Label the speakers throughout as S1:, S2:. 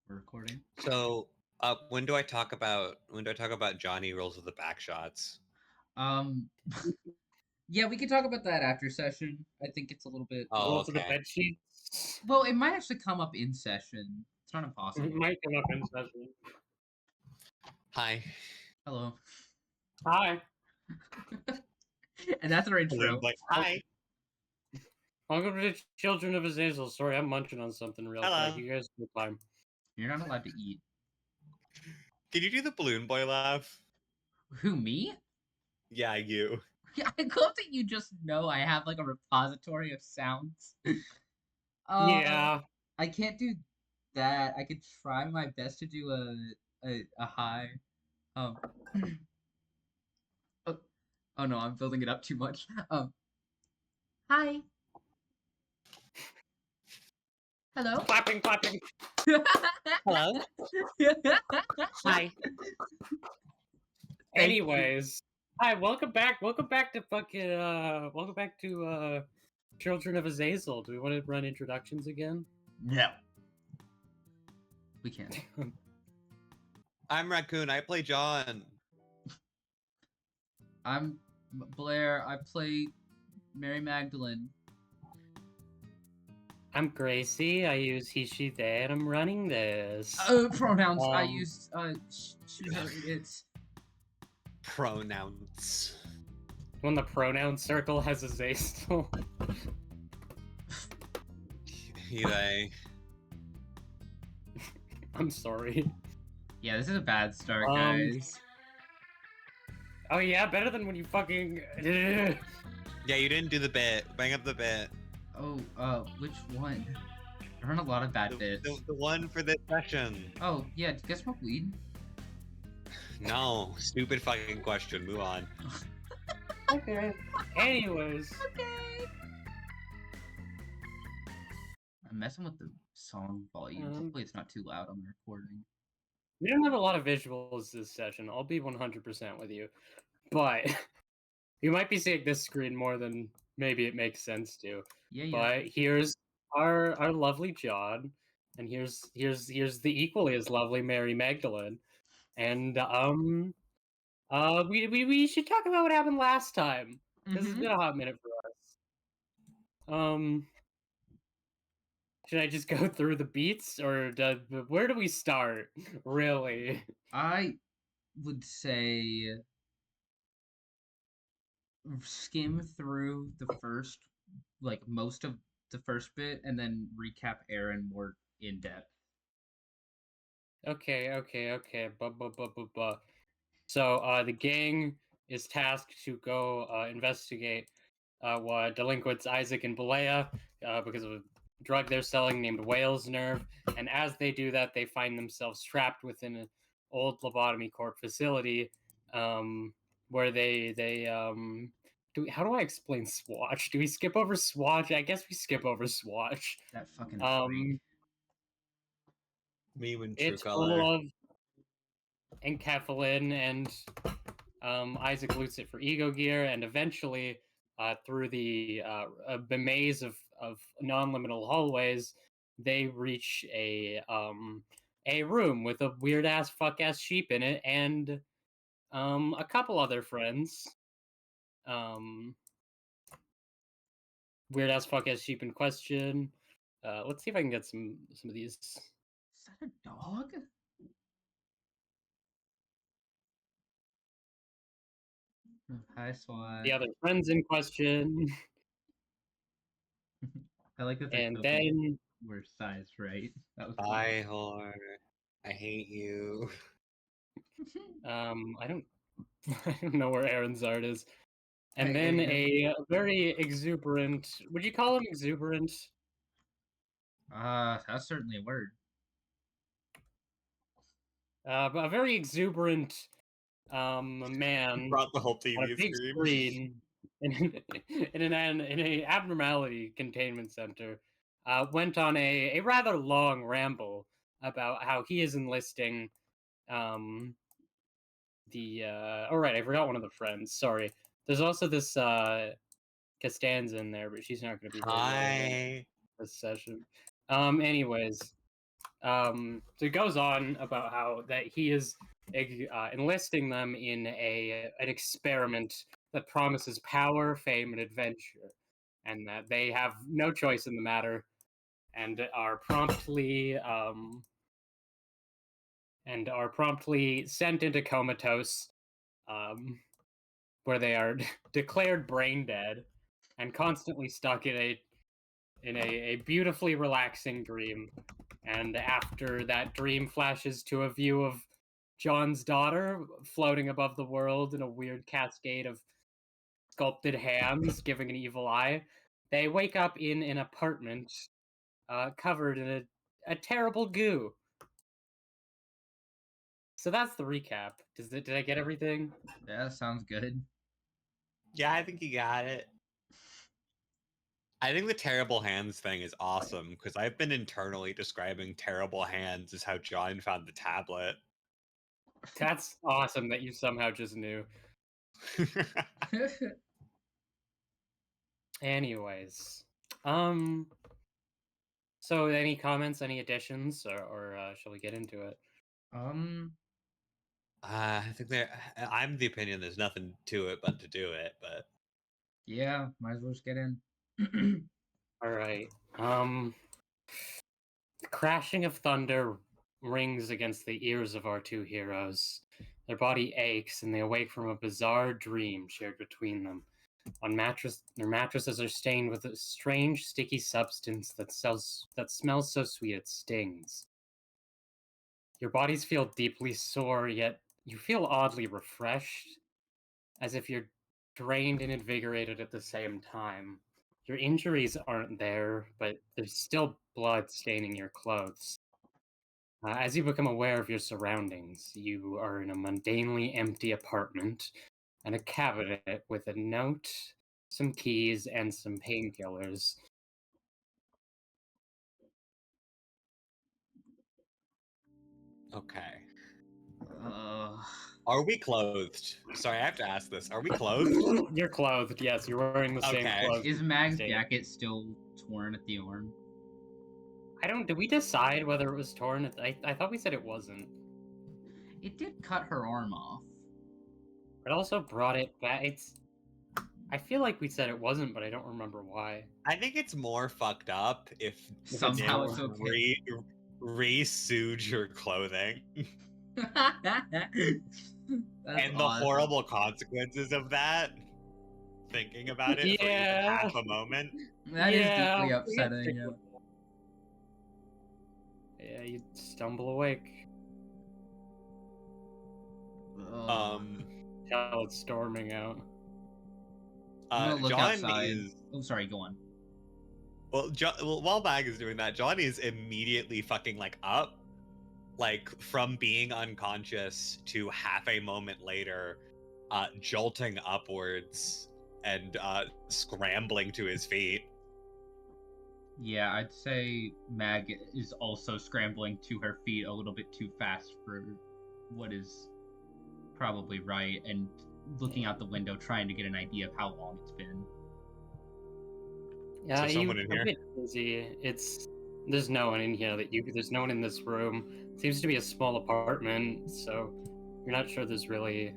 S1: We're recording.
S2: So, when do I talk about Johnny rolls with the back shots?
S1: Yeah, we can talk about that after session. I think it's a little bit.
S2: Oh,
S3: Roll to the
S2: okay.
S3: bed sheets.
S1: Well, it might actually come up in session. It's not
S3: It
S1: impossible.
S3: might come up in session.
S2: Hi.
S1: Hello.
S3: Hi.
S1: And that's our intro.
S2: Like, hi.
S3: Welcome to Children of Azazel. Sorry, I'm munching on something real
S2: Hello.
S3: quick. You guys have time.
S1: You're not allowed to eat.
S2: Can you do the balloon boy laugh?
S1: Who, me?
S2: Yeah, you.
S1: Yeah, I love that you just know I have like a repository of sounds.
S3: Yeah.
S1: I can't do that. I could try my best to do a high. Oh, oh no, I'm building it up too much. Hi. Hello.
S3: Clapping.
S2: Hello. Hi.
S3: Anyways. Hi, welcome back. Welcome back to Children of Azazel. Do we want to run introductions again?
S1: No. We can't.
S2: I'm Raccoon. I play John.
S1: I'm Blair. I play Mary Magdalene.
S3: I'm Gracie. I use he, she, they, and I'm running this.
S1: Pronouns. I use she, her, it's.
S2: Pronouns.
S3: When the pronoun circle has Azazel.
S2: He, they.
S3: I'm sorry.
S1: Yeah, this is a bad start,
S3: Um,
S1: guys.
S3: Oh yeah, better than when you fucking.
S2: Yeah, you didn't do the bit. Bang up the bit.
S1: Oh, which one? There aren't a lot of bad bits.
S2: The one for this session.
S1: Oh, yeah, do you guys smoke weed?
S2: No. Stupid fucking question. Move on.
S3: Okay. Anyways.
S1: Okay. I'm messing with the song volume. Hopefully it's not too loud on the recording.
S3: We don't have a lot of visuals this session. I'll be 100% with you. But you might be seeing this screen more than maybe it makes sense to.
S1: Yeah.
S3: But here's our lovely John, and here's the equally as lovely Mary Magdalene. And we should talk about what happened last time. This has been a hot minute for us. Should I just go through the beats, or where do we start? Really?
S1: I would say skim through the first, like most of the first bit, and then recap Aaron more in depth.
S3: Okay. So the gang is tasked to go investigate what delinquents Isaac and Balea because of a drug they're selling named Whale's Nerve. And as they do that, they find themselves trapped within an old lobotomy corp facility where how do I explain Swatch? Do we skip over Swatch? I guess we skip over Swatch.
S1: That fucking freak.
S2: Me when true
S3: It's
S2: color.
S3: full of enkephalin, and Isaac loots it for ego gear, and eventually, through the maze of non-liminal hallways, they reach a room with a weird ass fuck ass sheep in it, and a couple other friends. Weird ass fuck ass sheep in question. Let's see if I can get some of these.
S1: Is that a dog? Hi, SWAT.
S3: The other friends in question.
S1: I like that.
S3: And then
S1: we're sized right. That was
S2: Bye, whore. I hate you.
S3: I don't know where Aaron's art is. And
S1: Hey,
S3: then a very exuberant. Would you call him exuberant?
S1: That's certainly a word.
S3: A very exuberant man
S2: Brought the whole
S3: on a
S2: TV
S3: big screen in an abnormality containment center went on a rather long ramble about how he is enlisting oh right, I forgot one of the friends. Sorry. There's also this Costanza in there, but she's not going to be very relevant
S2: Hi.
S3: this session. Anyways, So it goes on about how that he is enlisting them in an experiment that promises power, fame, and adventure, and that they have no choice in the matter, and are promptly sent into comatose, where they are declared brain dead and constantly stuck in a beautifully relaxing dream. And after that dream flashes to a view of John's daughter floating above the world in a weird cascade of sculpted hands giving an evil eye, they wake up in an apartment covered in a terrible goo. So that's the recap. Did I get everything?
S1: Yeah, sounds good.
S2: Yeah, I think you got it. I think the terrible hands thing is awesome because I've been internally describing terrible hands as how John found the tablet.
S3: That's awesome that you somehow just knew. Anyways, so any comments, any additions, or shall we get into it?
S2: I think I'm the opinion there's nothing to it but to do it, but
S1: Yeah, might as well just get in.
S3: All right. The crashing of thunder rings against the ears of our two heroes. Their body aches, and they awake from a bizarre dream shared between them. Their mattresses are stained with a strange, sticky substance that smells so sweet it stings. Your bodies feel deeply sore, yet you feel oddly refreshed, as if you're drained and invigorated at the same time. Your injuries aren't there, but there's still blood staining your clothes. As you become aware of your surroundings, you are in a mundanely empty apartment and a cabinet with a note, some keys, and some painkillers.
S2: okay.
S1: Uh,
S2: Are we clothed? Sorry, I have to ask this. Are we clothed?
S3: You're clothed, yes, you're wearing the same
S2: Okay.
S3: clothes.
S1: is Mag's
S3: Same.
S1: jacket still torn at the arm?
S3: Did we decide whether it was torn? I thought we said it wasn't.
S1: It did cut her arm off.
S3: It also brought it back. I feel like we said it wasn't, but I don't remember why.
S2: I think it's more fucked up if
S1: Somehow
S2: Nick
S1: it's okay.
S2: re-sewed your clothing.
S1: That's
S2: And the
S1: awesome.
S2: horrible consequences of that, thinking about it for even
S3: Yeah.
S2: half a moment.
S1: That is
S3: Yeah,
S1: deeply
S3: we can
S1: upsetting.
S3: stick
S1: Yeah.
S3: with that. Yeah, you stumble awake. Hell, it's storming out.
S1: I'm gonna look
S2: John
S1: outside.
S2: is
S1: Oh, sorry. Go on.
S2: well, while Mag is doing that, John is immediately fucking like up, like from being unconscious to half a moment later, jolting upwards and scrambling to his feet.
S1: Yeah, I'd say Mag is also scrambling to her feet a little bit too fast for what is probably right, and looking out the window trying to get an idea of how long it's been.
S3: Yeah,
S2: someone in
S3: a
S2: here?
S3: bit busy. There's no one in here there's no one in this room. It seems to be a small apartment, so you're not sure there's really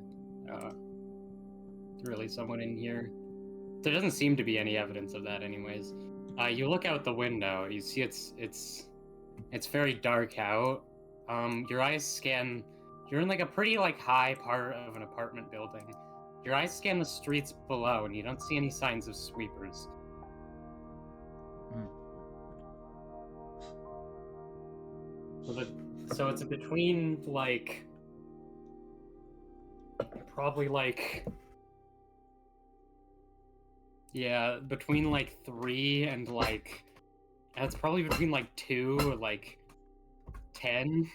S3: someone in here. There doesn't seem to be any evidence of that, anyways. You look out the window. You see it's very dark out. Your eyes scan. You're in like a pretty high part of an apartment building. Your eyes scan the streets below, and you don't see any signs of sweepers. So it's between probably between 3 and it's probably between 2 or 10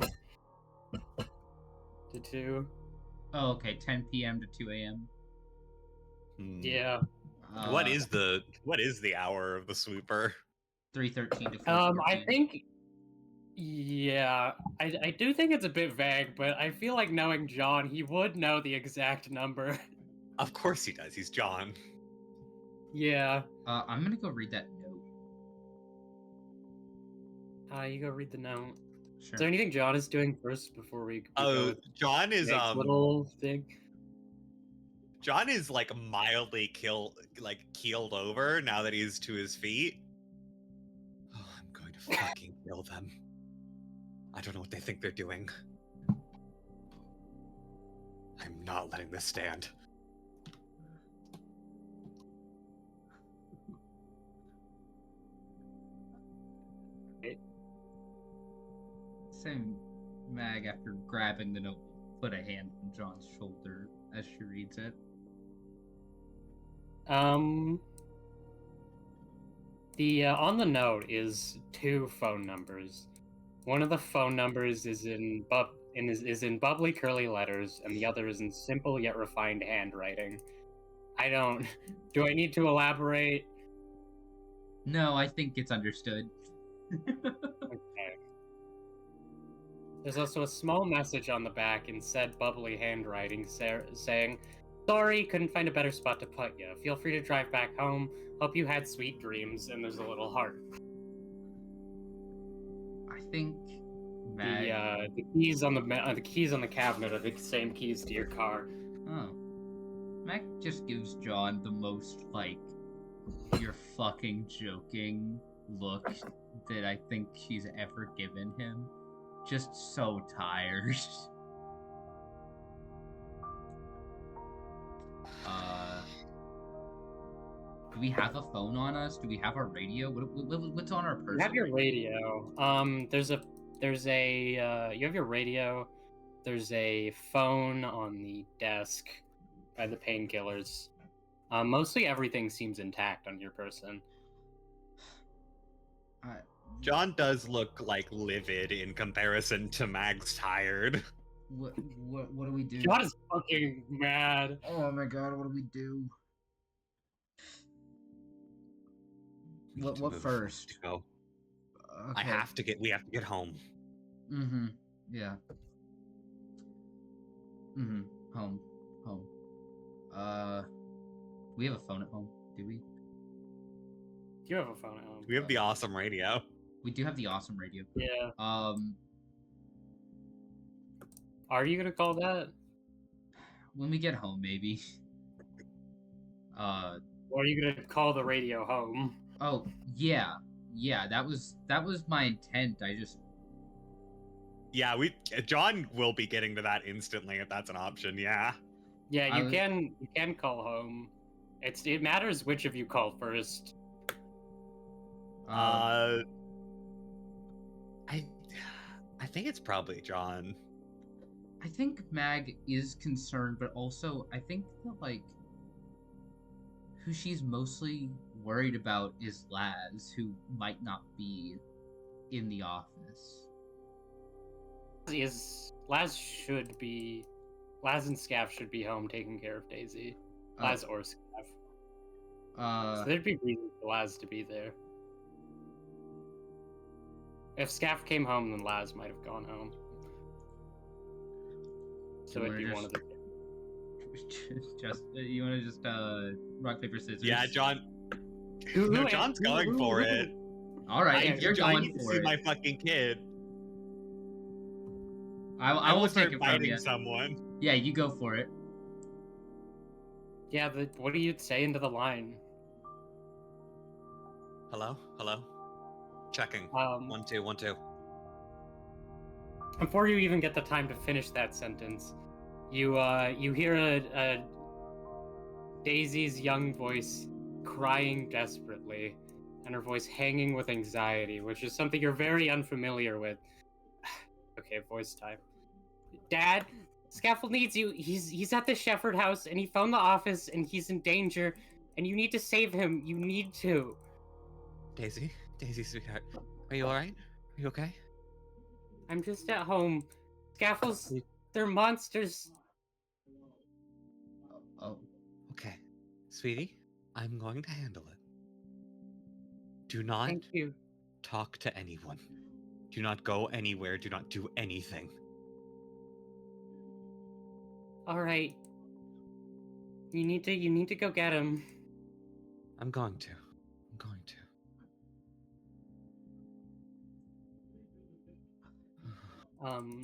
S3: to 2.
S1: Oh, okay. 10 p.m. to 2 a.m.
S3: Yeah.
S2: What is the hour of the swooper?
S1: 3:13 to 4:14.
S3: I think. Yeah, I do think it's a bit vague, but I feel like knowing John, he would know the exact number.
S2: Of course he does. He's John.
S3: Yeah.
S1: I'm gonna go read that note.
S3: You go read the note. Is
S1: Sure.
S3: there anything John is doing first before we go
S2: Oh,
S3: with
S2: John is
S3: Meg's little thing?
S2: John is like mildly keeled over now that he's to his feet. Oh, I'm going to fucking kill them. I don't know what they think they're doing. I'm not letting this stand.
S1: Same Mag, after grabbing the note, put a hand on John's shoulder as she reads it.
S3: The on the note is 2 phone numbers. One of the phone numbers is in bubbly curly letters, and the other is in simple yet refined handwriting. I don't. Do I need to elaborate?
S1: No, I think it's understood.
S3: Okay. There's also a small message on the back in said bubbly handwriting saying, "Sorry, couldn't find a better spot to put you. Feel free to drive back home. Hope you had sweet dreams." And there's a little heart.
S1: I think Mag.
S3: The keys on the cabinet are the same keys to your car.
S1: Oh. Mag just gives John the most, like, you're fucking joking look that I think she's ever given him. Just so tired. Do we have a phone on us? Do we have our radio? What's on our person?
S3: You have your radio. You have your radio. There's a phone on the desk by the painkillers. Mostly everything seems intact on your person.
S2: John does look like livid in comparison to Mag's tired.
S1: What do we do?
S3: John is fucking mad.
S1: Oh my god, what do we do? What first?
S2: Go.
S1: Okay.
S2: We have to get home.
S1: Mm-hmm. Yeah. Mm-hmm. Home. We have a phone at home, do we?
S3: You have a phone at home.
S2: We have the awesome radio.
S1: We do have the awesome radio.
S3: Yeah.
S1: Are
S3: you gonna call that?
S1: When we get home, maybe.
S3: Or are you gonna call the radio home?
S1: Oh, yeah. That was my intent.
S2: Yeah, John will be getting to that instantly if that's an option. Yeah.
S3: Yeah, you can call home. It matters which of you call first.
S2: I think it's probably John.
S1: I think Mag is concerned, but also I think that, like, who she's mostly worried about is Laz, who might not be in the office.
S3: Laz and Scaff should be home taking care of Daisy. Laz or Scaff. So there'd be reason for Laz to be there. If Scaff came home, then Laz might have gone home. So it'd be one of the
S1: you want to just rock paper scissors?
S2: Yeah, John. No, John's going for it.
S1: All right, you're
S2: I
S1: going
S2: need to
S1: for
S2: see
S1: it.
S2: my fucking kid.
S1: I will take it from you.
S2: Someone.
S1: Yeah, you go for it.
S3: Yeah, what do you say into the line?
S2: Hello. Checking. 1 2 1 2.
S3: Before you even get the time to finish that sentence, you hear a Daisy's young voice crying desperately, and her voice hanging with anxiety, which is something you're very unfamiliar with. Okay, voice time. Dad, Scaffold needs you. He's at the Shepherd house, and he phoned the office, and he's in danger, and you need to save him. You need to.
S2: Daisy, sweetheart, are you all right? Are you okay?
S3: I'm just at home. Scaffolds, they're monsters.
S1: Oh.
S2: Okay, sweetie, I'm going to handle it. Do not
S3: Thank you.
S2: talk to anyone. Do not go anywhere. Do not do anything.
S3: All right. You need to go get him.
S2: I'm going to.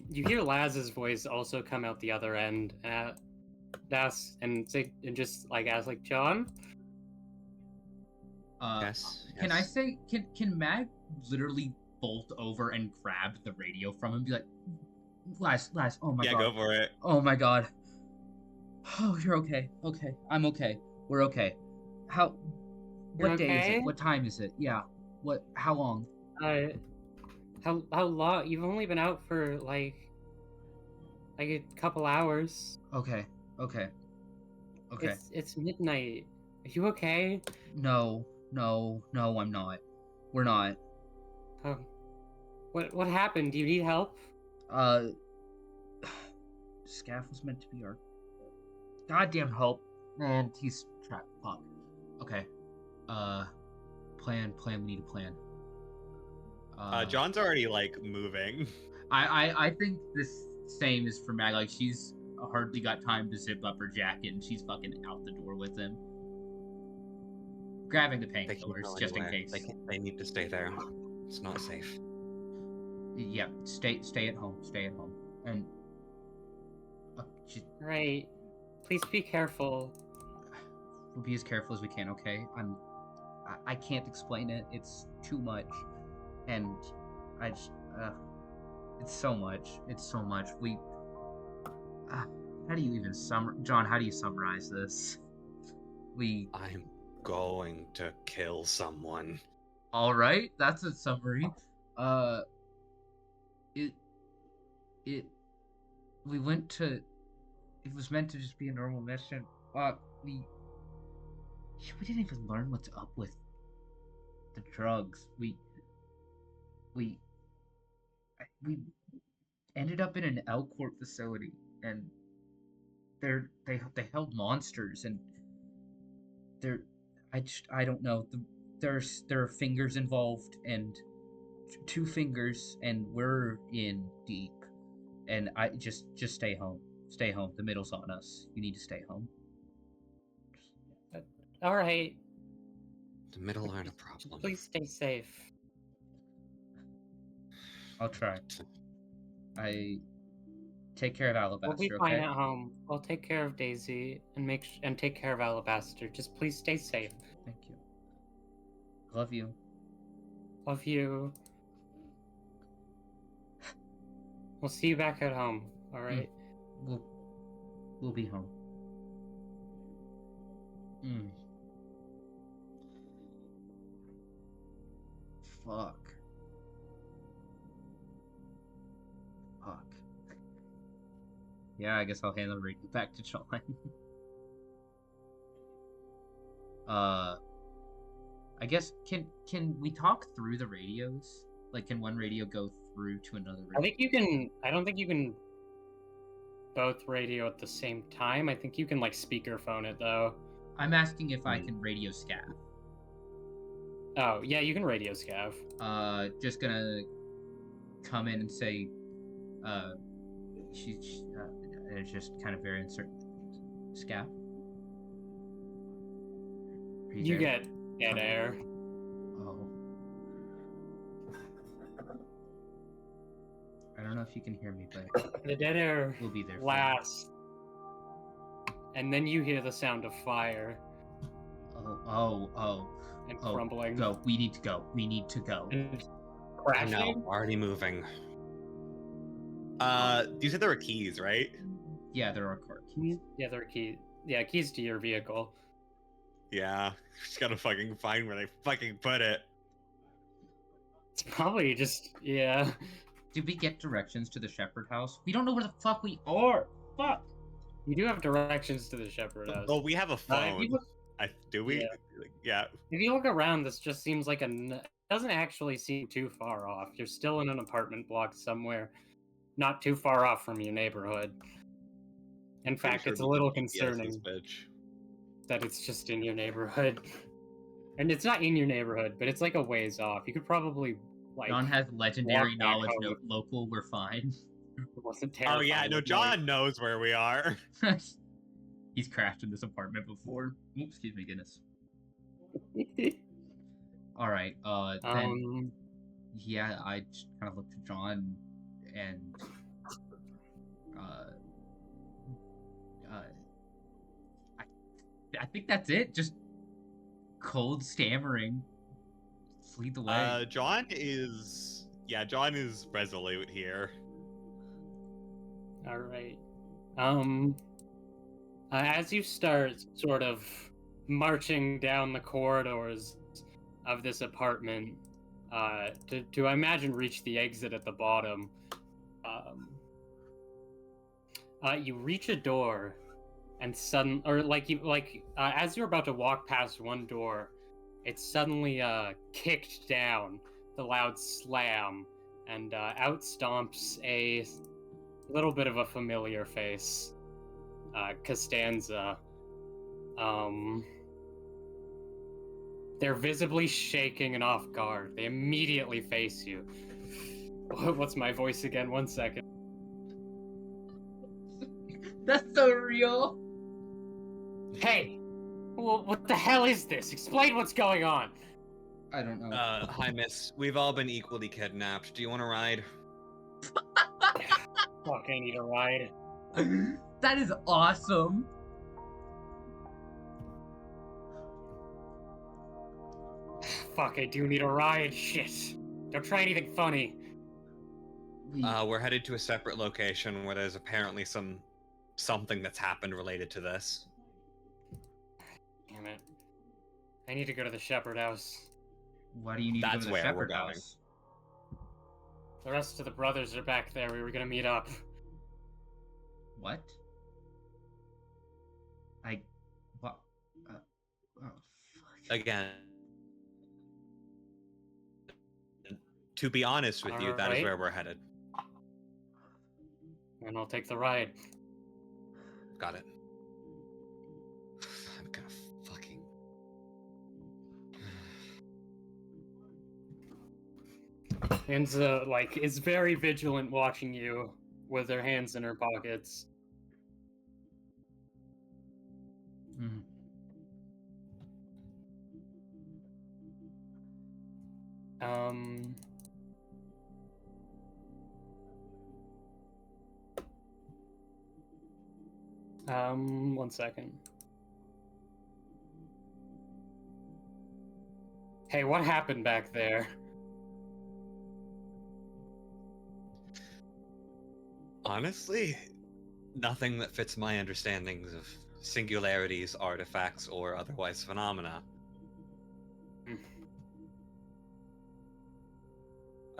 S3: You hear Laz's voice also come out the other end. Ask and just like ask like John.
S2: Yes.
S1: Can I say can Mag literally bolt over and grab the radio from him and be like, Laz, oh my god.
S2: Yeah, go for it.
S1: Oh my god. Oh, you're okay. Okay. I'm okay. We're okay. What day is it? What time is it? Yeah. How long?
S3: How long? You've only been out for like a couple hours.
S1: Okay.
S3: It's midnight. Are you okay?
S1: No, I'm not. We're not.
S3: Oh. What happened? Do you need help?
S1: Scaff was meant to be our goddamn help. Man, he's trapped. Fuck. Okay. Plan. We need a plan.
S2: John's already like moving.
S1: I think this same is for Mag. Like she's hardly got time to zip up her jacket, and she's fucking out the door with him, grabbing the painkillers just in case.
S2: They need to stay there. It's not safe.
S1: Yeah, stay at home. Stay at home, and
S3: right. Please be careful.
S1: We'll be as careful as we can. Okay, I can't explain it. It's too much, and I just it's so much. We how do you even John? How do you summarize this?
S2: I'm going to kill someone.
S1: All right, that's a summary. We went to. It was meant to just be a normal mission. We didn't even learn what's up with the drugs. We ended up in an L-Corp facility, and they held monsters, and I don't know. There are fingers involved, and 2 fingers, and we're in deep. And I just stay home. Stay home. The middle's on us. You need to stay home.
S3: All right.
S2: The middle aren't a problem.
S3: Please stay safe.
S1: I'll try. I take care of Alabaster.
S3: We'll be fine at home. I'll take care of Daisy and take care of Alabaster. Just please stay safe.
S1: Thank you. Love you.
S3: Love you. We'll see you back at home. All right.
S1: We'll be home. Fuck. Yeah, I guess I'll hand the radio back to John. I guess can we talk through the radios? Like, can one radio go through to another radio?
S3: I don't think you can both radio at the same time. I think you can like speakerphone it though.
S1: I'm asking if I can radio scav.
S3: Oh yeah, you can radio scav.
S1: Just gonna come in and say, it's just kind of very uncertain. Scav.
S3: You get dead air.
S1: Oh. I don't know if you can hear me, but
S3: the dead air
S1: will be there.
S3: Lasts. And then you hear the sound of fire.
S1: Oh.
S3: And crumbling.
S1: Go. We need to go.
S3: And crashing?
S2: No, already moving. You said there were keys, right?
S1: Yeah, there are car keys.
S3: Yeah, there are keys. Yeah, keys to your vehicle.
S2: Yeah, just gotta fucking find where they fucking put it.
S3: It's probably just, yeah.
S1: Did we get directions to the Shepherd house? We don't know where the fuck we are. Fuck.
S3: You do have directions to the Shepherd house.
S2: Oh, we have a phone. Do we? Yeah.
S3: If you look around, this just seems like doesn't actually seem too far off. You're still in an apartment block somewhere, not too far off from your neighborhood. In fact, it's a little concerning that it's just in your neighborhood. And it's not in your neighborhood, but it's like a ways off. You could probably like.
S1: John has legendary knowledge. Note local. We're fine.
S3: It wasn't terrifying.
S2: Oh yeah, no, John knows where we are.
S1: He's crashed in this apartment before. Oops, excuse me, goodness. All right. Then, yeah, I just kind of looked to John. and I think that's it. Just cold stammering. Lead the way.
S2: John is resolute here.
S3: All right. As you start sort of marching down the corridors of this apartment, to I imagine reach the exit at the bottom, you reach a door, and as you're about to walk past one door, it's suddenly kicked down. The loud slam, and out stomps a little bit of a familiar face, Costanza. They're visibly shaking and off guard. They immediately face you. What's my voice again? 1 second.
S1: That's so real.
S3: Hey! What the hell is this? Explain what's going on!
S1: I don't know.
S2: Hi, miss. We've all been equally kidnapped. Do you want to ride?
S3: Fuck, I need a ride.
S1: That is awesome.
S3: Fuck, I do need a ride. Shit. Don't try anything funny.
S2: We're headed to a separate location where there's apparently something that's happened related to this.
S3: Damn it. I need to go to the Shepherd House.
S1: Why do you need to go to the Shepherd House?
S3: The rest of the brothers are back there. We were gonna meet up.
S1: What? What? Oh, fuck.
S2: Again, to be honest with you, that is where we're headed.
S3: And I'll take the ride.
S2: Got it. I'm gonna fucking...
S3: Enza, is very vigilant watching you with her hands in her pockets.
S1: Mm.
S3: One second. Hey, what happened back there?
S2: Honestly, nothing that fits my understandings of singularities, artifacts, or otherwise phenomena.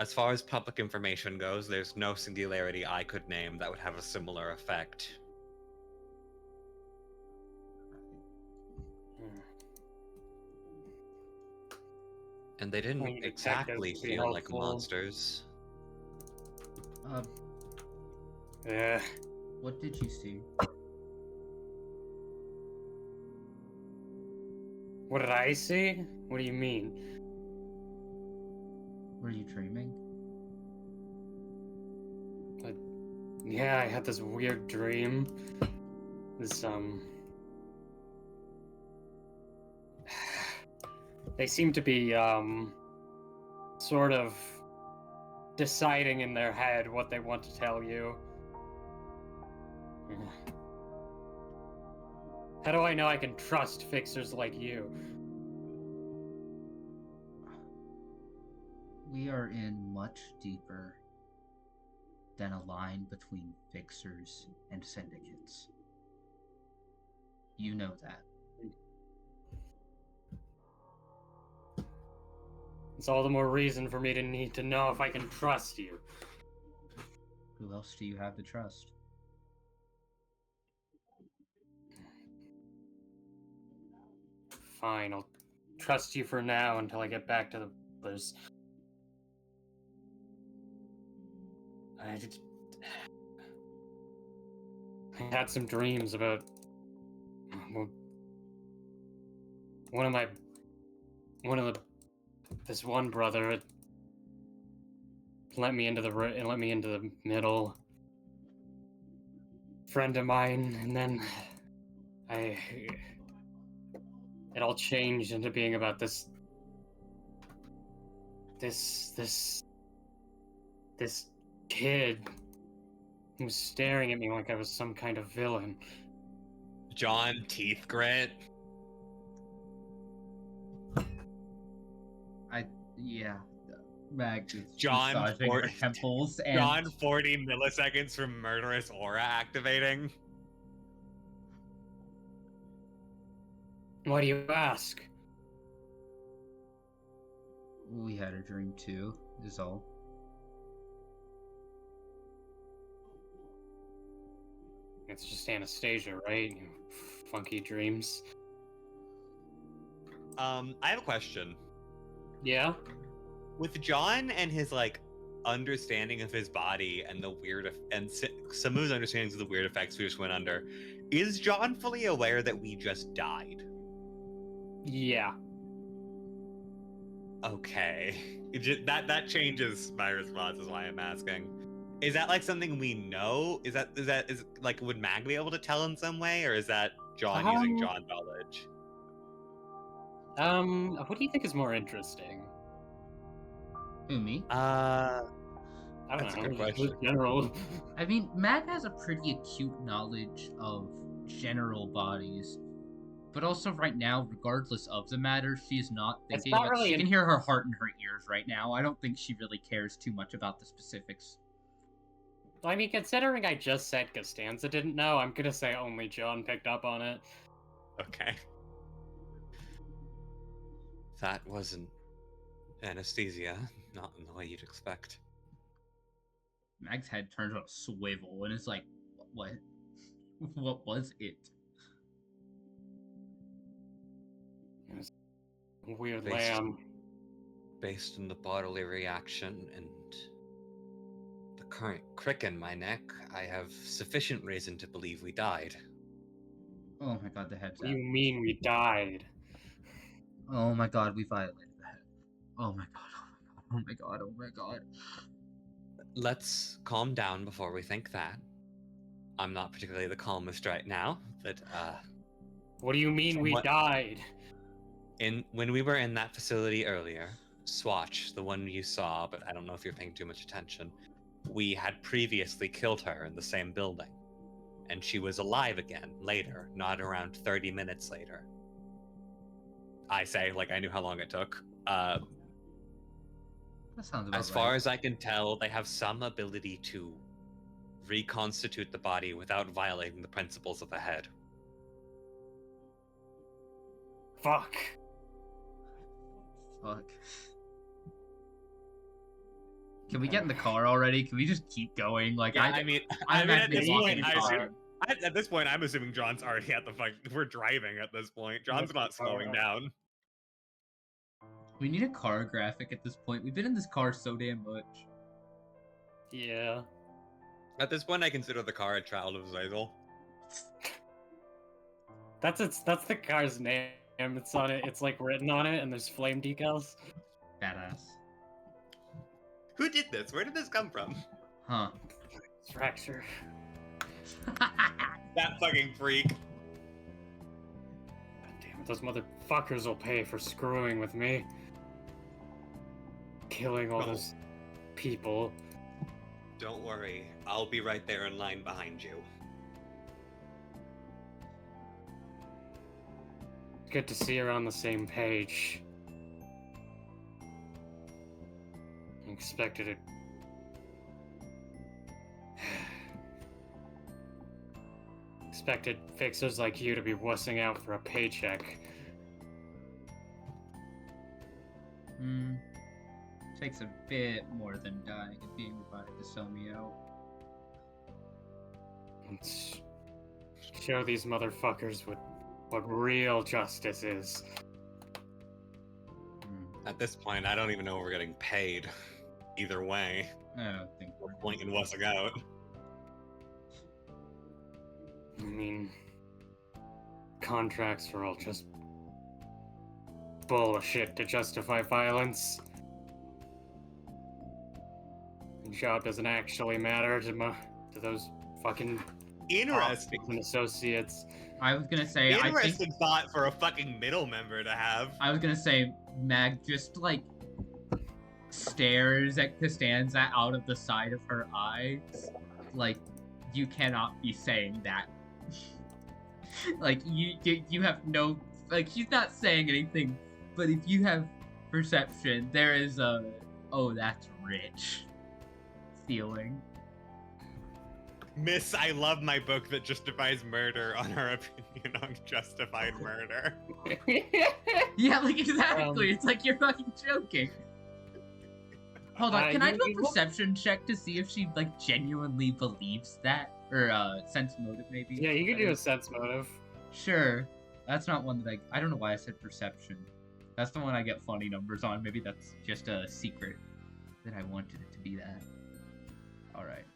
S2: As far as public information goes, there's no singularity I could name that would have a similar effect. And they didn't exactly feel like monsters.
S3: Yeah.
S1: What did you see?
S3: What did I see? What do you mean?
S1: Were you dreaming?
S3: Yeah, I had this weird dream. They seem to be, sort of deciding in their head what they want to tell you. How do I know I can trust fixers like you?
S1: We are in much deeper than a line between fixers and syndicates. You know that.
S3: It's all the more reason for me to need to know if I can trust you.
S1: Who else do you have to trust?
S3: Fine, I'll trust you for now until I get back to the others. I had some dreams about this one brother let me into the middle. Friend of mine, and then it all changed into being about this kid. He was staring at me like I was some kind of villain.
S2: John, teeth grit.
S1: Yeah. Mag is
S2: John,
S1: massaging her temples and
S2: John, 40 milliseconds from murderous aura activating.
S3: Why do you ask?
S1: we had a dream too, is all.
S3: It's just Anastasia, right? You funky dreams.
S2: I have a question.
S3: Yeah?
S2: With John and his like understanding of his body and the weird and Samu's understandings of the weird effects we just went under, is John fully aware that we just died?
S3: Yeah.
S2: Okay. That changes my response, is why I'm asking. Is that like something we know? Is like, would Mag be able to tell in some way, or is that John using John knowledge?
S3: What do you think is more interesting?
S1: Who, me?
S3: I don't
S2: That's a
S3: know.
S2: good question.
S3: General.
S1: I mean, Mag has a pretty acute knowledge of general bodies, but also right now, regardless of the matter, she's not thinking
S3: not
S1: about.
S3: really
S1: She can hear her heart in her ears right now. I don't think she really cares too much about the specifics.
S3: I mean, considering I just said Costanza didn't know, I'm gonna say only John picked up on it.
S2: Okay. That wasn't anesthesia, not in the way you'd expect.
S1: Mag's head turns on a swivel and is like, "What? What was it?"
S3: Weird
S2: Based-
S3: lamb.
S2: Based on the bodily reaction and the current crick in my neck, I have sufficient reason to believe we died.
S1: Oh my god, the head's
S3: What do
S1: out.
S3: you mean we died?
S1: Oh my god, we violated the head. Oh my god, oh my god, oh my god, oh my god.
S2: Let's calm down before we think that. I'm not particularly the calmest right now, but
S3: What do you mean we
S2: What-
S3: died?
S2: when we were in that facility earlier, Swatch, the one you saw, but I don't know if you're paying too much attention, we had previously killed her in the same building. And she was alive again later, not around 30 minutes later. I say, like I knew how long it took.
S1: That sounds about
S2: As far
S1: right.
S2: as I can tell, they have some ability to reconstitute the body without violating the principles of the head.
S3: Fuck.
S1: Fuck. Can we get in the car already? Can we just keep going? Like,
S2: Yeah,
S1: I'm
S2: at
S1: actually
S2: this
S1: walking
S2: point,
S1: the car.
S2: at this point, I'm assuming John's already at the fuck. We're driving at this point. John's not slowing down.
S1: We need a car graphic at this point. We've been in this car so damn much.
S3: Yeah.
S2: At this point, I consider the car a child of Azazel.
S3: That's the car's name. It's on it. It's like written on it, and there's flame decals.
S1: Badass.
S2: Who did this? Where did this come from?
S1: Huh.
S3: Fracture.
S2: That fucking freak.
S3: God damn it, those motherfuckers will pay for screwing with me. Killing all those people.
S2: Don't worry, I'll be right there in line behind you.
S3: Good to see you're on the same page. I expected it. Expected fixers like you to be wussing out for a paycheck.
S1: Takes a bit more than dying and being revived to sell me out.
S3: Let's show these motherfuckers what real justice is.
S2: At this point, I don't even know if we're getting paid. Either way,
S1: I don't think
S2: we're pointing wussing out.
S3: I mean, contracts are all just bullshit to justify violence. The job doesn't actually matter to those fucking
S2: Interesting.
S3: and associates.
S1: I was gonna say,
S2: Interesting thought for a fucking middle member to have.
S1: I was gonna say, Mag, just like stares at Costanza out of the side of her eyes. Like, you cannot be saying that. Like, you have no... Like, she's not saying anything, but if you have perception, there is a, oh, that's rich feeling.
S2: Miss, I love my book that justifies murder on her opinion on justified murder.
S1: Yeah, like, exactly. It's like you're fucking joking. Hold on, can I do a perception check to see if she, like, genuinely believes that? Or, sense motive, maybe?
S3: Yeah, you can do a sense motive.
S1: Sure. That's not one that I don't know why I said perception. That's the one I get funny numbers on. Maybe that's just a secret that I wanted it to be that. Alright.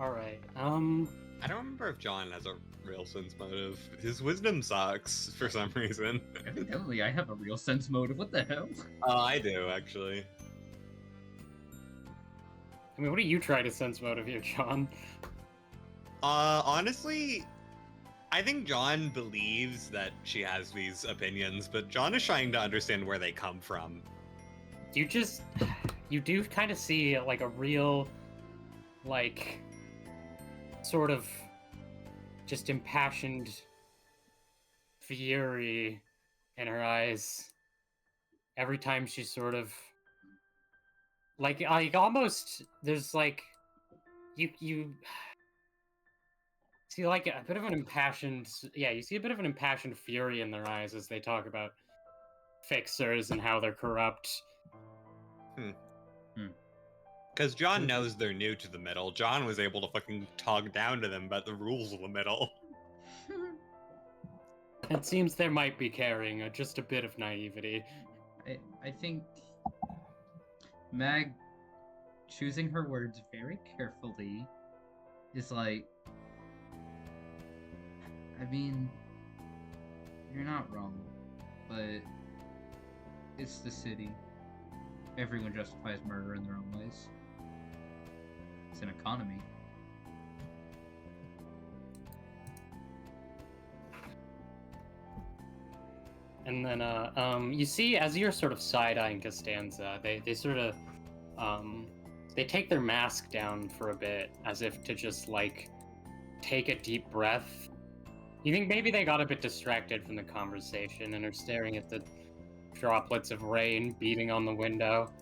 S3: Alright,
S2: I don't remember if John has a real sense motive. His wisdom sucks for some reason.
S1: Evidently, I have a real sense motive. What the hell?
S2: I do, actually.
S3: I mean, what do you try to sense motive here, John?
S2: Honestly, I think John believes that she has these opinions, but John is trying to understand where they come from.
S3: You do kind of see, like, a real, like, sort of just impassioned fury in her eyes every time she sort of like almost there's like you see like a bit of an impassioned you see a bit of an impassioned fury in their eyes as they talk about fixers and how they're corrupt.
S2: Because John knows they're new to the middle. John was able to fucking talk down to them about the rules of the middle.
S3: It seems they might be carrying just a bit of naivety.
S1: I think Mag, choosing her words very carefully, is like, I mean, you're not wrong, but it's the city. Everyone justifies murder in their own ways. It's an economy.
S3: And then, you see, as you're sort of side-eyeing Costanza, they sort of, they take their mask down for a bit, as if to just, like, take a deep breath. You think maybe they got a bit distracted from the conversation and are staring at the droplets of rain beating on the window.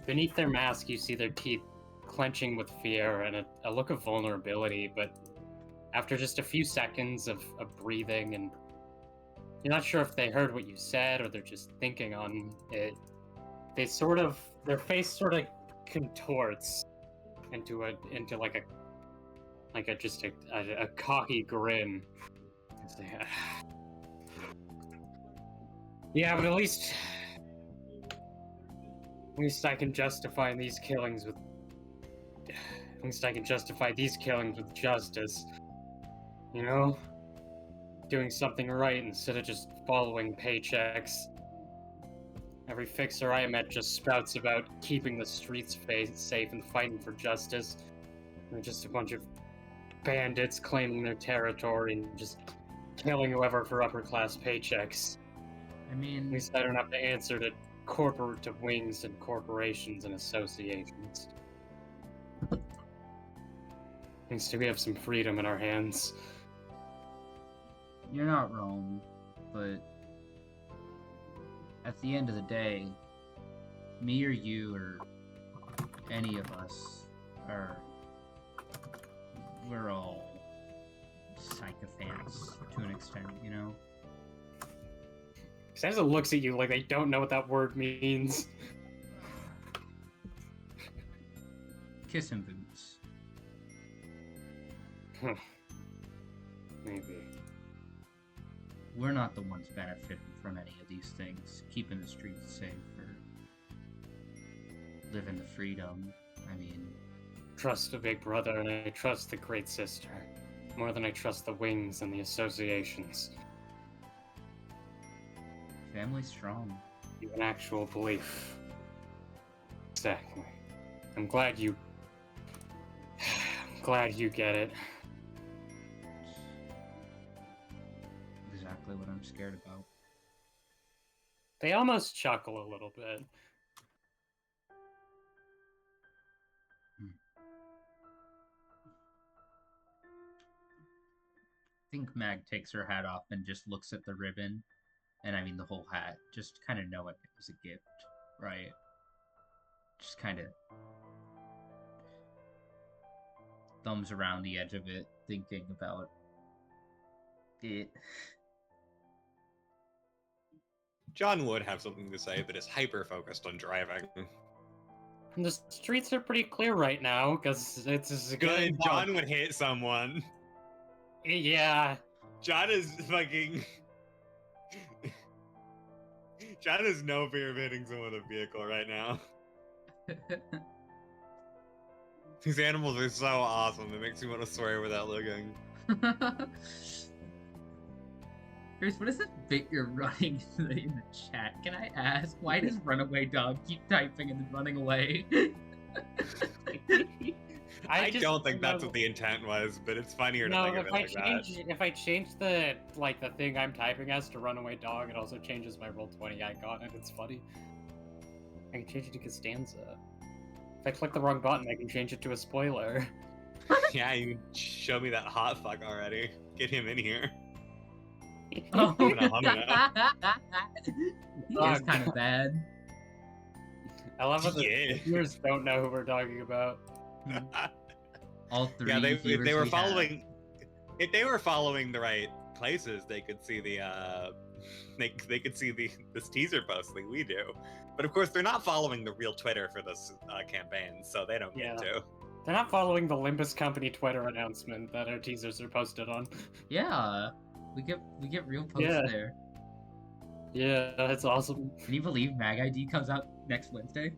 S3: Beneath their mask, you see their teeth clenching with fear and a look of vulnerability, but after just a few seconds of breathing, and you're not sure if they heard what you said or they're just thinking on it, their face sort of contorts into like a cocky grin. Yeah, but at least I can justify these killings with justice. You know? Doing something right instead of just following paychecks. Every fixer I met just spouts about keeping the streets safe and fighting for justice. They're just a bunch of bandits claiming their territory and just killing whoever for upper-class paychecks.
S1: I mean,
S3: At least I don't have to answer to corporate wings and corporations and associations. At least we have some freedom in our hands.
S1: you're not wrong, but at the end of the day, me or you or any of us we're all psychopaths to an extent, you know?
S3: Costanza looks at you like they don't know what that word means.
S1: Kissing boots.
S3: Maybe.
S1: We're not the ones benefiting from any of these things. Keeping the streets safe or living the freedom. I mean...
S3: Trust the big brother and I trust the great sister. More than I trust the wings and the associations.
S1: Family strong.
S3: You have an actual belief. Exactly. I'm glad you get it.
S1: Exactly what I'm scared about.
S3: They almost chuckle a little bit.
S1: I think Mag takes her hat off and just looks at the ribbon, and I mean the whole hat, just kind of knowing it was a gift, right? Just kind of thumbs around the edge of it, thinking about it.
S2: John would have something to say, but is hyper-focused on driving.
S3: And the streets are pretty clear right now, because it's a
S2: Good, John would hit someone.
S3: Yeah.
S2: John is fucking... John has no fear of hitting someone with a vehicle right now. These animals are so awesome, it makes me want to swear without looking.
S1: Chris, what is this bit you're running in the chat? Can I ask, why does runaway dog keep typing and then running away?
S2: I don't think that's what the intent was, but it's funnier to think of it like that.
S3: If I change the thing I'm typing as to runaway dog, it also changes my Roll20 icon, and it's funny. I can change it to Costanza. If I click the wrong button, I can change it to a spoiler.
S2: Yeah, you show me that hot fuck already. Get him in here.
S1: Oh.
S2: He
S1: He is kind of bad.
S3: I love how the
S2: Yeah.
S3: viewers don't know who we're talking about.
S1: All three.
S2: Yeah, if
S1: viewers
S2: they were
S1: we
S2: following, if they were following the right places, they could see the they could see this teaser post like we do. But of course, they're not following the real Twitter for this campaign, so they don't get to.
S3: They're not following the Limbus Company Twitter announcement that our teasers are posted on.
S1: Yeah, we get real posts
S3: Yeah.
S1: there.
S3: Yeah, that's awesome.
S1: Can you believe Mag ID comes out next Wednesday?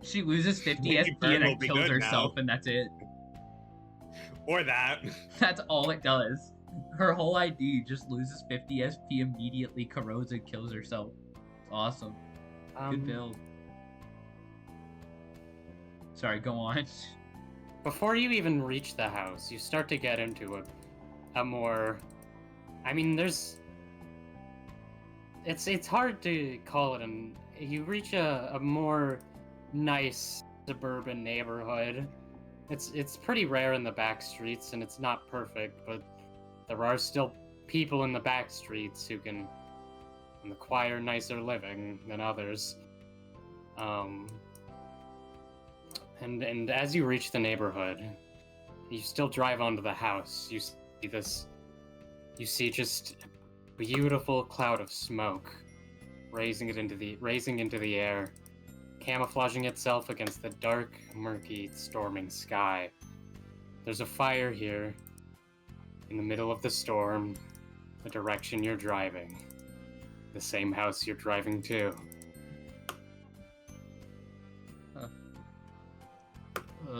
S1: She loses 50
S2: Nikki
S1: SP
S2: Byrne
S1: and
S2: will
S1: then
S2: be
S1: kills
S2: good
S1: herself,
S2: now.
S1: and that's it.
S2: Or that.
S1: That's all it does. Her whole ID just loses 50 SP immediately, corrodes and kills herself. It's awesome. Good build. Sorry, go on.
S3: Before you even reach the house, you start to get into a more... I mean, there's... It's hard to call it an... You reach a more nice suburban neighborhood. It's pretty rare in the back streets, and it's not perfect, but there are still people in the back streets who can acquire nicer living than others. And as you reach the neighborhood, you still drive onto the house. You see just a beautiful cloud of smoke raising into the air, camouflaging itself against the dark, murky, storming sky. There's a fire here in the middle of the storm, the direction you're driving, the same house you're driving to.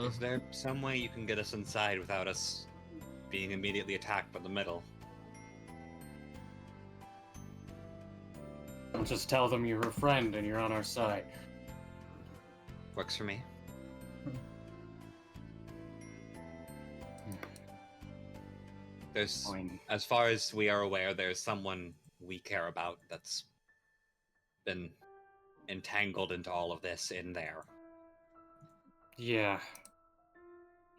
S2: Is there some way you can get us inside without us being immediately attacked by the middle?
S3: I'll just tell them you're a friend and you're on our side.
S2: Works for me. There's,
S3: Fine.
S2: as far as we are aware, there's someone we care about that's been entangled into all of this in there.
S3: Yeah.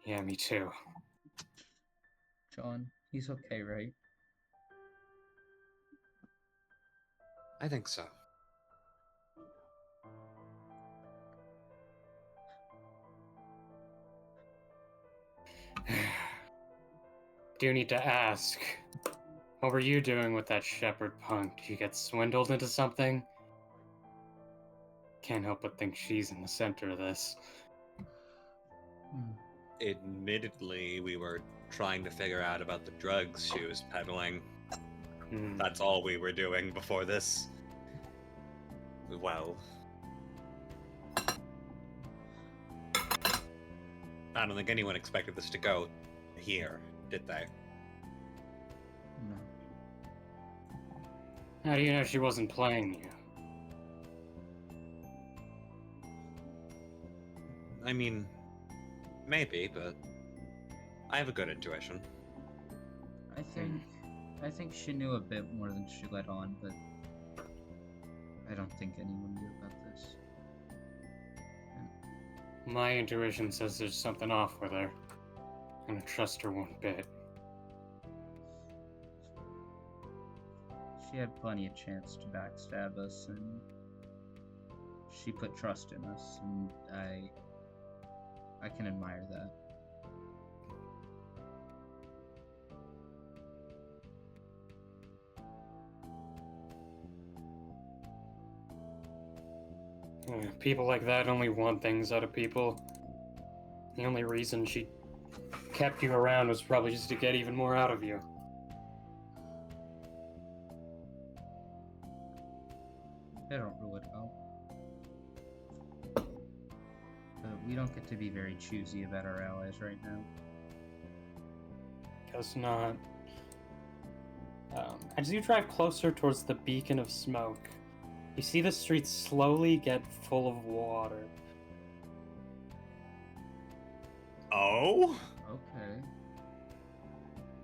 S3: Yeah, me too.
S1: John, he's okay, right?
S2: I think so.
S3: Do need to ask, what were you doing with that shepherd punk? Did you get swindled into something? Can't help but think she's in the center of this.
S2: Admittedly, we were trying to figure out about the drugs she was peddling.
S3: Hmm.
S2: That's all we were doing before this. Well, I don't think anyone expected this to go here, did they?
S1: No.
S3: How do you know she wasn't playing you?
S2: I mean, maybe, but I have a good intuition.
S1: I think I think she knew a bit more than she let on, but I don't think anyone knew about this.
S3: My intuition says there's something off with her. I'm gonna trust her one bit.
S1: She had plenty of chance to backstab us, and she put trust in us, and I can admire that.
S3: People like that only want things out of people. The only reason she kept you around was probably just to get even more out of you.
S1: They don't rule it out. But we don't get to be very choosy about our allies right now.
S3: Guess not. As you drive closer towards the beacon of smoke, you see the streets slowly get full of water.
S2: Oh?
S1: Okay.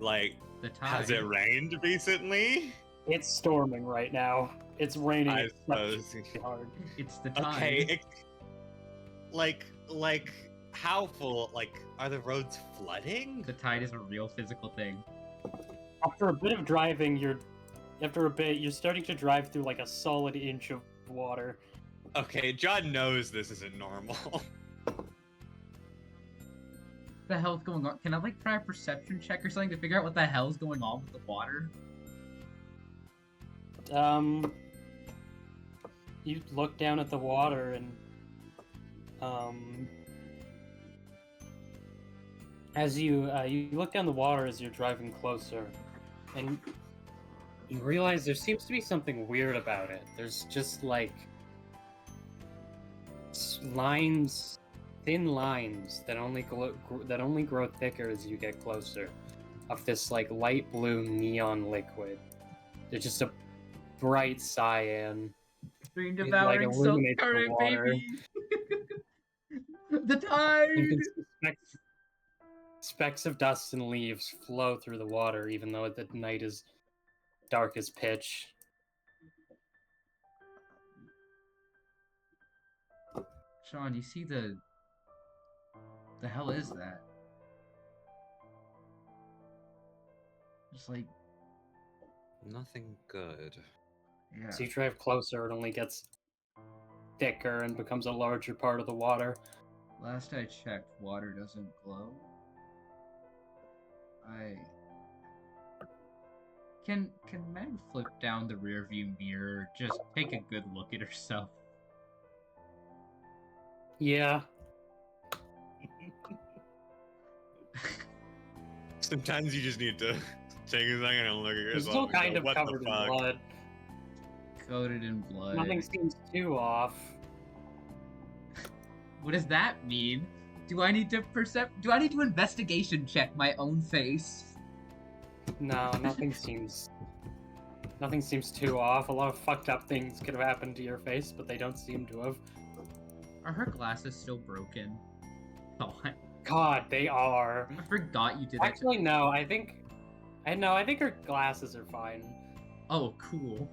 S2: Like,
S1: The tide.
S2: has it rained recently?
S3: It's storming right now. It's raining
S2: I suppose.
S3: exceptionally hard.
S1: It's the tide.
S2: Okay, like, how full? Like, are the roads flooding?
S1: The tide is a real physical thing.
S3: After a bit of driving, you're starting to drive through like a solid inch of water.
S2: Okay, John knows this isn't normal.
S1: What the hell's going on? Can I like try a perception check or something to figure out what the hell's going on with the water?
S3: You look down at the water and as you look down the water as you're driving closer, and you realize there seems to be something weird about it. There's just like lines, thin lines that only grow thicker as you get closer, of this like light blue neon liquid. They're just a bright cyan.
S1: Green
S3: It,
S1: devouring
S3: like,
S1: silk
S3: illuminates the
S1: current,
S3: water.
S1: baby! The tide!
S3: You can see specks of dust and leaves flow through the water, even though the night is dark as pitch.
S1: Sean, you see the hell is that? It's like,
S2: Nothing good.
S1: yeah.
S3: As you drive closer, it only gets thicker and becomes a larger part of the water.
S1: Last I checked, water doesn't glow. Can Meg flip down the rear view mirror? Just take a good look at herself.
S3: Yeah.
S2: Sometimes you just need to take a second and look at
S3: You're
S2: yourself.
S3: still
S2: and go,
S3: kind of
S2: what the
S3: covered in
S2: fuck?
S3: blood.
S1: Coated in blood.
S3: Nothing seems too off.
S1: What does that mean? Do I need to investigation check my own face?
S3: No, nothing seems too off. A lot of fucked up things could have happened to your face, but they don't seem to have.
S1: Are her glasses still broken? Oh,
S3: God, they are.
S1: I forgot you did that.
S3: Actually, no. I think her glasses are fine.
S1: Oh, cool.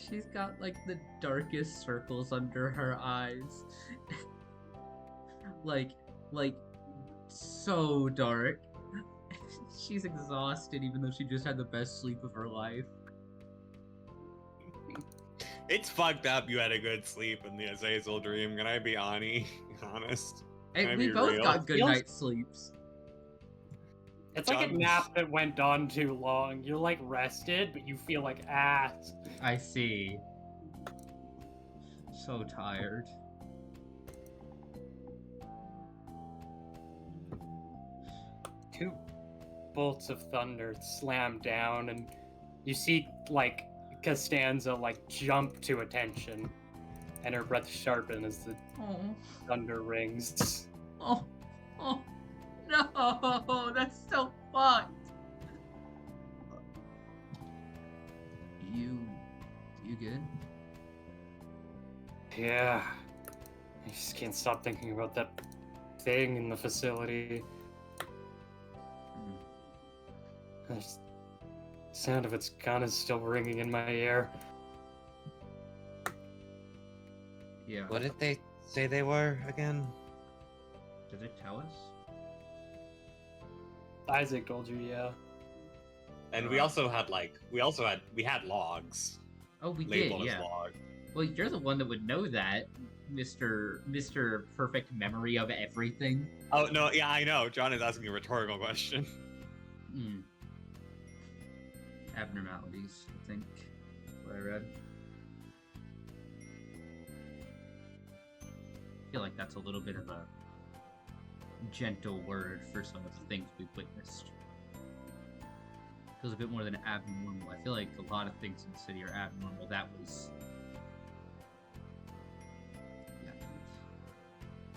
S1: She's got like the darkest circles under her eyes. like so dark. She's exhausted even though she just had the best sleep of her life.
S2: It's fucked up you had a good sleep in the Azazel dream. Can I be honest?
S1: Hey,
S2: Can I
S1: we
S2: be
S1: both
S2: real?
S1: got good
S3: Feels-
S1: night sleeps.
S3: It's like a
S2: John's-
S3: nap that went on too long. You're like rested, but you feel like ass.
S1: I see. So tired.
S3: Two bolts of thunder slam down, and you see like Costanza like jump to attention, and her breath sharpen as the
S1: Oh.
S3: thunder rings.
S1: Oh. Oh. No, that's so fucked. You good?
S3: Yeah, I just can't stop thinking about that thing in the facility. The sound of its gun is still ringing in my ear.
S1: Yeah.
S2: What did they say they were again?
S1: Did it tell us?
S3: Isaac told you, yeah.
S2: And we had logs.
S1: Oh, we
S2: Labeled
S1: did,
S2: as
S1: yeah.
S2: logs.
S1: Well, you're the one that would know that, Mr. Perfect Memory of everything.
S2: Oh no, yeah, I know. John is asking a rhetorical question.
S1: Hmm. Abnormalities, I think. What I read. I feel like that's a little bit of a gentle word for some of the things we've witnessed. Feels a bit more than abnormal. I feel like a lot of things in the city are abnormal. That was...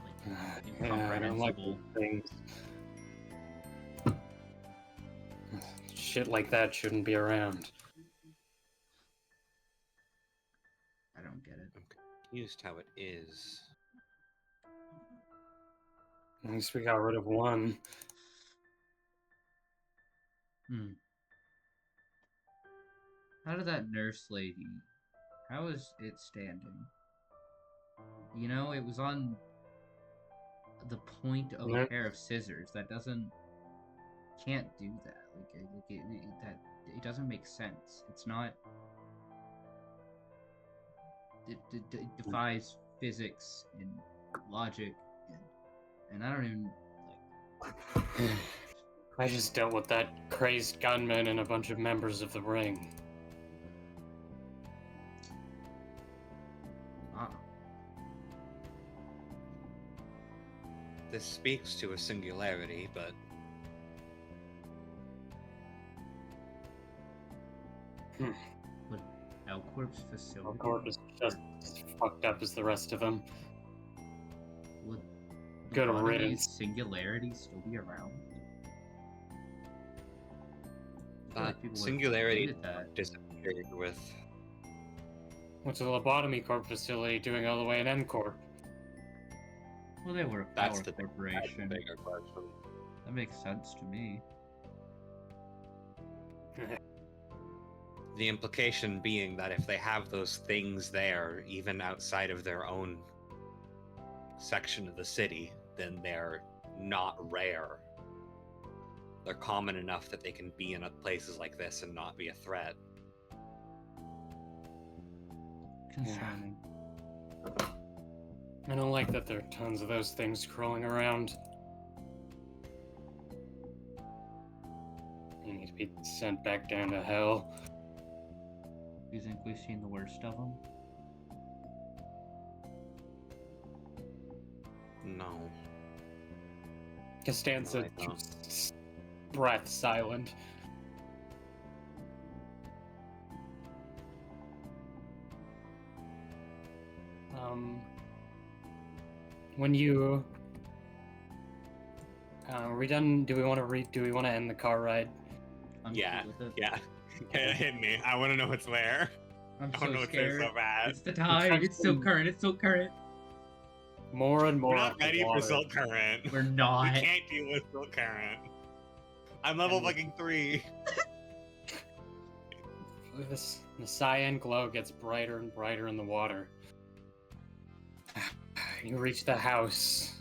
S1: like,
S3: Yeah, I don't like
S1: incomprehensible.
S3: things. Shit like that shouldn't be around.
S1: I don't get it.
S2: I'm confused how it is.
S3: At least we got rid of one.
S1: Hmm. How did that nurse lady... How is it standing? You know, it was on the point of a pair of scissors. That doesn't... Can't do that. It doesn't make sense. It's not... It defies physics and logic, and I don't even...
S3: I just dealt with that crazed gunman and a bunch of members of the ring.
S2: This speaks to a singularity, but
S1: What, Alcorp's facility?
S3: Gore is just as fucked up as the rest of them.
S1: Would
S3: Good
S1: lobotomy
S3: riddance.
S1: singularity still be around? I feel like people would have
S2: singularity
S1: hated that.
S2: disappeared with.
S3: What's a lobotomy corp facility doing all the way in N Corp?
S1: Well, they were a
S2: That's
S1: power
S2: the
S1: corporation.
S2: bigger question.
S1: That makes sense to me.
S2: The implication being that if they have those things there, even outside of their own section of the city, then they're not rare. They're common enough that they can be in places like this and not be a threat.
S1: Concerning.
S3: I don't like that there are tons of those things crawling around. They need to be sent back down to hell.
S1: Do you think we've seen the worst of them?
S2: No.
S3: Costanza
S2: No, I don't.
S3: keeps breath silent. When you are we done? Do we want to end the car ride?
S1: I'm
S2: Yeah,
S1: cool with it.
S2: yeah. Hit me. I want to know what's there.
S1: I'm
S2: I
S1: so
S2: don't know what's there
S1: scared.
S2: so bad.
S1: It's the time. It's so current. It's so current.
S3: More and more.
S2: We're not
S3: of the
S2: ready for
S3: water.
S2: Silt Current.
S1: We're not.
S2: We can't deal with Silt Current. I'm level
S3: And-
S2: fucking 3.
S3: The cyan glow gets brighter and brighter in the water. You reach the house.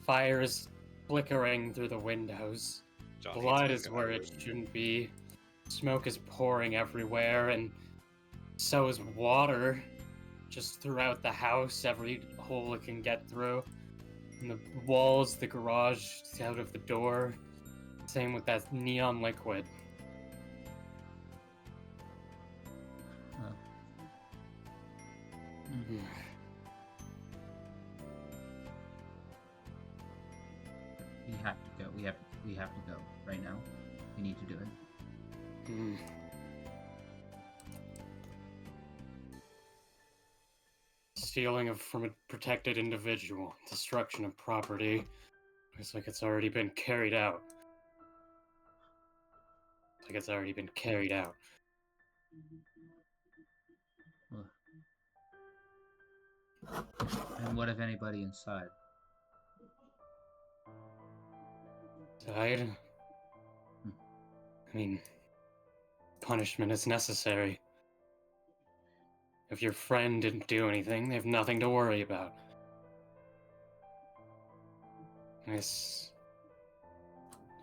S3: Fire is flickering through the windows.
S2: John hates
S3: Blood
S2: talking
S3: is
S2: about
S3: where it
S2: it.
S3: shouldn't be. Smoke is pouring everywhere, and so is water. Just throughout the house, every hole it can get through. And the walls, the garage, out of the door. Same with that neon liquid.
S1: Huh. Mhm. We have to go. We have to go right now. We need to do it.
S3: Mm. Stealing from a protected individual, destruction of property. Looks like it's already been carried out.
S1: And what if anybody inside?
S3: Died?
S1: Hmm.
S3: I mean, punishment is necessary. If your friend didn't do anything, they have nothing to worry about. This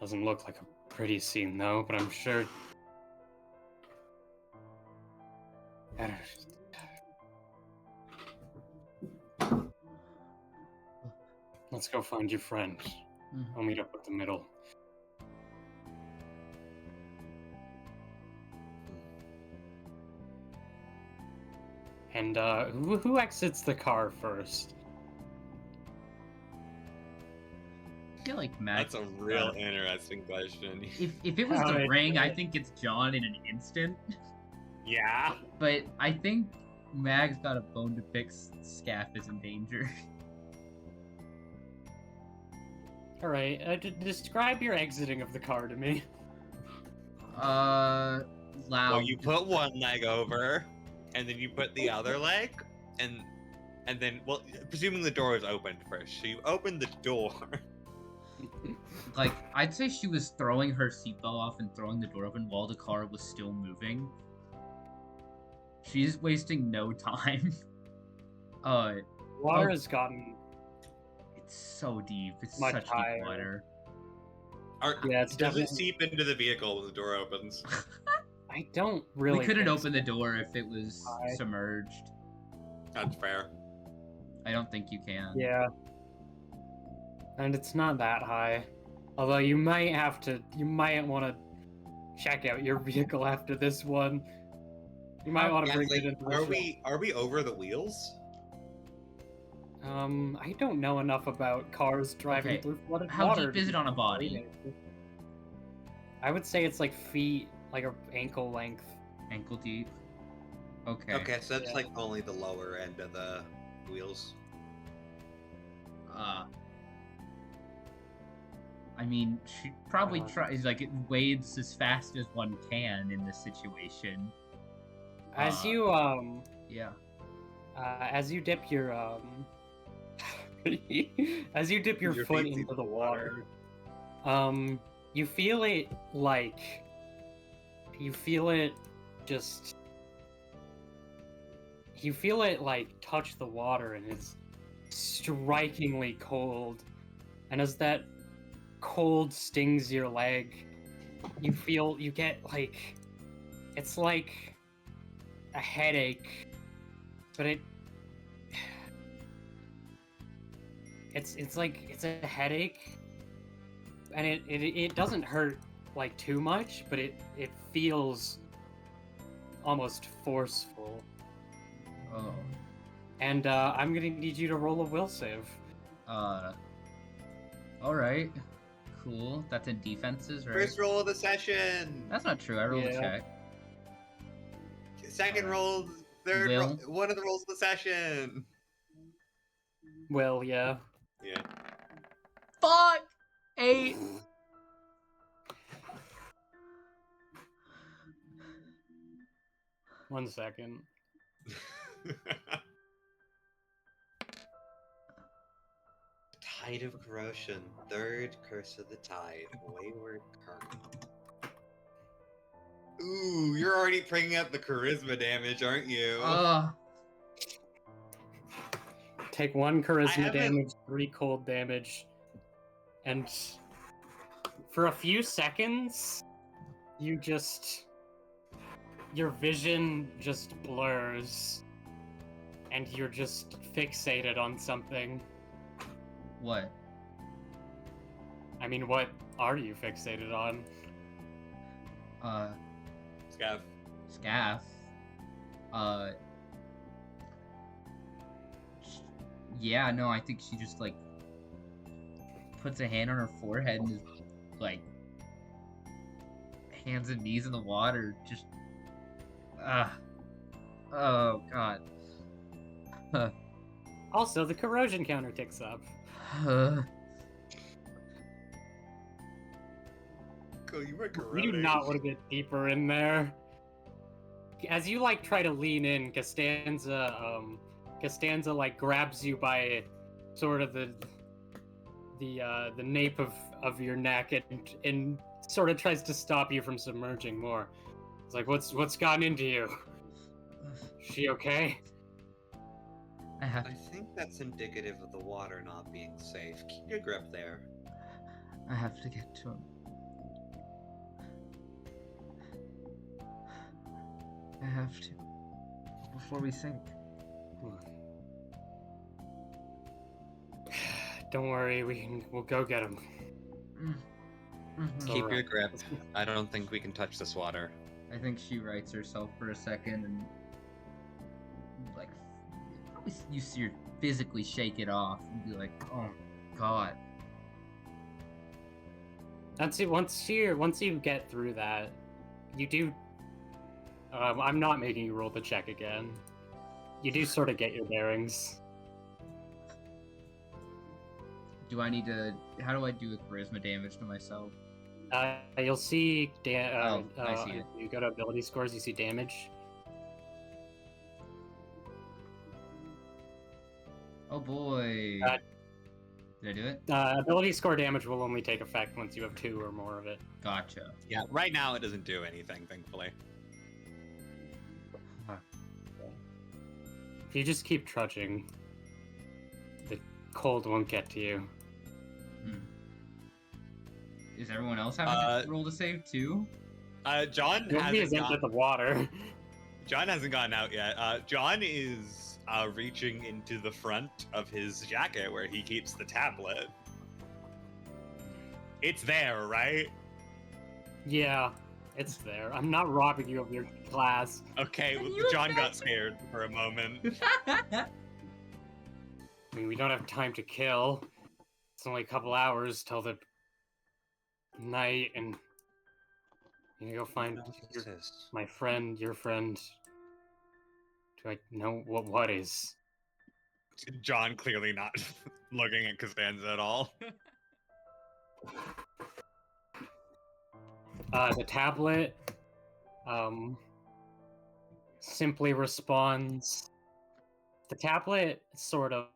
S3: doesn't look like a pretty scene, though, but I'm sure... Let's go find your friend. I'll meet up at the middle. And who exits the car first?
S1: I feel like Max.
S2: That's a real interesting question.
S1: If it was the ring, I think it's John in an instant.
S2: Yeah.
S1: But I think Mag's got a bone to pick. Scaff is in danger.
S3: All right, describe your exiting of the car to me.
S1: Loud.
S2: Well, you put one leg over, and then you put the other leg, and then, well, presuming the door is opened first, so you open the door.
S1: Like, I'd say she was throwing her seatbelt off and throwing the door open while the car was still moving. She's wasting no time.
S3: Water has gotten...
S1: It's so deep. It's
S3: much
S1: such
S3: higher.
S1: deep water.
S3: Yeah, it's
S2: Does it
S3: definitely...
S2: seep into the vehicle when the door opens?
S3: I don't really...
S1: We couldn't
S3: think
S1: open the door if it was
S3: high.
S1: submerged.
S2: That's fair.
S1: I don't think you can.
S3: Yeah. And it's not that high. Although you might want to check out your vehicle after this one. You might want to bring it into the shop.
S2: Are we over the wheels?
S3: I don't know enough about cars driving through flooded
S1: How
S3: water.
S1: deep is it on a body?
S3: I would say it's like feet, like a ankle length.
S1: Ankle deep. Okay.
S2: Okay, so that's
S3: Yeah.
S2: like only the lower end of the wheels.
S1: I mean, she probably tries, like, it wades as fast as one can in this situation.
S3: As you
S1: Yeah.
S3: as you dip your as you dip your
S2: Your
S3: foot
S2: feet
S3: into the
S2: the
S3: water, you feel it like touch the water, and it's strikingly cold. And as that cold stings your leg, you get like, it's like a headache, but it's a headache, and it doesn't hurt like too much, but it feels almost forceful.
S1: Oh.
S3: And I'm gonna need you to roll a will save.
S1: Alright. Cool. That's in defenses, right?
S2: First roll of the session.
S1: That's not true. I rolled a
S3: Yeah.
S1: check.
S2: Second roll. Third
S1: Will?
S2: roll. One of the rolls of the session.
S3: Will, yeah.
S2: Yeah.
S1: Fuck! 8!
S3: One second.
S2: Tide of Corrosion. Third Curse of the Tide. Wayward Karma. Ooh, you're already bringing up the charisma damage, aren't you?
S3: Take 1 charisma
S2: haven't-
S3: damage, 3 cold damage, and for a few seconds, your vision just blurs, and you're just fixated on something.
S1: What?
S3: I mean, what are you fixated on?
S2: Scav.
S1: Scaff. Yeah, no, I think she just, like, puts a hand on her forehead and is, like, hands and knees in the water, just, oh, God.
S3: Also, the corrosion counter ticks up.
S2: Cool, you were corroding.
S3: You do not want to get deeper in there. As you like try to lean in, Costanza like grabs you by sort of the nape of your neck and sort of tries to stop you from submerging more. It's like, what's gotten into you? She okay?
S1: I have
S2: I think that's indicative of the water not being safe. Keep your grip there.
S1: I have to get to him. I have to. Before we sink.
S3: Don't worry, we'll go get him.
S1: Mhm.
S2: Keep your
S3: alright.
S2: grip. I don't think we can touch this water.
S1: I think she rights herself for a second and like you see her physically shake it off and be like, "Oh God."
S3: That's it. Once you get through that, you do. I'm not making you roll the check again. You do sort of get your bearings.
S1: Do I need to? How do I do a charisma damage to myself?
S3: You'll see.
S1: I see it.
S3: You go to ability scores. You see damage.
S1: Oh boy. Did I do it?
S3: Ability score damage will only take effect once you have 2 or more of it.
S1: Gotcha.
S2: Yeah, right now it doesn't do anything, thankfully.
S3: If you just keep trudging, the cold won't get to you.
S1: Is everyone else having to roll to save too?
S2: John
S3: Nobody has
S2: hasn't
S3: entered the water.
S2: John hasn't gotten out yet. John is reaching into the front of his jacket where he keeps the tablet. It's there, right?
S3: Yeah, it's there. I'm not robbing you of your class.
S2: Okay,
S1: Can you
S2: John got
S1: imagine?
S2: scared for a moment.
S3: I mean, we don't have time to kill. It's only a couple hours till the night, and you go find my friend, your friend. Do I know what is?
S2: John clearly not looking at Costanza at all.
S3: The tablet simply responds. The tablet sort of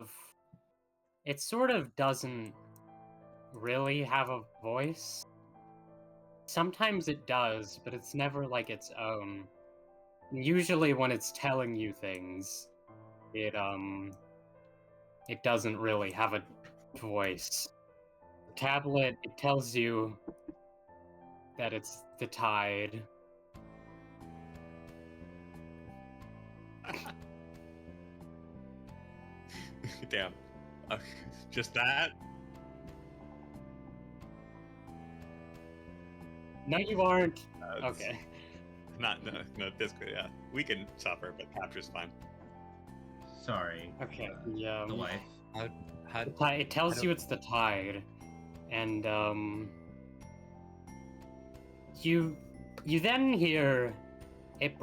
S3: doesn't really have a voice. Sometimes it does, but it's never like its own. Usually when it's telling you things, it doesn't really have a voice. The tablet, it tells you that it's the tide.
S2: Damn. Just that?
S3: No, you aren't.
S2: It's
S3: Okay.
S2: No, this could, yeah. We can suffer, but capture's fine.
S1: Sorry.
S3: Okay.
S1: The wife.
S3: It tells you it's the tide, and you then hear it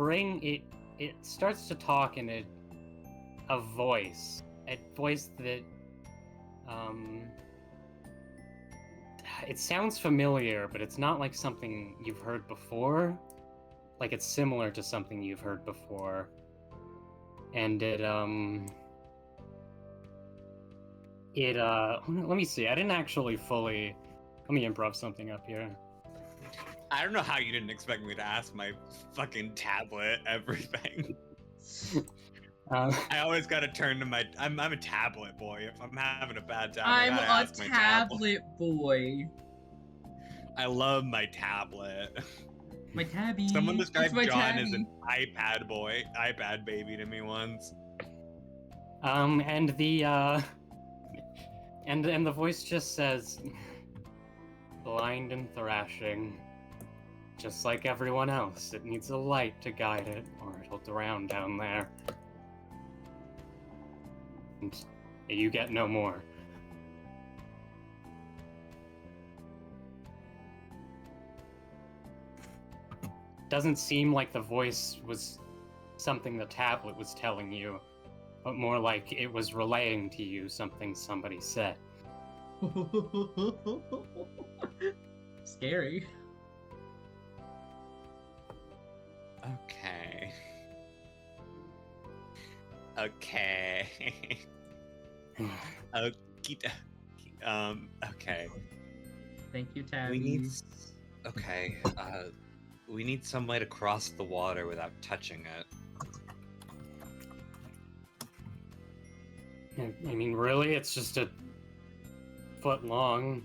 S3: it starts to talk in a voice that it sounds familiar, but it's not like something you've heard before. Like it's similar to something you've heard before, and let me see. I didn't actually fully. Let me improv something up here.
S2: I don't know how you didn't expect me to ask my fucking tablet everything. I always gotta turn to my. I'm a tablet boy. If I'm having a bad time, I gotta ask my tablet.
S1: boy.
S2: I love my tablet.
S1: My tabby.
S2: Someone
S1: It's
S2: described
S1: my
S2: John
S1: tabby.
S2: as an iPad boy, iPad baby to me once.
S3: And the and the voice just says, blind and thrashing. Just like everyone else, it needs a light to guide it, or it'll drown down there. And you get no more. Doesn't seem like the voice was something the tablet was telling you, but more like it was relaying to you something somebody said.
S1: Scary.
S2: Okay. Okay. Okay.
S1: Thank you, Tabby.
S2: We need. Okay. we need some way to cross the water without touching it.
S3: I mean, really? It's just a foot long.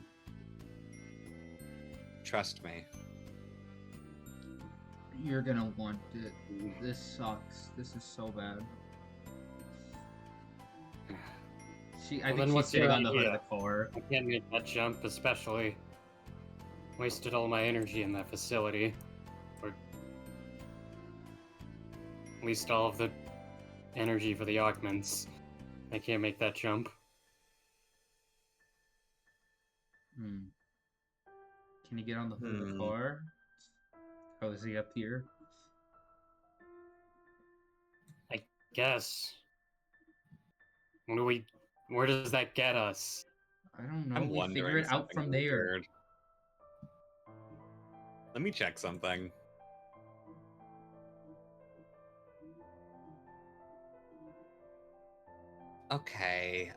S2: Trust me.
S1: You're gonna want it. This sucks. This is so bad. I
S3: Well,
S1: think
S3: then what's
S1: she's sitting
S3: your
S1: on the hood of
S3: idea?
S1: the car.
S3: I can't make that jump, especially. Wasted all my energy in that facility. Or at least all of the energy for the augments. I can't make that jump.
S1: Hmm. Can you get on the hood of the car? How is he up here?
S3: I guess. Where does that get us?
S1: I don't know.
S2: I'm
S1: We figure
S2: wondering
S1: it out
S2: something
S1: from there.
S2: weird. Let me check something. Okay,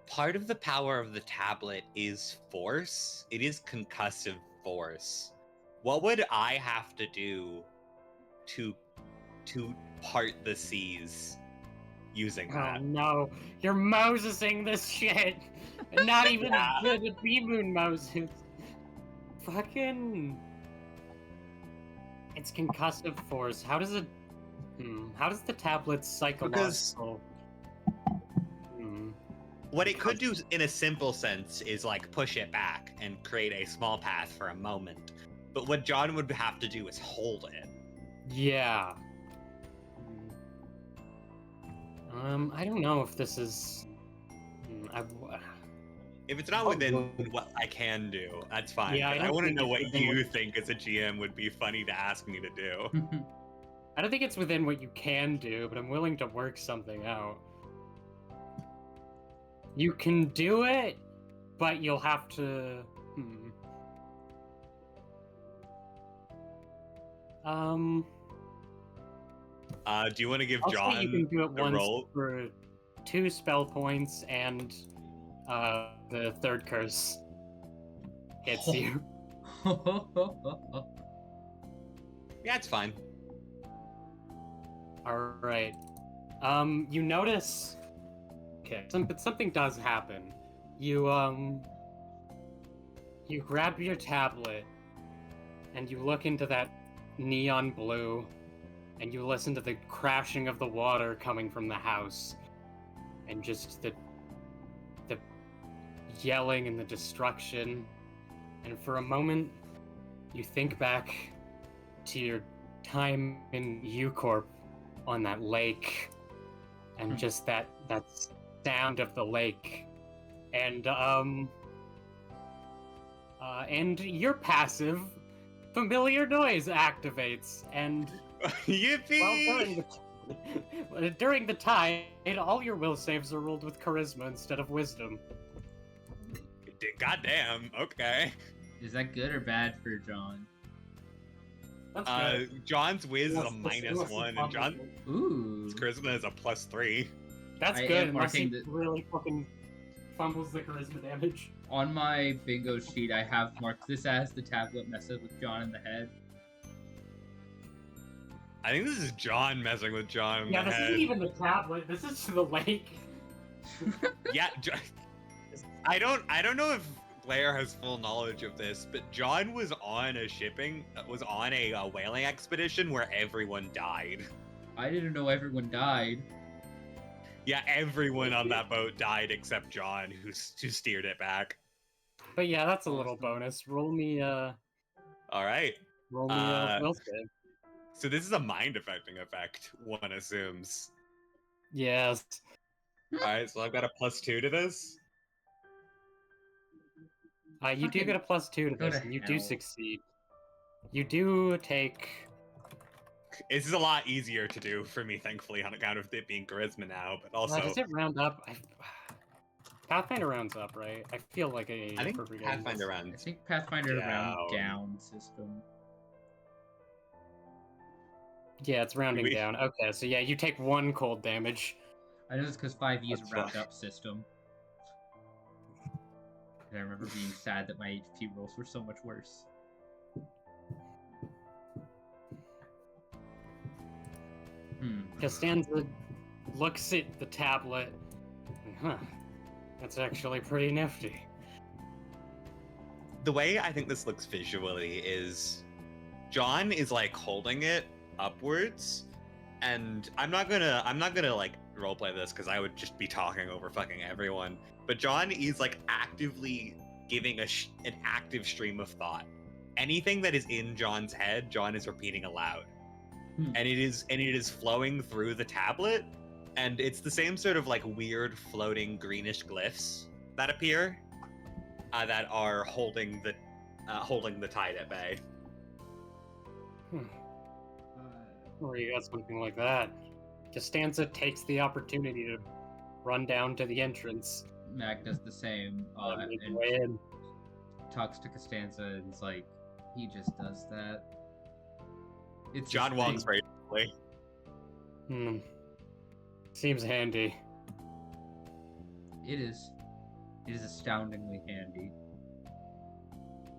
S2: part of the power of the tablet is force. It is concussive force. What would I have to do to part the seas using
S3: Oh
S2: that?
S3: no, you're Mosesing this shit! And not even as good as B-Moon Moses. Fucking... It's concussive force. How does it... How does the tablet's psychological...
S2: What it could do in a simple sense is like push it back and create a small path for a moment. But what John would have to do is hold it.
S3: Yeah. I don't know if this is...
S2: If it's not within what I can do, that's fine.
S3: Yeah,
S2: but
S3: I
S2: I
S3: don't
S2: want to
S3: think
S2: know
S3: it's
S2: what
S3: within
S2: you
S3: what-
S2: think as a GM would be funny to ask me to do.
S3: I don't think it's within what you can do, but I'm willing to work something out. You can do it, but you'll have to...
S2: Do you want to give
S3: I'll
S2: John
S3: say you can do it
S2: the
S3: once
S2: roll?
S3: for 2 spell points, and the third curse hits you.
S2: Yeah, it's fine.
S3: Alright. You notice... Okay, something does happen. You grab your tablet, and you look into that neon blue, and you listen to the crashing of the water coming from the house, and just the yelling and the destruction. And for a moment, you think back to your time in U-Corp on that lake, and just that sound of the lake, and your passive familiar noise activates, and
S2: Yippee!
S3: during the tide, all your will saves are rolled with charisma instead of wisdom.
S2: Goddamn. Okay.
S1: Is that good or bad for John?
S3: That's good.
S2: John's whiz is a
S3: Unless
S2: -1, and John's
S1: Ooh.
S2: charisma is a +3.
S3: That's
S1: I
S3: good,
S1: am
S3: unless he
S1: marking
S3: really fucking fumbles the charisma damage.
S1: On my bingo sheet, I have marked this as the tablet messes with John in the head.
S2: I think this is John messing with John in
S3: Yeah,
S2: the
S3: this
S2: head.
S3: isn't even the tablet. This is the lake.
S2: Yeah, I don't know if Blair has full knowledge of this, but John was on a whaling expedition where everyone died.
S1: I didn't know everyone died.
S2: Yeah, everyone on that boat died except John, who steered it back.
S3: But yeah, that's a little bonus. Roll me
S2: All right.
S3: a will save.
S2: So this is a mind affecting effect, one assumes.
S3: Yes.
S2: All right, so I've got a +2 to this.
S3: You do get a +2 to
S1: go
S3: this,
S1: to
S3: and you do
S1: hell.
S3: succeed. You do take...
S2: This is a lot easier to do for me, thankfully, on account of it being charisma now, but also...
S3: does it round up? Pathfinder rounds up, right? I feel like a
S2: I think
S3: perfect
S2: Pathfinder
S1: I
S2: rounds.
S1: think Pathfinder
S2: Down.
S1: round down system.
S3: Yeah, it's rounding down. Okay, so yeah, you take 1 cold damage.
S1: I know it's because 5e is a
S2: That's
S1: round
S2: fine.
S1: up system. And I remember being sad that my HP rolls were so much worse.
S3: Costanza looks at the tablet. Huh. That's actually pretty nifty.
S2: The way I think this looks visually is John is like holding it upwards, and I'm not gonna like roleplay this because I would just be talking over fucking everyone. But John is like actively giving an active stream of thought. Anything that is in John's head, John is repeating aloud, and it is flowing through the tablet, and it's the same sort of like weird floating greenish glyphs that appear that are holding the tide at bay.
S3: Or you got something like that. Costanza takes the opportunity to run down to the entrance.
S1: Mac does the same
S3: Make
S1: and
S3: way in.
S1: talks to Costanza and is like, he just does that. It's
S2: John
S1: his
S2: walks
S1: thing.
S2: very slowly.
S3: Seems handy.
S1: It is astoundingly handy.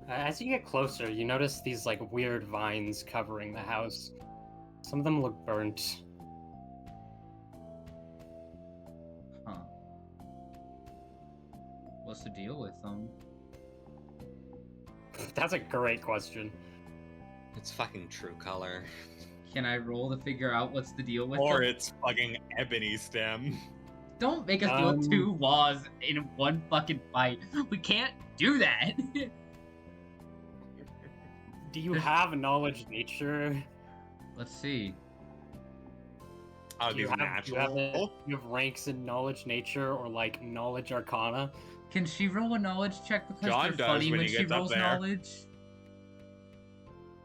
S3: As you get closer, you notice these like weird vines covering the house. Some of them look burnt.
S1: Huh. What's the deal with them?
S3: That's a great question.
S2: It's fucking true color.
S1: Can I roll to figure out what's the deal with
S2: Or
S1: them?
S2: it's fucking ebony stem.
S1: Don't make us deal two laws in one fucking fight. We can't do that.
S3: Do you have knowledge nature?
S1: Let's see.
S2: Oh,
S3: Do you
S2: these
S3: have ranks in knowledge nature or like knowledge arcana?
S1: Can she roll a knowledge check because
S2: John
S1: they're
S2: does
S1: funny
S2: when
S1: when
S2: he
S1: she
S2: gets up
S1: rolls
S2: there.
S1: knowledge?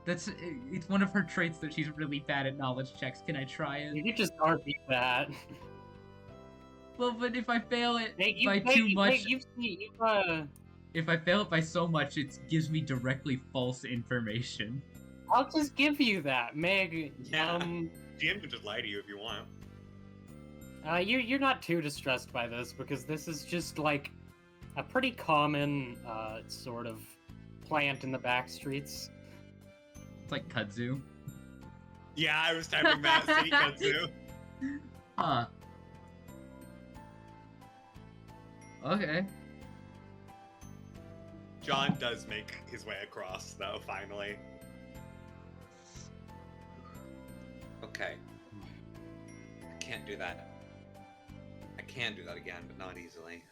S1: It's one of her traits that she's really bad at knowledge checks. Can I try it?
S3: You could just RP that.
S1: Well, but if I fail it
S3: Hey,
S1: by too much,
S3: If
S1: if I fail it by so much, it gives me directly false information.
S3: I'll just give you that, Meg.
S2: Yeah. GM can just lie to you if you want.
S3: You're not too distressed by this because this is just like a pretty common sort of plant in the back streets.
S1: It's like kudzu.
S2: Yeah, I was typing that. City kudzu.
S1: Huh. Okay.
S2: John does make his way across, though, finally. Okay. I can't do that. I can do that again, but not easily.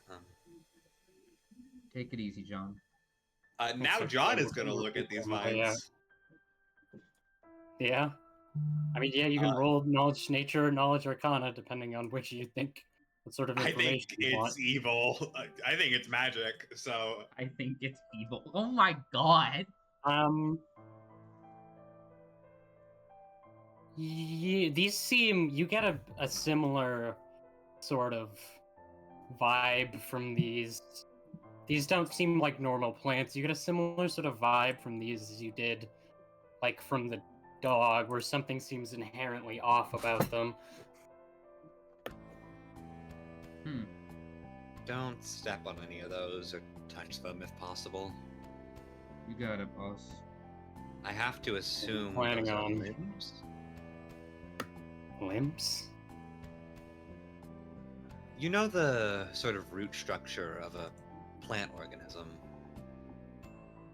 S1: Take it easy, John.
S2: Now John is going to look at these vines.
S3: Yeah. I mean, yeah, you can roll knowledge nature, knowledge arcana, depending on which you think, what sort of
S2: I
S3: information
S2: think
S3: you want.
S2: it's evil. I think it's magic, so...
S1: I think it's evil. Oh my god!
S3: Yeah, these seem, you get a similar sort of vibe from these. These don't seem like normal plants. You get a similar sort of vibe from these as you did, like, from the dog, where something seems inherently off about them.
S2: Don't step on any of those or touch them if possible.
S1: You got it, boss.
S2: I have to assume
S3: Planning
S2: those are
S3: on-
S2: limbs.
S3: Limps?
S2: You know the sort of root structure of a plant organism?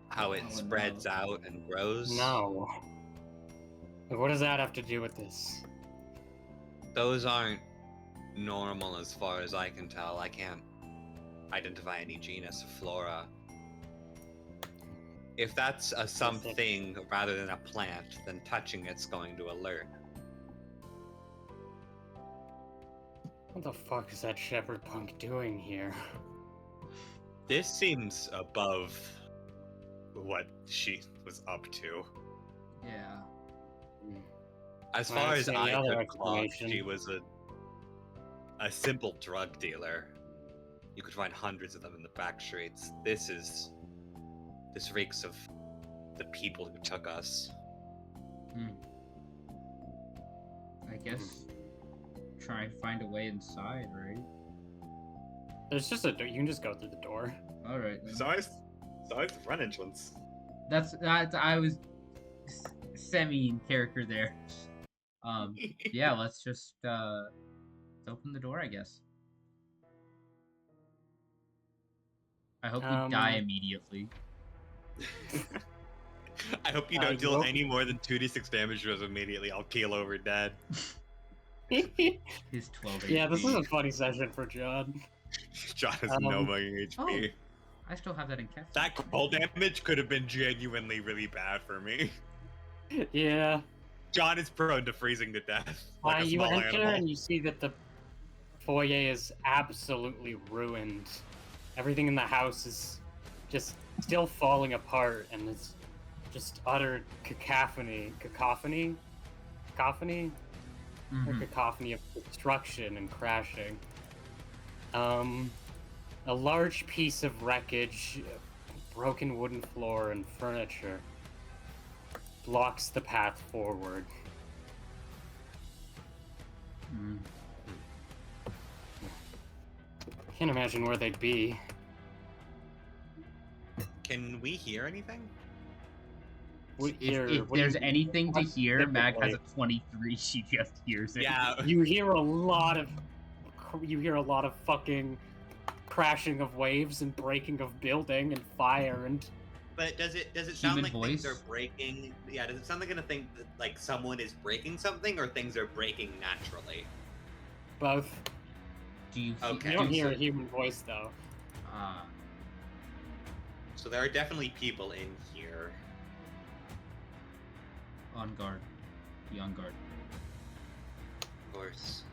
S2: How it
S1: Oh,
S2: spreads
S1: no.
S2: out and grows?
S3: No. What does that have to do with this?
S2: Those aren't normal as far as I can tell. I can't identify any genus of flora. If that's a something rather than a plant, then touching it's going to alert.
S3: What the fuck is that shepherd punk doing here?
S2: This seems above what she was up to.
S1: Yeah.
S2: As
S3: I
S2: far
S3: don't
S2: as
S3: see any
S2: I
S3: other
S2: could clock,
S3: explanation.
S2: she was a simple drug dealer. You could find hundreds of them in the back streets. This reeks of the people who took us.
S1: I guess try and find a way inside, right?
S3: There's just a door. You can just go through the door.
S1: All right.
S2: So it's the front entrance.
S1: That's I was semi in character there. Yeah, let's just let's open the door, I guess. I hope we die immediately.
S2: I hope you don't deal any more than 2d6 damage to us immediately. I'll keel over dead.
S1: He's 12 HP.
S3: Yeah, this is a funny session for John.
S2: John has no fucking HP.
S1: Oh, I still have that in capture.
S2: That cold damage could have been genuinely really bad for me.
S3: Yeah.
S2: John is prone to freezing to death. Like a
S3: You
S2: small
S3: enter
S2: animal.
S3: and you see that the foyer is absolutely ruined. Everything in the house is just still falling apart, and it's just utter cacophony. Cacophony? Cacophony? Or cacophony of destruction and crashing. A large piece of wreckage, broken wooden floor, and furniture blocks the path forward. Can't imagine where they'd be.
S2: Can we hear anything?
S1: If there's anything to hear, Mag has a 23. She just hears it.
S2: Yeah.
S3: You hear a lot of fucking crashing of waves and breaking of building and fire and.
S2: But does it sound like
S1: voice?
S2: things are breaking? Yeah. Does it sound like a thing that like someone is breaking something, or things are breaking naturally?
S3: Both.
S1: Do you?
S2: Okay.
S3: You don't hear a human voice though.
S2: So there are definitely people in here.
S1: On guard. Be on guard.
S2: Of course.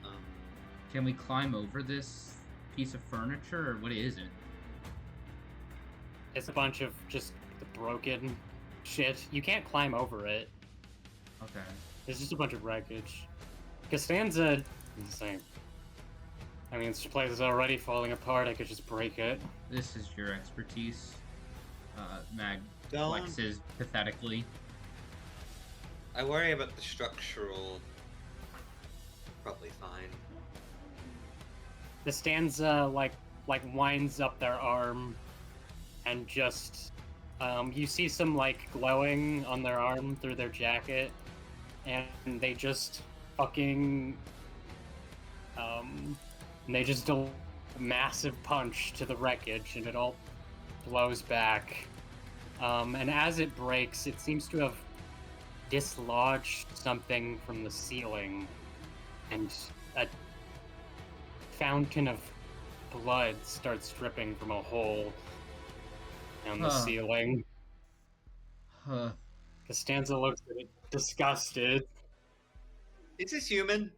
S1: Can we climb over this piece of furniture, or what is it?
S3: It's a bunch of just the broken shit. You can't climb over it.
S1: Okay.
S3: It's just a bunch of wreckage. Costanza, insane. I mean, this place is already falling apart. I could just break it.
S1: This is your expertise. Mag
S2: Don't-
S1: flexes pathetically.
S2: I worry about the structural. Probably fine.
S3: Costanza like winds up their arm, and just you see some like glowing on their arm through their jacket, and they just fucking they just do a massive punch to the wreckage, and it all blows back. And as it breaks, it seems to have dislodged something from the ceiling, and a fountain of blood starts dripping from a hole down the ceiling. Costanza looks at it, disgusted.
S2: Is this human?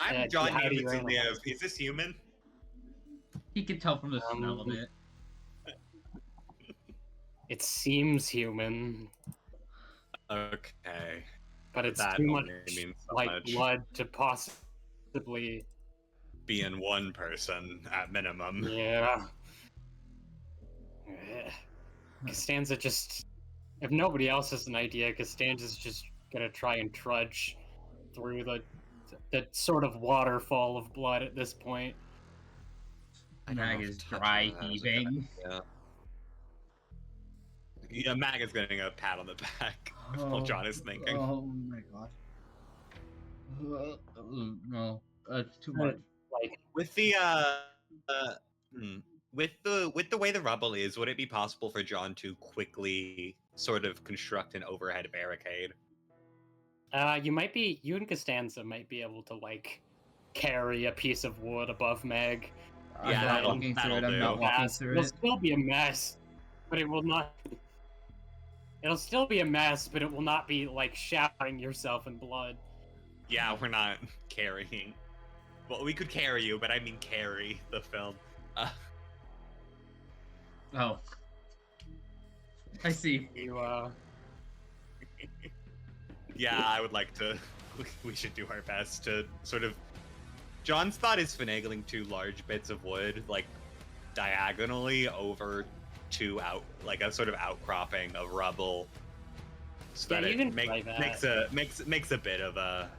S2: I'm John
S3: how do you
S2: Newman's
S3: analyze
S2: Liv. Is this human?
S1: He can tell from the smell of it.
S3: It seems human,
S2: Okay.
S3: but it's
S2: That
S3: too
S2: only
S3: much
S2: means so
S3: like
S2: much.
S3: blood to possibly.
S2: Be in one person at minimum.
S3: Yeah. Ugh. Costanza just. If nobody else has an idea, Costanza's just gonna try and trudge through the sort of waterfall of blood at this point.
S1: Mag is dry heaving.
S2: Yeah, Mag is getting a pat on the back while John is thinking.
S1: Oh my god. No, that's too much.
S3: Like,
S2: With the with the way the rubble is, would it be possible for John to quickly sort of construct an overhead barricade?
S3: you and Costanza might be able to like carry a piece of wood above Meg.
S1: I'm
S2: Yeah,
S1: not
S2: that'll-
S1: walking through it.
S2: that'll
S1: I'm not
S2: do.
S1: walking
S3: Fast.
S1: through
S3: It'll
S1: it.
S3: still be a mess, but it will not. It'll still be a mess, but it will not be like showering yourself in blood.
S2: Yeah, we're not carrying. Well, we could carry you, but I mean carry the film.
S1: Oh. I see.
S3: You
S2: Yeah, I would like to. We should do our best to sort of. John's thought is finagling two large bits of wood, like diagonally over to like a sort of outcropping of rubble, so
S3: Yeah,
S2: that
S3: you
S2: it
S3: can try that.
S2: makes a bit of a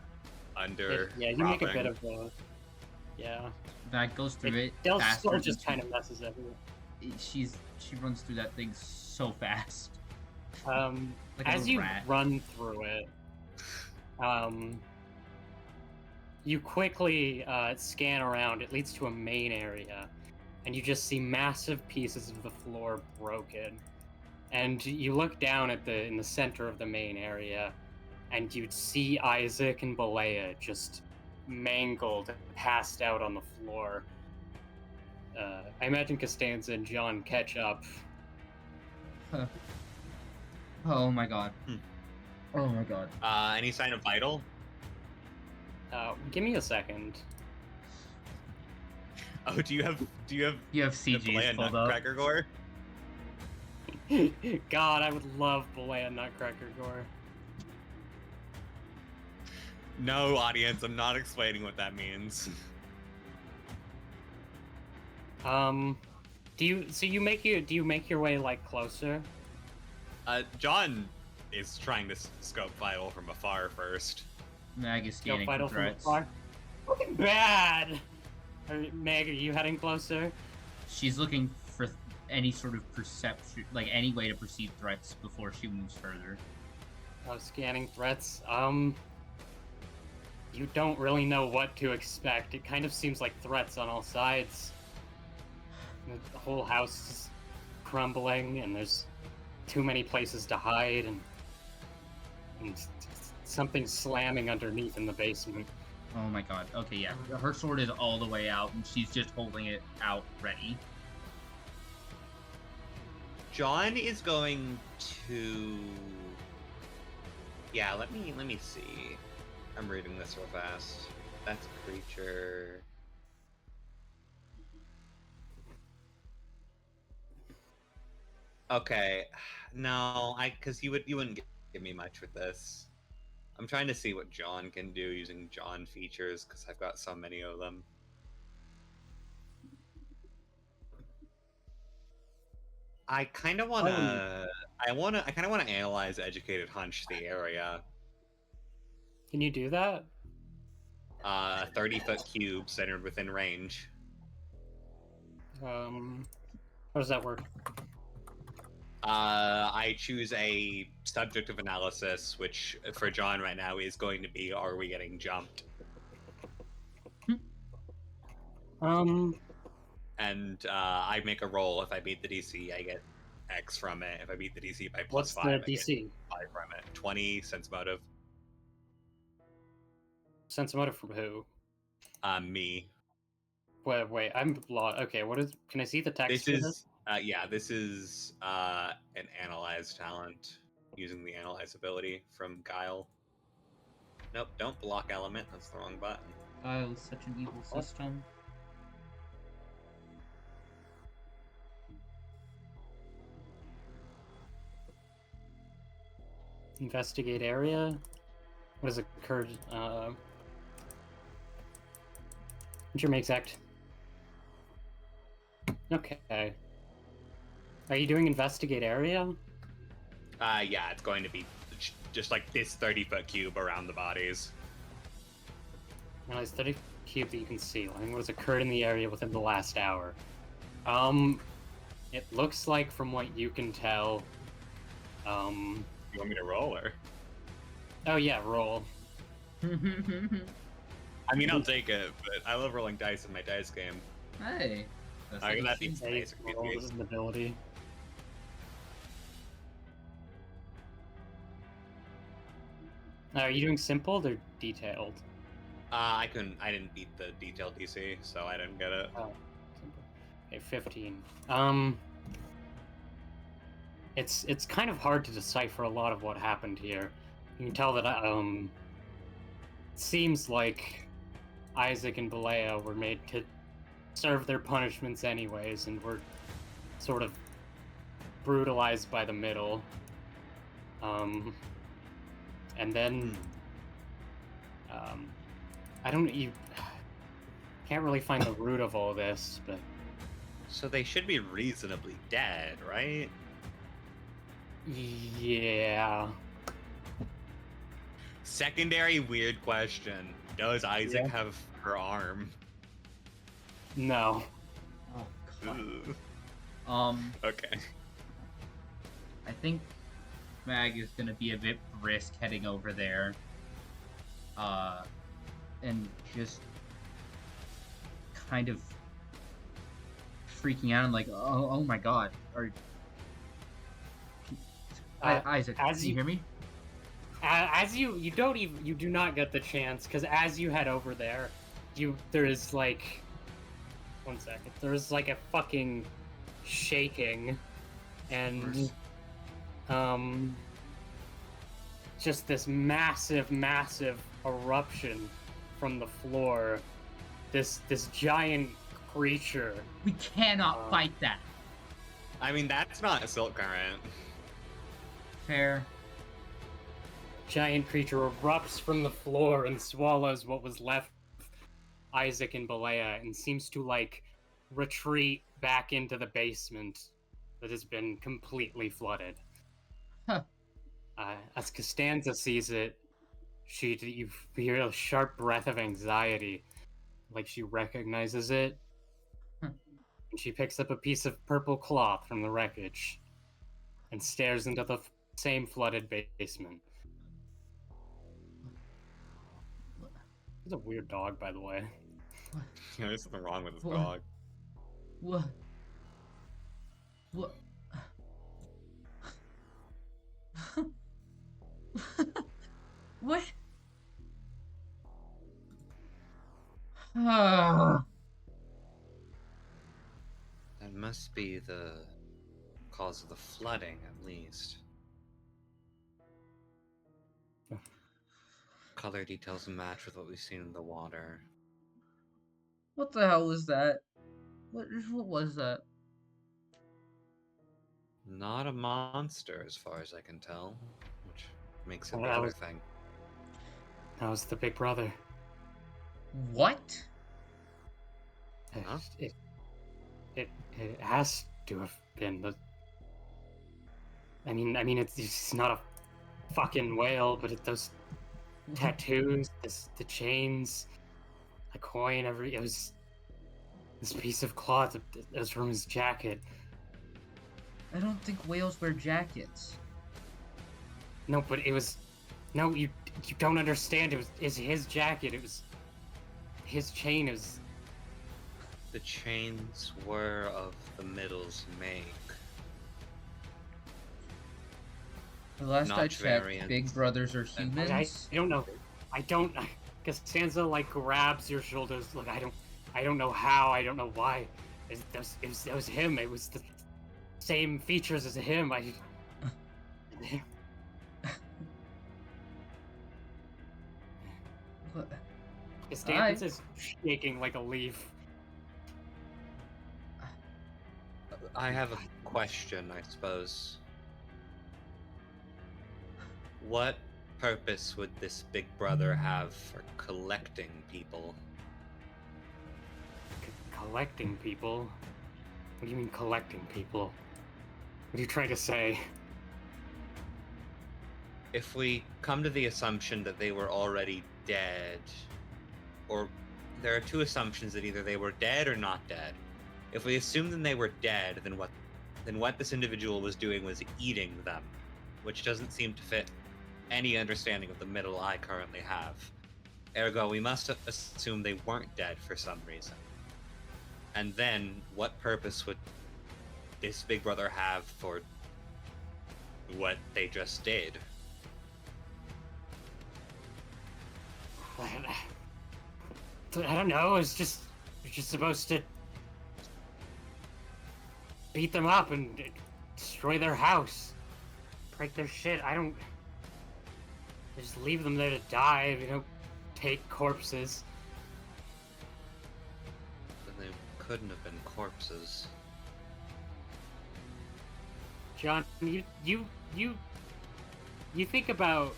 S2: under.
S3: yeah, you make a bit of a. Yeah.
S1: Mag goes through it.
S3: They'll
S1: faster
S3: still
S1: than
S3: just
S1: she-
S3: kind of messes everyone.
S1: She runs through that thing so fast. Like a
S3: As
S1: little
S3: you
S1: rat.
S3: run through it, you quickly scan around. It leads to a main area, and you just see massive pieces of the floor broken. And you look down at in the center of the main area, and you'd see Isaac and Balea just mangled, passed out on the floor. I imagine Costanza and John catch up.
S1: Oh my god.
S2: Hmm.
S1: Oh my god.
S2: Any sign of vital?
S3: Give me a second.
S2: Oh, do you have
S1: You have
S2: the
S1: CGs
S2: Balea
S1: pulled up.
S2: Nutcracker Gore?
S3: God, I would love Balea Nutcracker Gore.
S2: No, audience, I'm not explaining what that means.
S3: Do you make your way like closer?
S2: John is trying to scope vital from afar first.
S1: Mag is
S3: Go
S1: scanning
S3: vital
S1: for
S3: from
S1: threats.
S3: afar. Looking bad. Meg, are you heading closer?
S1: She's looking for any sort of perception, like any way to perceive threats before she moves further.
S3: Oh, scanning threats. You don't really know what to expect. It kind of seems like threats on all sides. The whole house is crumbling, and there's too many places to hide, and something slamming underneath in the basement.
S1: Oh my god. Okay, yeah. Her sword is all the way out, and she's just holding it out ready.
S2: John is going to. Yeah, let me see. I'm reading this real fast. That's a creature. Okay, no, because you wouldn't give me much with this. I'm trying to see what John can do using John features because I've got so many of them. I kind of want to. I kind of want to analyze educated hunch the area.
S3: Can you do that?
S2: 30-foot cube centered within range.
S3: How does that work?
S2: I choose a subject of analysis, which for John right now is going to be: are we getting jumped? And I make a roll. If I beat the DC, I get X from it. If I beat the DC by
S3: What's
S2: +5,
S3: the
S2: I get
S3: DC?
S2: 5 from it. 20 sense motive.
S3: Sense motive from who?
S2: Me.
S3: Wait, I'm lost. Okay, what is? Can I see the text?
S2: This is yeah. This is an analyze talent using the analyze ability from Guile. Nope, don't block element. That's the wrong button.
S1: Oh, such an evil system.
S3: Investigate area. What has occurred? What's your exact? Okay. Are you doing investigate area?
S2: Yeah, it's going to be just like this 30-foot cube around the bodies.
S3: Analyze 30 cube that you can see. Learning what has occurred in the area within the last hour. It looks like, from what you can tell,
S2: You want me to roll or?
S3: Oh yeah, roll.
S2: I mean, I'll take it, but I love rolling dice in my dice game.
S1: Hey. That's
S2: Alright,
S1: like
S2: that means
S3: Hey,
S2: basic
S3: roll
S2: use.
S3: is an ability. Are you doing simple or detailed?
S2: I didn't beat the detailed DC, so I didn't get it.
S3: Oh, simple. Okay, 15. It's kind of hard to decipher a lot of what happened here. You can tell that it seems like Isaac and Balea were made to serve their punishments anyways, and were sort of brutalized by the middle. And then you can't really find the root of all this, but
S2: So they should be reasonably dead, right?
S3: yeah.
S2: Secondary weird question. Does Isaac have her arm?
S3: No.
S1: Oh, God.
S2: Ugh.
S1: Um,
S2: Okay.
S1: I think Mag is gonna be a bit brisk heading over there. And just kind of freaking out and like, oh my god. Isaac, can you hear me?
S3: As you do not get the chance, because as you head over there, there is like 1 second. There is like a fucking shaking, and just this massive eruption from the floor. This giant creature.
S1: We cannot fight that.
S2: I mean, that's not a silk current.
S1: Fair.
S3: Giant creature erupts from the floor and swallows what was left of Isaac and Balea, and seems to like retreat back into the basement that has been completely flooded.
S1: Huh.
S3: As Costanza sees it, you feel a sharp breath of anxiety, like she recognizes it.
S1: Huh.
S3: And she picks up a piece of purple cloth from the wreckage and stares into the same flooded basement. He's a weird dog, by the way.
S2: Yeah, there's something wrong with this dog.
S1: What? What? What?
S2: That must be the cause of the flooding, at least. Color details match with what we've seen in the water.
S1: What the hell was that? What was that?
S2: Not a monster, as far as I can tell, which makes it
S3: Well,
S2: the
S3: that
S2: other
S3: was-
S2: thing.
S3: That was the big brother.
S1: What?
S2: Huh?
S3: It has to have been the. I mean, it's not a fucking whale, but those tattoos, the chains, the coin, it was this piece of cloth. It was from his jacket.
S1: I don't think whales wear jackets.
S3: No, but it was. No, you don't understand. It's his jacket. It was his chain. It was.
S2: The chains were of the Middle's make.
S1: The last I
S2: Notch
S1: checked,
S2: variants.
S1: big brothers are humans.
S3: I don't know. I don't. Costanza like grabs your shoulders. Like I don't know how. I don't know why. It was him. It was the same features as him.
S1: What?
S3: Costanza is shaking like a leaf.
S2: I have a question, I suppose. What purpose would this big brother have for collecting people?
S3: Collecting people? What do you mean collecting people? What are you trying to say?
S2: If we come to the assumption that they were already dead, or there are two assumptions that either they were dead or not dead. If we assume that they were dead, then what this individual was doing was eating them, which doesn't seem to fit any understanding of the middle I currently have. Ergo, we must assume they weren't dead for some reason. And then, what purpose would this big brother have for what they just did?
S3: I don't know. You're just supposed to beat them up and destroy their house, break their shit. Just leave them there to die. You know, take corpses.
S2: Then they couldn't have been corpses.
S3: John, you think about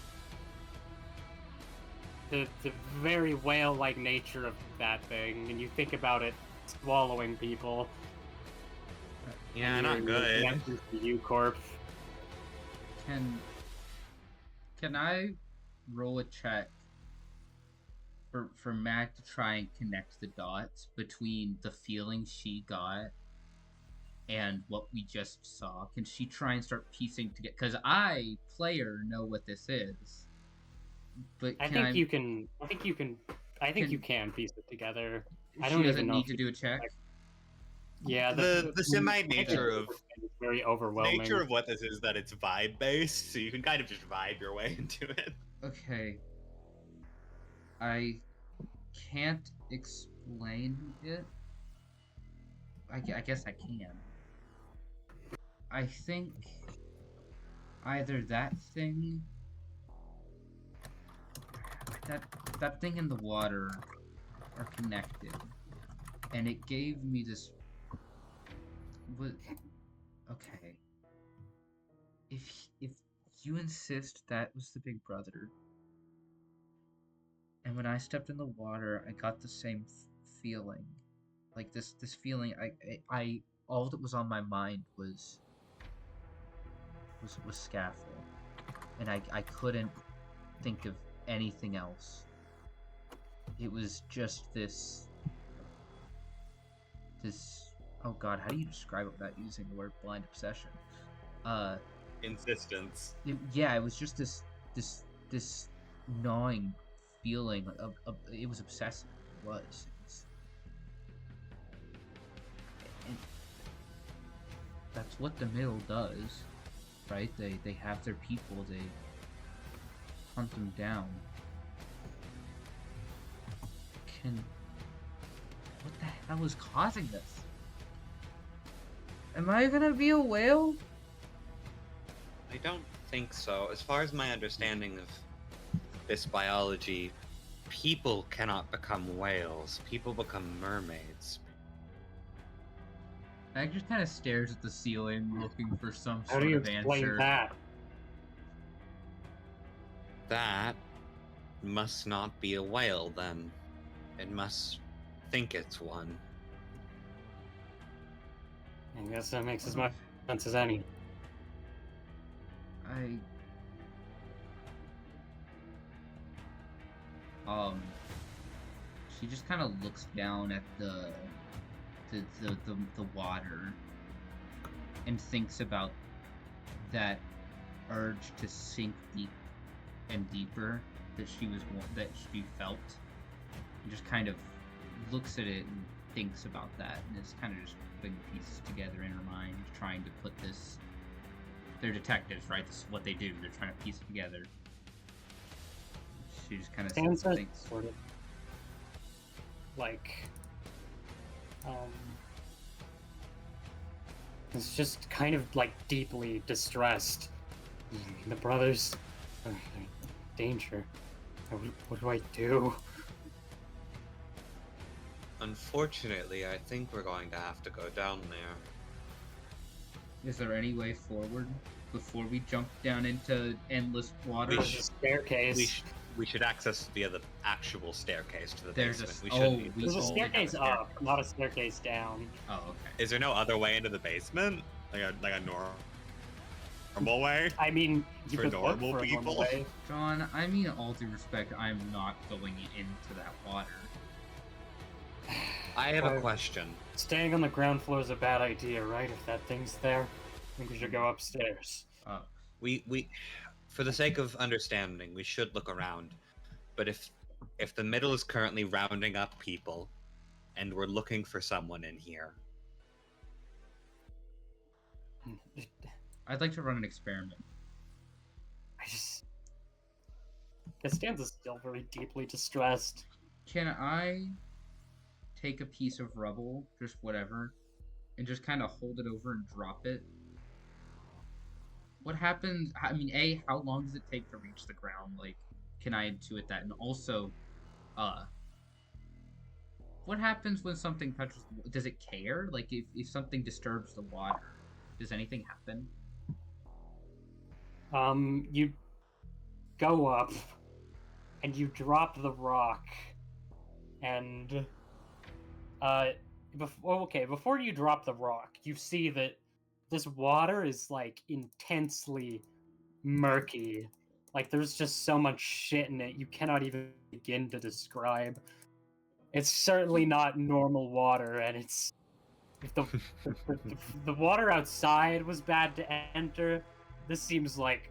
S3: the very whale-like nature of that thing, and you think about it swallowing people.
S2: Yeah,
S3: and
S2: not
S3: you're
S2: good.
S3: connected to you, Corp.
S1: Can I roll a check for Mac to try and connect the dots between the feeling she got and what we just saw? Can she try and start piecing together? Because I, player, know what this is. But
S3: I
S1: can
S3: think
S1: I?
S3: you can. I think you can. I think you
S1: Can
S3: can piece it together. I
S1: she
S3: don't
S1: doesn't
S3: even know
S1: need
S3: if
S1: to
S3: you
S1: do a check?
S3: Yeah,
S2: The semi nature
S3: is
S2: of
S3: very overwhelming.
S2: nature of what this is that it's vibe based, so you can kind of just vibe your way into it.
S1: Okay. I can't explain it. I guess I can. I think either that thing, that that thing in the water, are connected, and it gave me this. What? Okay. If you insist that was the big brother, and when I stepped in the water, I got the same feeling, like this feeling. I all that was on my mind was scaffold, and I couldn't think of anything else. It was just this. Oh God, how do you describe it without using the word blind obsession?
S2: Insistence.
S1: Yeah, it was just this gnawing feeling of it was obsessive. It was. And that's what the middle does, right? They have their people. They hunt them down. What the hell is causing this? Am I gonna be a whale?
S2: I don't think so. As far as my understanding of this biology, people cannot become whales. People become mermaids.
S1: I just kind of stares at the ceiling, looking for some
S3: How
S1: sort
S3: do you
S1: of
S3: explain
S1: answer.
S3: that?
S2: That must not be a whale, then. It must think it's one.
S3: I guess that makes as much sense as any.
S1: She just kind of looks down at the water and thinks about that urge to sink deep and deeper that she felt, and just kind of looks at it and thinks about that, and is kind of just putting the pieces together in her mind, trying to put this. They're detectives, right? This is what they do. They're trying to piece it together. She just kind of
S3: Costanza
S1: thinks.
S3: sort of like it's just kind of like deeply distressed. The brothers are in danger. What do I do?
S2: Unfortunately, I think we're going to have to go down there.
S1: Is there any way forward before we jump down into endless water?
S3: There's a staircase.
S2: We should access via the actual staircase to the
S1: There's
S2: basement.
S3: There's a staircase up, not a staircase down.
S1: Oh, okay.
S2: Is there no other way into the basement? Like a normal way?
S3: I mean, you
S2: For
S3: could look
S2: normal
S3: for a normal
S2: people?
S3: way.
S1: John, I mean, all due respect, I'm not going into that water.
S2: I have a question.
S3: Staying on the ground floor is a bad idea, right? If that thing's there, I think we should go upstairs.
S2: We for the sake of understanding, we should look around. But if the middle is currently rounding up people, and we're looking for someone in here,
S1: I'd like to run an experiment.
S3: Costanza's still very deeply distressed.
S1: Can I take a piece of rubble, just whatever, and just kind of hold it over and drop it? What happens? I mean, A, how long does it take to reach the ground? Like, can I intuit that? And also, what happens when something touches? Does it care? Like, if something disturbs the water, does anything happen?
S3: You go up, and you drop the rock, and before you drop the rock, you see that this water is like intensely murky. Like there's just so much shit in it you cannot even begin to describe. It's certainly not normal water, and it's if the water outside was bad to enter, this seems like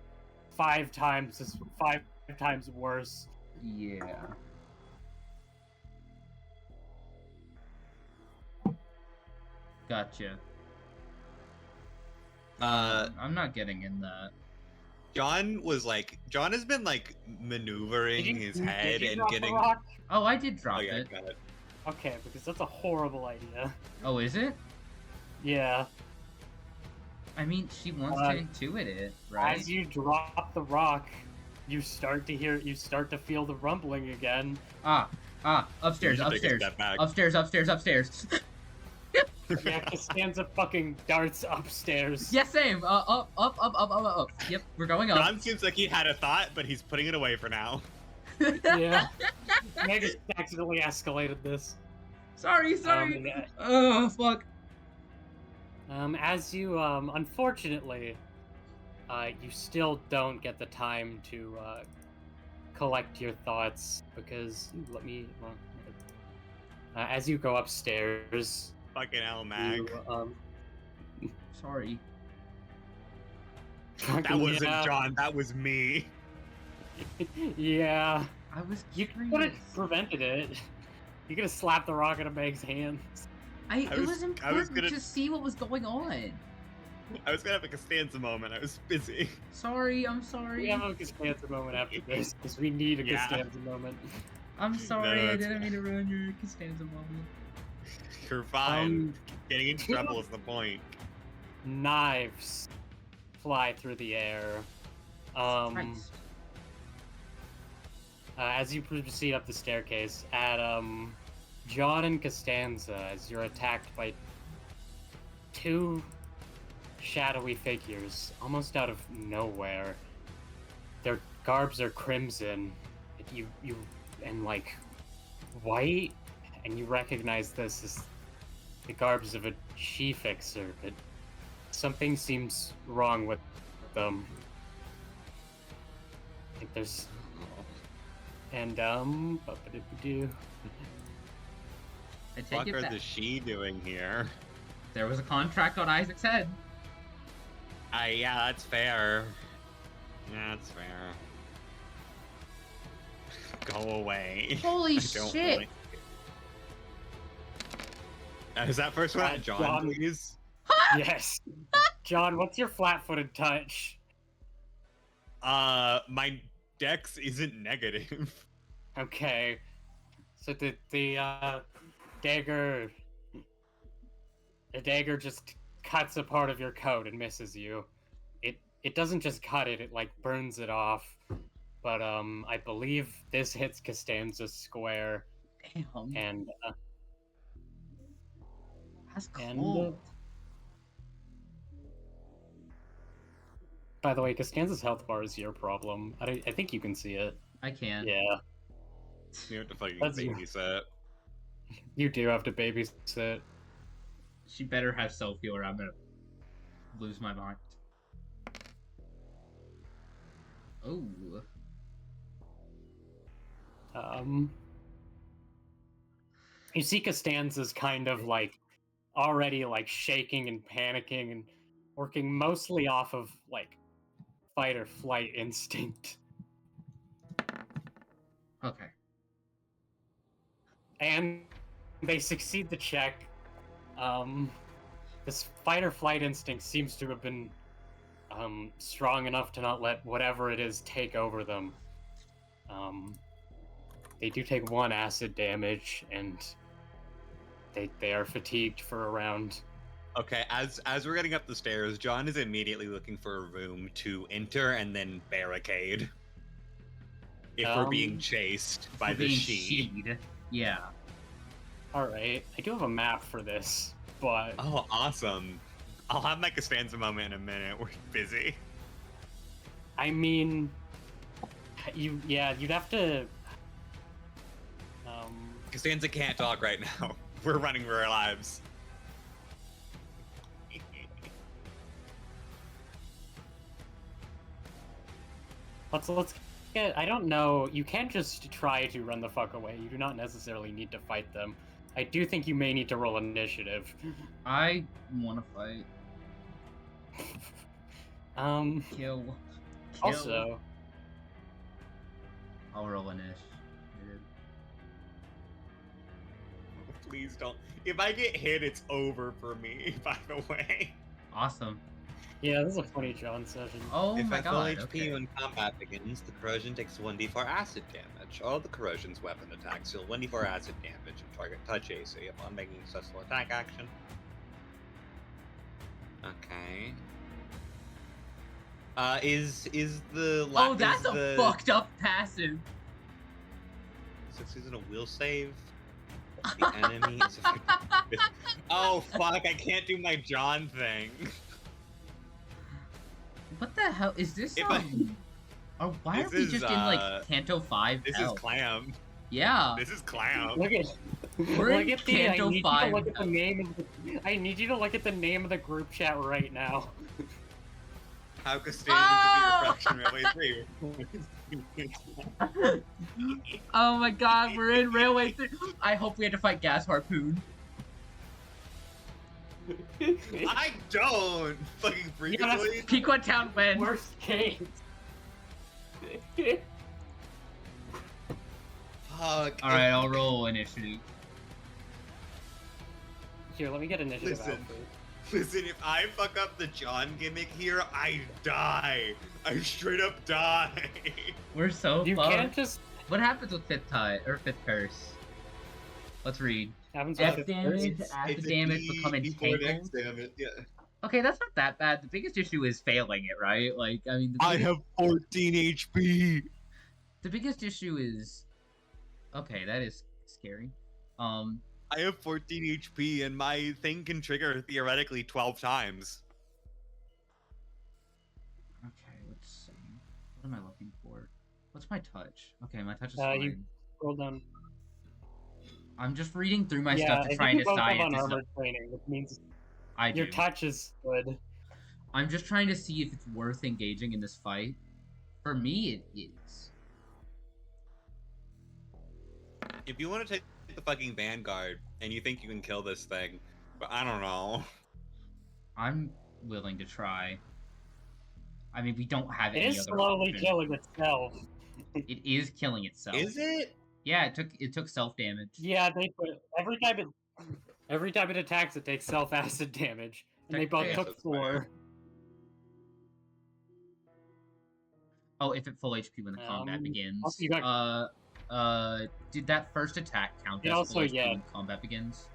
S3: 5 times worse.
S1: Yeah. Gotcha. I'm not getting in that.
S2: John has been like maneuvering his head
S3: did you
S2: and
S3: drop
S2: getting.
S3: the rock?
S1: Oh, I did drop
S2: Oh yeah,
S1: it.
S2: got it.
S3: Okay, because that's a horrible idea.
S1: Oh, is it?
S3: Yeah.
S1: I mean, she wants to intuit it, right?
S3: As you drop the rock, you start to feel the rumbling again.
S1: Upstairs.
S2: You should take a step back.
S1: Upstairs.
S3: Yeah, Costanza fucking darts upstairs.
S1: Yeah, same. Up. Yep, we're going up.
S2: John seems like he had a thought, but he's putting it away for now.
S3: Yeah. Megan accidentally escalated this.
S1: Sorry.
S3: Yeah.
S1: Oh, fuck.
S3: As you, unfortunately, you still don't get the time to, collect your thoughts, because, as you go upstairs...
S2: Fucking hell, Mag.
S1: Sorry.
S2: That wasn't John, that was me.
S3: Yeah.
S1: I was
S3: You
S1: curious.
S3: could have prevented it. You could have slapped the rock out of Meg's hands.
S1: It was important to see what was going on.
S2: I was gonna have a Costanza moment. I was busy.
S1: Sorry, I'm sorry.
S3: We have a Costanza moment after this, because we need a Costanza moment.
S1: I'm sorry,
S2: No,
S1: I
S2: it's
S1: didn't mean to ruin your Costanza moment.
S2: You're fine. Getting in trouble is the point.
S3: Knives fly through the air.
S1: Christ.
S3: As you proceed up the staircase, at John and Costanza, as you're attacked by 2 shadowy figures, almost out of nowhere. Their garbs are crimson, and like white, and you recognize this as the garbs of a she-fixer, but something seems wrong with them. I think there's... And, ba-ba-doo-ba-doo.
S1: I take
S2: What
S1: it
S2: are
S1: back.
S2: the she doing here?
S1: There was a contract on Isaac's head.
S2: Yeah, that's fair. Yeah, that's fair. Go away.
S1: Holy
S2: I don't
S1: shit!
S2: like it. Is that first one at John,
S3: John.
S2: please?
S3: Yes. John, what's your flat-footed touch?
S2: My dex isn't negative.
S3: Okay. So the dagger... The dagger just cuts a part of your coat and misses you. It doesn't just cut it, it like burns it off. But I believe this hits Costanza's square.
S1: Damn.
S3: And
S1: That's
S3: and,
S1: cold.
S3: by the way, Costanza's health bar is your problem. I think you can see it.
S1: I can't.
S3: Yeah,
S2: You have to fucking
S3: That's you.
S2: babysit.
S3: you do have to babysit.
S1: She better have self-heal or I'm gonna lose my mind. Oh.
S3: You see Costanza's kind of like already like shaking and panicking and working mostly off of like fight or flight instinct.
S1: Okay.
S3: And they succeed the check. This fight or flight instinct seems to have been strong enough to not let whatever it is take over them. They do take 1 acid damage, and they are fatigued for a round.
S2: Okay, as we're getting up the stairs, John is immediately looking for a room to enter and then barricade. If we're being chased by the she.
S1: Yeah.
S3: Alright, I do have a map for this, but...
S2: Oh, awesome. I'll have my Costanza moment in a minute. We're busy.
S3: I mean... you'd have to...
S2: Costanza can't talk right now. We're running for our lives.
S3: Let's get... I don't know, you can't just try to run the fuck away. You do not necessarily need to fight them. I do think you may need to roll initiative.
S1: I want to fight. Kill.
S3: Also,
S1: I'll roll an ish.
S2: Please don't. If I get hit, it's over for me, by the way.
S1: Awesome.
S3: yeah, this is a funny John session.
S1: Oh
S2: if
S1: my
S2: at full
S1: god.
S2: HP
S1: Okay.
S2: when combat begins, the corrosion takes 1d4 acid damage. All the corrosion's weapon attacks deal 1d4 acid damage and target touch AC upon making a successful attack action. Okay. Is the
S1: Oh, that's
S2: is
S1: a
S2: the
S1: fucked up passive.
S2: succeeds in a will save? The enemy is a... Oh fuck! I can't do my John thing.
S1: What the hell is this?
S2: If I-
S1: Oh, why
S2: This
S1: are we
S2: is,
S1: just in like Canto 5
S2: This
S1: hell?
S2: is Clam.
S1: Yeah.
S2: This is Clam.
S3: Look at
S1: We're in
S3: look at the. I
S1: Canto
S3: need you to
S1: 5
S3: look at the
S1: now.
S3: name of the. I need you to look at the name of the group chat right now.
S2: How Costanza
S1: Oh!
S2: to be Refraction Railway 3.
S1: Oh my god, we're in Railway 3. I hope we had to fight Gas Harpoon.
S2: I don't fucking freakishly.
S1: Pequot Town wins.
S3: Worst case.
S2: Fuck.
S1: Alright, I'll roll initiative.
S3: Here, let me get initiative
S2: Listen.
S3: out first.
S2: Listen, if I fuck up the John gimmick here, I die. I straight up die.
S1: We're so
S3: You
S1: fucked.
S3: can't just.
S1: What happens with fifth tie or fifth curse? Let's read.
S3: Happens
S1: F
S3: with
S1: damage,
S3: first.
S1: acid
S2: It's a
S1: damage,
S2: D-
S1: become
S2: D4
S1: entangled.
S2: X damage, yeah.
S1: Okay, that's not that bad. The biggest issue is failing it, right? Like, I mean,
S2: I have 14 HP.
S1: the biggest issue is. Okay, that is scary.
S2: I have 14 HP, and my thing can trigger theoretically 12 times.
S1: Okay, let's see. What am I looking for? What's my touch? Okay, my touch is
S3: You
S1: fine.
S3: scroll down.
S1: I'm just reading through my
S3: Yeah,
S1: stuff
S3: I
S1: to
S3: think
S1: try
S3: you
S1: and
S3: both
S1: decide
S3: have
S1: if this is
S3: unarmored training, which means
S1: I
S3: your
S1: do.
S3: touch is good.
S1: I'm just trying to see if it's worth engaging in this fight. For me, it is.
S2: If you want to take the fucking Vanguard and you think you can kill this thing, but I don't know.
S1: I'm willing to try. I mean, we don't have
S3: It
S1: any
S3: is
S1: other
S3: slowly
S1: option.
S3: killing itself.
S1: It is killing itself.
S2: Is it?
S1: Yeah, it took self damage.
S3: Yeah, they put every time it attacks, it takes self acid damage, and they both
S1: Yes,
S3: took
S2: that's fine.
S3: 4.
S1: Oh, if it full HP when the combat
S3: Um,
S1: begins.
S3: also you got-
S1: Did that first attack count
S3: It
S1: as
S3: also,
S1: full HP
S3: yeah.
S1: when combat begins?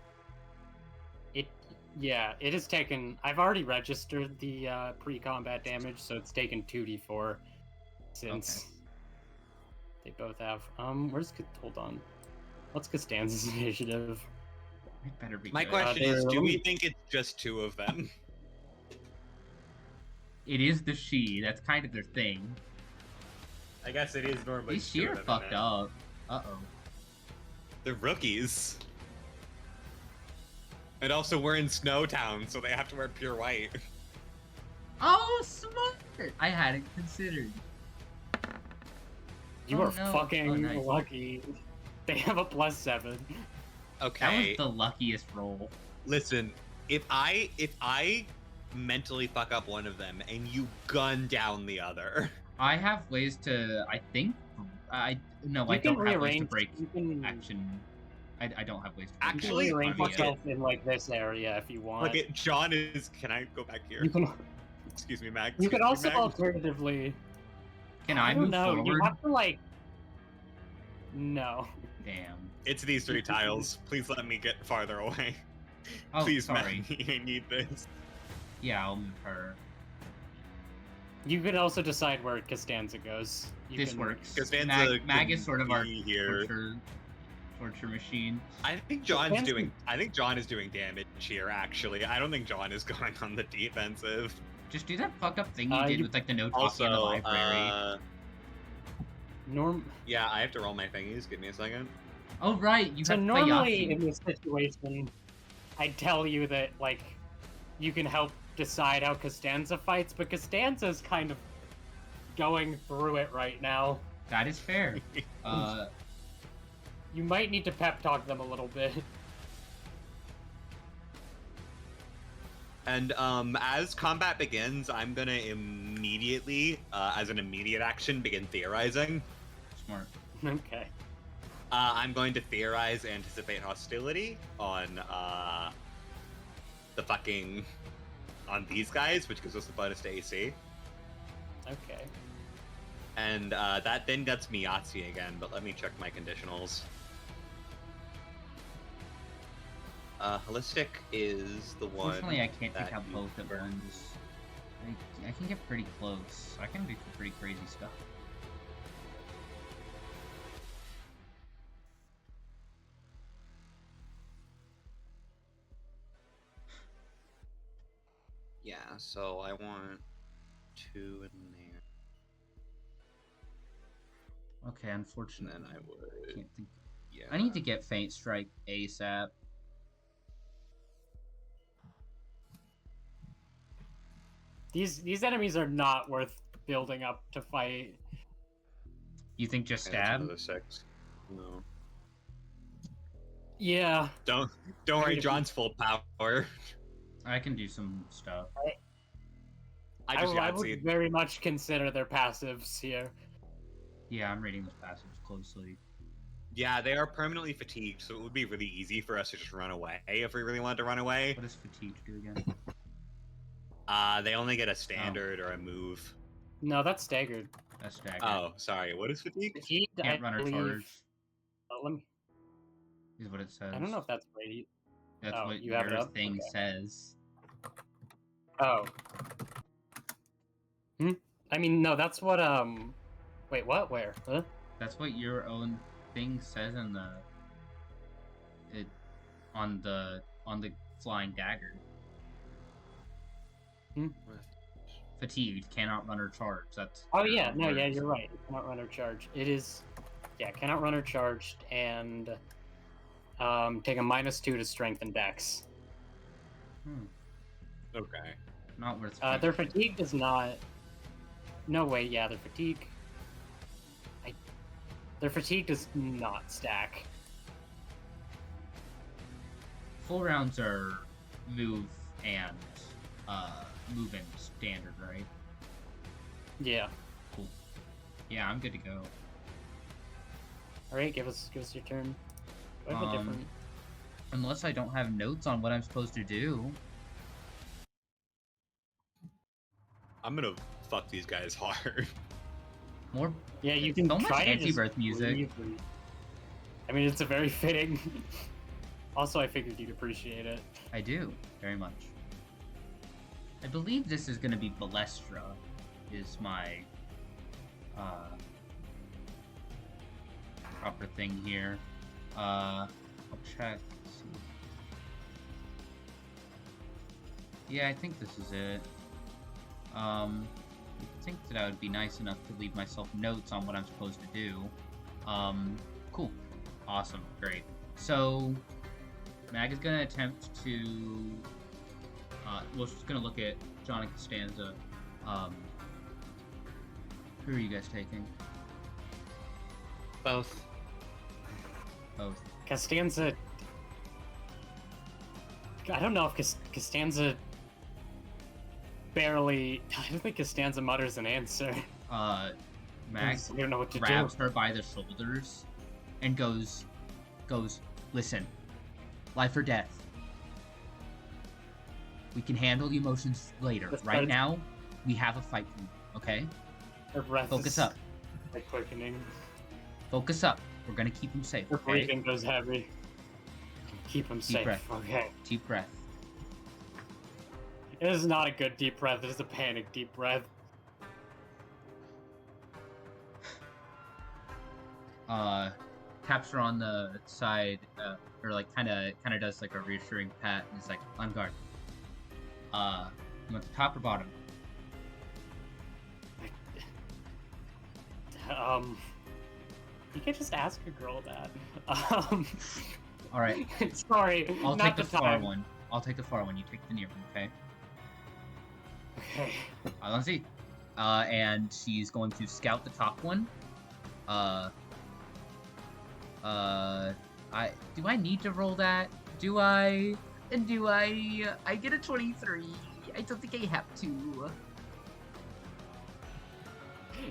S3: It has taken. I've already registered the pre-combat damage, so it's taken 2d4 since they both have. Hold on. What's Costanza's initiative?
S1: It better be
S2: My
S1: good.
S2: question
S3: there-
S2: is, do
S3: let
S2: we
S3: me-
S2: think it's just 2 of them?
S1: It is the she. That's kind of their thing.
S2: I guess it is normally.
S1: These she are fucked up. Uh-oh.
S2: They're rookies. And also, we're in Snowtown, so they have to wear pure white.
S1: Oh, smart! I hadn't considered.
S3: You
S1: Oh,
S3: are
S1: no.
S3: fucking
S1: Oh, nice.
S3: lucky. They have a +7.
S2: Okay.
S1: That was the luckiest roll.
S2: Listen, if I mentally fuck up one of them and you gun down the other,
S1: I have ways to, I think, I
S3: You
S1: don't
S3: can
S1: have ways to
S3: rearrange.
S1: break
S3: You can
S1: action. I don't have ways to break
S2: Actually,
S3: rearrange
S1: action.
S2: fuck it.
S3: yourself in like this area if you want.
S2: look at John is. Can I go back here?
S3: You can.
S2: Excuse me, Mag.
S3: You can
S2: Excuse me,
S3: also
S2: Mag.
S3: alternatively.
S1: Can I
S3: don't
S1: move
S3: know.
S1: forward?
S3: You have to like. No.
S1: Damn.
S2: It's these 3 tiles. Please let me get farther away.
S1: Oh,
S2: Please,
S1: sorry.
S2: Mag. I need this.
S1: Yeah, I'll move her.
S3: You can also decide where Costanza goes. You
S1: This
S3: can-
S1: works.
S2: Costanza
S1: Mag is
S2: can
S1: sort of our
S2: be here.
S1: torture machine.
S2: I think
S3: Costanza-
S2: John is doing damage here. Actually, I don't think John is going on the defensive.
S1: Just do that fucked up thing you did
S3: you-
S1: with like the no talking in the
S2: Also,
S1: library.
S2: yeah, I have to roll my thingies. Give me a second.
S1: Oh right, you
S3: So
S1: have
S3: normally
S1: Fayasi.
S3: in this situation, I'd tell you that like you can help decide how Costanza fights, but Costanza's kind of going through it right now.
S1: That is fair.
S3: You might need to pep talk them a little bit.
S2: And as combat begins, I'm gonna immediately, as an immediate action, begin theorizing.
S1: Smart.
S3: Okay.
S2: I'm going to theorize anticipate hostility on on these guys, which gives us a bonus to AC.
S3: Okay.
S2: And that then gets me Yahtzee again, but let me check my conditionals. Holistic is the one.
S1: Unfortunately, I can't take
S2: that
S1: out
S2: you
S1: both at
S2: burn.
S1: once. I can get pretty close. I can do some pretty crazy stuff.
S2: Yeah, so I want 2 in there.
S1: Okay, unfortunately,
S2: And then I would.
S1: can't think.
S2: Yeah.
S1: I need to get Faint Strike ASAP.
S3: These enemies are not worth building up to fight.
S1: You think just
S2: Okay, that's
S1: stab?
S2: another 6. No.
S3: Yeah.
S2: Don't worry, John's full power.
S1: I can do some stuff.
S2: I just
S3: I would
S2: Yahtzee.
S3: very much consider their passives here.
S1: Yeah, I'm reading those passages closely.
S2: Yeah, they are permanently fatigued, so it would be really easy for us to just run away if we really wanted to run away.
S1: What does fatigue do again?
S2: They only get a standard or a move.
S3: No, that's staggered.
S1: That's staggered.
S2: Oh, sorry. What is fatigue?
S3: Fatigued,
S1: Can't
S3: I
S1: run or
S3: believe...
S1: charge,
S3: let me...
S1: is what it says.
S3: I don't know if that's right.
S1: That's
S3: Oh,
S1: what
S3: you have it
S1: your
S3: up?
S1: thing
S3: Okay.
S1: says.
S3: Oh. I mean, no, that's what, Wait, what? Where? Huh?
S1: That's what your own thing says in the... on the flying dagger. Fatigued, cannot run or charge. That's...
S3: Oh, yeah, no, yeah, you're right. It cannot run or charge. It is... Yeah, cannot run or charged, and... take a -2 to strength and dex.
S2: Okay.
S1: Not worth...
S3: Their fatigue does not... No, wait, yeah, their fatigue... Their fatigue does not stack.
S1: Full rounds are move and standard, right?
S3: Yeah.
S1: Cool. Yeah, I'm good to go.
S3: Alright, give us your turn. Do I have a different...
S1: Unless I don't have notes on what I'm supposed to do.
S2: I'm gonna fuck these guys hard.
S1: More...
S3: Yeah, you can
S1: so much
S3: try to just
S1: anti-birth music.
S3: leave. I mean, it's a very fitting... Also, I figured you'd appreciate it.
S1: I do, very much. I believe this is going to be Balestra, is my proper thing here. I'll check. Let's see. Yeah, I think this is it. I think that I would be nice enough to leave myself notes on what I'm supposed to do. Cool. Awesome. Great. So, Mag is going to attempt to... we're just going to look at John and Costanza. Who are you guys taking?
S3: Both.
S1: Both.
S3: Costanza... I don't know if Costanza barely... I don't think Costanza mutters an answer.
S1: Mag
S3: I don't know what to
S1: grabs
S3: do.
S1: her by the shoulders and goes, listen, life or death. We can handle the emotions later. Right now, we have a fight to do, okay?
S3: Her breath
S1: Focus
S3: is
S1: up.
S3: like quickening.
S1: Focus up. We're gonna keep him safe,
S3: Her
S1: okay?
S3: breathing goes heavy. Keep him safe.
S1: breath.
S3: Okay.
S1: Deep breath.
S3: It is not a good deep breath. It is a panic deep breath.
S1: Taps her on the side, or like kind of does like a reassuring pat, and is like, on guard. You want the top or bottom?
S3: You can't just ask a girl that.
S1: All right.
S3: Sorry,
S1: I'll
S3: not
S1: take the far
S3: time.
S1: one. I'll take the far one. You take the near one, okay?
S3: Okay.
S1: Let's see. And she's going to scout the top one. Do I need to roll that? Do I? Do I get a 23? I don't think I have to.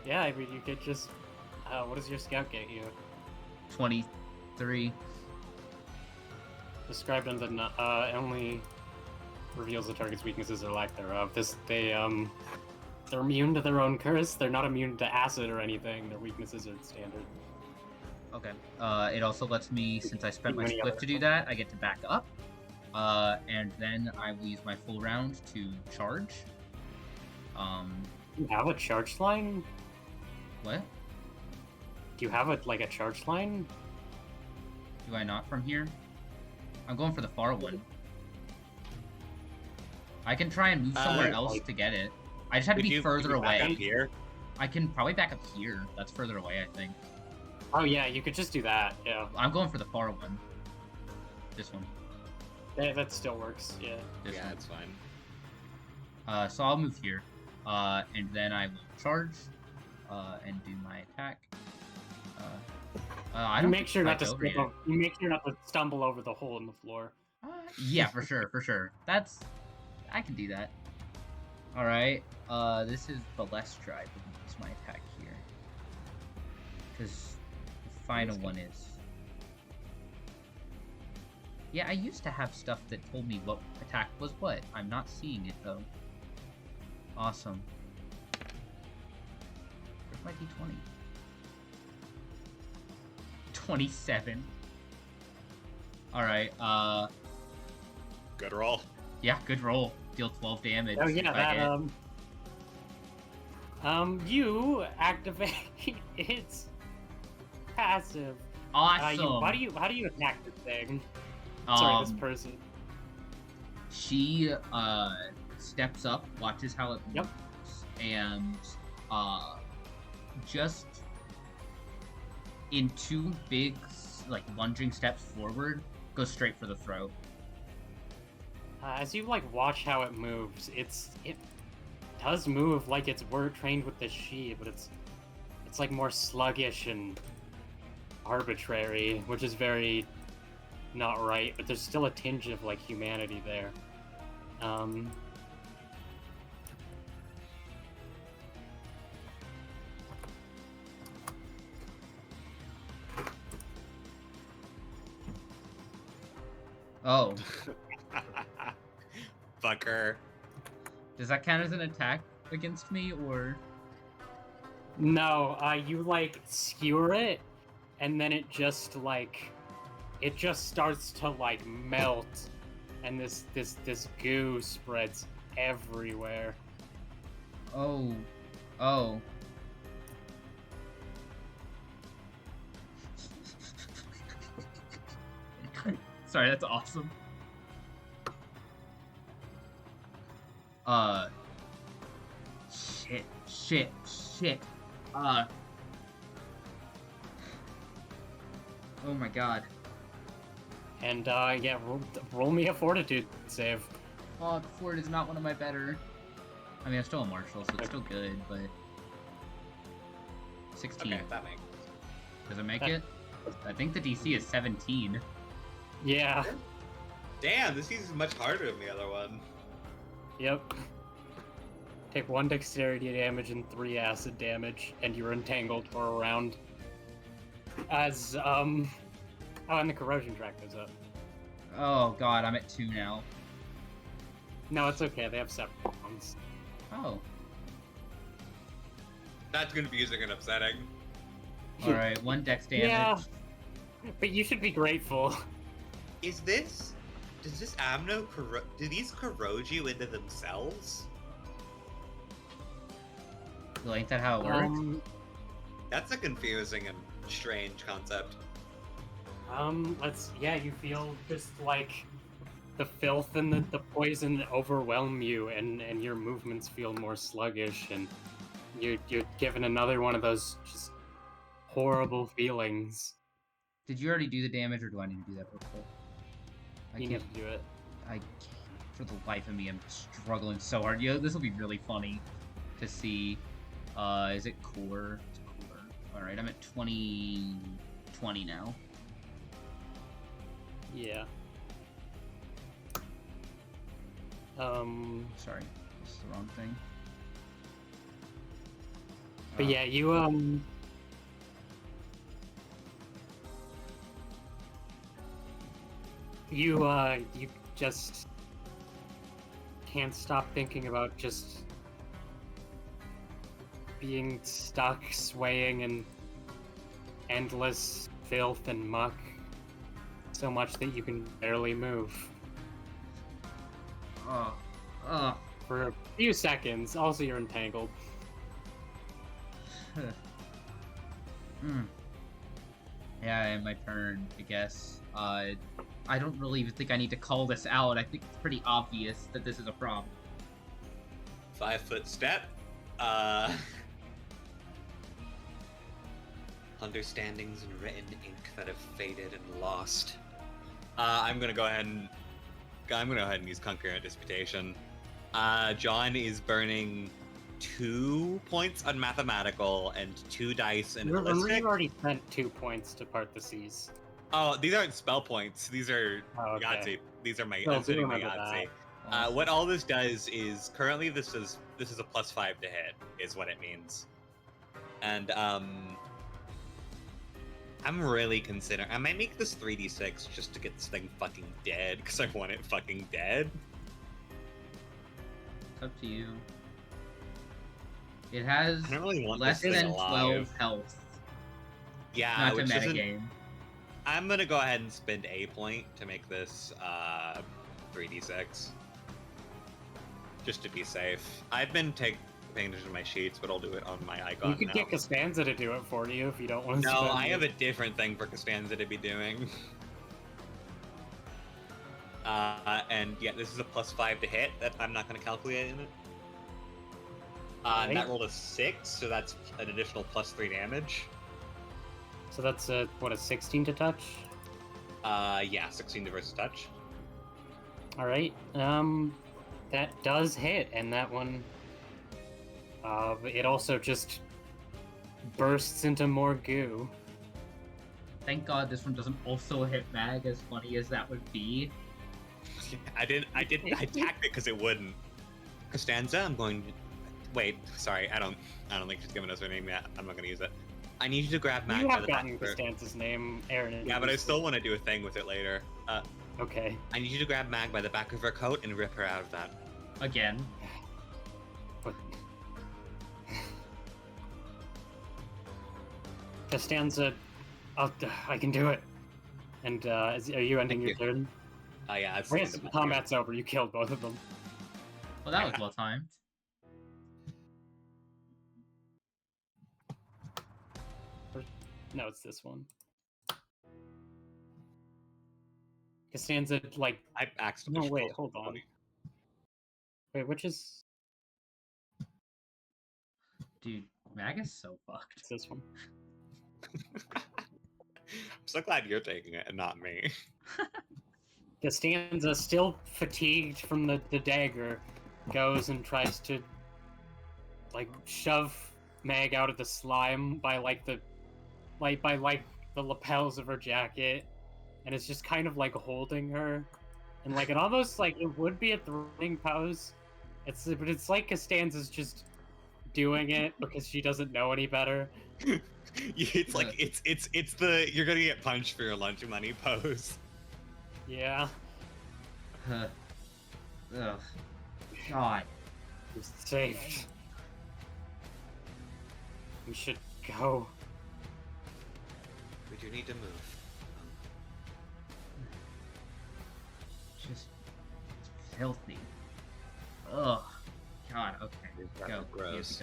S3: Yeah, I mean, you could just. What does your scout get you?
S1: 23.
S3: Described on the only reveals the target's weaknesses or lack thereof. They're immune to their own curse. They're not immune to acid or anything. Their weaknesses are standard.
S1: Okay. It also lets me, since I spent my
S3: Any
S1: spliff
S3: other
S1: to do that, I get to back up. And then I will use my full round to charge.
S3: You have a charge line?
S1: What?
S3: Do you have a charge line?
S1: Do I not from here? I'm going for the far one. I can try and move somewhere else to get it. I just have to be further away.
S2: Back up here?
S1: I can probably back up here. That's further away, I think.
S3: Oh yeah, you could just do that. Yeah.
S1: I'm going for the far one. This one.
S3: That still works. Yeah.
S1: This one.
S2: It's fine.
S1: So I'll move here. And then I will charge. And do my attack. I don't
S3: make sure not to
S1: over
S3: you make sure not to stumble over the hole in the floor.
S1: Yeah, for sure, for sure. I can do that. All right. This is the less drive. It's my attack here. Because the final one is. Yeah, I used to have stuff that told me what attack was what. I'm not seeing it though. Awesome. Where's my d20? 27. Alright,
S2: Good roll.
S1: yeah, good roll. Deal 12 damage.
S3: Oh yeah,
S1: if I hit.
S3: you activate its passive.
S1: Awesome.
S3: How do you attack this thing? Sorry, this person.
S1: She steps up, watches how it moves, and just in two big lunging steps forward, goes straight for the throat.
S3: As you watch how it moves, it does move like we're trained with the she, but it's more sluggish and arbitrary, which is very not right, but there's still a tinge of humanity there.
S1: Oh,
S2: Fucker.
S1: does that count as an attack against me, or?
S3: No, you skewer it, and then it just starts to melt, and this goo spreads everywhere.
S1: Oh. Sorry, that's awesome. Shit. Oh my god.
S3: And yeah, roll me a fortitude save.
S1: Oh, Ford is not one of my better. I mean, I'm still a marshal, so it's still good, but 16.
S2: Okay, that makes.
S1: Does it make it? I think the DC is 17.
S3: Yeah.
S2: Damn, this is much harder than the other one.
S3: Yep. Take 1 dexterity damage and 3 acid damage, and you're entangled for a round. As oh, and the corrosion track goes up.
S1: Oh god, I'm at 2 now.
S3: No, it's okay. They have separate ones.
S1: Oh.
S2: That's confusing and upsetting.
S1: Alright, 1 dex damage.
S3: Yeah. But you should be grateful.
S2: Does this ammo do these corrode you into themselves?
S1: Well, ain't that how it works?
S2: That's a confusing and strange concept.
S3: You feel just the filth and the poison overwhelm you, and your movements feel more sluggish, and you're given another one of those just horrible feelings.
S1: Did you already do the damage, or do I need to do that real quick?
S3: You need to do it.
S1: I can't, for the life of me, I'm struggling so hard. Yeah, this will be really funny to see. Is it core? It's core. Alright, I'm at 20 now.
S3: Yeah.
S1: Sorry, this is the wrong thing.
S3: But yeah, you you just can't stop thinking about just being stuck, swaying in endless filth and muck, so much that you can barely move. For a few seconds. Also, you're entangled.
S1: Yeah, and my turn, I guess. I don't really even think I need to call this out. I think it's pretty obvious that this is a problem.
S2: 5-foot step. Understandings in written ink that have faded and lost. I'm gonna go ahead and use concurrent disputation. John is burning 2 points on mathematical and 2 dice in holistic.
S3: You've already spent 2 points to part the seas.
S2: Oh, these aren't spell points. These are
S3: okay.
S2: Yahtzee. These are my
S3: Oh,
S2: I'm sitting my
S3: remember
S2: Yahtzee.
S3: that.
S2: What all this does is currently this is a +5 to hit is what it means, and I'm really considering I might make this 3d6 just to get this thing fucking dead because I want it fucking dead.
S1: It's up to you. It has
S2: I don't really want
S1: less
S2: this thing
S1: than
S2: alive.
S1: 12 health.
S2: Yeah,
S1: Not to
S2: which isn't.
S1: metagame.
S2: I'm gonna go ahead and spend a point to make this 3d6, just to be safe. I've been paying attention to my sheets, but I'll do it on my icon
S3: You could
S2: now.
S3: get Costanza to do it for you if you don't want to.
S2: No, I have a different thing for Costanza to be doing. And yeah, this is a +5 to hit that I'm not going to calculate in it. And that rolled a 6, so that's an additional +3 damage.
S3: So that's a 16 to touch?
S2: Yeah, 16 to versus touch.
S3: Alright, that does hit, and that one, it also just bursts into more goo.
S1: Thank God this one doesn't also hit Mag, as funny as that would be.
S2: I tacked it because it wouldn't. Costanza, I'm going to... Wait, sorry, I don't think she's given us her name yet. I'm not going to use it. I need you to grab Mag
S3: You
S2: by
S3: have
S2: the back
S3: gotten
S2: of her...
S3: Costanza's name, Aaron.
S2: Yeah, but I still want to do a thing with it later.
S3: Okay.
S2: I need you to grab Mag by the back of her coat and rip her out of that.
S1: Again.
S3: But... Costanza, I can do it. And are you ending your turn?
S2: Yeah, it's
S3: Yes, combat's over. You killed both of them.
S1: Well, that was well timed.
S3: No, it's this one. Costanza, like...
S2: I axed
S3: No, wait, hold on. Wait, which is...
S1: Dude, Mag is so fucked.
S3: It's this one.
S2: I'm so glad you're taking it and not me.
S3: Costanza, still fatigued from the dagger, goes and tries to, like, shove Mag out of the slime by the lapels of her jacket, and it's just kind of like holding her, and like it almost like it would be a throwing pose. But it's like Costanza's just doing it because she doesn't know any better.
S2: It's like it's the you're gonna get punched for your lunch money pose.
S3: Yeah.
S1: Ugh. God.
S3: You're saved. We should go.
S2: We do need to move.
S1: Just filthy. Ugh. God, okay. Go.
S2: Gross.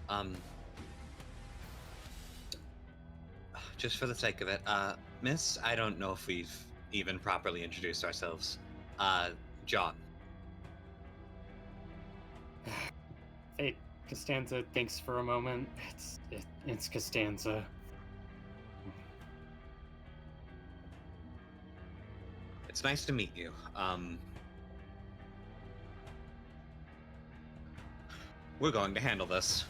S1: Go.
S2: Just for the sake of it, Miss, I don't know if we've even properly introduced ourselves. John.
S3: Hey, Costanza thinks for a moment. It's Costanza.
S2: It's nice to meet you. We're going to handle this.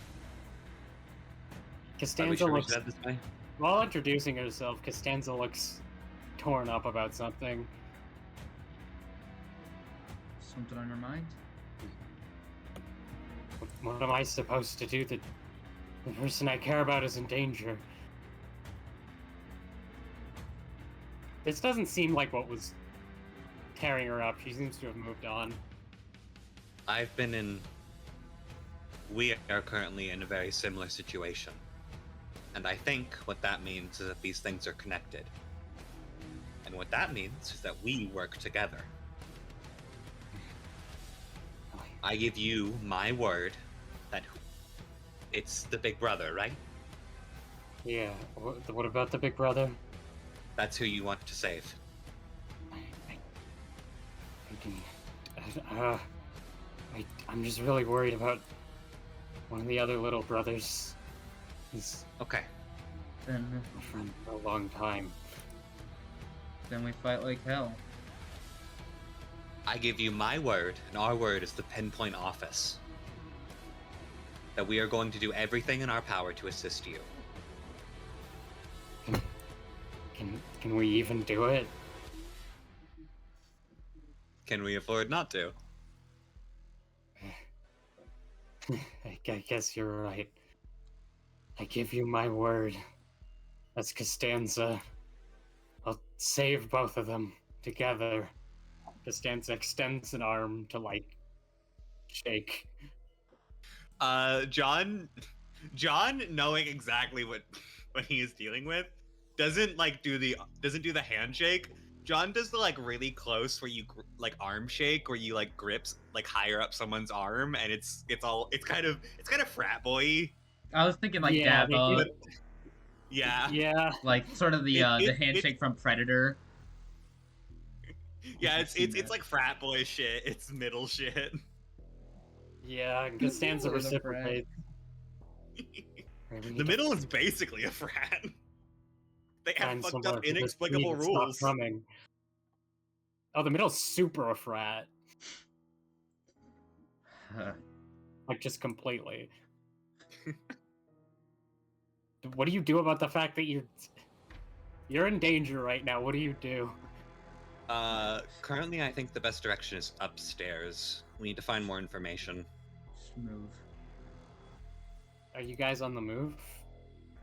S3: Costanza looks...
S2: this way?
S3: While introducing herself, Costanza looks torn up about something.
S1: something on your mind?
S3: What am I supposed to do? The person I care about is in danger. This doesn't seem like what was tearing her up. She seems to have moved on.
S2: We are currently in a very similar situation. And I think what that means is that these things are connected. And what that means is that we work together. I give you my word that it's the big brother, right?
S3: Yeah, what about the big brother?
S2: That's who you want to save.
S3: I'm just really worried about one of the other little brothers. He's
S2: Okay.
S1: Then
S3: a friend for a long time.
S1: we fight like hell.
S2: I give you my word, and our word is the Pinpoint Office. That we are going to do everything in our power to assist you.
S3: Can we even do it?
S2: Can we afford not to?
S3: I guess you're right. I give you my word. As Costanza, I'll save both of them together. Costanza extends an arm to, like, shake.
S2: John, knowing exactly what he is dealing with, doesn't do the handshake. John does the really close where you arm shake, where you grips higher up someone's arm, and it's kind of frat boy-y.
S1: I was thinking like
S3: Yeah,
S1: dab
S3: they
S1: up,
S3: do.
S2: Yeah,
S1: like sort of the handshake from Predator.
S2: yeah.
S1: I've seen
S2: It's
S1: that.
S2: like frat boy shit. It's middle shit.
S3: Yeah, Costanza
S1: Ooh, the
S3: reciprocates.
S2: The middle is basically a frat. They have
S3: Find
S2: fucked
S3: somewhere
S2: up,
S3: for this
S2: inexplicable
S3: tweet to stop
S2: rules.
S3: coming. Oh, the middle's super a frat. Like, just completely. What do you do about the fact that you're in danger right now? What do you do?
S2: Currently, I think the best direction is upstairs. We need to find more information.
S1: Just move.
S3: Are you guys on the move?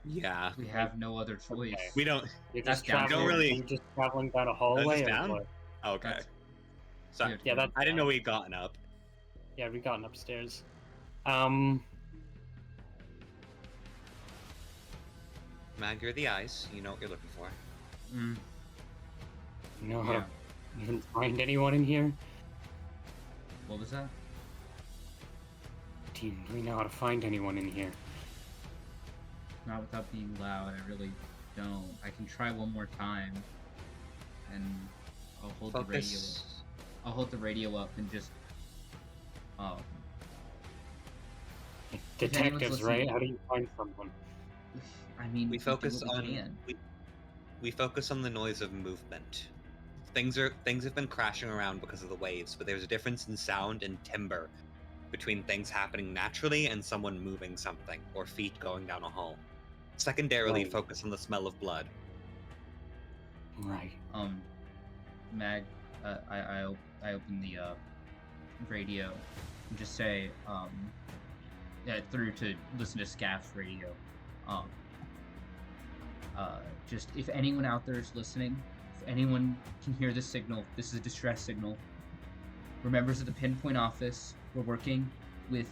S2: Yeah,
S1: We have no other choice.
S3: Okay.
S2: we don't.
S3: You're
S1: That's
S3: just
S1: down.
S3: traveling.
S2: Don't really-
S3: Are you just traveling down a hallway or
S2: down?
S3: what?
S2: Okay.
S1: That's-
S2: So
S1: Dude,
S3: Yeah, that's
S2: I didn't
S3: down.
S2: know we'd gotten up.
S3: Yeah, we gotten upstairs.
S2: Mag, you're the eyes. You know what you're looking for.
S1: Mm,
S3: You know how
S1: yeah.
S3: to even find anyone in here?
S1: What was that?
S3: Team, do we know how to find anyone in here?
S1: Not without being loud. I really don't. I can try one more time, and I'll hold the radio.
S2: Focus.
S1: I'll hold the radio up and just.
S3: Detectives, right?
S1: listening-
S3: How do you find someone?
S1: I mean,
S2: We
S1: do
S2: focus
S1: what we
S2: on
S1: can.
S2: we focus on the noise of movement. Things have been crashing around because of the waves, but there's a difference in sound and timbre between things happening naturally and someone moving something, or feet going down a hall. Secondarily,
S3: Right.
S2: focus on the smell of blood.
S3: Right.
S1: Mag, I open the radio and just say through to listen to Scaff's radio. Just if anyone out there is listening, if anyone can hear this signal, this is a distress signal. We're members of the Pinpoint Office. We're working with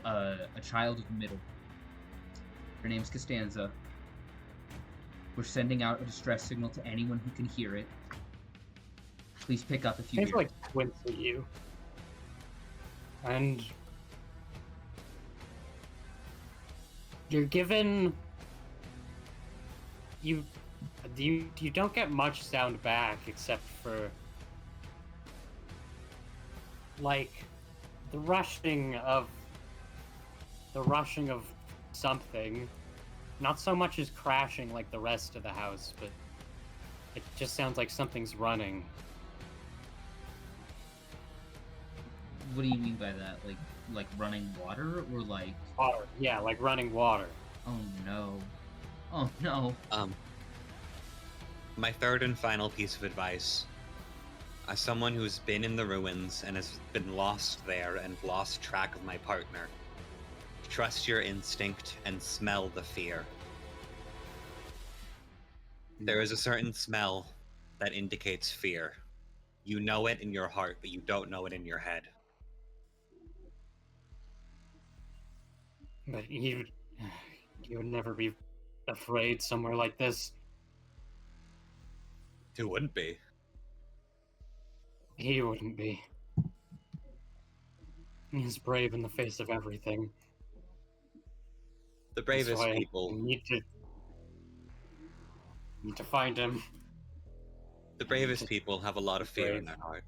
S1: a child of the middle. Her name's Costanza. We're sending out a distress signal to anyone who can hear it. Please pick up if you
S3: Seems
S1: hear
S3: like
S1: it.
S3: squints at you. And you're given you don't get much sound back except for like the rushing of something. Not so much as crashing like the rest of the house, but it just sounds like something's running.
S1: What do you mean by that? Like running water or like?
S3: Water. Yeah, like running water.
S1: Oh no! Oh no!
S2: My third and final piece of advice. as someone who's been in the ruins and has been lost there and lost track of my partner, trust your instinct and smell the fear. There is a certain smell that indicates fear. You know it in your heart, but you don't know it in your head.
S3: But you would never be afraid somewhere like this.
S2: Who wouldn't be?
S3: He wouldn't be. He's brave in the face of everything.
S2: The
S3: That's
S2: bravest
S3: why
S2: people.
S3: I need to find him.
S2: The bravest people have a lot of fear in
S3: Brave.
S2: their heart.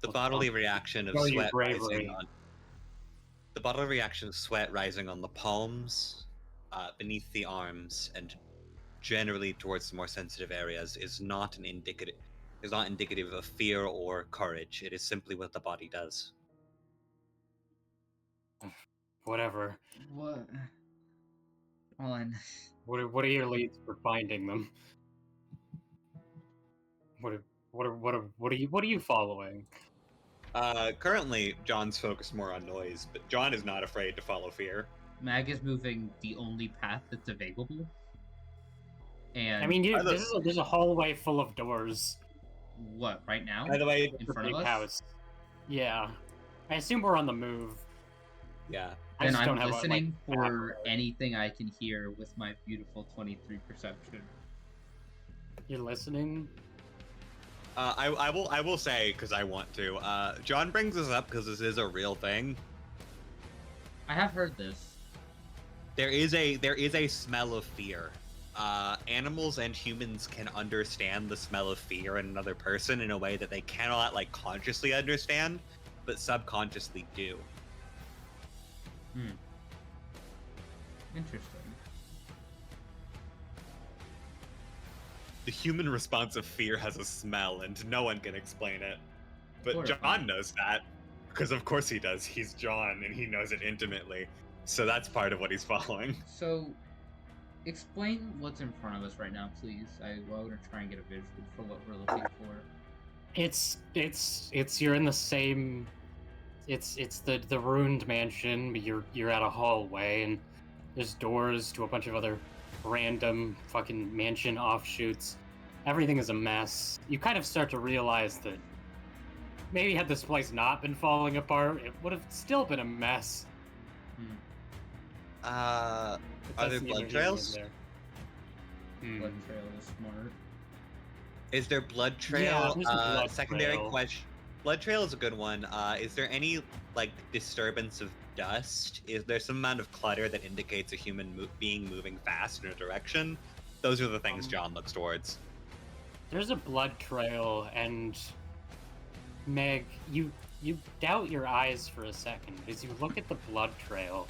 S2: The bodily reaction of
S3: Show your
S2: sweat
S3: bravery.
S2: rising on the bodily reaction of sweat rising on the palms, beneath the arms, and generally towards the more sensitive areas is not indicative of fear or courage. It is simply what the body does.
S3: Whatever.
S1: What? Hold on.
S3: What are your leads for finding them? What are you following?
S2: Currently, John's focused more on noise, but John is not afraid to follow fear.
S1: Mag is moving the only path that's available. And
S3: I mean, there's a hallway full of doors.
S1: what, right now?
S2: By the way,
S1: In front of
S3: Big
S1: us?
S3: house. Yeah. I assume we're on the move.
S2: yeah.
S3: I
S1: Then
S3: just
S1: I'm
S3: don't have
S1: listening
S3: like,
S1: for anything I can hear with my beautiful 23 perception.
S3: You're listening?
S2: I will say, because I want to. John brings this up because this is a real thing.
S1: I have heard this.
S2: There is a smell of fear. Animals and humans can understand the smell of fear in another person in a way that they cannot like consciously understand, but subconsciously do.
S1: Interesting.
S2: The human response of fear has a smell, and no one can explain it. But
S1: Horrifying.
S2: John knows that, because of course he does. He's John, and he knows it intimately. So that's part of what he's following.
S1: So, explain what's in front of us right now, please. I want to try and get a visual for what we're looking for.
S3: It's you're in the same. It's the ruined mansion, but you're at a hallway, and there's doors to a bunch of other random fucking mansion offshoots. Everything is a mess. You kind of start to realize that maybe had this place not been falling apart, it would have still been a mess.
S2: Are there
S3: That's neither
S2: blood
S3: here nor
S2: trails?
S3: there.
S1: Blood trail is smart.
S2: Is there blood
S3: Yeah,
S2: trail?
S3: there's a blood
S2: Secondary
S3: trail.
S2: question. Blood trail is a good one. Is there any like disturbance of dust? Is there some amount of clutter that indicates a human being moving fast in a direction? Those are the things John looks towards.
S3: There's a blood trail, and Meg, you doubt your eyes for a second as you look at the blood trail.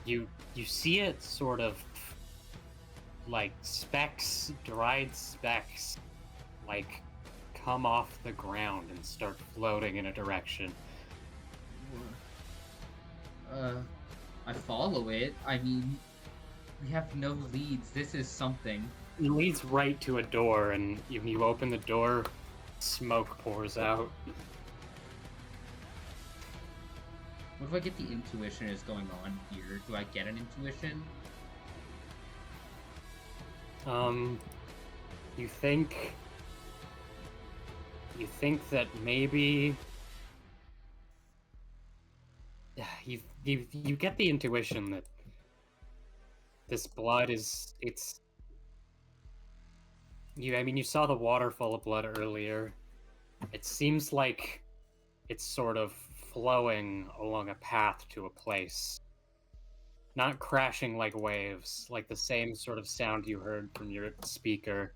S3: You see it sort of like specks, dried specks, like come off the ground and start floating in a direction.
S1: I follow it. I mean, we have no leads. This is something.
S3: It leads right to a door, and when you open the door, smoke pours out.
S1: What if I get the intuition is going on here? Do I get an intuition?
S3: You think that maybe you get the intuition that this blood is I mean, you saw the waterfall of blood earlier. It seems like it's sort of flowing along a path to a place. Not crashing like waves, like the same sort of sound you heard from your speaker.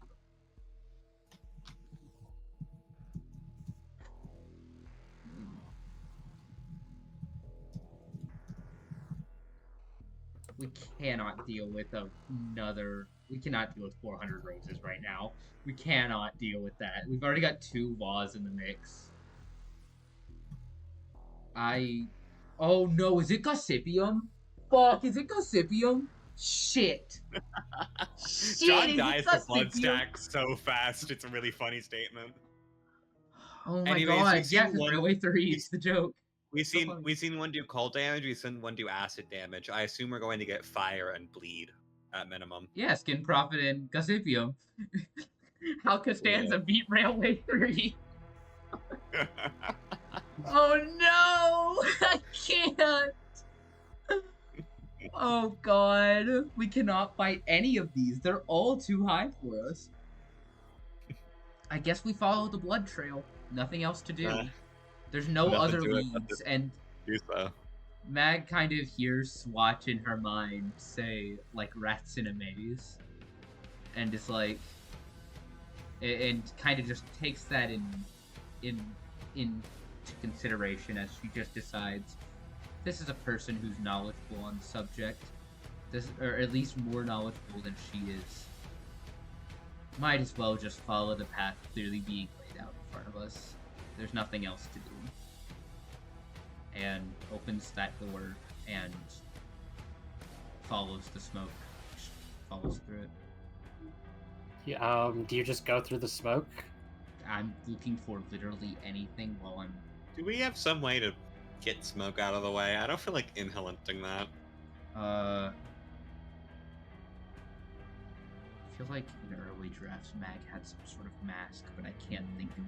S1: We cannot deal with another. We cannot deal with 400 roses right now. We cannot deal with that. We've already got 2 laws in the mix. Oh no, is it Gossipium? Fuck, is it Gossipium? Shit. Shit,
S2: John
S1: is it
S2: dies to blood
S1: Suspect,
S2: stack so fast. It's a really funny statement.
S1: Oh my
S2: Anyways,
S1: god,
S2: we've
S1: yeah,
S2: seen
S1: because
S2: one.
S1: Railway 3, it's the joke.
S2: We've
S1: So
S2: seen
S1: funny.
S2: we've seen one do cold damage. We've seen one do acid damage. I assume we're going to get fire and bleed at minimum.
S1: Yeah, Skin Prophet and Gossipium. How Costanza beat Railway 3. Oh no! I can't! Oh god. We cannot fight any of these. They're all too high for us. I guess we follow the blood trail. Nothing else to do. There's no
S2: Nothing
S1: other
S2: to it but
S1: leads,
S2: to
S1: and
S2: do so.
S1: Mag kind of hears Swatch in her mind say, like, rats in a maze. And is like, and kind of just takes that into consideration as she just decides this is a person who's knowledgeable on the subject, or at least more knowledgeable than she is. Might as well just follow the path clearly being laid out in front of us. There's nothing else to do. And opens that door and follows the smoke. Follows through it.
S3: Yeah, do you just go through the smoke?
S1: I'm looking for literally anything while I'm...
S2: Do we have some way to get smoke out of the way? I don't feel like inhalenting that.
S1: I feel like in early drafts Mag had some sort of mask, but I can't think of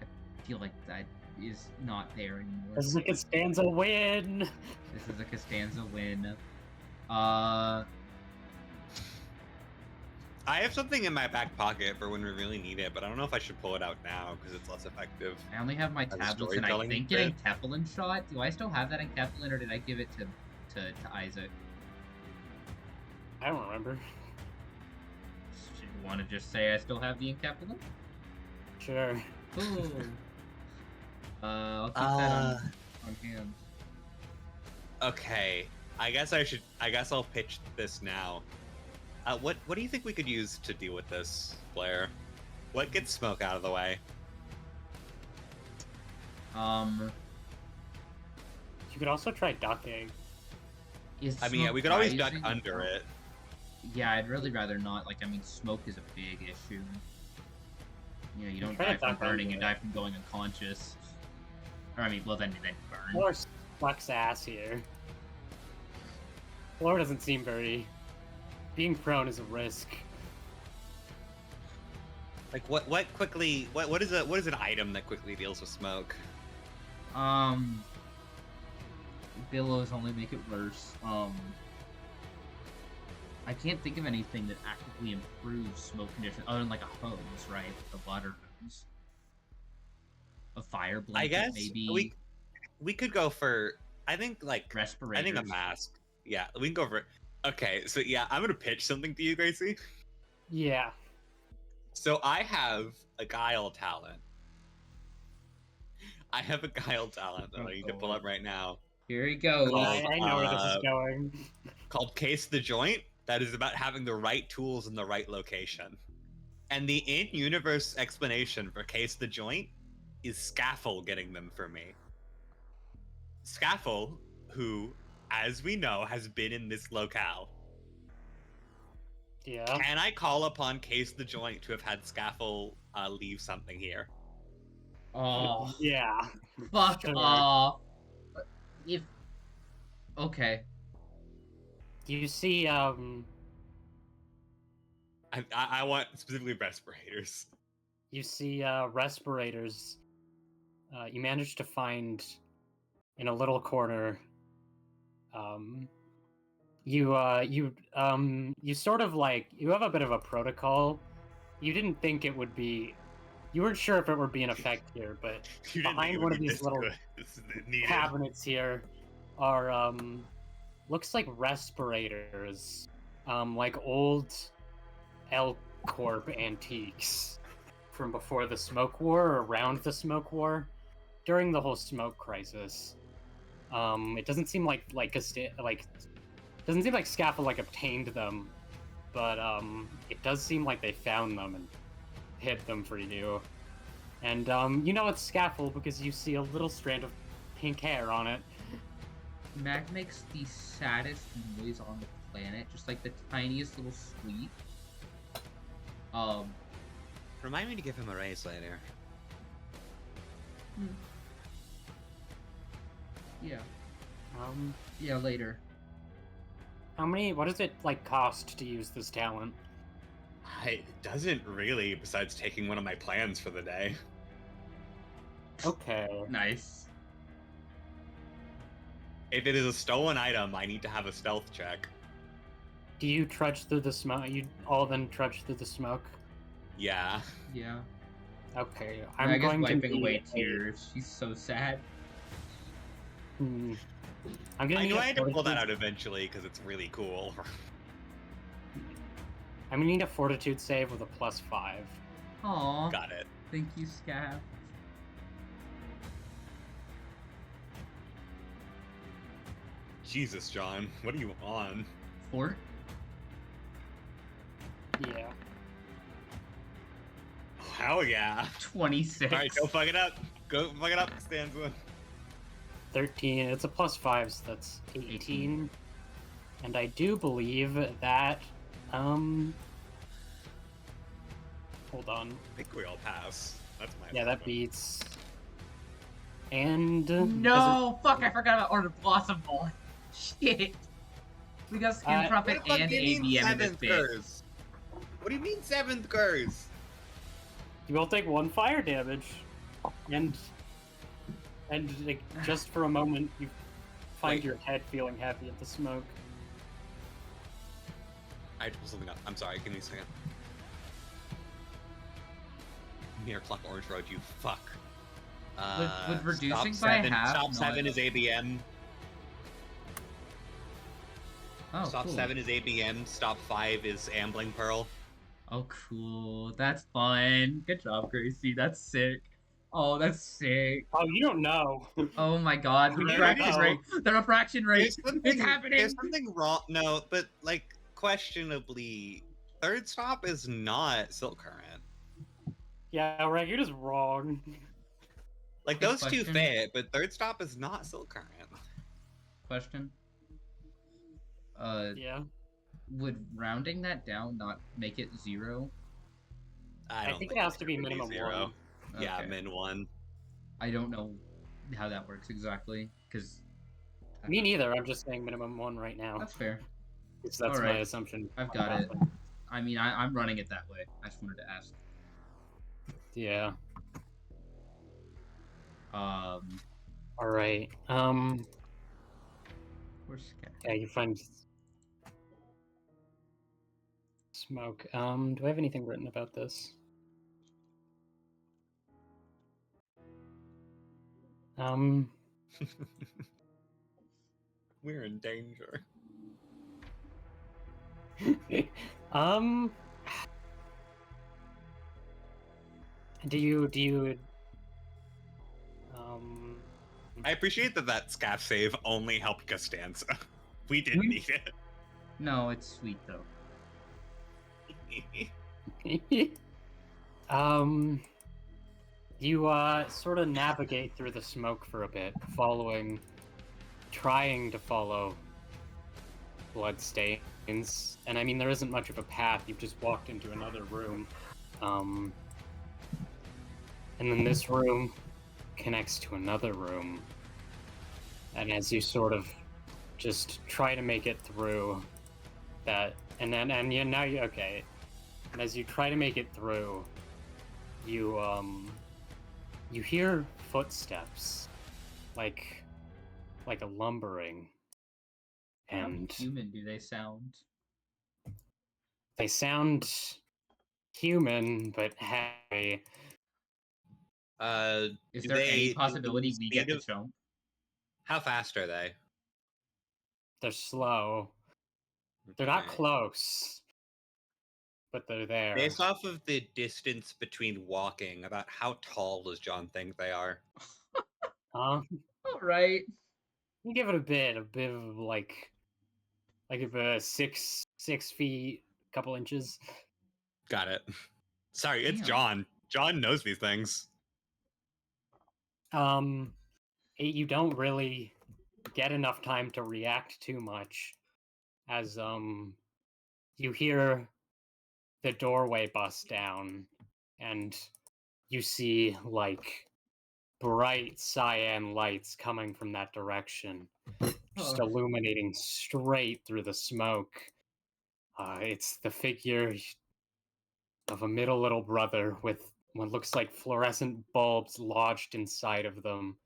S1: I feel like that is not there anymore.
S3: This is a Costanza win!
S1: This is a Costanza win.
S2: I have something in my back pocket for when we really need it, but I don't know if I should pull it out now because it's less effective.
S1: I only have my
S2: As a
S1: tablets, and I
S2: storytelling
S1: think
S2: bit.
S1: an Enkephalin shot. Do I still have that Enkephalin, or did I give it to Isaac?
S3: I don't remember.
S1: Do you want to just say I still have the Enkephalin?
S3: Sure.
S1: Cool. I'll keep that on hand.
S2: Okay, I guess I'll pitch this now. What do you think we could use to deal with this, Blair? What gets smoke out of the way?
S3: You could also try ducking.
S2: I mean, yeah, we could always duck under it.
S1: Yeah, I'd really rather not. Like, I mean, smoke is a big issue. You know, you don't
S3: Try to
S1: die from
S3: duck
S1: burning, you
S3: under
S1: die
S3: it.
S1: from going unconscious. Or, I mean, well, then burn.
S3: Floor sucks ass here. Floor doesn't seem very... Being prone is a risk.
S2: Like what is an item that quickly deals with smoke?
S1: Billows only make it worse. I can't think of anything that actively improves smoke conditions other than like a hose, right? Like a water hose. A fire blanket,
S2: I guess
S1: maybe.
S2: we could go for I think
S1: respirators.
S2: I think a mask. Yeah, we can go for it. Okay, so yeah, I'm gonna pitch something to you, Gracie.
S3: Yeah.
S2: So I have a guile talent. I have a guile talent that I need to pull up right now.
S1: Here he goes.
S3: I know where this is going.
S2: Called Case the Joint. That is about having the right tools in the right location. And the in-universe explanation for Case the Joint is Scaffold getting them for me. Scaffold, who, as we know, has been in this locale.
S3: Yeah.
S2: Can I call upon Case the Joint to have had Scaffold leave something here?
S1: Oh.
S3: Yeah.
S1: Fuck
S3: Sure.
S1: off. If... Okay.
S3: You see,
S2: I want specifically respirators.
S3: You see, respirators. You managed to find in a little corner. You sort of like you have a bit of a protocol. You didn't think it would be. You weren't sure if it would be in effect here, but
S2: You didn't think
S3: behind
S2: it
S3: one
S2: would
S3: of
S2: be
S3: these
S2: this
S3: little
S2: good. This is needed.
S3: cabinets here are looks like respirators, like old L Corp antiques from before the Smoke War or around the Smoke War, during the whole Smoke Crisis. It doesn't seem like doesn't seem like Scaffold obtained them, but it does seem like they found them and hid them for you. And you know it's Scaffold because you see a little strand of pink hair on it.
S1: Mag makes the saddest noise on the planet, just like the tiniest little sweet.
S2: Remind me to give him a raise later.
S1: Yeah.
S3: Yeah,
S1: later.
S3: what does it, like, cost to use this talent?
S2: It doesn't really, besides taking one of my plans for the day.
S3: Okay.
S1: Nice.
S2: If it is a stolen item, I need to have a stealth check.
S3: Do you trudge through the smoke? You all then trudge through the smoke?
S2: Yeah.
S1: Yeah.
S3: Okay,
S1: I'm going
S3: to
S1: wiping
S3: need
S1: away tears. She's so sad.
S3: I'm
S2: I'm
S3: gonna
S2: going to pull that out eventually because it's really cool.
S3: I'm gonna need a fortitude save with a +5.
S1: Aw.
S2: Got it.
S1: Thank you, Scav.
S2: Jesus, John, what are you on?
S1: 4?
S3: Yeah.
S2: Oh, hell yeah.
S1: 26.
S2: Alright, go fuck it up. Go fuck it up, Costanza.
S3: 13. It's a +5, so that's 18. And I do believe that, hold on.
S2: I think we all pass. That's my
S3: Yeah, that
S2: problem.
S3: beats. And
S1: No! Fuck, I forgot about Order Blossom Ball. Shit. We got Skin Prophet
S2: What the fuck
S1: and
S2: do you mean
S1: ABM in this
S2: seventh
S1: bit.
S2: Gurs? What do you mean 7th Gurs?
S3: you will take 1 fire damage, and like, just for a moment you find
S2: Wait.
S3: your head feeling heavy at the smoke.
S2: I had to pull something up. I'm sorry, give me a second. Near Clock Orange Road, you fuck.
S1: With reducing
S2: stop
S1: by
S2: 7,
S1: half,
S2: Stop
S1: no,
S2: 7 is ABM.
S1: Oh,
S2: Stop
S1: cool.
S2: 7 is ABM. Stop 5 is Ambling Pearl.
S1: Oh, cool. That's fun. Good job, Gracie. That's sick. Oh, that's sick.
S3: Oh, you don't know.
S1: Oh my god, the
S3: You
S1: refraction
S3: know.
S1: rate. The refraction rate. It's happening.
S2: There's something wrong. No, but like questionably, Third Stop is not Silk Current.
S3: Yeah, right, you're just wrong.
S2: Like
S1: Good
S2: those two
S1: question.
S2: fit, but Third Stop is not Silk Current.
S1: Question.
S3: Yeah.
S1: Would rounding that down not make it 0?
S3: I
S2: don't
S3: think it has to be
S2: would
S3: minimum
S2: 0.
S3: 1.
S2: Yeah,
S1: Okay.
S2: min 1.
S1: I don't know how that works exactly, because...
S3: Me neither, I'm just saying minimum 1 right now.
S1: That's fair.
S3: Because that's
S1: Alright.
S3: my assumption.
S1: I've got it. I mean, I'm running it that way. I just wanted to ask.
S3: Yeah. Alright.
S1: Where's Scat?
S3: Yeah, you find smoke. Do I have anything written about this?
S2: We're in danger.
S3: Do you
S2: I appreciate that scaff save only helped Costanza. We didn't need it.
S1: No, it's sweet though.
S3: you sort of navigate through the smoke for a bit, trying to follow bloodstains. And I mean, there isn't much of a path, you've just walked into another room. And then this room connects to another room. And as you sort of just try to make it through that, okay. And as you try to make it through, you hear footsteps, like a lumbering, and
S1: How human do they sound?
S3: they sound human, but heavy.
S1: Is there any possibility we get to jump?
S2: How fast are they?
S3: They're slow. They're not
S2: Okay.
S3: close, but they're there.
S2: Based off of the distance between walking, about how tall does John think they are?
S1: All right.
S3: You give it a bit of like a 6 feet, couple inches.
S2: Got it. Sorry, it's
S1: Damn.
S2: John. John knows these things.
S3: You don't really get enough time to react too much as you hear the doorway bust down, and you see like bright cyan lights coming from that direction, just
S1: Oh.
S3: illuminating straight through the smoke. It's the figure of a middle little brother with what looks like fluorescent bulbs lodged inside of them.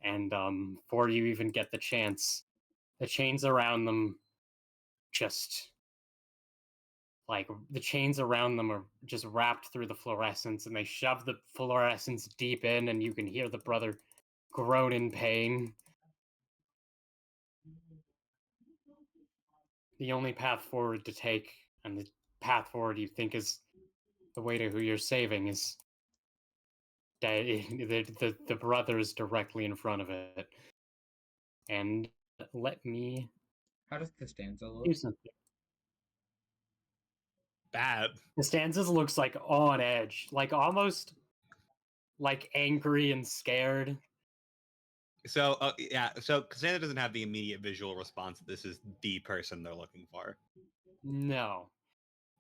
S3: And before you even get the chance, the chains around them just the chains around them are just wrapped through the fluorescence, and they shove the fluorescence deep in, and you can hear the brother groan in pain. The only path forward to take, and the path forward you think is the way to who you're saving, is the brother is directly in front of it. And let me
S1: How does Costanza
S3: do
S1: look?
S3: something.
S2: Bad.
S3: Costanza's looks like on edge, like almost like angry and scared.
S2: So yeah, so Costanza doesn't have the immediate visual response. This is the person they're looking for.
S3: No.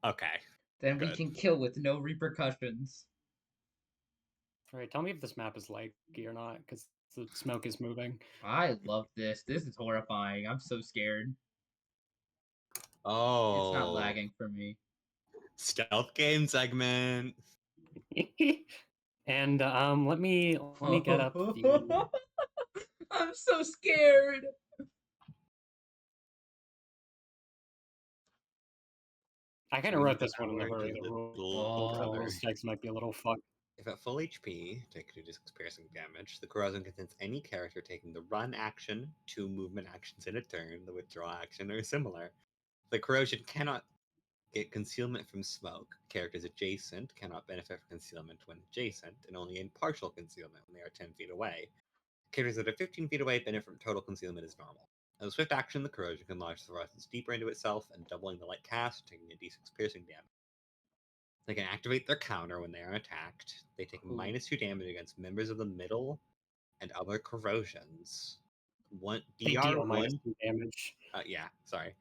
S2: Okay.
S1: Then we
S2: Good.
S1: can kill with no repercussions.
S3: Alright, tell me if this map is laggy or not, because the smoke is moving.
S1: I love this. This is horrifying. I'm so scared.
S2: Oh.
S1: It's not lagging for me.
S2: Stealth game segment.
S3: And let me get up the
S1: I'm so scared.
S3: I kind of wrote this one in a hurry. The
S1: Oh.
S3: rules text might be a little fucked.
S2: If at full HP, take 2d6 piercing damage. The corrosion contains any character taking the run action, 2 movement actions in a turn, the withdraw action, or similar. The corrosion cannot get concealment from smoke. Characters adjacent cannot benefit from concealment when adjacent, and only in partial concealment when they are 10 feet away. Characters that are 15 feet away benefit from total concealment as normal. As a swift action, the corrosion can launch the fluorescence deeper into itself and doubling the light cast, taking a d6 piercing damage. They can activate their counter when they are attacked. They take
S1: Ooh.
S2: -2 damage against members of the middle and other corrosions.
S3: They deal
S2: DR1
S3: -2 damage.
S2: yeah, sorry.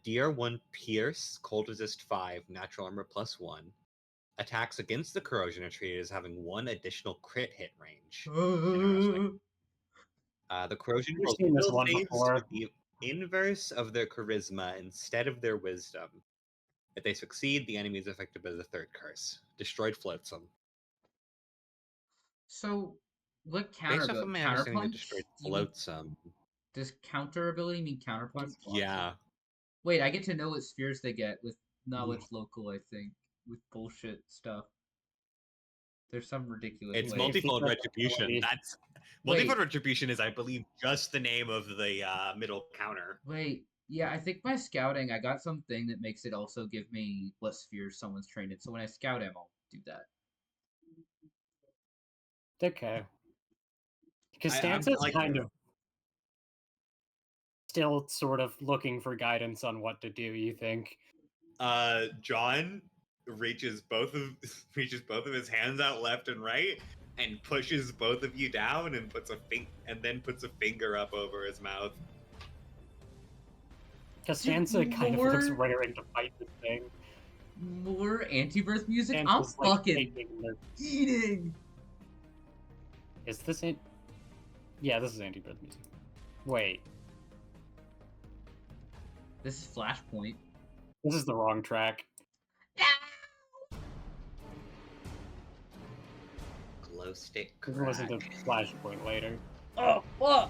S2: DR1 Pierce, Cold Resist 5, Natural Armor +1. Attacks against the corrosion are treated as having 1 additional crit hit range. Interesting. The corrosion
S3: We've
S2: rolls
S3: seen this
S2: skill
S3: one
S2: saves
S3: before.
S2: with the inverse of their charisma instead of their wisdom. If they succeed, the enemy is affected by the third curse. Destroyed floats them.
S1: So, what
S2: Based off of my understanding, that
S1: counterpunch?
S2: destroyed
S1: Do you mean,
S2: floats them.
S1: does counter ability mean counterpunch?
S2: Yeah.
S1: Wait, I get to know what spheres they get with knowledge local, I think, with bullshit stuff. There's some ridiculous
S2: It's
S1: way.
S2: multifold
S3: Secret
S2: retribution.
S3: ability.
S2: That's
S1: Wait.
S2: multifold retribution is, I believe, just the name of the middle counter.
S1: Wait, yeah, I think my scouting, I got something that makes it also give me what spheres someone's trained in. So when I scout him, I'll do that.
S3: Okay. Costanza's
S2: like-
S3: kind of still sort of looking for guidance on what to do, you think?
S2: John reaches both of his hands out left and right and pushes both of you down and puts a finger up over his mouth.
S3: Costanza kind of looks raring to fight this thing.
S1: More anti-birth music?
S3: Costanza's,
S1: I'm fucking
S3: taking their...
S1: eating!
S3: Is this it? Yeah, this is anti-birth music. Wait.
S1: This is Flashpoint.
S3: This is the wrong track.
S2: Glow stick.
S3: We can listen to Flashpoint later.
S1: Oh, fuck!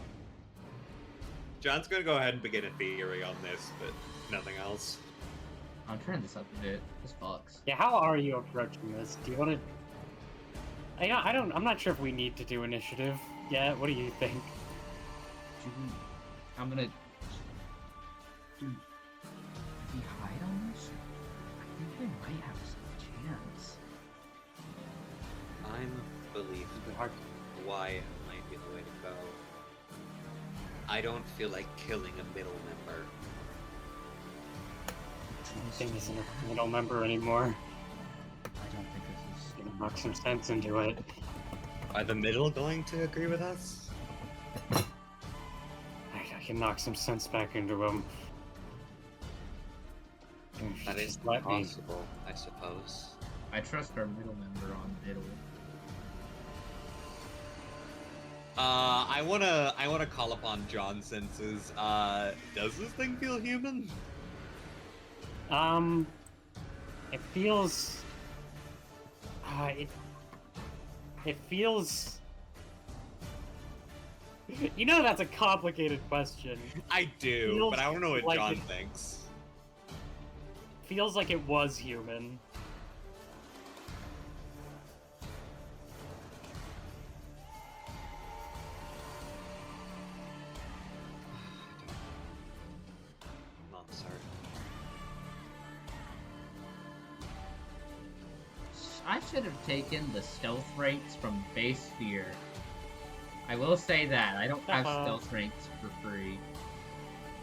S2: John's gonna go ahead and begin a theory on this, but nothing else.
S1: I'm turning this up a bit. This fucks.
S3: Yeah, how are you approaching this? Do you want to... I'm not sure if we need to do initiative yet. What do you think?
S1: I'm gonna... Dude, if we hide on this, I think we might have some chance.
S2: I'm believed why it might be the way to go. I don't feel like killing a middle member.
S3: I think this isn't a middle member anymore.
S1: I don't think this is...
S3: Gonna knock some sense into it.
S2: Are the middle going to agree with us?
S3: I can knock some sense back into him.
S2: That is
S3: Just let me.
S2: possible, I suppose.
S1: I trust our middle member on middle.
S2: I wanna call upon John's senses. Does this thing feel human?
S3: It feels. It feels. You know that's a complicated question.
S2: I do,
S3: Feels
S2: but I don't know what
S3: like
S2: John
S3: it-
S2: thinks.
S3: Feels like it was human.
S2: Not certain.
S1: I should have taken the stealth rates from base sphere. I will say that I don't have stealth rates for free,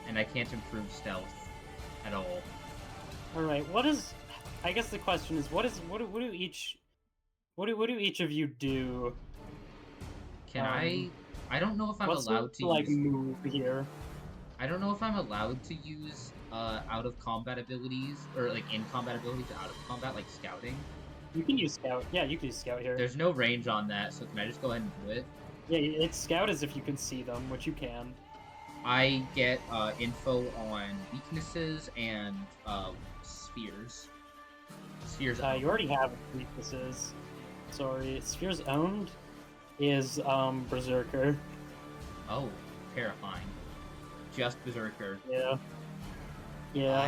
S1: and I can't improve stealth at all.
S3: All right. What is? I guess the question is, what do each of you do?
S1: Can I don't know if I'm
S3: What's
S1: allowed to
S3: like
S1: use.
S3: move here?
S1: I don't know if I'm allowed to use out of combat abilities or like in combat abilities out of combat, like scouting.
S3: You can use scout. Yeah, you can use scout here.
S1: There's no range on that, so can I just go ahead and do it?
S3: Yeah, it's scout as if you can see them, which you can.
S1: I get info on weaknesses and spheres. Spheres.
S3: You already have weaknesses. Sorry, spheres owned is berserker.
S1: Oh, terrifying. Just berserker.
S3: Yeah. Yeah.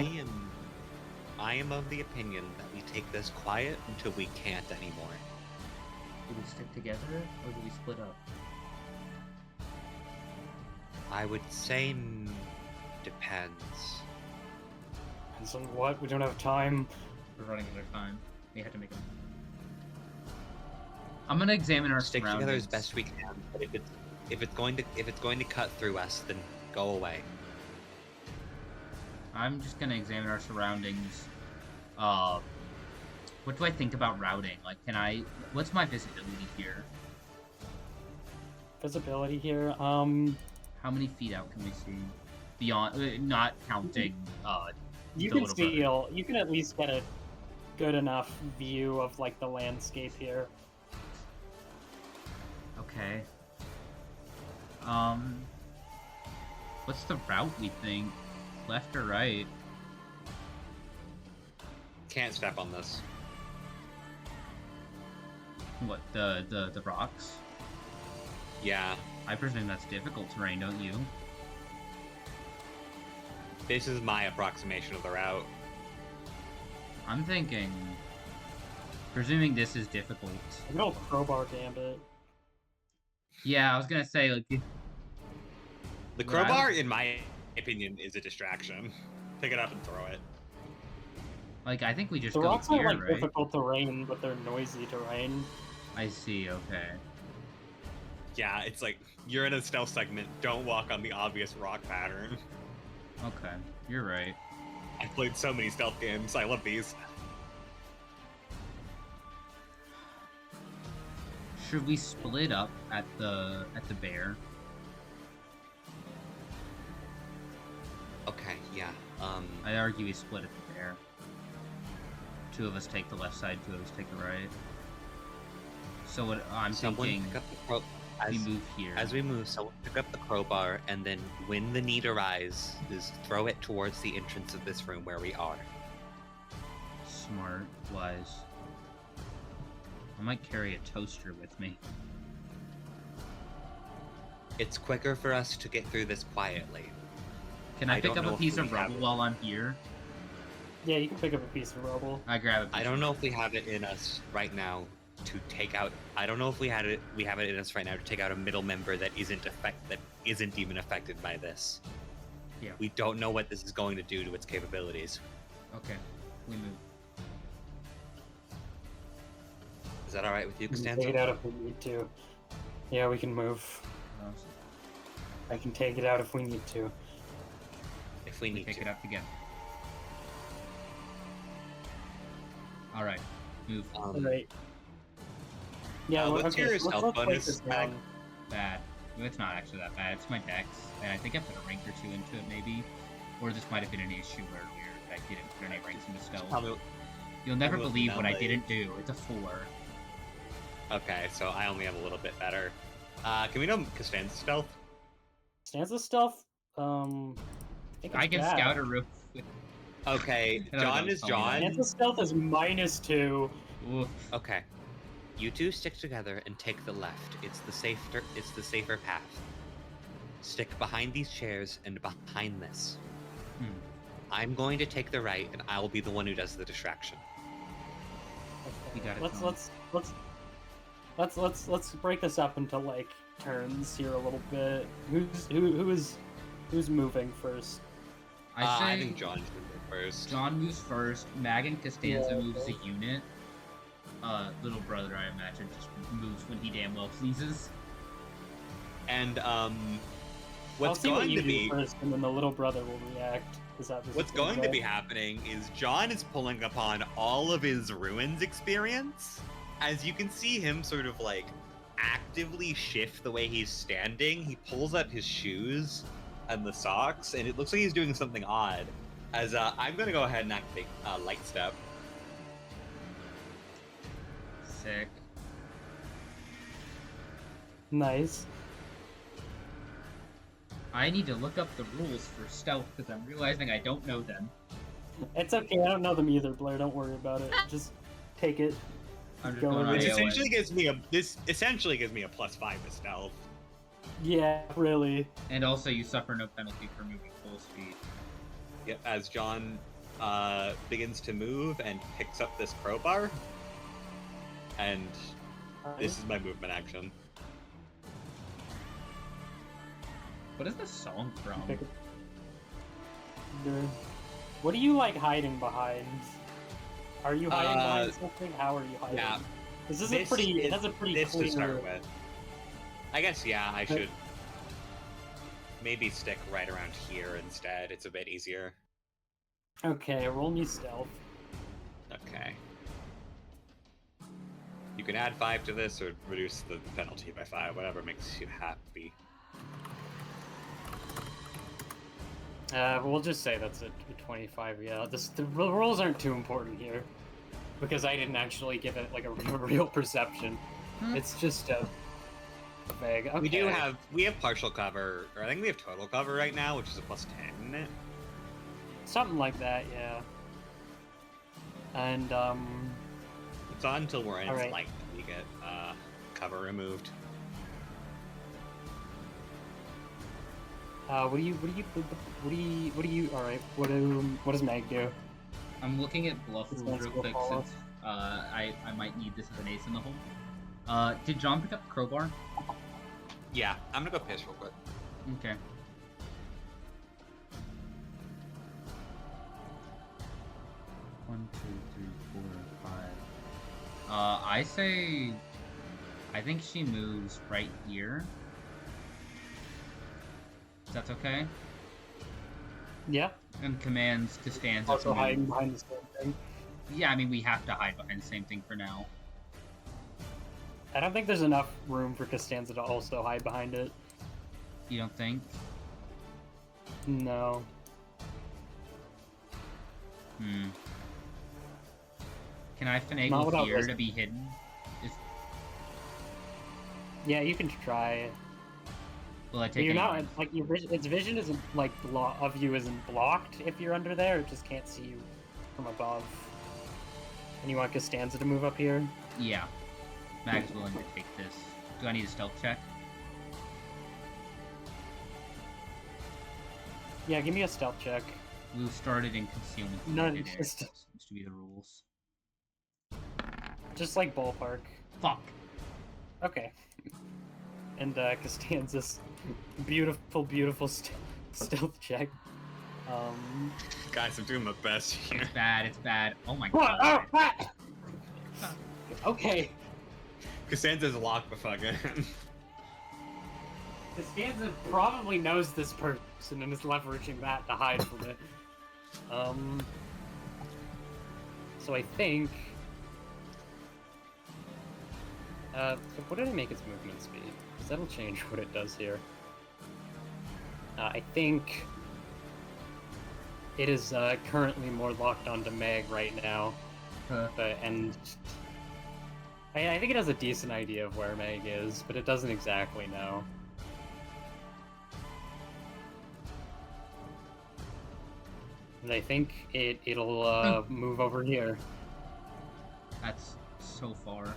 S2: I am of the opinion that we take this quiet until we can't anymore.
S1: Do we stick together or do we split up?
S2: I would say depends.
S3: Depends on what? We don't have time.
S1: We're running out of time. We have to make a. I'm gonna examine our
S2: Stick
S1: surroundings.
S2: together as best we can, but if it's going to cut through us, then go away.
S1: I'm just gonna examine our surroundings. What do I think about routing? Like, what's my visibility here?
S3: Visibility here.
S1: How many feet out can we see? Beyond, not counting,
S3: You
S1: the
S3: can
S1: little
S3: see.
S1: brother.
S3: You can at least get a good enough view of like the landscape here.
S1: Okay. What's the route we think? Left or right?
S2: Can't step on this.
S1: What, the rocks?
S2: Yeah,
S1: I presume that's difficult terrain, don't you?
S2: this is my approximation of the route.
S1: I'm thinking... Presuming this is difficult.
S3: Good old crowbar gambit.
S1: Yeah, I was gonna say, like...
S2: The
S1: What I
S2: crowbar,
S1: was-
S2: in my opinion, is a distraction. Pick it up and throw it.
S1: Like, I think we just
S3: The
S1: go
S3: rocks
S1: here,
S3: are like
S1: right?
S3: difficult terrain, but they're noisy terrain.
S1: I see, okay.
S2: Yeah, it's like, you're in a stealth segment, don't walk on the obvious rock pattern.
S1: Okay, you're right.
S2: I've played so many stealth games, I love these.
S1: Should we split up at the bear?
S2: Okay, yeah,
S1: I'd argue we split at the bear. Two of us take the left side, two of us take the right. So what I'm
S2: someone
S1: thinking,
S2: pick up the
S1: we move here.
S2: as we move, someone pick up the crowbar, and then when the need arises, throw it towards the entrance of this room where we are.
S1: Smart, wise. I might carry a toaster with me.
S2: It's quicker for us to get through this quietly.
S1: Can I
S2: I
S1: pick
S2: don't
S1: up
S2: know
S1: a
S2: if
S1: piece
S2: we
S1: of
S2: have
S1: rubble
S2: it.
S1: while I'm here?
S3: Yeah, you can pick up a piece of rubble.
S1: I grab a piece.
S2: I don't know if we have it in us right now to take out. I don't know if we have it in us right now to take out a middle member that isn't even affected by this.
S1: Yeah.
S2: We don't know what this is going to do to its capabilities.
S1: Okay, we move.
S2: Is that all right with you,
S3: We can take it
S2: Costanza?
S3: out if we need to. Yeah, we can move. I can take it out if we need to.
S2: If we
S1: We
S2: need
S1: pick
S2: to.
S1: it up together. All right, move.
S3: Alright. Yeah,
S2: what's
S3: okay,
S2: your
S3: let's
S2: stealth
S3: place
S2: bonus,
S3: this
S2: Mag?
S3: down.
S1: Bad. It's not actually that bad. It's my dex, and I think I put a rank or two into it, maybe. Or this might have been an issue earlier. I didn't put any ranks into stealth.
S2: Probably-
S1: You'll never
S2: almost
S1: believe what I
S2: melee.
S1: didn't do. It's a 4.
S2: Okay, so I only have a little bit better. Can we know Costanza stealth?
S3: Stanza stealth. I think
S1: I
S3: it's
S1: can
S3: bad.
S1: scout a real quick.
S2: Okay,
S1: No,
S2: John
S1: don't
S2: is
S1: tell me that.
S2: John.
S3: Stanza stealth is -2.
S1: Oof.
S2: Okay. You two stick together and take the left. It's the safer path. Stick behind these chairs and behind this.
S1: Hmm.
S2: I'm going to take the right, and I'll be the one who does the distraction.
S3: Okay.
S1: You got it,
S3: Let's break this up into like turns here a little bit. Who's moving first?
S2: I think John should go first.
S1: John moves first. Mag and Costanza
S3: Yeah.
S1: moves a unit. Little brother, I imagine, just moves when he damn well pleases.
S2: And
S3: I'll
S2: what's
S3: see what
S2: going
S3: you
S2: to
S3: do
S2: be
S3: first, and then the little brother will react.
S2: what's going to be happening is John is pulling upon all of his ruins experience. As you can see him sort of like actively shift the way he's standing. He pulls up his shoes and the socks, and it looks like he's doing something odd. As I'm gonna go ahead and activate light step.
S1: Sick.
S3: Nice.
S1: I need to look up the rules for stealth because I'm realizing I don't know them.
S3: It's okay. I don't know them either, Blair. Don't worry about it. Just take it.
S1: I'm just
S3: Go
S1: going
S3: with
S1: on
S3: it.
S2: This
S1: AOS.
S2: essentially gives me a +5 to stealth.
S3: Yeah, really.
S1: And also, you suffer no penalty for moving full speed.
S2: Yep, as John begins to move and picks up this crowbar. And this is my movement action.
S1: What is this song from?
S3: Pick it. Good. What are you like hiding behind? Are you hiding behind something? How are you hiding?
S2: Yeah.
S3: This is a pretty. That's a pretty
S2: this
S3: clear.
S2: to start with. I guess I should maybe stick right around here instead. It's a bit easier.
S3: Okay, roll me stealth.
S2: Okay. You can add 5 to this or reduce the penalty by 5, whatever makes you happy.
S3: We'll just say that's a 25. Yeah, the rules aren't too important here because I didn't actually give it like a real perception. It's just a vague. Okay.
S2: We have partial cover, or I think we have total cover right now, which is a +10.
S3: Something like that, yeah. And
S2: It's on until we're in
S3: All right.
S2: light. We get cover removed.
S3: what do you? All right. What does Mag do?
S1: I'm looking at bluff
S3: This
S1: rules
S3: one's
S1: real
S3: gonna
S1: quick
S3: fall
S1: since I might need this as an ace in the hole. Did John pick up crowbar?
S2: Yeah, I'm gonna go piss real quick.
S1: Okay. One, two, three, 4, 5. I think she moves right here. If that's okay.
S3: Yeah.
S1: And commands Costanza to
S3: Also
S1: move.
S3: hiding behind the same thing.
S1: Yeah, I mean we have to hide behind the same thing for now.
S3: I don't think there's enough room for Costanza to also hide behind it.
S1: You don't think?
S3: No.
S1: Can I
S3: Not
S1: finagle
S3: without
S1: here
S3: risk.
S1: to be hidden?
S3: Yeah, you can try.
S1: Will I
S3: But
S1: take
S3: you're
S1: any
S3: not
S1: risk?
S3: like its vision isn't like of you isn't blocked if you're under there. It just can't see you from above. And you want Costanza to move up here?
S1: Yeah. Mag's willing to take this. Do I need a stealth check?
S3: Yeah, give me a stealth check.
S1: We've started in concealment.
S3: No,
S1: in midair.
S3: just-
S1: That seems to be the rules.
S3: Just like ballpark.
S1: Fuck.
S3: Okay. And Costanza's beautiful stealth check.
S2: Guys, I'm doing my best here.
S1: It's bad, it's bad. Oh my
S3: What?
S1: god.
S3: Oh, ah! Okay.
S2: Costanza's locked the fuck in.
S3: Costanza probably knows this person and is leveraging that to hide from it. So I think. What did I make its movement speed? Because that'll change what it does here. I think. it is currently more locked onto Meg right now, and I think it has a decent idea of where Meg is, but it doesn't exactly know. And I think it'll move over here.
S1: That's so far.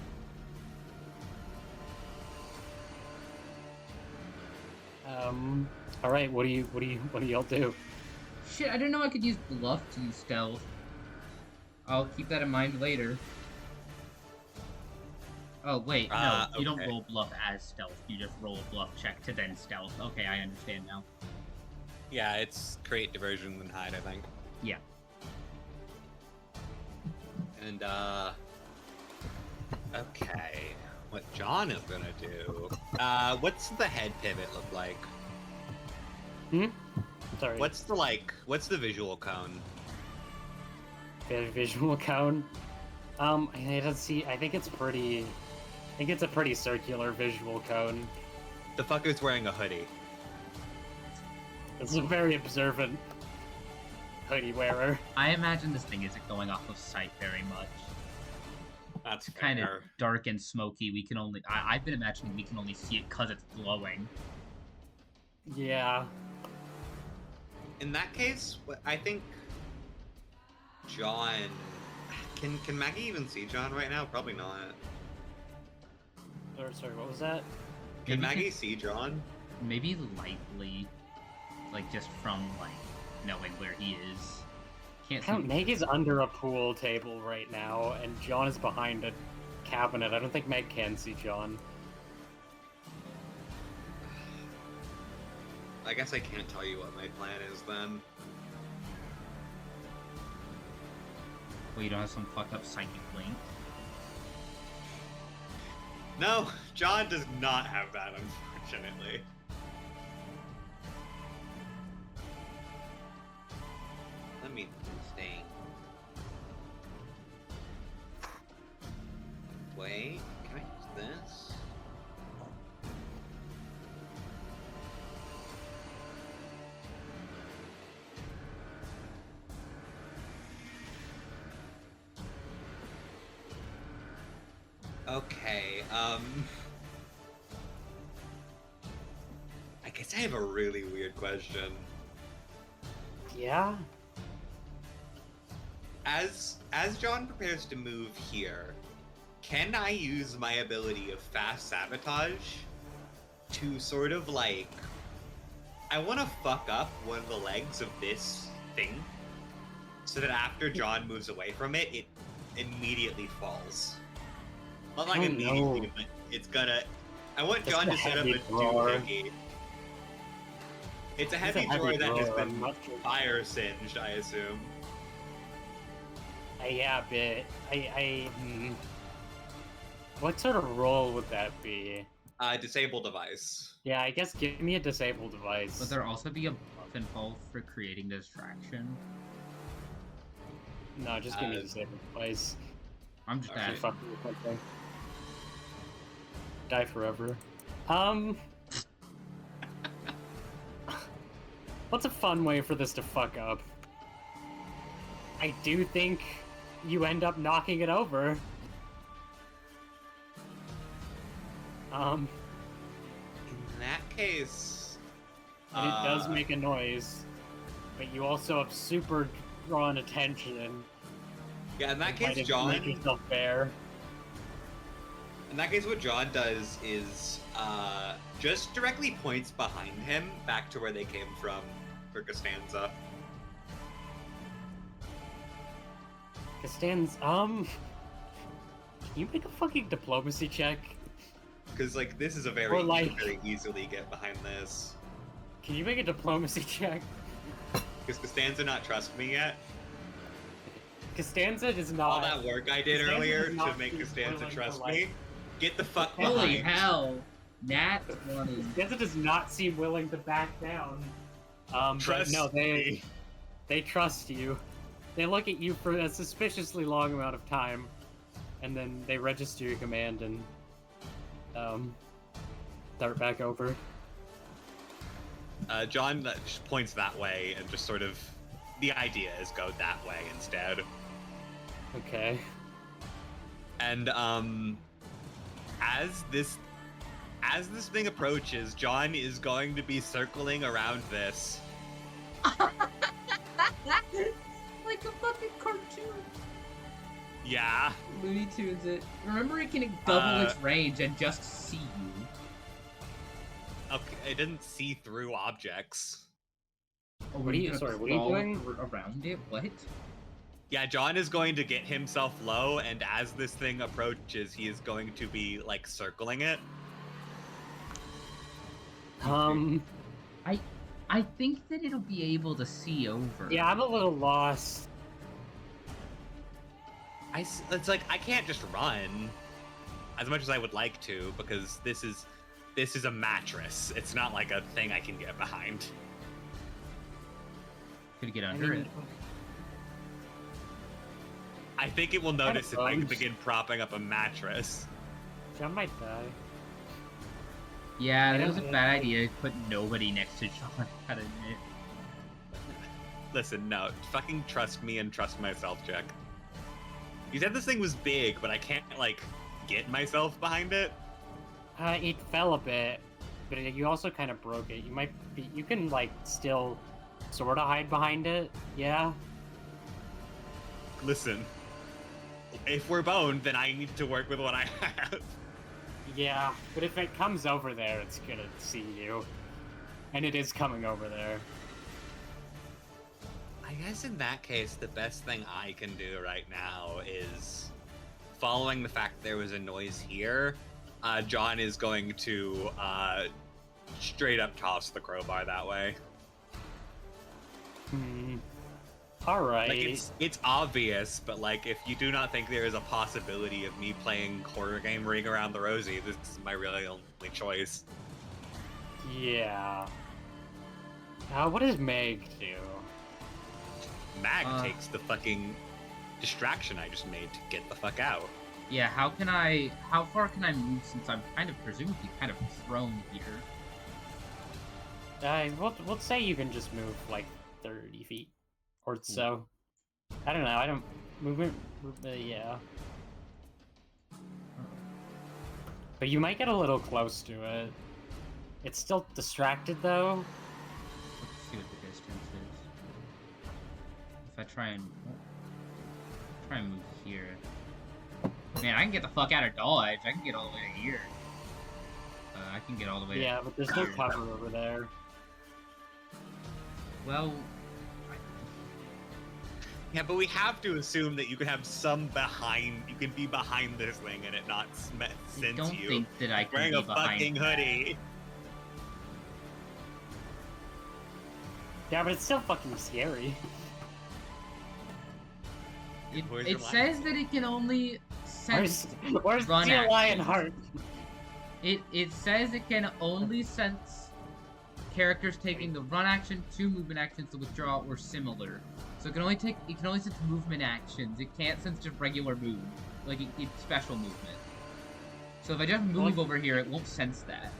S3: All right. What do y'all do?
S1: Shit, I didn't know I could use bluff to use stealth. I'll keep that in mind later. Oh, wait, no, you don't roll bluff as stealth. You just roll a bluff check to then stealth. Okay, I understand now.
S2: Yeah, it's create diversion then hide, I think.
S1: Yeah.
S2: And, okay. What John is gonna do... what's the head pivot look like?
S3: Sorry.
S2: What's the visual cone?
S3: The visual cone? I don't see... I think it's a pretty circular visual cone.
S2: The fucker's wearing a hoodie.
S3: It's a very observant hoodie wearer.
S1: I imagine this thing isn't going off of sight very much.
S2: That's
S1: kind of dark and smoky. We can only... I've been imagining we can only see it because it's glowing.
S3: Yeah.
S2: In that case, I think John... Can Maggie even see John right now? Probably not.
S3: Sorry, what was that?
S2: Can Maggie see John?
S1: Maybe lightly. Like, just from, like, knowing where he is. Can't see.
S3: Meg is under a pool table right now, and John is behind a cabinet. I don't think Meg can see John.
S2: I guess I can't tell you what my plan is then.
S1: Well, you don't have some fucked up psychic link?
S2: No, John does not have that, unfortunately. Let me think. Wait, can I use this? Okay, I guess I have a really weird question.
S3: Yeah?
S2: As John prepares to move here, can I use my ability of fast sabotage to sort of like... I want to fuck up one of the legs of this thing so that after John moves away from it, it immediately falls. Not like immediately, but it's gonna... I want John to set up a doohickey. It's a heavy drawer that has been fire singed, I assume.
S3: Yeah, a bit. What sort of role would that be?
S2: Disable device.
S3: Yeah, I guess give me a disable device.
S1: Would there also be a buff involved for creating distraction?
S3: No, just give me a disable device.
S1: I'm just asking.
S3: Fuck you, something. Die forever. What's a fun way for this to fuck up? I do think you end up knocking it over.
S2: In that case...
S3: And it does make a noise, but you also have super drawn attention.
S2: Yeah, in that case, John...
S3: Make yourself bare.
S2: In that case, what John does is, just directly points behind him back to where they came from for Costanza.
S3: Costanza, can you make a fucking diplomacy check?
S2: Because, like, this is a very, very easily get behind this.
S3: Can you make a diplomacy check?
S2: Does Costanza not trust me yet?
S3: Costanza does not...
S2: All that work I did earlier to make Costanza trust me? Get the fuck behind.
S1: Holy hell! Nat 20.
S3: Costanza does not seem willing to back down.
S2: Trust
S3: but no, they trust you. They look at you for a suspiciously long amount of time, and then they register your command and start back over.
S2: John just points that way and just sort of the idea is go that way instead.
S3: Okay.
S2: And as this thing approaches, John is going to be circling around this.
S1: Like a fucking cartoon.
S2: Yeah.
S1: Looney Tunes it. Remember, it can double its range and just see you.
S2: Okay, it didn't see through objects.
S1: Oh,
S3: What are you? Sorry, what are you doing?
S1: Around it? What?
S2: Yeah, John is going to get himself low, and as this thing approaches, he is going to be like circling it.
S1: I think that it'll be able to see over.
S3: Yeah, I'm a little lost.
S2: It's like I can't just run as much as I would like to, because this is a mattress. It's not like a thing I can get behind.
S1: Could get under it.
S2: I think it will notice if I begin propping up a mattress.
S3: John might die.
S1: Yeah, that was a bad idea. Put nobody next to John. I gotta admit.
S2: Listen, no, fucking trust me and trust myself, Jack. You said this thing was big, but I can't like get myself behind it.
S3: It fell a bit, but you also kind of broke it. You can like still sort of hide behind it. Yeah.
S2: Listen, if we're boned, then I need to work with what I have.
S3: Yeah, but if it comes over there, it's gonna see you. And it is coming over there.
S2: I guess in that case, the best thing I can do right now is, following the fact there was a noise here, John is going to straight up toss the crowbar that way.
S3: Alright.
S2: Like, it's obvious, but like, if you do not think there is a possibility of me playing horror game Ring Around the Rosie, this is my really only choice.
S3: Yeah. What does Meg do?
S2: Mag takes the fucking distraction I just made to get the fuck out.
S1: Yeah, how far can I move since I'm kind of presumably kind of thrown here?
S3: We'll say you can just move like 30 feet or so. I don't know. I don't movement. Yeah. But you might get a little close to it. It's still distracted though.
S1: Let's see what the distance is. If I try and move here. Man, I can get the fuck out of Dodge. I can get all the way to here. I can get all the way.
S3: Yeah, but there's no cover over there.
S1: Well.
S2: Yeah, but we have to assume that you can have some you can be behind this thing and it not sense you.
S1: I don't think that I can
S2: wearing
S1: be
S2: a fucking
S1: behind
S2: hoodie.
S3: Yeah, but it's still fucking scary.
S1: It says that it can only sense
S3: Where's
S1: run
S3: Steel
S1: actions.
S3: Lionheart?
S1: It says it can only sense characters taking the run action, 2 movement actions, the withdraw, or similar. So it can only sense movement actions. It can't sense just regular move, like it's special movement. So if I just move over here, it won't sense that.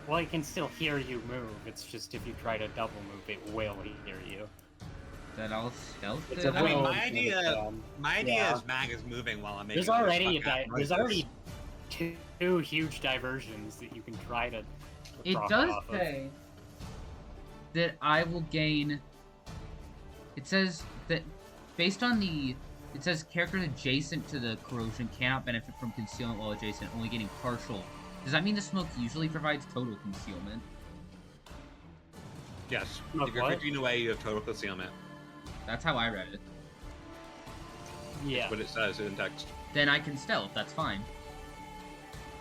S3: Well, it can still hear you move. It's just if you try to double move, it will hear you.
S1: That all stealth.
S3: It's
S1: it?
S3: a
S2: I mean,
S3: little-
S2: my idea is Mag is moving while I'm making.
S3: There's already two huge diversions that you can try to.
S1: It
S3: profit
S1: does
S3: off of.
S1: say that I will gain. It says that based on it says characters adjacent to the corrosion cannot benefit from concealment while adjacent, only getting partial. Does that mean the smoke usually provides total concealment?
S2: Yes.
S3: Look,
S2: If you're
S3: what?
S2: 15 away, you have total concealment.
S1: That's how I read it.
S3: Yeah.
S2: That's what it says in text.
S1: Then I can stealth. That's fine.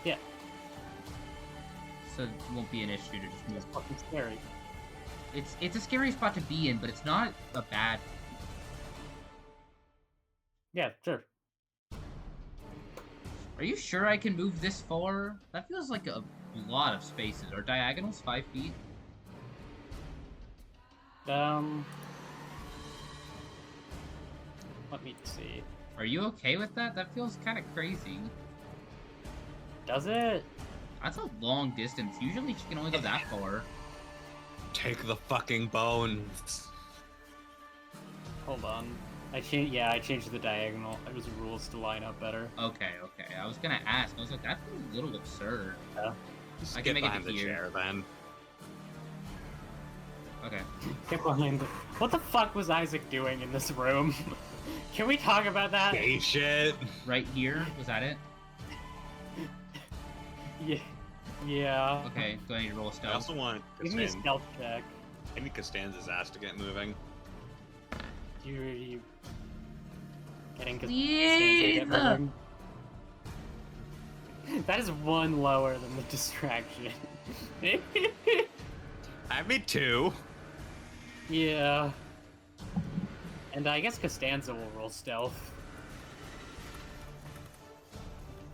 S3: Yeah.
S1: So it won't be an issue to just move.
S3: It's fucking scary.
S1: It's a scary spot to be in, but it's not a bad.
S3: Yeah, sure.
S1: Are you sure I can move this far? That feels like a lot of spaces. Are diagonals 5 feet?
S3: Let me see.
S1: Are you okay with that? That feels kind of crazy.
S3: Does it?
S1: That's a long distance. Usually she can only go that far.
S2: Take the fucking bones.
S3: Hold on. I changed the diagonal. It was rules to line up better.
S1: Okay. I was gonna ask. I was like, that's a little absurd.
S3: Yeah.
S2: Just
S1: I
S2: get
S1: can make it
S2: behind
S1: to
S2: the
S1: here.
S2: chair then.
S1: Okay.
S3: Get behind it. What the fuck was Isaac doing in this room? Can we talk about that?
S2: Gay shit.
S1: Right here. Was that it?
S3: Yeah.
S1: Okay. Do I need to roll a
S2: I
S1: stealth?
S2: also want
S3: Give me a
S2: Costanza.
S3: stealth check.
S2: I need Costanza's ass to get moving.
S3: You getting
S1: Yes!
S3: Costanza moving? That is one lower than the distraction.
S2: I made 2.
S3: Yeah. And I guess Costanza will roll stealth.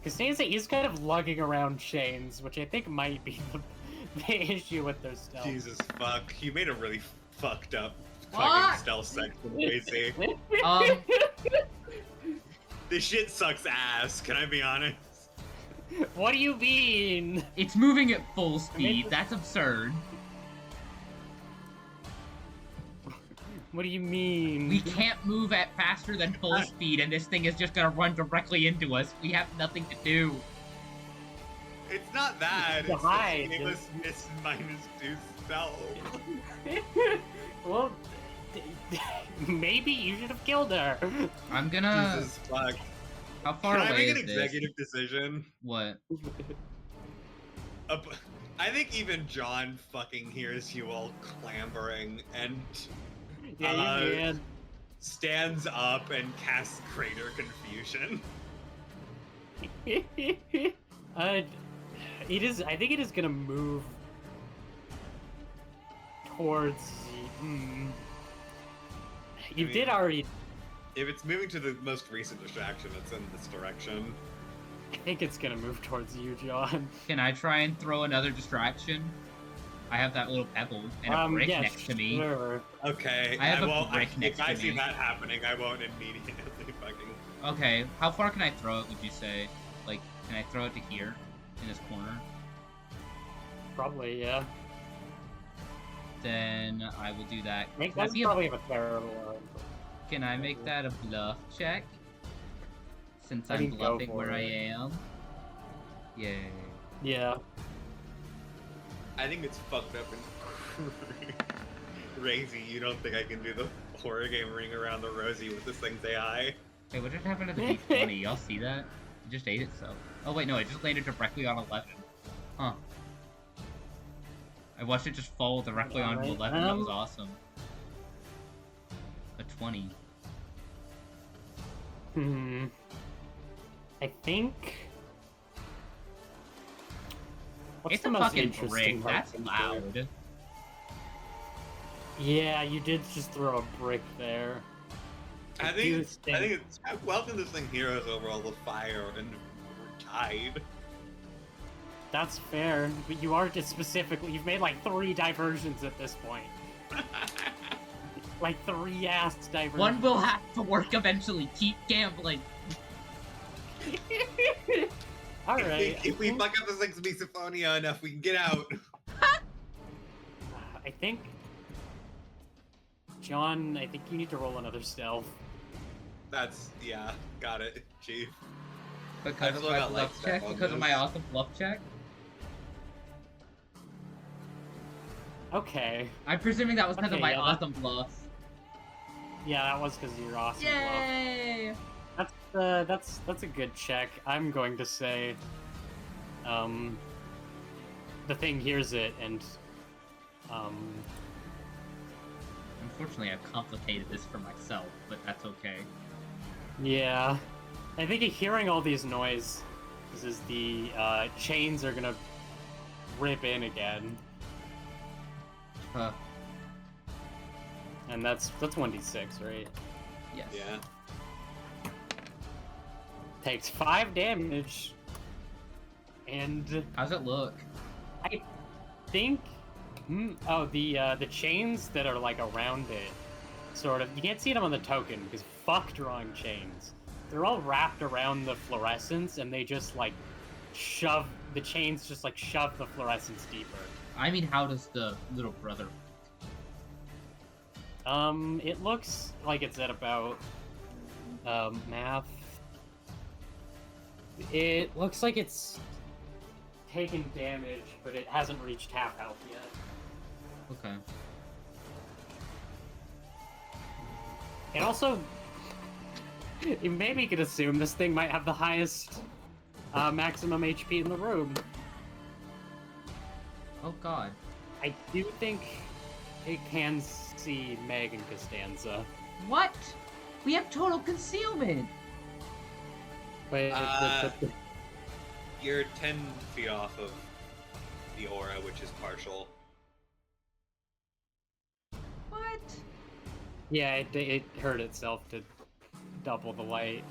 S3: Costanza is kind of lugging around chains, which I think might be the issue with their stealth.
S2: Jesus fuck. You made a really fucked up
S1: What?
S2: fucking stealth section, Casey. This shit sucks ass, can I be honest?
S3: What do you mean?
S1: It's moving at full speed. That's absurd.
S3: What do you mean?
S1: We can't move at faster than full speed, and this thing is just gonna run directly into us. We have nothing to do.
S2: It's not that.
S3: To
S2: It's
S3: hide.
S2: it was miss -2 stealth.
S3: Well, maybe you should have killed her.
S1: I'm gonna.
S2: Jesus fuck.
S1: How far
S2: Can I
S1: away
S2: make an
S1: is this?
S2: executive decision?
S1: What?
S2: I think even John fucking hears you all clambering and
S3: Yeah, you can.
S2: stands up and casts Greater Confusion.
S3: It is. I think it is gonna move towards. You
S2: mean-
S3: did already.
S2: If it's moving to the most recent distraction, it's in this direction.
S3: I think it's gonna move towards you, John.
S1: Can I try and throw another distraction? I have that little pebble and a brick
S3: yeah,
S1: next to me.
S3: sure.
S2: Okay,
S1: I have a
S2: won't.
S1: brick next
S2: if I
S1: to
S2: see
S1: me.
S2: that happening, I won't immediately fucking.
S1: Okay, how far can I throw it, would you say? Like, can I throw it to here? In this corner?
S3: Probably, yeah.
S1: Then I will do that.
S3: I think
S1: Can I
S3: that's
S1: be a-
S3: probably a terrible one.
S1: Can I make that a bluff check? Since
S3: I
S1: I'm
S3: mean, go
S1: bluffing
S3: for
S1: where I
S3: it.
S1: am. Yay.
S3: Yeah.
S2: I think it's fucked up and crazy. You don't think I can do the horror game ring around the rosy with this thing's AI?
S1: Hey, what just happened to the D20? Y'all see that? It just ate itself. Oh wait, no, it just landed directly on 11. Huh. I watched it just fall directly onto
S3: Alright,
S1: 11. That was awesome. A 20.
S3: I think. What's
S1: It's
S3: the
S1: a
S3: most
S1: fucking
S3: interesting
S1: brick. That's
S3: part?
S1: loud.
S3: Yeah, you did just throw a brick there.
S2: I
S3: do
S2: think it's. I
S3: think-
S2: think it's. Welcome this thing heroes over all the fire and tide.
S3: That's fair, but you are just specifically. You've made like 3 diversions at this point. Like 3 ass diversions.
S1: One will have to work eventually. Keep gambling.
S3: Alright.
S2: If we fuck up this thing's misophonia enough, we can get out.
S3: I think. John, I think you need to roll another stealth.
S2: That's yeah, got it, chief.
S1: Because of
S2: still
S1: my
S2: got, like,
S1: bluff check?
S2: stuff on
S1: Because of my
S2: this.
S1: awesome bluff check?
S3: Okay.
S1: I'm presuming that was because of
S3: Okay,
S1: my
S3: yeah,
S1: awesome bluff.
S3: Yeah, that was because of your awesome bluff.
S1: Yay!
S3: That's a good check. I'm going to say, the thing hears it and,
S1: Unfortunately, I've complicated this for myself, but that's okay.
S3: yeah. I think hearing all these noises is the chains are gonna rip in again,
S1: Huh.
S3: and that's 1d6, right?
S1: Yes.
S2: Yeah.
S3: Takes 5 damage, and
S1: How's it look?
S3: I think. Oh, the chains that are like around it, sort of. You can't see them on the token because fuck drawing chains. They're all wrapped around the fluorescence, and they just like shove the chains, just like shove the fluorescence deeper.
S1: I mean, how does the little brother...
S3: It looks like it's at about math. It looks like it's taken damage, but it hasn't reached half health yet.
S1: Okay.
S3: And also, you maybe could assume this thing might have the highest maximum HP in the room.
S1: Oh god.
S3: I do think it can see Meg and Costanza.
S1: What? We have total concealment!
S3: But
S2: You're 10 feet off of the aura, which is partial.
S1: What?
S3: yeah, it hurt itself to double the light.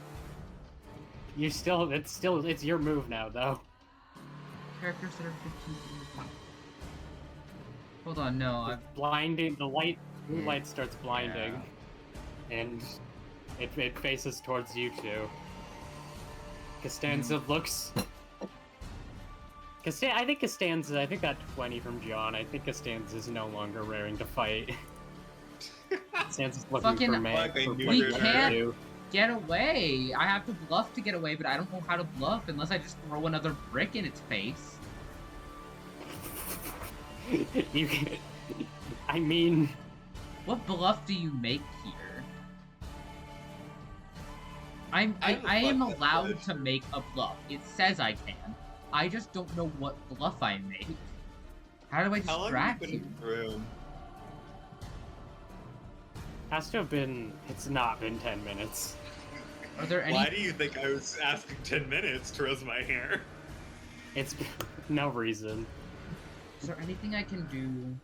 S3: It's your move now, though.
S1: Characters that are 15 feet away. Hold on, no,
S3: It's blinding. The blue light starts blinding, and it faces towards you two. Costanza looks. I think Costanza. I think that 20 from John. I think Costanza is no longer raring to fight. Costanza's looking
S1: Fucking
S3: for Meg.
S1: we can't get away. I have to bluff to get away, but I don't know how to bluff unless I just throw another brick in its face.
S3: You. I mean,
S1: what bluff do you make here? I am allowed to make a bluff. It says I can. I just don't know what bluff I make. How do I distract you?
S2: In the room?
S3: has to have been. It's not been 10 minutes.
S1: Are there any?
S2: Why do you think I was asking 10 minutes to rose my hair?
S3: It's no reason.
S1: Is there anything I can do?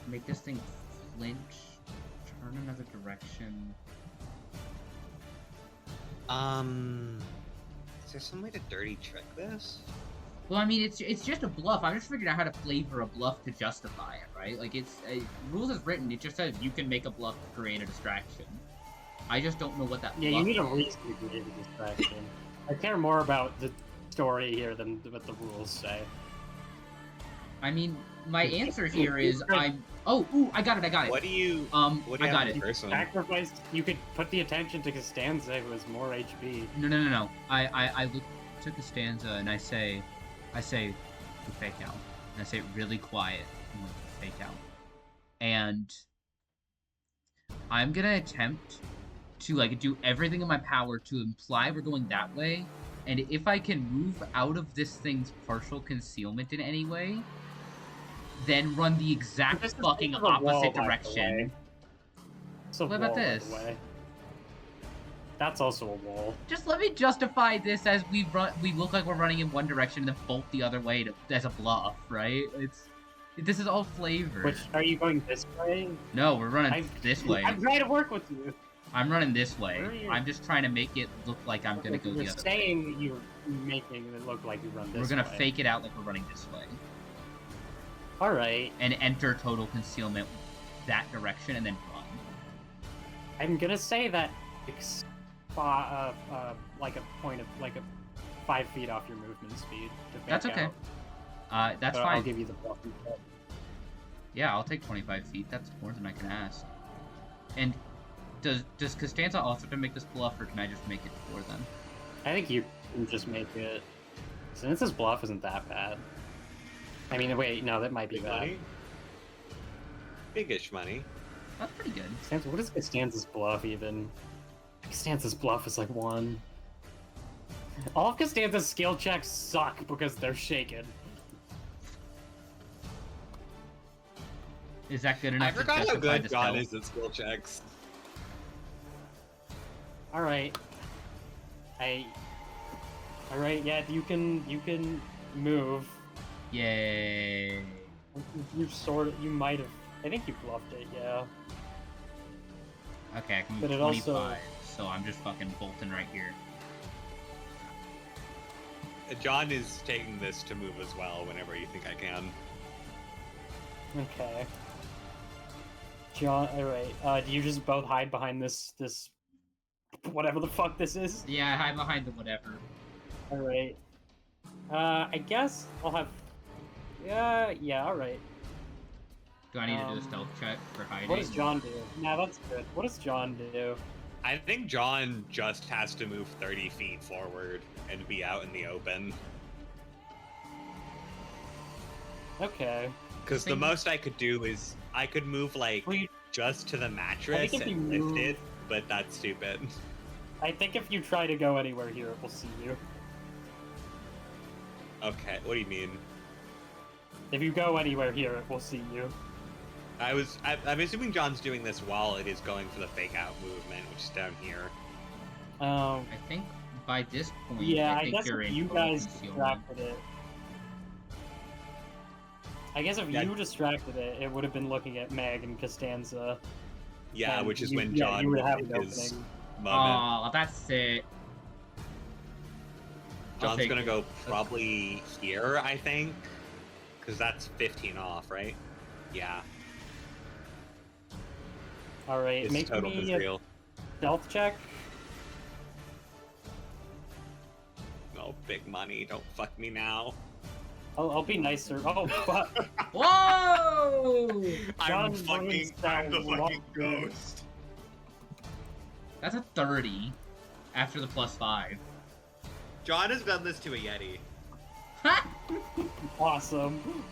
S1: Make this thing flinch? Turn another direction?
S2: Is there some way to dirty trick this?
S1: Well, I mean, it's just a bluff. I'm just figuring out how to flavor a bluff to justify it, right? Like, it's rules as written. It just says you can make a bluff to create a distraction. I just don't know what that.
S3: Yeah,
S1: bluff
S3: you need a
S1: is.
S3: reason to create a distraction. I care more about the story here than what the rules say.
S1: I mean, my answer here is I'm. Oh, ooh, I got it.
S2: What do you? What do you
S1: I got
S2: have
S1: it.
S2: in person?
S3: Sacrifice. You could put the attention to Costanza, who has more HP.
S1: No. I look to Costanza and I say, we fake out. And I say it really quiet, and we fake out. And I'm gonna attempt to like do everything in my power to imply we're going that way. And if I can move out of this thing's partial concealment in any way, then run the exact fucking opposite direction.
S3: So
S1: what about this?
S3: That's also a wall.
S1: Just let me justify this as we look like we're running in one direction and then bolt the other way as a bluff, right? This is all flavor.
S3: Which, are you going this way?
S1: No, we're running this way.
S3: I'm trying to work with you.
S1: I'm running this way.
S3: Where are you?
S1: I'm just trying to make it look like I'm gonna go the other way.
S3: You're saying you're making it look like you run this way.
S1: We're gonna fake it out like we're running this way.
S3: Alright.
S1: And enter total concealment that direction and then run.
S3: I'm gonna say that it's like a point of like a 5 feet off your movement speed to fake
S1: That's okay.
S3: out.
S1: That's
S3: But
S1: fine.
S3: I'll give you the bluff instead.
S1: Yeah, I'll take 25 feet. That's more than I can ask. And does Costanza also have to make this bluff, or can I just make it for them?
S3: I think you can just make it. Since this bluff isn't that bad. I mean, wait, no, that might be
S2: Big
S3: bad.
S2: money? Big-ish money.
S1: That's pretty good.
S3: Costanza, what is Costanza's bluff even? Costanza's bluff is like 1. All of Costanza's skill checks suck because they're shaken.
S1: Is that good enough
S2: I forgot
S1: to
S2: how
S1: justify
S2: good
S1: the
S2: God
S1: spell?
S2: is at skill checks.
S3: Alright. Alright, yeah, you can move.
S1: Yay.
S3: You might have. I think you bluffed it, yeah.
S1: Okay, I can
S3: But
S1: move
S3: it
S1: 25,
S3: also-
S1: so I'm just fucking bolting right here.
S2: John is taking this to move as well whenever you think I can.
S3: Okay. John, alright. Do you just both hide behind this whatever the fuck this is?
S1: Yeah, I hide behind the whatever.
S3: Alright. I guess I'll have... yeah, alright.
S1: Do I need to do a stealth check for hiding?
S3: What does John do? Nah, that's good. What does John do?
S2: I think John just has to move 30 feet forward and be out in the open.
S3: Okay.
S2: Because the most I could do is I could move like just to the mattress and lift it, but that's stupid.
S3: I think if you try to go anywhere here, it will see you.
S2: Okay, what do you mean?
S3: If you go anywhere here, it will see you.
S2: I'm assuming John's doing this while it is going for the fake out movement, which is down here.
S1: I think by this point,
S3: yeah,
S1: I think
S3: guess
S1: you're
S3: if
S1: in
S3: you
S1: total
S3: guys
S1: concealment.
S3: distracted it. I guess if you distracted it, it would have been looking at Meg and Costanza.
S2: Yeah,
S3: and
S2: which is
S3: you,
S2: when
S3: yeah,
S2: John
S3: you would have
S2: did
S3: an
S2: his
S3: opening.
S2: moment.
S1: Oh, that's it.
S2: John's gonna go probably here, I think, because that's 15 off, right? Yeah.
S3: All right,
S2: It's
S3: make
S2: total
S3: me
S2: conceal.
S3: a stealth check.
S2: No, big money. Don't fuck me now.
S3: I'll be nicer. Oh, fuck.
S1: Whoa!
S3: John
S2: I'm
S3: ruins
S2: the
S3: that
S2: fucking
S3: luck.
S2: ghost.
S1: That's a 30 after the +5.
S2: John has done this to a Yeti.
S3: Awesome.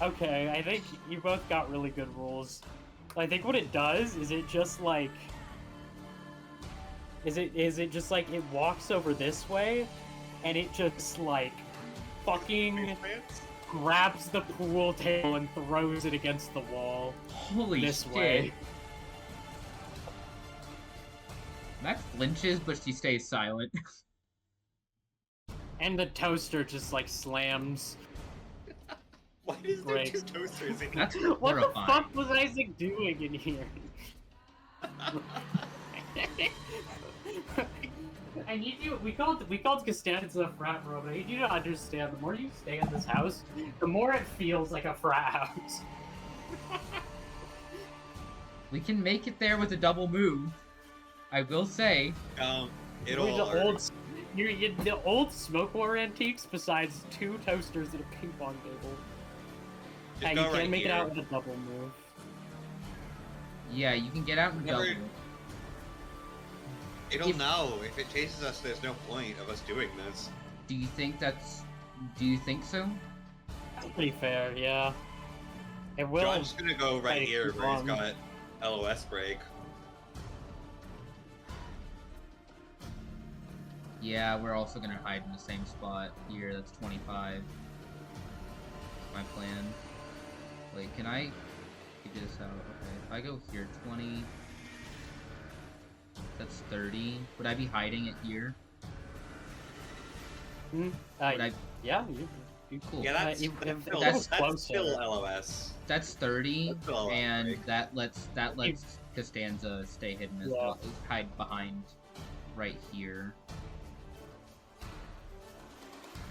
S3: Okay, I think you both got really good rules. I think what it does is it just like is it just like it walks over this way and it just like fucking grabs the pool table and throws it against the wall.
S1: Holy
S3: this
S1: shit.
S3: way.
S1: Max flinches, but she stays silent.
S3: And the toaster just like slams.
S2: Why is there
S3: Great.
S2: two toasters in here?
S1: That's
S3: What the
S1: horrifying.
S3: fuck was Isaac doing in here? I need you. We called Costanza a frat bro, but I need you to understand. The more you stay in this house, the more it feels like a frat house.
S1: We can make it there with a double move. I will say.
S3: The old smoke war antiques, besides 2 toasters and a ping pong table.
S2: Just
S3: And
S2: go
S3: you can't
S2: right
S3: make it
S2: here.
S3: out with a double move.
S1: Yeah, you can get out and
S2: Never-
S1: double.
S2: It'll know. If it chases us, there's no point of us doing this.
S1: Do you think that's... Do you think so?
S3: That's pretty fair, yeah. It will.
S2: John's gonna go
S3: try
S2: right
S3: to
S2: here
S3: keep
S2: where he's
S3: on.
S2: got LOS break.
S1: Yeah, we're also gonna hide in the same spot here. That's 25. My plan. Wait, can I figure this out? Okay, if I go here, 20. That's 30. Would I be hiding it here? Would I...
S3: Yeah, you
S1: Cool.
S2: Yeah, that's,
S3: if
S2: that's,
S3: it
S2: still,
S3: goes
S2: that's
S3: closer.
S2: still LOS.
S1: That's 30,
S2: That's still
S1: and
S2: break.
S1: that lets Costanza stay hidden as well. Hide behind right here.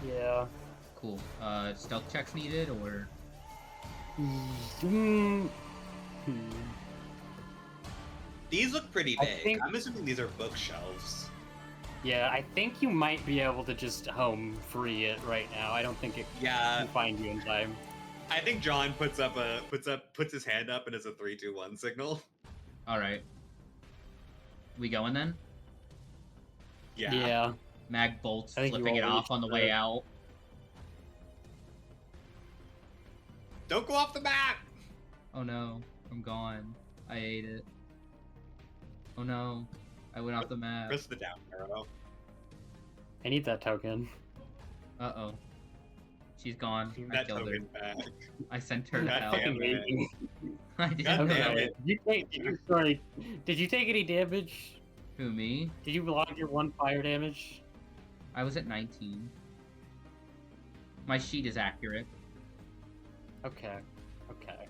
S3: Yeah.
S1: Cool. Stealth checks needed, or...
S2: These look pretty
S3: I
S2: big.
S3: think-
S2: I'm assuming these are bookshelves.
S3: Yeah, I think you might be able to just home free it right now. I don't think it
S2: Yeah,
S3: can find you in time.
S2: I think John puts his hand up and it's a 3-2-1 signal.
S1: Alright. We going then?
S2: Yeah.
S1: Mag bolts
S3: I think you
S1: flipping it
S3: already
S1: off on the
S3: should.
S1: way out.
S2: Don't go off the map!
S1: Oh no, I'm gone. I ate it. Oh no, I went off the map.
S2: Press the down arrow.
S3: I need that token.
S1: Uh-oh. She's gone. I
S2: That
S1: killed her.
S2: token back.
S1: I sent her to
S2: God
S1: hell.
S2: damn it.
S1: I didn't
S2: God
S1: know
S2: damn
S1: it.
S2: it.
S3: Did you take any damage?
S1: Who, me?
S3: Did you log your 1 fire damage?
S1: I was at 19. My sheet is accurate.
S3: Okay. Okay.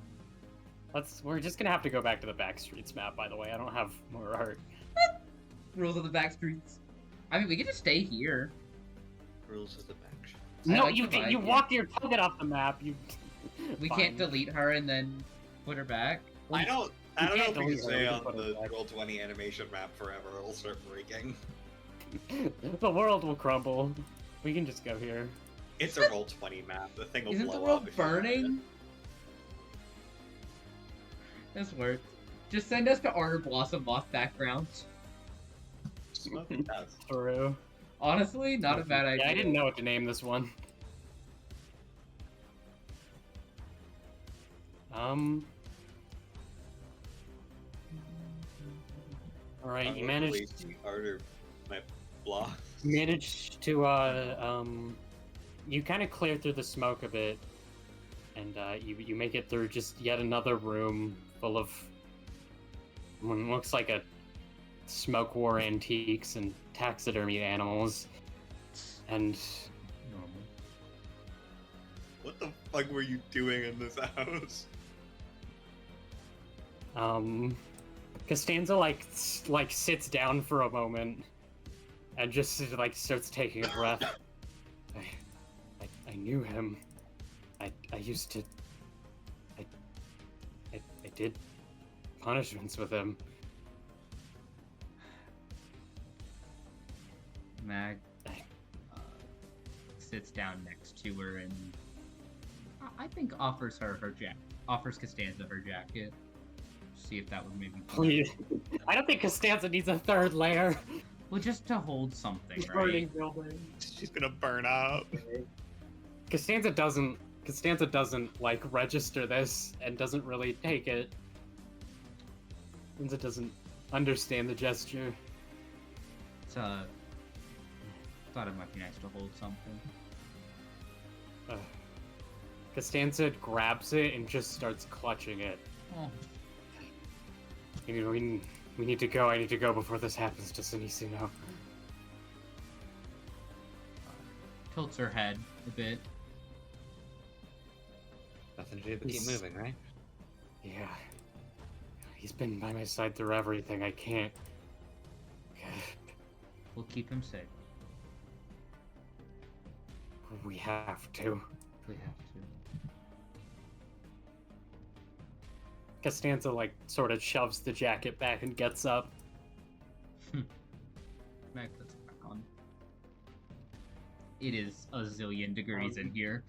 S3: We're just gonna have to go back to the Backstreets map, by the way. I don't have more art.
S1: Rules of the back streets. I mean, we can just stay here.
S2: Rules of the back.
S3: No,
S1: like
S3: you
S1: the vibe,
S3: you
S1: yeah.
S3: walked your token off the map. You.
S1: We
S3: Fine.
S1: can't delete her and then put her back.
S2: I don't know
S3: can't
S2: if we
S3: delete
S2: can
S3: her,
S2: stay
S3: we can
S2: on
S3: put her
S2: the
S3: back.
S2: Roll20 animation map forever. It'll start breaking.
S3: The world will crumble. We can just go here.
S2: It's a Roll20 map. The thing will
S1: Isn't
S2: blow
S1: the world
S2: up if you let it.
S1: burning? This works. Just send us to Order Blossom off background.
S2: Smoking does.
S3: True.
S1: Honestly, not a bad idea.
S3: Yeah, I didn't know what to name this one. Alright, you managed
S2: Harder my block.
S3: managed to you kind of clear through the smoke a bit, and you make it through just yet another room full of what looks like a smoke war antiques and taxidermy animals, and
S2: What the fuck were you doing in this house?
S3: Costanza like sits down for a moment and just like starts taking a breath. I knew him. I used to. I did punishments with him.
S1: Mag sits down next to her and I think offers Costanza her jacket. See if that would maybe.
S3: Please. I don't think Costanza needs a third layer.
S1: Well, just to hold something, right?
S3: Burning building.
S2: She's gonna burn up.
S3: Costanza doesn't like register this and doesn't really take it. Costanza doesn't understand the gesture.
S1: Thought it might be nice to hold something.
S3: Costanza grabs it and just starts clutching it.
S1: Oh.
S3: We need to go. I need to go before this happens to Sinisuno.
S1: Tilts her head a bit.
S2: Nothing to do but keep
S3: He's-
S2: moving, right?
S3: Yeah. He's been by my side through everything. I can't.
S1: We'll keep him safe.
S3: We have to.
S1: We have to.
S3: Costanza like sort of shoves the jacket back and gets up.
S1: Mag puts it back on. It is a zillion degrees in here.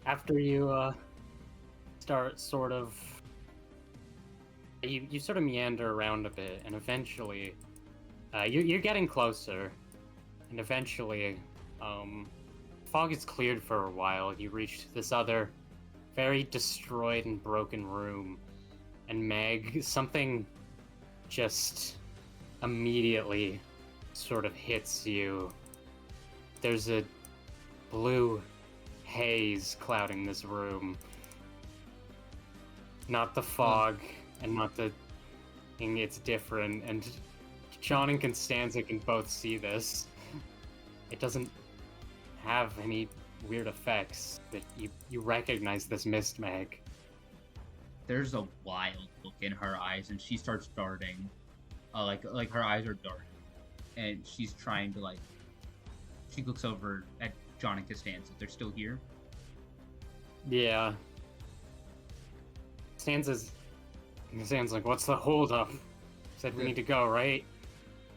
S3: After you start sort of you sort of meander around a bit, and eventually you're getting closer, and eventually fog is cleared for a while. You reach this other very destroyed and broken room, and Meg, something just immediately sort of hits you. There's a blue haze clouding this room. Not the fog, and not the thing, it's different, and John and Costanza can both see this. It doesn't have any weird effects, but you recognize this mist, Meg.
S1: There's a wild look in her eyes, and she starts darting. Like her eyes are darting, and she's trying to like. She looks over at John and Costanza. They're still here.
S3: Yeah. Costanza's like, what's the holdup? Said we need to go, right?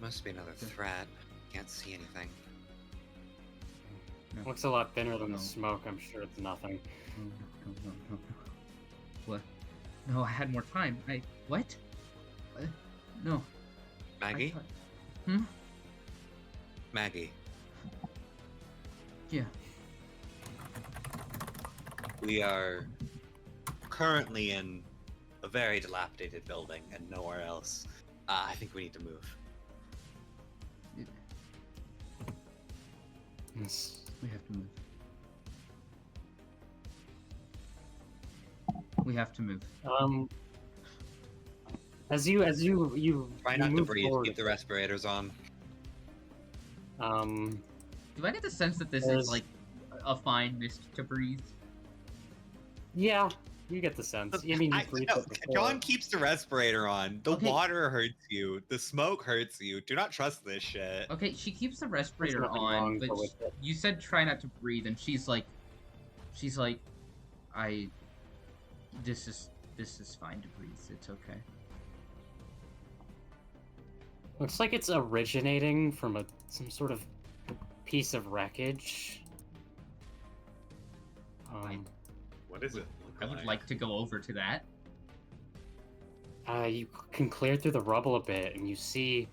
S2: Must be another threat. Can't see anything.
S1: No.
S3: Looks a lot thinner than
S1: No.
S3: the smoke. I'm sure it's nothing.
S1: No. What? No, I had more time. What? No.
S2: Maggie? Maggie.
S1: Yeah.
S2: We are currently in a very dilapidated building and nowhere else. I think we need to move.
S3: Yes.
S1: We have to move. We have to move.
S3: As you
S2: Try not to
S3: move
S2: breathe.
S3: forward,
S2: Keep the respirators on.
S1: Do I get the sense that this
S3: There's-
S1: is like a fine mist to breathe?
S3: yeah, you get the sense. I mean, you breathed it before.
S2: John keeps the respirator on. The
S1: Okay.
S2: water hurts you. The smoke hurts you. Do not trust this shit.
S1: Okay, she keeps the respirator
S3: nothing
S1: on,
S3: wrong
S1: but
S3: with it.
S1: you said try not to breathe, and she's like, this is fine to breathe. It's okay.
S3: Looks like it's originating from some sort of piece of wreckage.
S2: What does it look
S1: I would like to go over to that.
S3: You can clear through the rubble a bit, and you see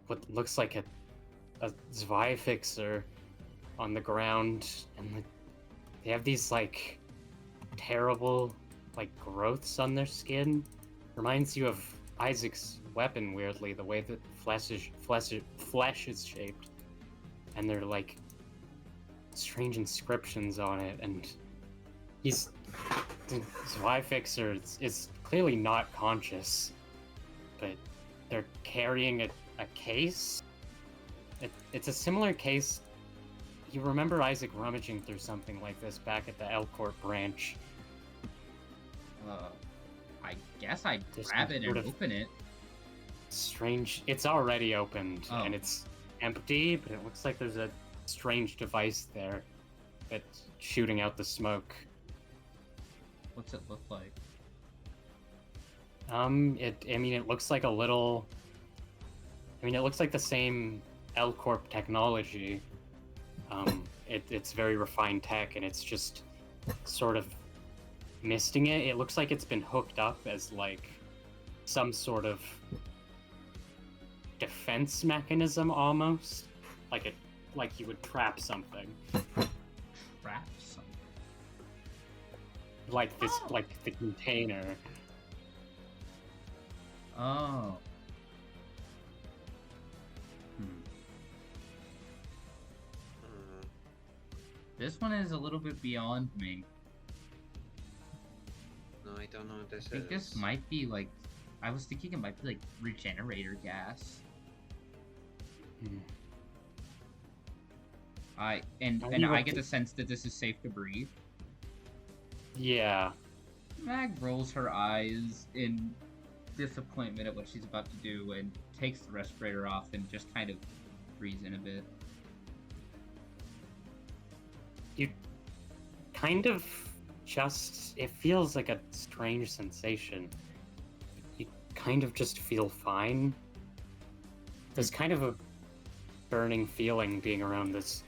S3: what looks like a Zwifixer on the ground, and they have these like terrible like growths on their skin. Reminds you of Isaac's weapon, weirdly, the way that flesh is shaped, and they're like strange inscriptions on it. And the Zwifixer is clearly not conscious, but they're carrying a case. It's a similar case. You remember Isaac rummaging through something like this back at the Elcourt branch?
S1: I guess I'd grab it and open it.
S3: Strange. It's already opened,
S1: Oh.
S3: and it's empty, but it looks like there's a strange device there that's shooting out the smoke.
S1: What's it look like?
S3: It looks like a little... it looks like the same L-Corp technology. It's very refined tech, and it's just sort of misting it. It looks like it's been hooked up as, like, some sort of defense mechanism, almost. Like you would trap something.
S1: Trap something?
S3: Like this, like the container.
S1: Oh. This one is a little bit beyond me.
S2: No, I don't know what this
S1: I think this might be like... I was thinking it might be like regenerator gas. I get the sense that this is safe to breathe.
S3: Yeah.
S1: Mag rolls her eyes in disappointment at what she's about to do and takes the respirator off and just kind of breathes in a bit.
S3: You kind of just... It feels like a strange sensation. You kind of just feel fine. There's kind of a burning feeling being around this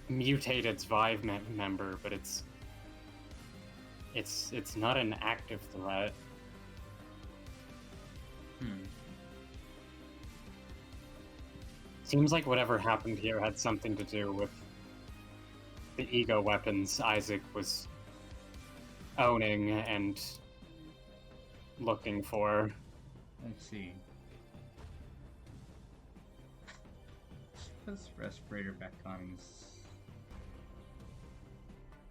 S3: mutated Zvive member, but it's not an active threat. Seems like whatever happened here had something to do with the ego weapons Isaac was owning and looking for.
S1: Let's see. Put this respirator back on.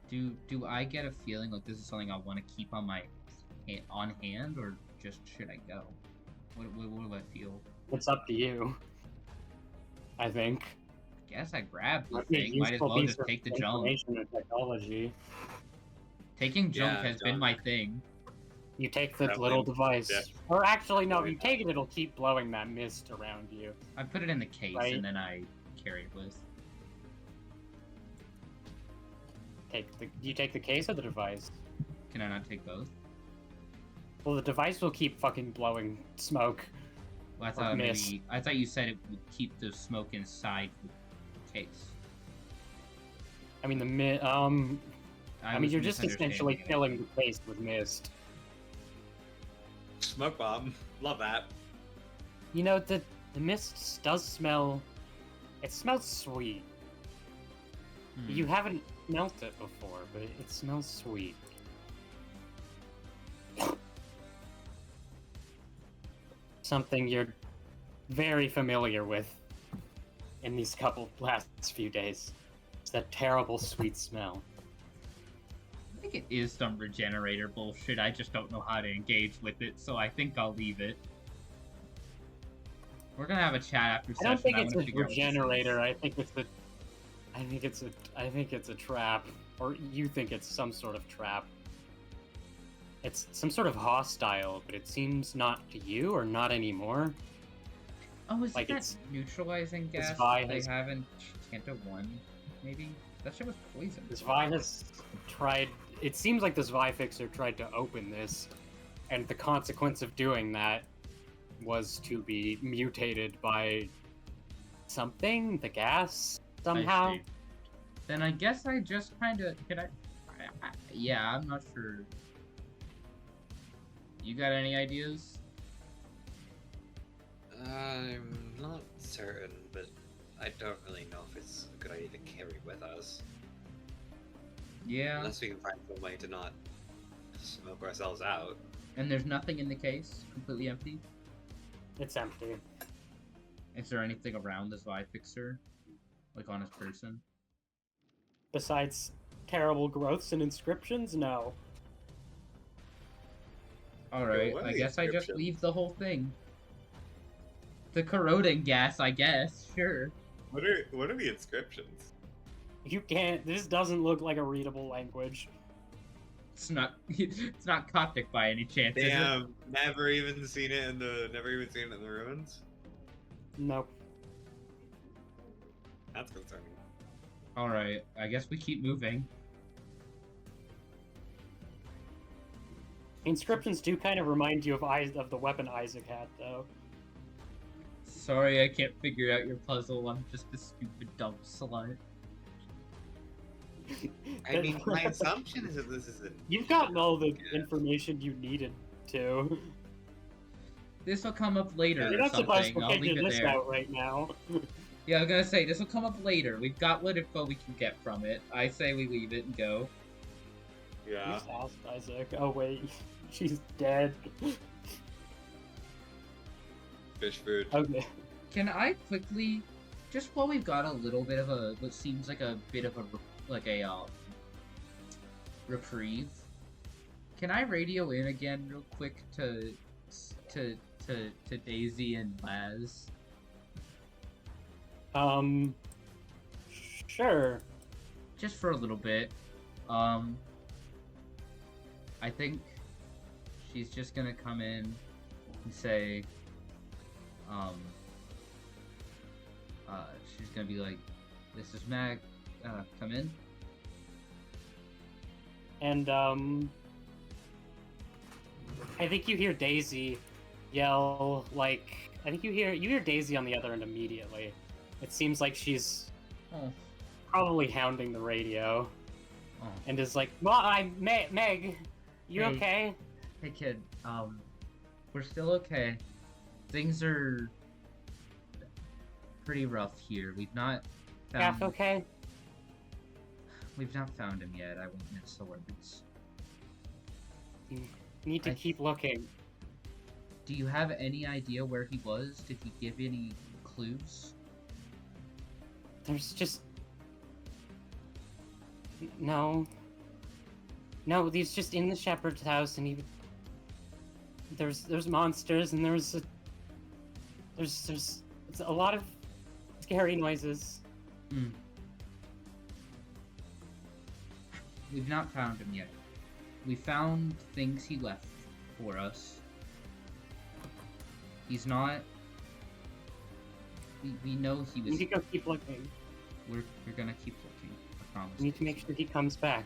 S1: Do I get a feeling like this is something I want to keep on my on hand, or just should I go? What do I feel?
S3: It's up to you, I think.
S1: Guess I grabbed the
S3: Might be a
S1: thing. Might as
S3: useful
S1: well
S3: piece
S1: just
S3: of
S1: take the jump.
S3: information and technology.
S1: Taking junk
S2: Yeah,
S1: has been my thing.
S3: You take the
S2: That
S3: little
S2: way-
S3: device.
S2: yeah.
S3: Or actually, no, you take it, it'll keep blowing that mist around you.
S1: I put it in the case
S3: Right.
S1: and then I carry it with.
S3: You take the case or the device?
S1: Can I not take both?
S3: Well, the device will keep fucking blowing smoke.
S1: Well, I
S3: Or
S1: thought
S3: mist.
S1: maybe I thought you said it would keep the smoke inside the case.
S3: I mean,
S1: was
S3: you're just essentially
S1: misunderstanding it.
S3: filling the case with mist.
S2: Smoke bomb. Love that.
S3: You know, the mist does smell... It smells sweet. You haven't smelt it before, but it smells sweet. Something you're very familiar with in these last few days. It's that terrible sweet smell.
S1: I think it is some regenerator bullshit. I just don't know how to engage with it, so I think I'll leave it. We're gonna have a chat after
S3: I don't
S1: session.
S3: think
S1: I
S3: it's
S1: wanna
S3: a
S1: figure out what this
S3: regenerator.
S1: is.
S3: I think it's a trap, or you think it's some sort of trap. It's some sort of hostile, but it seems not to you or not anymore.
S1: Oh, is
S3: like
S1: it
S3: it's-
S1: that neutralizing
S3: this
S1: gas
S3: Vi
S1: they
S3: has-
S1: have in Canto 1? Maybe? That shit was poison.
S3: This Vi has tried. It seems like this Vi fixer tried to open this, and the consequence of doing that was to be mutated by something, the gas, somehow.
S1: I see. Then I guess I just kind of... Yeah, I'm not sure. You got any ideas?
S2: I'm not certain, but I don't really know if it's a good idea to carry with us.
S1: Yeah.
S2: Unless we can find some way to not smoke ourselves out.
S1: And there's nothing in the case? Completely empty?
S3: It's empty.
S1: Is there anything around this vibe fixer? Like on his person?
S3: Besides terrible growths and inscriptions, no.
S1: Alright,
S2: what are
S1: I
S2: the
S1: guess I just
S2: inscriptions?
S1: leave the whole thing. The corroding gas, I guess. Sure.
S2: What are the inscriptions?
S3: You can't. This doesn't look like a readable language.
S1: It's not. It's not Coptic by any chance. Is it?
S2: Damn, never even seen it in the ruins.
S3: Nope.
S2: That's concerning.
S1: All right. I guess we keep moving.
S3: Inscriptions do kind of remind you of the weapon Isaac had, though.
S1: Sorry, I can't figure out your puzzle. I'm just a stupid dumb slut.
S2: I mean, my assumption is that this is a.
S3: You've gotten all the information you needed to.
S1: This will come up later
S3: You're
S1: or
S3: not supposed
S1: something.
S3: to
S1: I'll leave
S3: figure
S1: it
S3: this
S1: there.
S3: out right now.
S1: Yeah, I was gonna say this will come up later. We've got what info we can get from it. I say we leave it and go.
S2: Yeah.
S3: Just asked Isaac. Oh wait, she's dead.
S2: Fish food.
S3: Okay.
S1: Can I quickly, just while we've got a little bit of a, what seems like a bit of a, reprieve, can I radio in again real quick to Daisy and Laz?
S3: Sure.
S1: Just for a little bit. I think she's just gonna come in and say, she's gonna be like, "This is Mag, come in."
S3: And I think you hear Daisy yell like I think you hear Daisy on the other end immediately. It seems like she's
S1: Oh,
S3: probably hounding the radio
S1: oh.
S3: and is like, Meg, you
S1: Hey.
S3: okay?"
S1: Hey kid, we're still okay. Things are pretty rough here. We've not
S3: Gaff
S1: found
S3: okay?
S1: we've not found him yet. I won't mince the words.
S3: You need to
S1: I-
S3: keep looking.
S1: Do you have any idea where he was? Did he give any clues?
S3: There's just no, he's just in the shepherd's house, and there's monsters, and there's a lot of scary noises.
S1: Hmm. We've not found him yet. We found things he left for us. He's not. We know he
S3: You
S1: was.
S3: need to go keep looking.
S1: We're gonna keep looking. I promise.
S3: You need to make sure he comes back.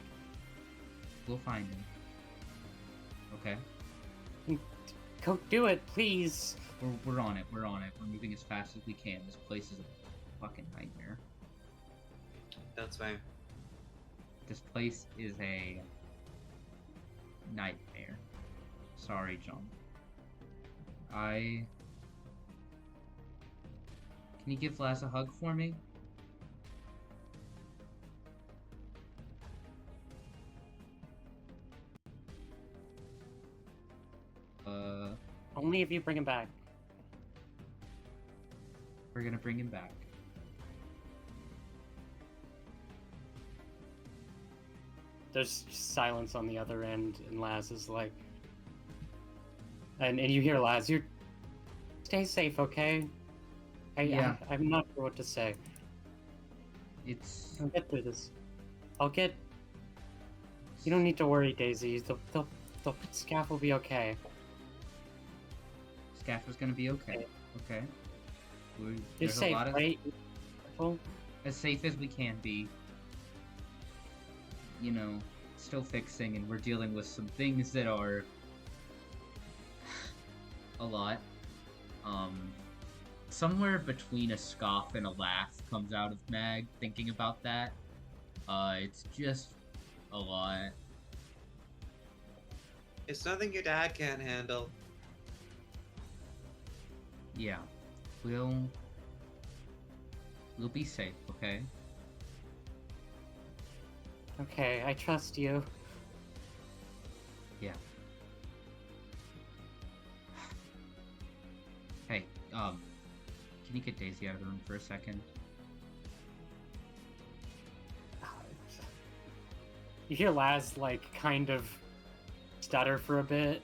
S1: We'll find him. Okay.
S3: Go do it, please.
S1: We're on it. We're on it. We're moving as fast as we can. This place is a fucking nightmare.
S2: That's fine.
S1: This place is a nightmare. Sorry, John. Can you give Laz a hug for me?
S3: Only if you bring him back.
S1: We're gonna bring him back.
S3: There's silence on the other end, and Laz is like, and you hear Laz, you stay safe, okay?
S1: Yeah.
S3: I'm not sure what to say.
S1: It's
S3: I'll get through this. You don't need to worry, Daisy. The Scaff will be okay.
S1: Scaff gonna be okay. Okay.
S3: You're
S1: There's
S3: safe,
S1: a lot of
S3: right? Careful.
S1: as safe as we can be. You know, still fixing, and we're dealing with some things that are a lot. Somewhere between a scoff and a laugh comes out of Mag thinking about that. It's just a lot.
S2: It's nothing your dad can't handle.
S1: Yeah. We'll be safe, okay?
S3: Okay, I trust you.
S1: Yeah. Hey, can you get Daisy out of the room for a second?
S3: You hear Laz, like, kind of stutter for a bit.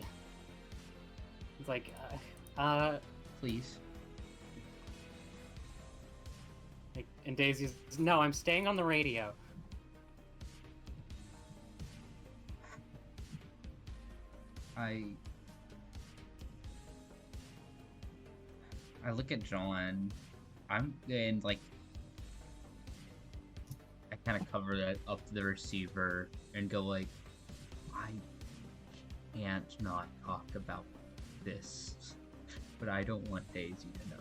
S3: It's like,
S1: Please.
S3: like, and Daisy's, no, I'm staying on the radio.
S1: I look at John. And like I kind of cover that up the receiver and go like, I can't not talk about this, but I don't want Daisy to know.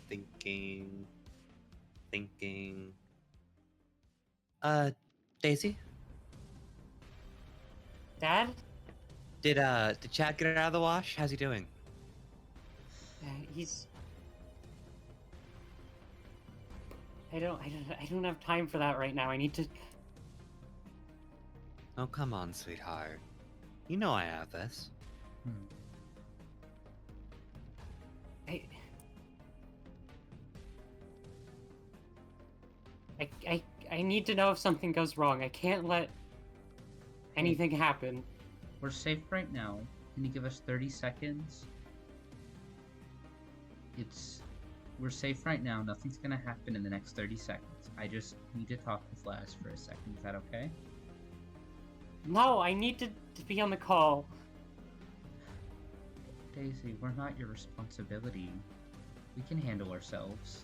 S2: Thinking. Daisy?
S3: Dad?
S2: Did Chad get out of the wash? How's he doing?
S3: He's... I don't have time for that right now. I need to...
S2: Oh, come on, sweetheart. You know I have this.
S3: I need to know if something goes wrong. I can't let anything happen.
S1: We're safe right now. Can you give us 30 seconds? We're safe right now. Nothing's gonna happen in the next 30 seconds. I just need to talk with Laz for a second. Is that okay?
S3: No, I need to be on the call.
S1: Daisy, we're not your responsibility. We can handle ourselves.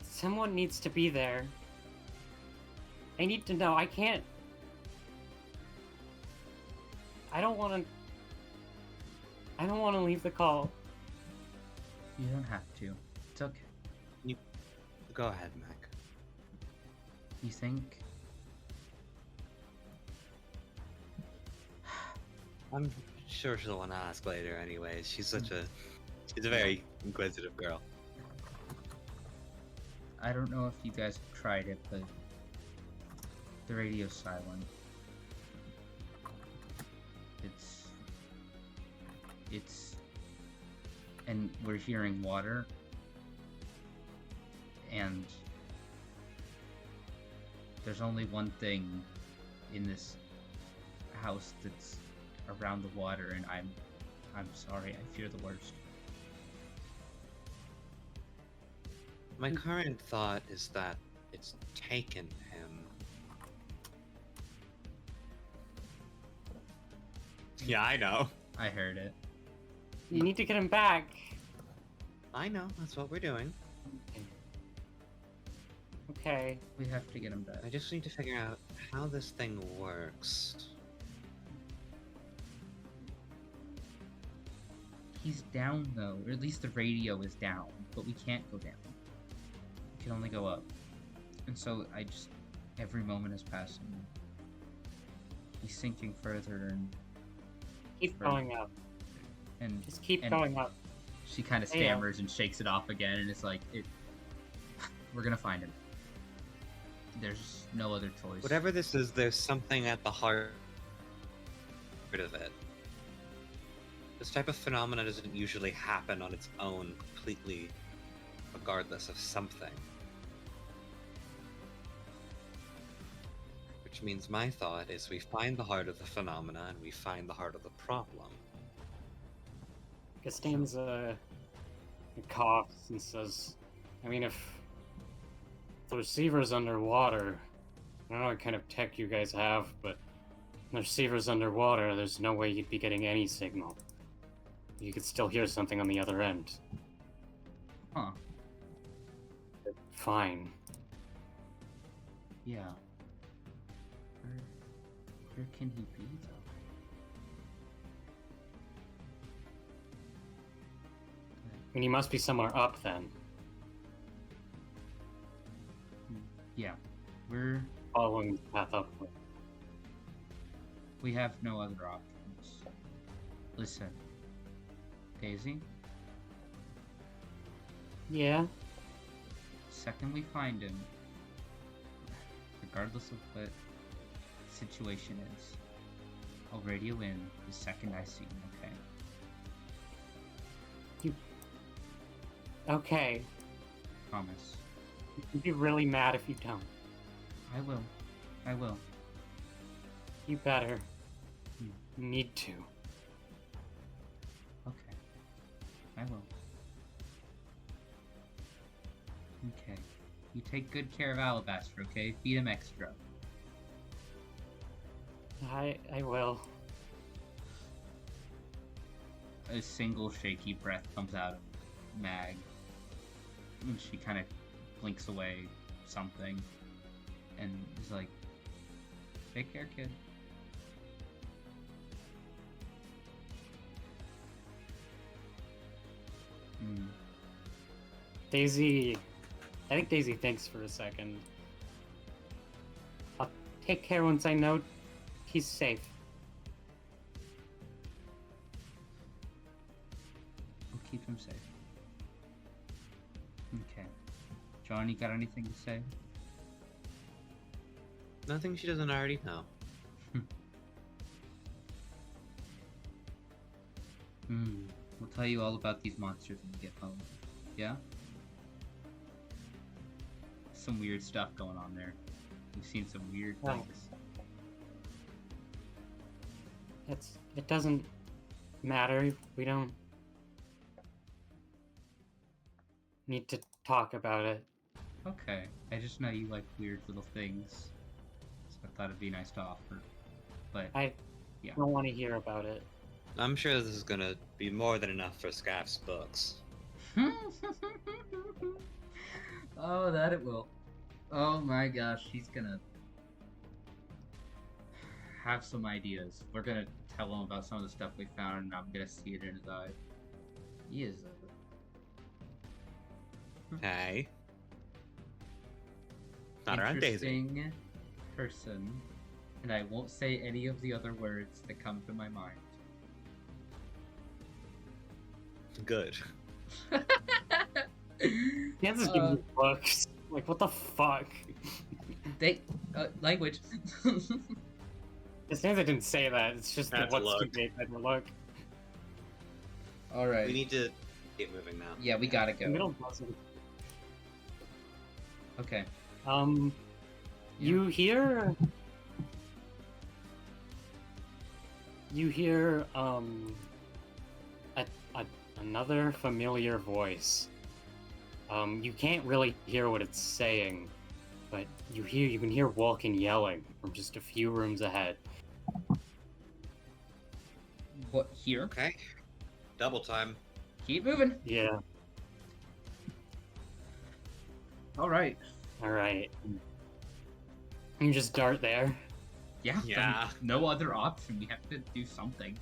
S3: Someone needs to be there. I need to know. I can't... I don't want to leave the call.
S1: You don't have to. It's okay.
S2: Go ahead, Mac.
S1: You think?
S2: I'm sure she'll want to ask later anyways. She's a very inquisitive girl.
S1: I don't know if you guys have tried it, but the radio's silent. And we're hearing water, and there's only one thing in this house that's around the water, and I'm sorry, I fear the worst.
S2: My current thought is that it's taken him. Yeah, I know.
S1: I heard it.
S3: You need to get him back.
S2: I know, that's what we're doing.
S3: Okay.
S1: We have to get him back.
S2: I just need to figure out how this thing works.
S1: He's down though, or at least the radio is down, but we can't go down. We can only go up. And so every moment is passing. He's sinking further and
S3: Keep going up.
S1: And
S3: just keep going up.
S1: She kind of stammers and shakes it off again, and it's like, we're gonna find him. There's no other choice.
S2: Whatever this is, there's something at the heart of it. This type of phenomena doesn't usually happen on its own, completely regardless of something. Which means my thought is we find the heart of the phenomena and we find the heart of the problem.
S3: Costanza coughs and says, I mean, if the receiver's underwater, I don't know what kind of tech you guys have, but the receiver's underwater, there's no way you'd be getting any signal. You could still hear something on the other end.
S1: Huh.
S3: Fine.
S1: Yeah. Where can he be, though?
S3: mean, he must be somewhere up then.
S1: Yeah, we're
S3: Following the path upward.
S1: we have no other options. Listen, Daisy,
S3: Yeah.
S1: second we find him, regardless of what the situation is, I'll radio in the second I see him, okay?
S3: Okay.
S1: Promise.
S3: You'd be really mad if you don't.
S1: I will. I will.
S3: You better. You need to.
S1: Okay. I will. Okay. You take good care of Alabaster, okay? Feed him extra.
S3: I will.
S1: A single shaky breath comes out of Mag. And she kind of blinks away something. And is like, take care, kid.
S3: Daisy... I think Daisy thinks for a second. I'll take care once I know he's safe.
S1: We'll keep him safe. Okay. John, you got anything to say?
S2: Nothing she doesn't already know.
S1: We'll tell you all about these monsters when we get home. Yeah? Some weird stuff going on there. We've seen some weird things.
S3: It doesn't matter. We don't need to talk about it.
S1: Okay. I just know you like weird little things. So I thought it'd be nice to offer. But
S3: I
S1: yeah.
S3: don't want to hear about it.
S2: I'm sure this is gonna be more than enough for Scaff's books.
S1: Oh, that it will. Oh my gosh, he's gonna have some ideas. We're gonna tell him about some of the stuff we found, and I'm gonna see it in his eye. He is
S2: Hey. Not around Daisy.
S1: interesting person, and I won't say any of the other words that come to my mind.
S2: Good.
S3: Kansas gives you books. Like, what the fuck?
S1: They language.
S3: Costanza didn't say that. It's just
S2: That's
S3: what's
S2: look.
S3: conveyed by the look.
S1: All right.
S2: We need to get moving now.
S1: Yeah, we gotta
S3: The
S1: go.
S3: middle doesn't.
S1: Okay.
S3: You hear another familiar voice. You can't really hear what it's saying, but you can hear Walken yelling from just a few rooms ahead.
S1: What here?
S2: Okay. Double time.
S1: Keep moving.
S3: Yeah.
S1: All right.
S3: All right. You just dart there.
S1: Yeah.
S2: Yeah.
S1: No other option. We have to do something.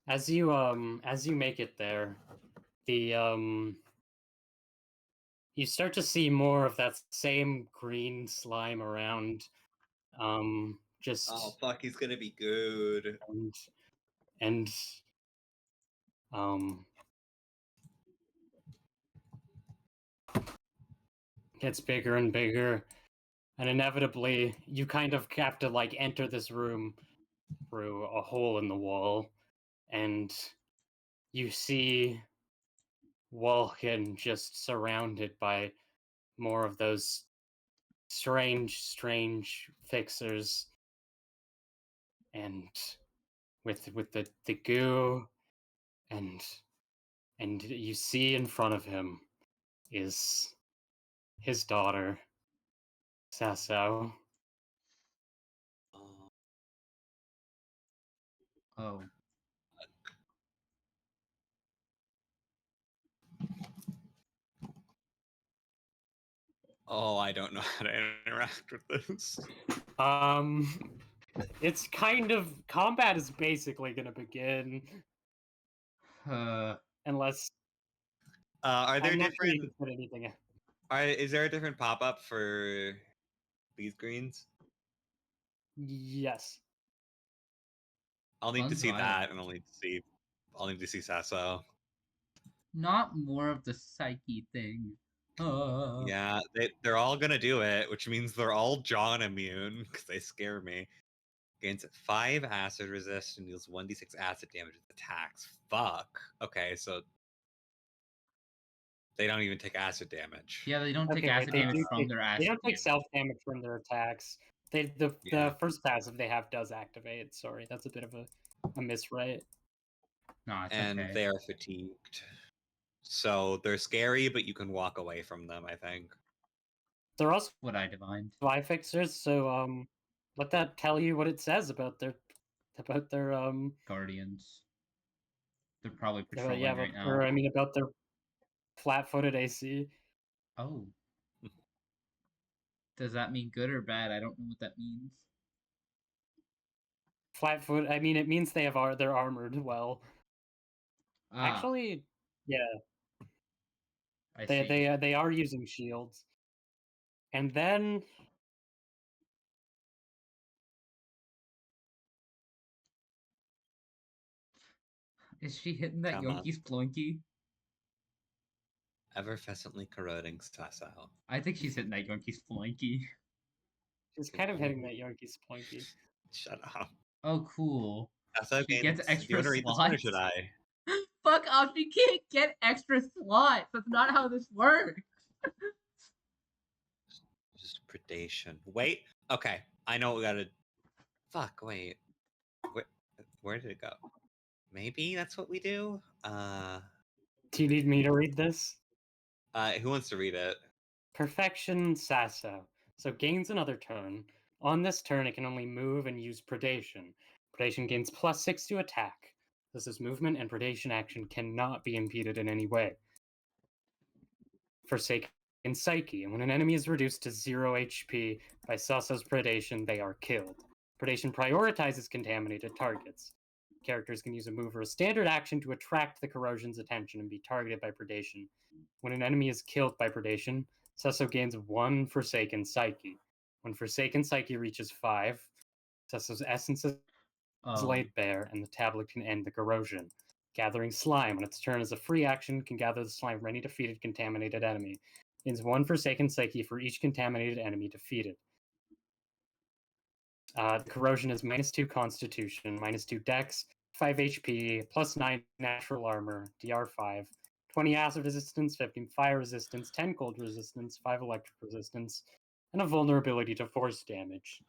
S3: As you make it there, the you start to see more of that same green slime around. Just
S2: Oh fuck, he's gonna be good.
S3: and gets bigger and bigger, and inevitably you kind of have to like enter this room through a hole in the wall, and you see Walken just surrounded by more of those strange fixers, and with the goo, and you see in front of him is his daughter, Sasso.
S1: Oh.
S2: Oh, I don't know how to interact with this.
S3: It's kind of combat is basically gonna begin. unless
S2: Are there
S3: I'm not sure you
S2: different?
S3: can put anything in.
S2: Is there a different pop-up for these greens?
S3: Yes.
S2: I'll need to
S1: Fun's
S2: see that,
S1: violent.
S2: and I'll need to see Sasso.
S1: Not more of the psyche thing.
S2: Yeah, they're all gonna do it, which means they're all John immune because they scare me. Gains 5 acid resist and deals 1d6 acid damage with attacks. Fuck. Okay, so they don't even take acid damage.
S1: Yeah, they don't take
S3: Okay, wait.
S1: acid
S3: They
S1: damage
S3: do
S1: from
S3: take.
S1: their
S3: They
S1: acid
S3: don't take
S1: damage.
S3: self damage from their attacks. The
S2: Yeah.
S3: first passive they have does activate. Sorry, that's a bit of a miswrite.
S1: No, it's
S2: And
S1: okay.
S2: they are fatigued. So they're scary, but you can walk away from them, I think.
S3: They're also
S1: What I divined.
S3: eye fixers, so let that tell you what it says about their
S1: Guardians. They're probably patrolling
S3: yeah,
S1: right now.
S3: or I mean about their flat-footed AC.
S1: Oh. Does that mean good or bad? I don't know what that means.
S3: Flat-foot. I mean, it means they're armored well.
S1: Ah,
S3: Actually, yeah,
S1: I see.
S3: they are using shields. And then
S1: Is she hitting that
S2: Come on.
S1: Yonkie's Ploinky?
S2: Effervescently corroding Sasso.
S1: I think she's hitting that Yonkie's Ploinky.
S3: she's kind of hitting that Yankees Ploinky.
S2: Shut up.
S1: Oh, cool.
S2: Sasso
S1: She
S2: gains.
S1: gets
S2: Do you
S1: extra
S2: want to read this one, or
S1: slots?
S2: should I?
S1: Fuck off, you can't get extra slots. That's not how this works.
S2: Just predation. Wait. Okay, I know what we gotta. Fuck. Wait. Where did it go? Maybe that's what we do.
S3: Do you need me to read this?
S2: Who wants to read it?
S3: Perfection Sasso. So gains another turn. On this turn, it can only move and use predation. Predation gains +6 to attack. This movement and predation action cannot be impeded in any way. Forsaken Psyche. And when an enemy is reduced to 0 HP by Sasso's predation, they are killed. Predation prioritizes contaminated targets. Characters can use a move or a standard action to attract the corrosion's attention and be targeted by predation. When an enemy is killed by predation, Sasso gains 1 Forsaken Psyche. When Forsaken Psyche reaches 5, Sasso's essence is laid bare, and the tablet can end the corrosion. Gathering Slime. On its turn as a free action, can gather the slime from any defeated contaminated enemy. Gains 1 Forsaken Psyche for each contaminated enemy defeated. The corrosion is -2 Constitution, -2 Dex, 5 HP, +9 Natural Armor, DR5, 20 acid resistance, 15 fire resistance, 10 cold resistance, 5 electric resistance, and a vulnerability to force damage.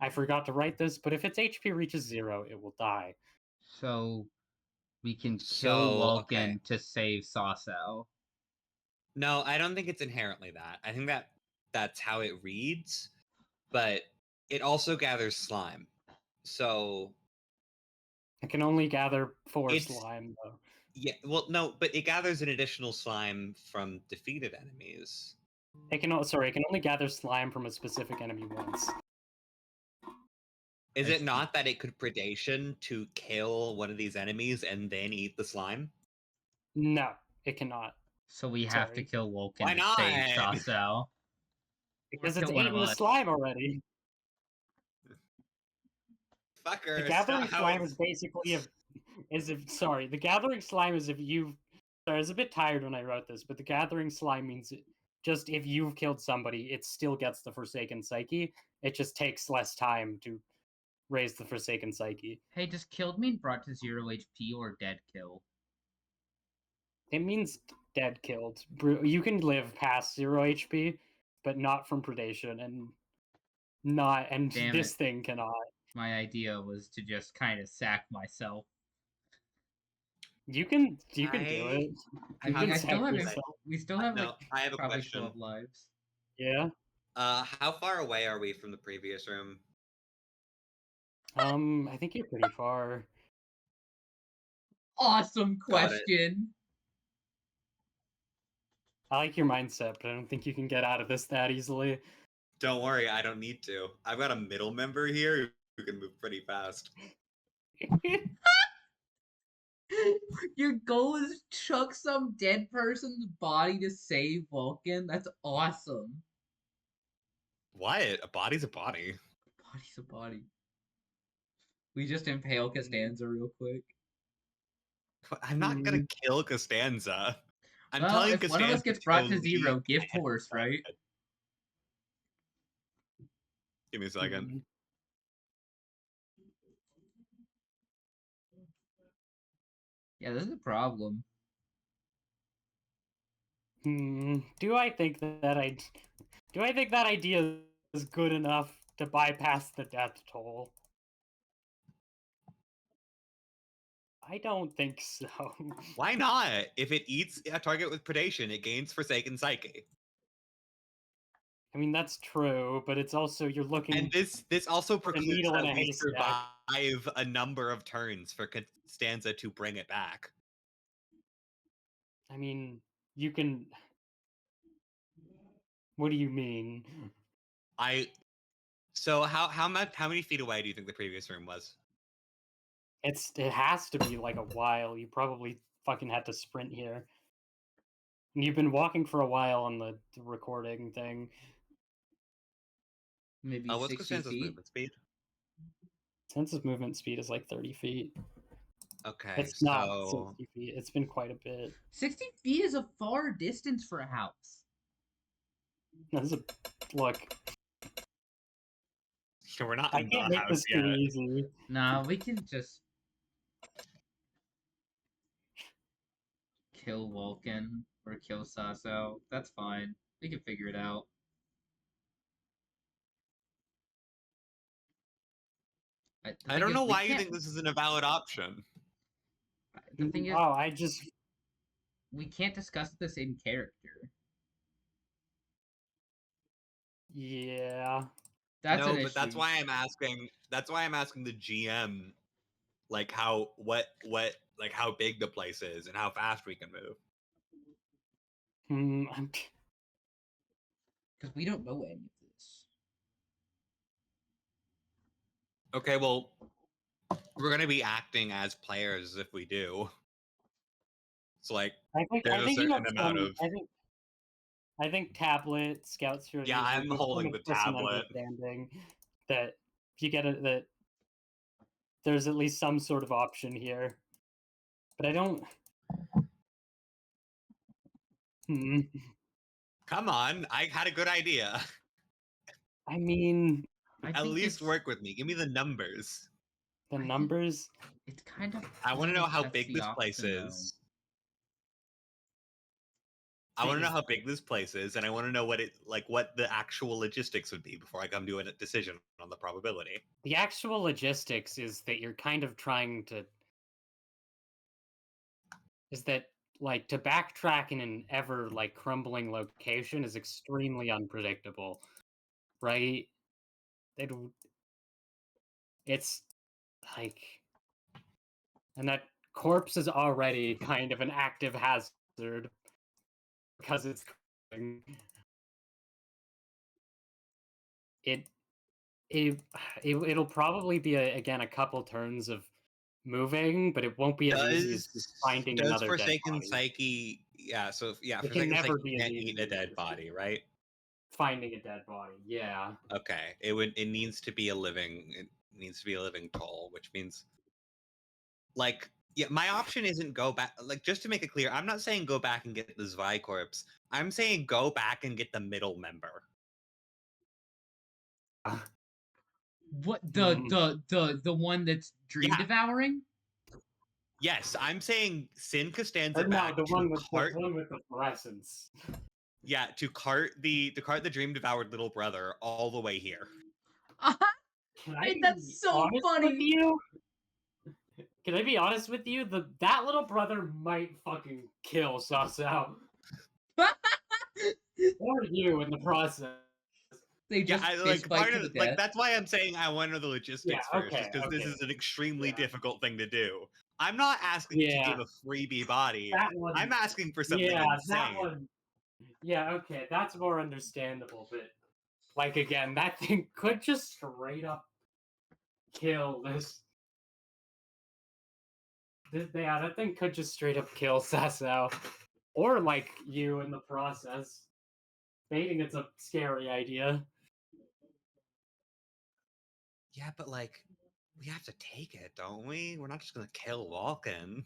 S3: I forgot to write this, but if its HP reaches 0, it will die.
S1: So we can
S2: So,
S1: kill Vulcan
S2: okay.
S1: to save Sasso.
S2: No, I don't think it's inherently that. I think that's how it reads, but it also gathers slime. So
S3: It can only gather 4
S2: It's-
S3: slime, though.
S2: yeah, well, no, but it gathers an additional slime from defeated enemies.
S3: It can only gather slime from a specific enemy once.
S2: Is
S1: I
S2: it
S1: see.
S2: not that it could predation to kill one of these enemies and then eat the slime?
S3: No, it cannot.
S1: So we have to
S3: Sorry.
S1: kill Vulcan
S2: Why
S1: to save
S2: not?
S1: Sasso.
S3: Because
S1: Or
S3: it's
S1: kill one of
S3: eaten the
S1: us.
S3: slime already.
S2: Fucker,
S3: The gathering
S2: stop.
S3: slime is basically the gathering slime is if you've. Sorry, I was a bit tired when I wrote this, but the gathering slime means just if you've killed somebody, it still gets the Forsaken Psyche. It just takes less time to raise the Forsaken Psyche.
S1: Hey, does killed mean brought to 0 HP or dead kill?
S3: It means dead killed. You can live past 0 HP, but not from predation, and
S1: Damn
S3: this
S1: it.
S3: thing cannot.
S1: My idea was to just kind of sack myself.
S3: You can do it.
S1: I mean,
S3: can sack yourself.
S1: we still have
S2: No, I have a
S1: probably
S2: question.
S1: 12 lives.
S3: Yeah.
S2: How far away are we from the previous room?
S3: I think you're pretty far.
S1: Awesome
S2: Got it.
S1: question.
S3: I like your mindset, but I don't think you can get out of this that easily.
S2: Don't worry, I don't need to. I've got a middle member here who can move pretty fast.
S1: Your goal is chuck some dead person's body to save Vulcan? That's awesome.
S2: What? A body's a body.
S1: Body's a body. We just impale Costanza real quick.
S2: I'm not gonna kill Costanza. I'm
S1: Well,
S2: telling
S1: if one of us
S2: Costanza
S1: gets
S2: to
S1: brought
S2: go
S1: to zero,
S2: leave
S1: gift
S2: my
S1: horse, right?
S2: head. Give me a second.
S1: Yeah, this is a problem.
S3: Do I think that idea is good enough to bypass the death toll? I don't think so.
S2: Why not? If it eats a target with predation, it gains Forsaken Psyche.
S3: I mean, that's true, but it's also you're looking.
S2: And this also
S3: for a
S2: precludes
S3: needle in
S2: that
S3: a
S2: we
S3: haystack.
S2: survive a number of turns for Costanza to bring it back.
S3: I mean, you can. What do you mean?
S2: So how many feet away do you think the previous room was?
S3: It has to be like a while. You probably fucking had to sprint here. And you've been walking for a while on the recording thing.
S1: Maybe
S2: What's
S1: 60
S2: Costanza's
S1: feet.
S2: movement speed?
S3: Sense of movement speed is like 30 feet.
S2: Okay,
S3: It's not 60 feet. It's been quite a bit.
S1: 60 feet is a far distance for a house.
S3: That's a look.
S2: So we're not
S3: I
S2: in
S3: can't
S2: the
S3: make
S2: house
S3: this
S2: yet.
S3: too easy.
S1: Nah, we can just kill Vulcan or kill Sasso. That's fine. We can figure it out.
S2: I don't know why you think this isn't a valid option.
S1: The thing is,
S3: we
S1: can't discuss this in character.
S3: Yeah.
S1: That's
S2: no,
S1: an
S2: but that's
S1: issue.
S2: why I'm asking. That's why I'm asking the GM, like how big the place is and how fast we can move.
S1: Because we don't know any of this.
S2: Okay, well, we're gonna be acting as players if we do. So like, there's a certain amount of.
S3: I think tablet scouts your
S2: Yeah, I'm holding the tablet.
S3: Understanding that you get that there's at least some sort of option here, but I don't.
S2: Come on, I had a good idea.
S3: I mean,
S2: at least work with me. Give me the numbers.
S3: The numbers?
S1: It's kind of.
S2: I want to know how big this place is. I want to know how big this place is, and I want to know what the actual logistics would be before I come to a decision on the probability.
S3: The actual logistics is that you're kind of trying to. Is that like to backtrack in an ever like crumbling location is extremely unpredictable, right? It's like, and that corpse is already kind of an active hazard because it's it'll probably be again a couple turns of moving, but it won't be as easy as just finding another
S2: Forsaken
S3: dead body.
S2: Psyche,
S3: it
S2: Forsaken
S3: can never
S2: Psyche
S3: be
S2: can't
S3: as easy
S2: eat a dead body, right?
S3: Finding a dead body, yeah.
S2: Okay, it needs to be a living toll, which means my option isn't go back. Like, just to make it clear, I'm not saying go back and get the Zwei corpse. I'm saying go back and get the middle member.
S1: What the one that's dream devouring?
S2: Yes, I'm saying send Costanza
S3: no,
S2: back
S3: the one with
S2: the
S3: fluorescence.
S2: Yeah, to cart the dream devoured little brother all the way here.
S1: That's so funny.
S3: With you? Can I be honest with you? That little brother might fucking kill Sasao. Or you in the process.
S1: They just
S2: that's why I'm saying I want to know the logistics first, because this is an extremely difficult thing to do. I'm not asking to give a freebie body. I'm asking for something insane.
S3: Okay, that's more understandable, but like again, that thing could just straight up kill this. Yeah, that thing could just straight up kill Sasao. Or, like, you in the process. Baiting it's a scary idea.
S2: Yeah, but like, we have to take it, don't we? We're not just gonna kill Walken.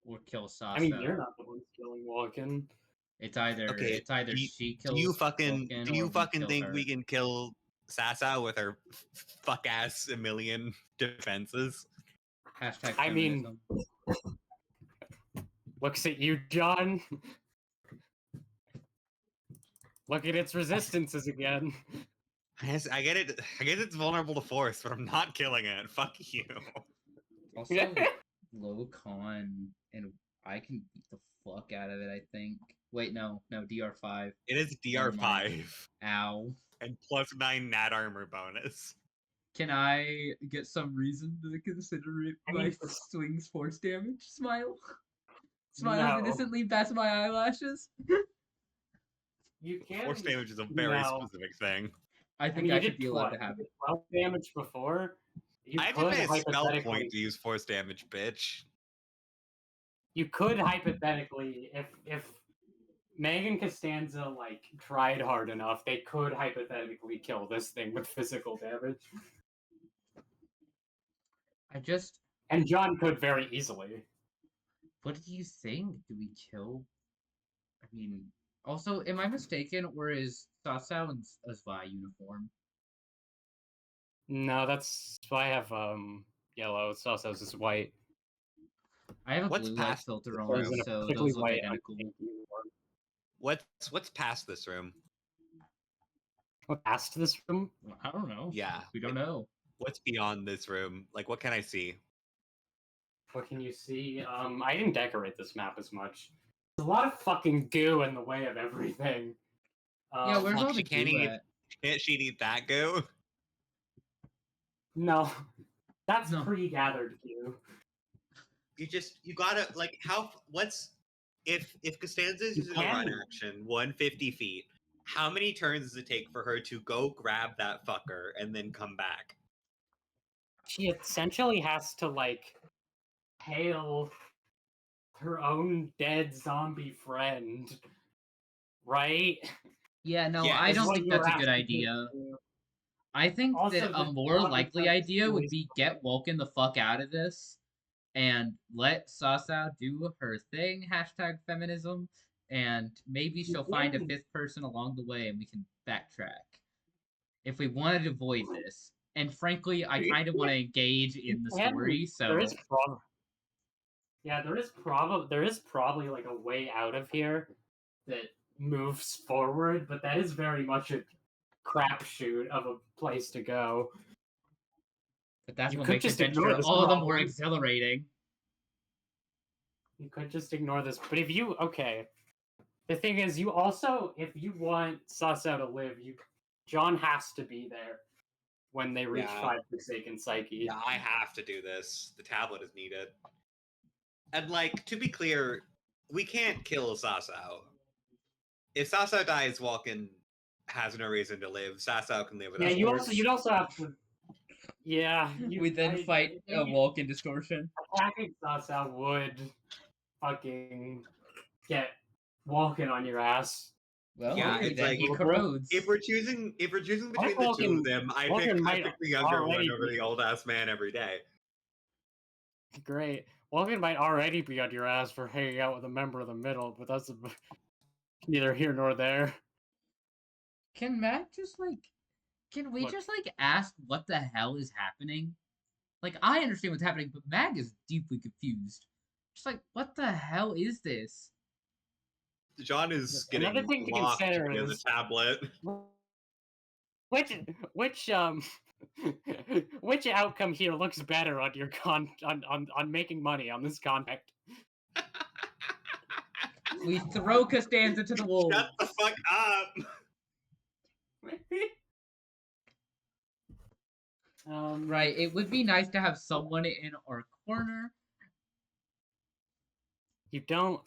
S1: Or kill Sasa.
S3: I mean, you're not the one killing Walken.
S1: It's either
S2: Okay,
S1: she kills
S2: do you fucking
S1: Vulcan
S2: do you
S1: or we
S2: fucking
S1: kill
S2: think
S1: her.
S2: we can kill Sasa with her fuck ass a million defenses?
S1: Hashtag
S3: I mean,
S1: feminism.
S3: looks at you, John. Look at its resistances again.
S2: I get it. I guess it's vulnerable to force, but I'm not killing it. Fuck you.
S1: Also, low con, and I can beat the fuck out of it, I think. Wait, no, DR5.
S2: It is
S1: Never mind.
S2: DR5
S1: Ow.
S2: and +9 nat armor bonus.
S1: Can I get some reason to consider it
S3: I
S1: my
S3: mean,
S1: swing's force damage? Smile. Smiles
S3: No.
S1: innocently past my eyelashes.
S3: You can.
S2: Force damage is a very
S3: No.
S2: specific thing.
S1: I
S3: I
S1: think
S3: mean,
S1: I
S3: you
S1: should
S3: did
S1: be allowed to have it.
S3: 12 damage before. You
S2: I had to
S3: could
S2: pay a spell
S3: hypothetically.
S2: point to use force damage, bitch.
S3: You could hypothetically, if Meg and Costanza like tried hard enough, they could hypothetically kill this thing with physical damage. And John could very easily.
S1: What do you think? Do we kill? I mean, also, am I mistaken, or is Sasao in a Zvi uniform?
S3: No, that's why I have yellow. It's also is white.
S1: I have a
S2: What's
S1: blue light
S2: past
S1: filter
S2: this
S1: on,
S2: room?
S1: so
S3: Particularly
S1: those look
S3: white
S1: identical.
S3: uniform.
S2: What's past this room?
S3: What past this room?
S1: I don't know.
S2: Yeah.
S1: We don't know.
S2: What's beyond this room? Like, what can I see?
S3: What can you see? I didn't decorate this map as much. There's a lot of fucking goo in the way of everything.
S1: Yeah, where's
S2: fuck,
S1: all the
S2: she can't
S1: goo
S2: eat.
S1: at?
S2: Can't she eat that goo?
S3: No, that's
S1: No.
S3: pre-gathered goo.
S2: You gotta like what's if Costanza's using a run action 150 feet, how many turns does it take for her to go grab that fucker and then come back?
S3: She essentially has to like hail her own dead zombie friend, right?
S1: Yeah, no,
S2: Yeah,
S1: I
S2: it's
S1: don't
S3: what
S1: think
S3: you
S1: that's
S3: were
S1: a good
S3: asking me
S1: idea.
S3: to do.
S1: I think
S3: Also,
S1: that a
S3: the
S1: more
S3: zombie
S1: likely
S3: friend
S1: idea would
S3: is
S1: be get Vulcan the fuck out of this and let Sasao do her thing, hashtag feminism, and maybe she'll find a fifth person along the way and we can backtrack. If we wanted to avoid this. And frankly, I kind of want to engage in the story, so...
S3: There is probably like a way out of here that moves forward, but that is very much a crapshoot of a place to go.
S1: But that's
S3: You
S1: what
S3: could
S1: makes
S3: just
S1: adventure
S3: ignore this
S1: all the more
S3: problem.
S1: exhilarating.
S3: You could just ignore this, but if you the thing is, you also, if you want Sasao to live, John has to be there when they reach 5 Forsaken Psyche.
S2: Yeah, I have to do this. The tablet is needed. And like, to be clear, we can't kill Sasao. If Sasao dies, Walken has no reason to live. Sasao can live without.
S3: Yeah, you'd also have to. Yeah,
S1: We then fight a Vulcan distortion.
S3: Attacking Sasao would fucking get Walken on your ass.
S1: Well,
S2: yeah,
S1: maybe
S2: it's
S1: then
S2: like
S1: he corrodes.
S2: if we're choosing between the
S3: Walken-
S2: two of them, I
S3: Walken might
S2: pick the younger one
S3: already
S2: over
S3: be-
S2: the old ass man every day.
S3: Great. Walken might already be on your ass for hanging out with a member of the middle, but that's neither here nor there.
S1: Can Matt just like... Can we just like ask what the hell is happening? Like, I understand what's happening, but Mag is deeply confused. Just like, what the hell is this?
S2: John is getting
S3: Another thing to
S2: locked
S3: consider
S2: in the
S3: is-
S2: tablet.
S3: Which outcome here looks better on your on making money on this contract?
S1: We throw Costanza to the wolves.
S2: Shut the fuck up!
S1: Right, it would be nice to have someone in our corner.
S3: You don't.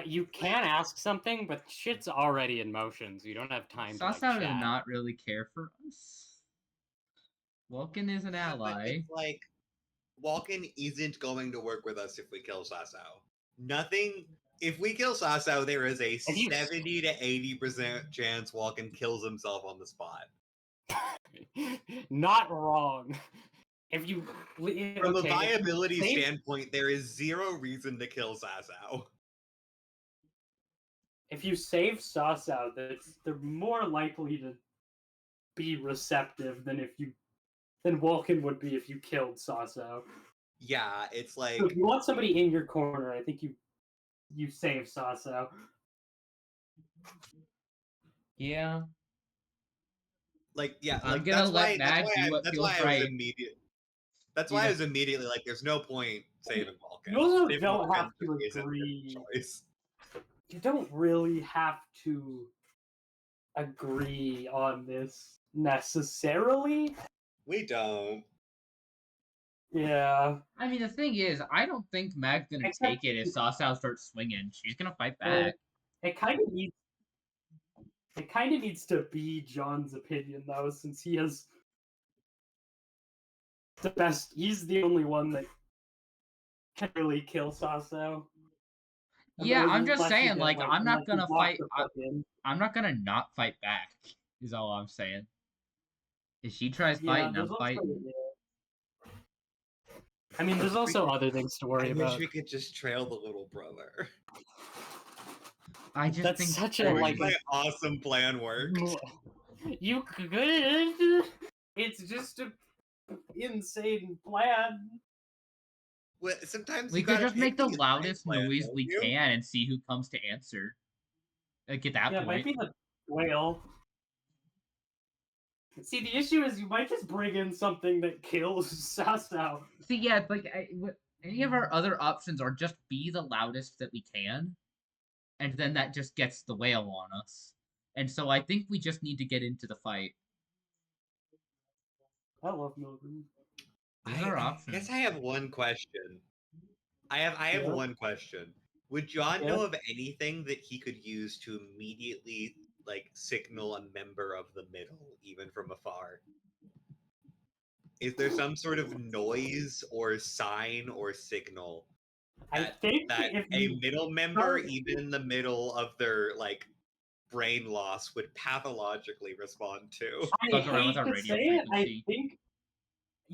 S3: You can ask something, but shit's already in motion, so you don't have time to
S1: Sasao
S3: chat.
S1: does not really care for us. Vulcan is an ally.
S2: It's like Walken isn't going to work with us if we kill Sasao. Nothing. If we kill Sasao, there is a
S3: you-
S2: 70 to 80% chance Walken kills himself on the spot.
S3: Not wrong. If you
S2: From
S3: okay,
S2: a viability
S3: if you save-
S2: standpoint, there is zero reason to kill Sasao.
S3: if you save Sasao, they're more likely to be receptive than Walken would be if you killed Sasao.
S2: Yeah, it's like
S3: So if you want somebody in your corner, I think you save Sasao.
S1: Yeah.
S2: yeah,
S1: I'm
S2: like
S1: gonna let Mag do what
S2: that's
S1: feels
S2: why I was
S1: right.
S2: immediate. That's
S1: You
S2: why I
S1: know-
S2: was immediately like, "There's no point saving Walken."
S3: You also
S2: Saving
S3: don't
S2: Walken
S3: have to
S2: just isn't a good
S3: agree.
S2: choice.
S3: You don't really have to agree on this necessarily.
S2: We don't.
S3: Yeah.
S1: I mean, the thing is, I don't think Mag's gonna
S3: Except-
S1: take it if Sasao starts swinging. She's gonna fight
S3: Well,
S1: back.
S3: It kind of needs to be John's opinion though, since he has the best. He's the only one that can really kill Sasao.
S1: Yeah, I'm just
S3: Unless you
S1: saying,
S3: get,
S1: like, I'm not
S3: unless you
S1: gonna
S3: block
S1: fight.
S3: the fucking-
S1: I'm not gonna not fight back. Is all I'm saying. If she tries
S3: Yeah,
S1: fighting,
S3: there's
S1: I'm fighting.
S3: I mean, there's also other things to worry
S2: I
S3: about.
S2: wish we could just trail the little brother.
S1: I just
S3: That's
S1: think
S3: such
S2: I
S3: a
S2: wish
S3: like.
S2: my awesome plan worked.
S3: You could. It's just a insane plan.
S2: Well, sometimes
S1: we
S2: you
S1: could
S2: gotta
S1: just
S2: pick
S1: make the
S2: insane
S1: loudest
S2: plan,
S1: noise
S2: don't
S1: we
S2: you?
S1: can and see who comes to answer. Like at that
S3: Yeah, it might
S1: point.
S3: be the whale. See, the issue is you might just bring in something that kills Sasao.
S1: See, yeah, it's like any of our other options are just be the loudest that we can, and then that just gets the whale on us. And so I think we just need to get into the fight.
S3: I love Milgram.
S1: These are
S2: I
S1: options.
S2: guess I have one question. I have
S3: Yeah.
S2: one question. Would John
S3: Yeah.
S2: know of anything that he could use to immediately like signal a member of the middle, even from afar? Is there some sort of noise or sign or signal
S3: I
S2: that,
S3: think
S2: that
S3: if
S2: a
S3: you
S2: middle member,
S3: start-
S2: even in the middle of their like brain loss, would pathologically respond to?
S3: I
S1: Fuck around with
S3: hate
S1: our
S3: to
S1: radio
S3: say it,
S1: frequency.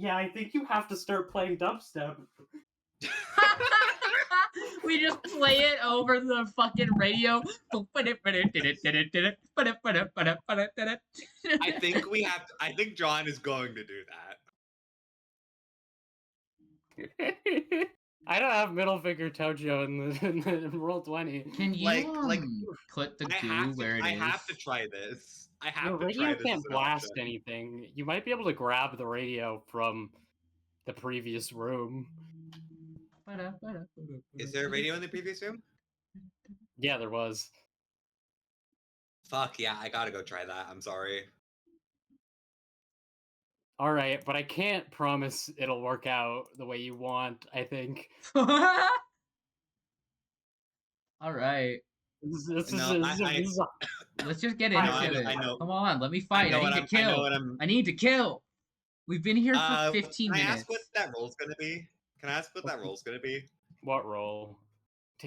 S3: I think you have to start playing dubstep.
S1: We just play it over the fucking radio.
S2: I think we have to, I think John is going to do that.
S3: I don't have middle finger Tojo in roll 20.
S1: Can you
S2: Like,
S1: put the
S2: I
S1: goo
S2: have to
S1: where it is?
S2: I have to try this. I
S3: Your
S2: have to
S3: radio
S2: try this
S3: can't
S2: as an
S3: blast
S2: option.
S3: anything. You might be able to grab the radio from the previous room.
S2: Is there a radio in the previous room?
S3: Yeah, there was.
S2: Fuck yeah, I gotta go try that. I'm sorry.
S3: All right, but I can't promise it'll work out the way you want, I think.
S1: All right.
S3: This
S2: No,
S3: is
S1: Let's just get
S3: I
S1: into
S3: know,
S1: it.
S2: I know.
S1: Come on, let me
S2: I
S1: fight.
S2: know
S1: I
S2: what
S1: need to
S2: I know
S1: kill.
S2: what I'm.
S1: I need to kill. We've been here for 15
S2: Can I
S1: minutes.
S2: ask what that roll's gonna be? Can I ask what that roll's gonna be?
S3: what roll?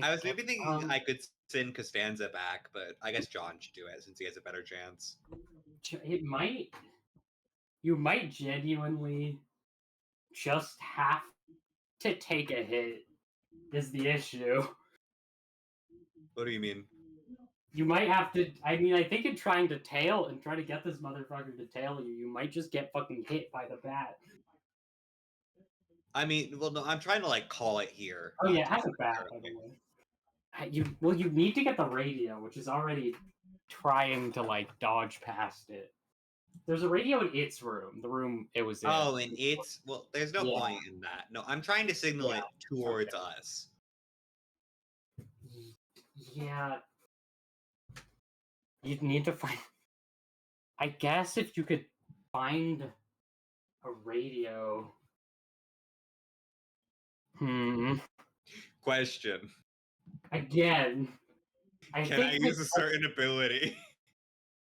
S2: I was maybe thinking
S3: Um,
S2: I could send Costanza back, but I guess John should do it since he has a better chance.
S3: It might. You might genuinely just have to take a hit. Is the issue.
S2: What do you mean?
S3: You might have to. I mean, I think in trying to tail and try to get this motherfucker to tail you, you might just get fucking hit by the bat.
S2: I mean, well, no, I'm trying to like call it here.
S3: Oh
S2: not
S3: yeah, it has
S2: just
S3: a bat, by
S2: apparently.
S3: the way. You need to get the radio, which is already trying to like dodge past it. There's a radio in its room, the room it was in.
S2: Oh, and it's well, there's no
S3: Yeah.
S2: point in that. No, I'm trying to signal
S3: Yeah,
S2: it towards
S3: okay.
S2: us.
S3: Yeah. You'd need to find. I guess if you could find a radio.
S2: Question.
S3: Again.
S2: Can I use a certain ability?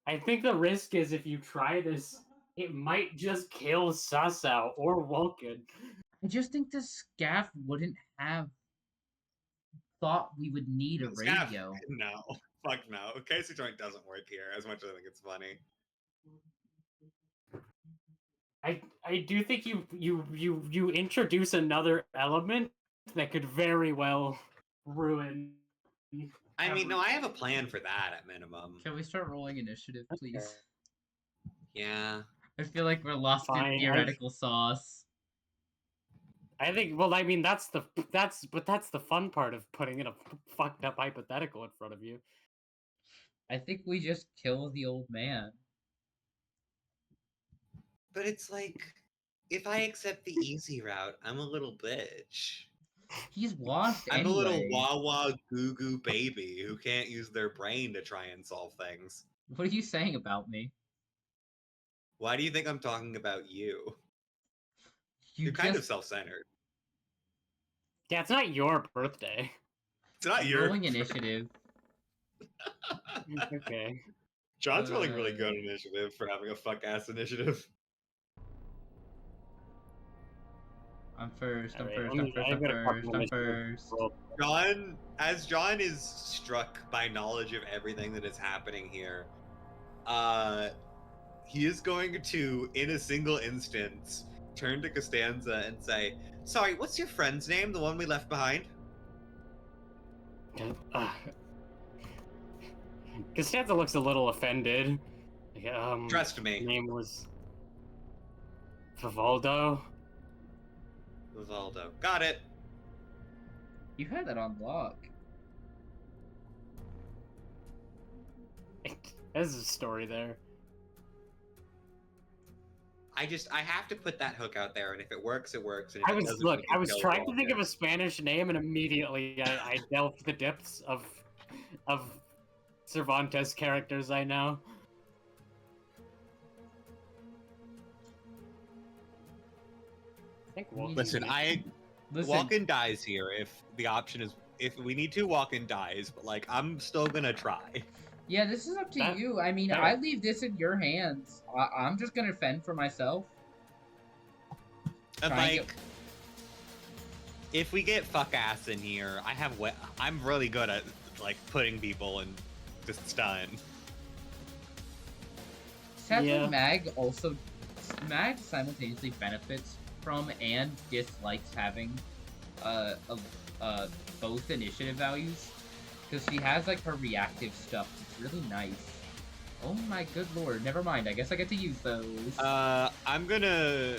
S3: I think the risk is if you try this, it might just kill Sasao or Vulcan.
S1: I just think the scaff wouldn't have thought we would need a
S2: Scaff,
S1: radio.
S2: no. Fuck no. Casey joint doesn't work here as much as I think it's funny.
S3: I do think you introduce another element that could very well ruin.
S2: I mean, no, I have a plan for that at minimum.
S1: Can we start rolling initiative, please?
S2: Yeah.
S1: I feel like we're lost
S3: Fine,
S1: in theoretical sauce.
S3: I think. Well, I mean, that's the fun part of putting in a fucked up hypothetical in front of you.
S1: I think we just kill the old man.
S2: But it's like, if I accept the easy route, I'm a little bitch.
S1: He's washed
S2: I'm
S1: anyway.
S2: a little wah-wah goo-goo baby who can't use their brain to try and solve things.
S1: What are you saying about me?
S2: Why do you think I'm talking about you?
S1: You're
S2: kind of self-centered.
S3: Yeah, it's not your birthday.
S2: It's not your
S1: rolling initiative.
S3: Okay.
S2: John's rolling really good initiative for having a fuck-ass initiative.
S1: I'm first. I'm
S3: Alright,
S1: first.
S2: John is struck by knowledge of everything that is happening here, he is going to, in a single instance, turn to Costanza and say, "Sorry, what's your friend's name? The one we left behind?"
S3: Costanza looks a little offended.
S2: Trust me.
S3: His name was Vivaldo.
S2: Vivaldo. Got it.
S1: You had that on lock.
S3: There's a story there.
S2: I have to put that hook out there, and if it works, it works. And
S3: I was trying to think of a Spanish name, and immediately I delved the depths of Cervantes characters I know.
S2: Listen, Walken dies here if the option is, if we need to, Walken dies, but like, I'm still gonna try.
S1: Yeah, this is up to you. I mean, I leave this in your hands. I'm just gonna fend for myself.
S2: And like, if we get fuck ass in here, I'm really good at like putting people in just stun.
S1: Sadly, Mag simultaneously benefits from and dislikes having both initiative values, because she has like her reactive stuff. It's really nice. Oh my good lord, never mind, I guess I get to use those.
S2: I'm gonna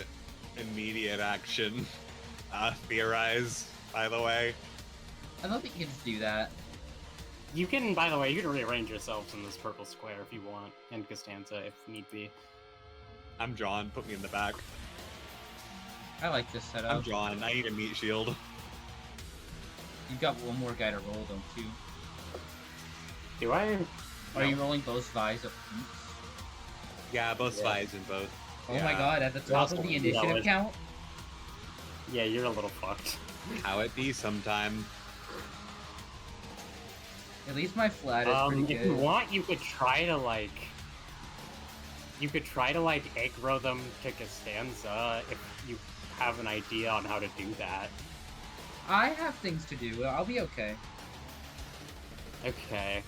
S2: immediate action theorize, by the way.
S1: I love that you can just do that.
S3: You can, by the way, you can rearrange yourselves in this purple square if you want, and Costanza if need be.
S2: I'm John, put me in the back.
S1: I like this setup.
S2: I'm John, I need a meat shield.
S1: You've got one more guy to roll, don't you?
S3: Do I?
S1: Are you rolling both Vies of Peeps?
S2: Yeah, both Vies and both.
S1: Oh my god, at the top of the initiative count?
S3: Yeah, you're a little fucked.
S2: How it be sometime.
S1: At least my flat is pretty good.
S3: If you want, you could try to like aggro them to Costanza if you have an idea on how to do that.
S1: I have things to do. I'll be okay.
S3: Okay.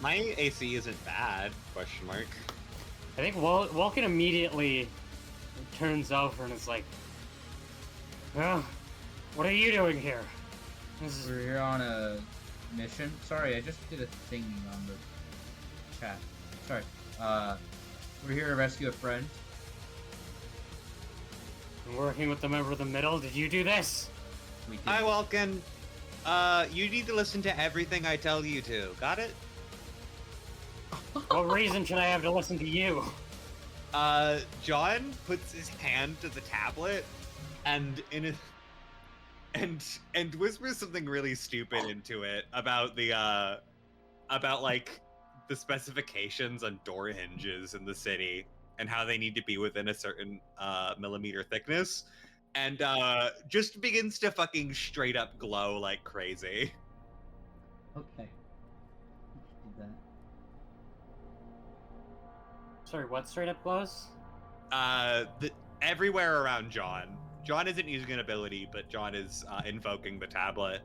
S2: My AC isn't bad, question mark.
S3: I think Walken immediately turns over and is like, "Well, what are you doing here?"
S1: We're here on a mission. Sorry, I just did a thing on the chat. Sorry. We're here to rescue a friend.
S3: I'm working with the member of the middle. Did you do this?
S1: We did.
S2: Hi, Walken. You need to listen to everything I tell you to. Got it?
S3: What reason should I have to listen to you?
S2: John puts his hand to the tablet and and whispers something really stupid into it about the like the specifications on door hinges in the city and how they need to be within a certain millimeter thickness, and just begins to fucking straight up glow like crazy.
S1: Okay. Do that.
S3: Sorry, what straight up glows?
S2: Everywhere around John, John isn't using an ability, but John is invoking the tablet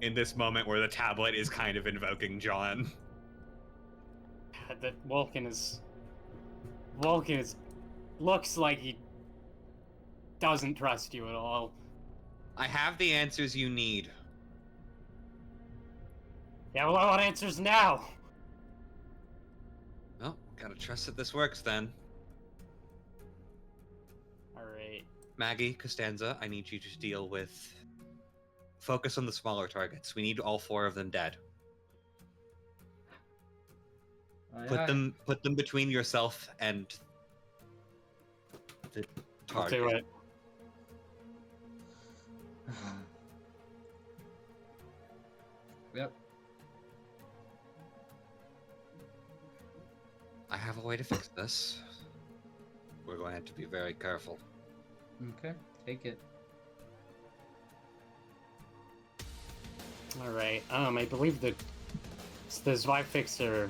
S2: in this moment where the tablet is kind of invoking John.
S3: That Vulcan is looks like he doesn't trust you at all.
S2: I have the answers you need.
S3: Yeah, well, I want answers now.
S2: Well, gotta trust that this works then.
S3: Alright.
S2: Maggie, Costanza, I need you to deal with... Focus on the smaller targets. We need all 4 of them dead. Put them between yourself and the target.
S3: I'll do it.
S1: Yep.
S2: I have a way to fix this. We're going to have to be very careful.
S1: Okay, take it.
S3: Alright, I believe the Zwifixer,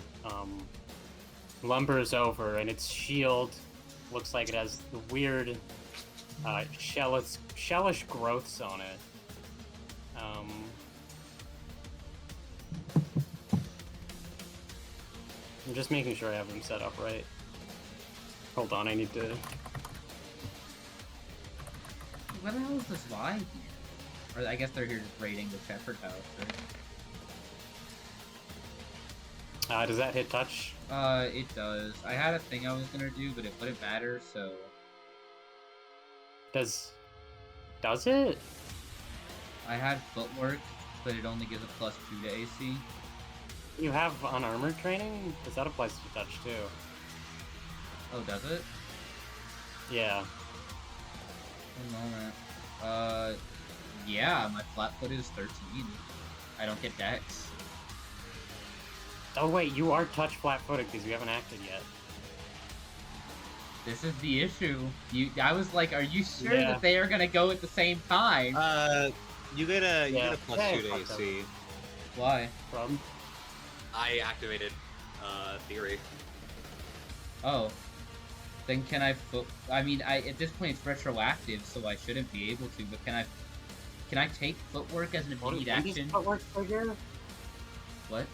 S3: lumbers over, and its shield looks like it has the weird, shellish growths on it. I'm just making sure I have them set up right. Hold on, I need to...
S1: What the hell is this vibe here? Or I guess they're here just raiding the Shepherd House, right?
S3: Does that hit touch?
S1: It does. I had a thing I was gonna do, but it wouldn't matter, so...
S3: Does it?
S1: I had footwork, but it only gives a +2 to AC.
S3: You have unarmored training? Because that applies to touch, too.
S1: Oh, does it?
S3: Yeah.
S1: One moment. Yeah, my flat foot is 13. I don't get dex.
S3: Oh wait, you are touch flat-footed because you haven't acted yet.
S1: This is the issue. I was like, are you sure
S3: Yeah.
S1: that they are gonna go at the same time?
S2: You get a
S3: Yeah.
S2: +2 to
S3: Yeah,
S2: AC.
S1: Why?
S3: From?
S2: I activated theory.
S1: Oh. Then can I I mean, at this point it's retroactive, so I shouldn't be able to, but can I take footwork as an immediate action?
S3: Footwork trigger?
S1: What?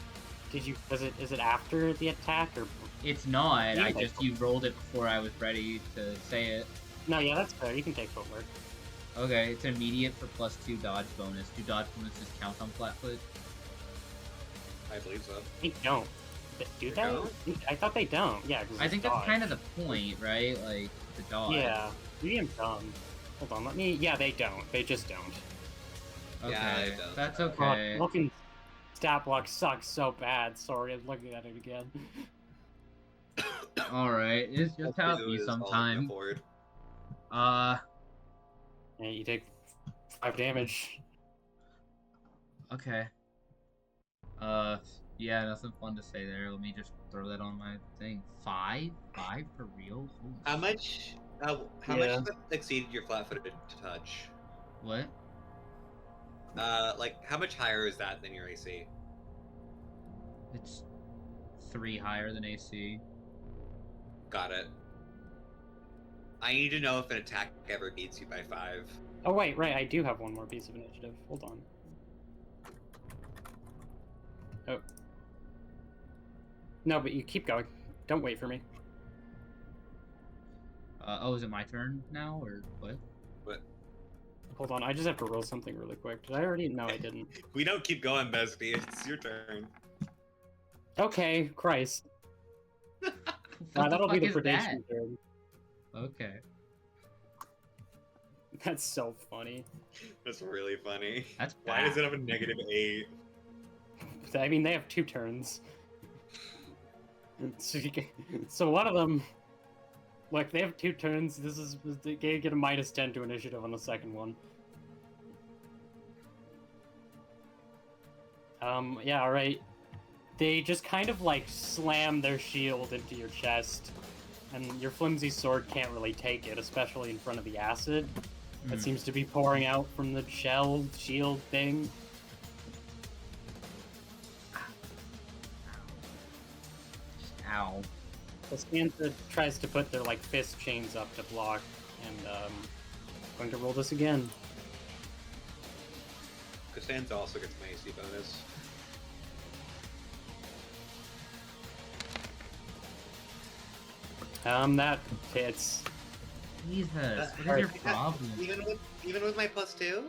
S3: Is it after the attack or?
S1: It's not.
S3: Yeah,
S1: You rolled it before I was ready to say it.
S3: No, yeah, that's fair. You can take footwork.
S1: Okay, it's immediate for +2 dodge bonus. Do dodge bonuses count on flatfoot?
S2: I believe so.
S3: They don't. Do they?
S2: don't?
S3: I thought they don't. Yeah, 'cause
S1: I
S3: it's
S1: think
S3: dodge.
S1: that's kind of the point, right? Like, the dodge.
S3: Yeah. Maybe I'm dumb. Hold on, let me... Yeah, they don't. They just don't.
S1: Okay,
S2: Yeah, it does.
S1: that's okay.
S3: Looking stat block sucks so bad. Sorry, I'm looking at it again.
S1: Alright, it's just how it be sometime.
S3: Yeah, you take 5 damage.
S1: Okay. Yeah, nothing fun to say there. Let me just throw that on my thing. 5? 5 for real? Holy
S2: How much? How
S3: Yeah.
S2: much exceeded your flat-footed to touch?
S1: What?
S2: Like how much higher is that than your AC?
S1: It's 3 higher than AC.
S2: Got it. I need to know if an attack ever beats you by 5.
S3: Oh wait, right, I do have one more piece of initiative. Hold on. Oh. No, but you keep going. Don't wait for me.
S1: Oh, is it my turn now, or what?
S2: But
S3: Hold on, I just have to roll something really quick. Did I already? No, I didn't.
S2: we don't keep going, bestie. It's your turn.
S3: Okay, Christ.
S1: What
S3: That'll be the
S1: fuck is that?
S3: predation turn.
S1: Okay.
S3: That's so funny.
S2: That's really funny.
S1: That's
S2: Why
S1: bad.
S2: does it have a -8?
S3: I mean, they have 2 turns. So one of them, like, they have 2 turns. They get a -10 to initiative on the second one. Yeah, alright. They just kind of, like, slam their shield into your chest, and your flimsy sword can't really take it, especially in front of the acid that seems to be pouring out from the shield thing.
S1: Ow.
S3: Costanza tries to put their, like, fist chains up to block, and, going to roll this again.
S2: Costanza also gets my AC bonus.
S3: That hits.
S1: Jesus, what is
S3: Alright.
S1: your problem?
S2: Even with my +2?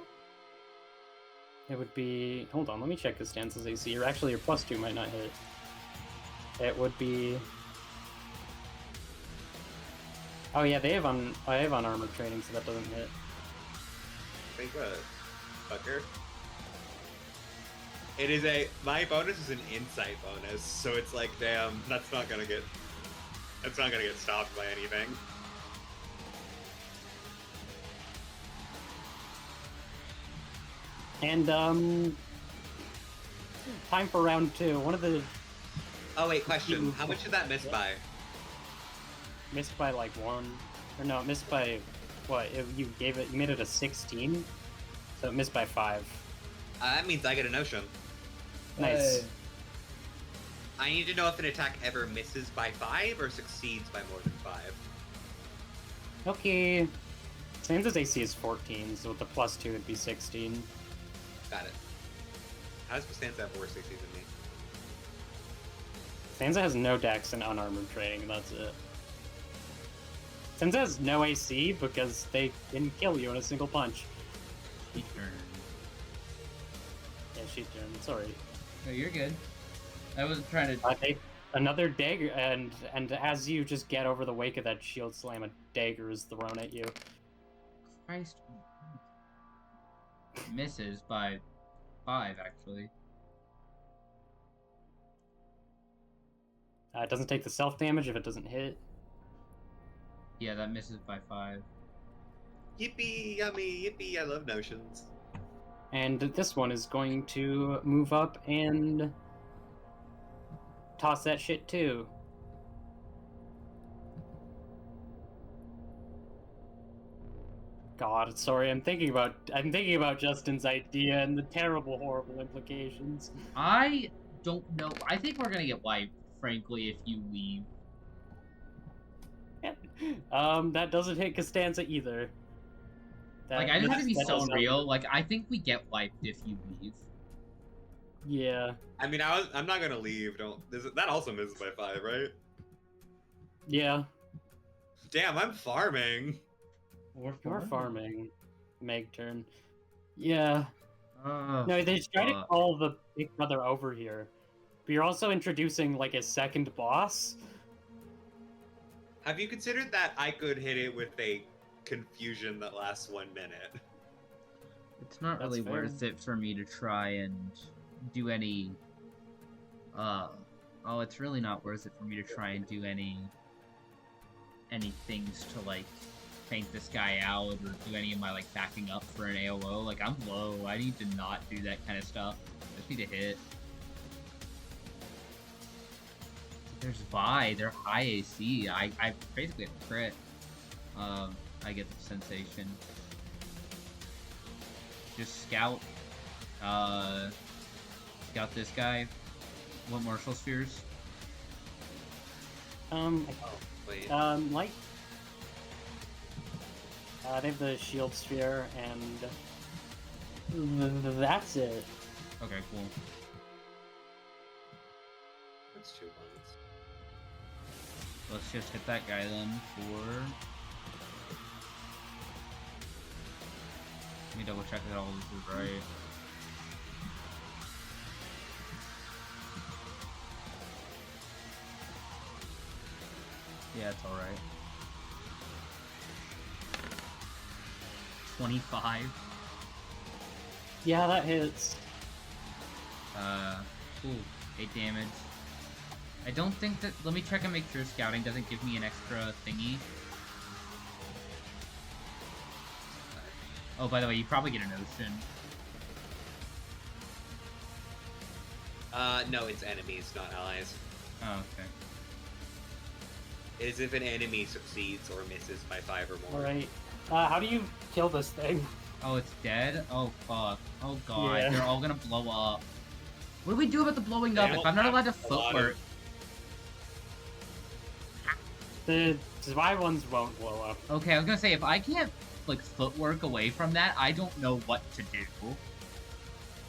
S3: It would be. Hold on, let me check Costanza's AC. Your +2 might not hit. It would be. Oh yeah, I have unarmored training, so that doesn't hit.
S2: Think what? Fucker. It is my bonus is an insight bonus, so it's like, damn, that's not gonna get stopped by anything.
S3: And time for round 2. One of the
S2: Oh wait, question. How much did that miss by?
S3: missed by like 1, or no, it missed by what? You made it a 16, so it missed by 5.
S2: That means I get a notion.
S3: Nice.
S4: Hey.
S2: I need to know if an attack ever misses by 5 or succeeds by more than 5.
S3: Okay. Sansa's AC is 14, so with the +2 it'd be 16.
S2: Got it. How does Costanza have worse AC than me?
S3: Sansa has no dex and unarmored training, and that's it. Sansa has no AC because they didn't kill you in a single punch.
S1: She turned.
S3: Yeah, she turned. Sorry.
S1: No, you're good. I wasn't trying to.
S3: Another dagger, and as you just get over the wake of that shield slam, a dagger is thrown at you.
S1: Christ. Misses by 5, actually.
S3: It doesn't take the self damage if it doesn't hit.
S1: Yeah, that misses by 5.
S2: Yippee, yummy, yippee, I love notions.
S3: And this one is going to move up and toss that shit too. God, sorry, I'm thinking about Justin's idea and the terrible, horrible implications.
S1: I don't know. I think we're gonna get wiped, frankly, if you leave.
S3: That doesn't hit Costanza either.
S1: Like, I just have to be
S3: that
S1: so
S3: does not-
S1: real. Like, I think we get wiped if you leave.
S3: Yeah.
S2: I mean, I'm not gonna leave. That also misses by 5, right?
S3: Yeah.
S2: Damn, I'm farming.
S3: You're farming. Meg turn. Yeah.
S1: Oh,
S3: No, they try to
S1: fuck.
S3: call the big brother over here. But you're also introducing like a second boss.
S2: Have you considered that I could hit it with a confusion that lasts 1 minute?
S1: It's not
S3: That's
S1: really
S3: fair.
S1: worth it for me to try and do any. It's really not worth it for me to try and do any things to like tank this guy out or do any of my like backing up for an AOO. Like, I'm low. I need to not do that kind of stuff. I just need to hit. There's Vi. They're high AC. I basically have a crit. I get the sensation. Just scout. Scout this guy. What martial spheres?
S2: Oh, wait.
S3: Like they have the shield sphere, and that's it.
S1: Okay, cool.
S2: That's 2 points.
S1: Let's just hit that guy then for. Let me double check that all this is right. Yeah, it's alright. 25.
S3: Yeah, that hits.
S1: Ooh, 8 damage. I don't think that. Let me check and make sure scouting doesn't give me an extra thingy. Oh, by the way, you probably get an ocean.
S2: No, it's enemies, not allies.
S1: Oh, okay.
S2: It is if an enemy succeeds or misses by 5 or more.
S3: Alright. How do you kill this thing?
S1: Oh, it's dead? Oh, fuck. Oh, God.
S3: Yeah.
S1: They're all gonna blow up. What do we do about the blowing up
S2: They
S1: if
S2: don't
S1: I'm not
S2: have
S1: allowed to
S2: a lot of-
S1: footwork?
S3: The Zwei ones won't blow up.
S1: Okay, I was gonna say, if I can't like footwork away from that, I don't know what to do.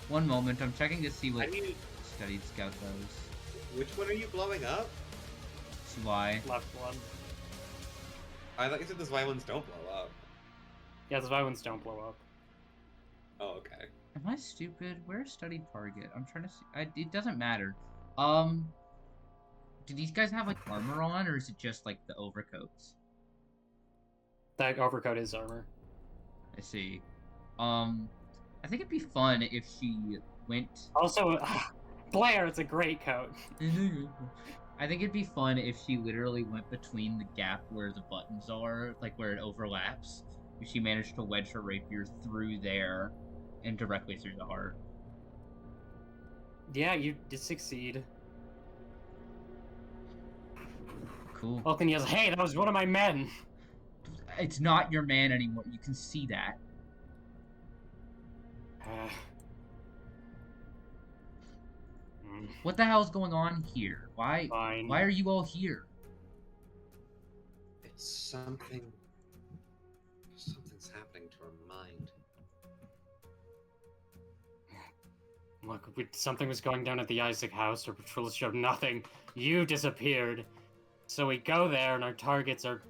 S1: One moment, I'm checking to see what Studied Scout does.
S2: Which one are you blowing up?
S1: Why?
S3: Left one.
S2: I thought you said the Y ones don't blow up.
S3: Yeah, the Y ones don't blow up.
S2: Oh, okay.
S1: Am I stupid? Where's studied target? I'm trying to see. It doesn't matter. Do these guys have like armor on, or is it just like the overcoats?
S3: That overcoat is armor.
S1: I see. I think it'd be fun if she went.
S3: Also, Blair, it's a great coat.
S1: I think it'd be fun if she literally went between the gap where the buttons are, like where it overlaps. If she managed to wedge her rapier through there and directly through the heart.
S3: Yeah, you did succeed.
S1: Cool.
S3: Vulcan yells, "Hey, that was one of my men!"
S1: It's not your man anymore. You can see that. What the hell is going on here? Why?
S3: Fine.
S1: Why are you all here?
S2: It's something. Something's happening to her mind.
S3: Look, something was going down at the Isaac house. Our patrols showed nothing. You disappeared. So we go there, and our targets are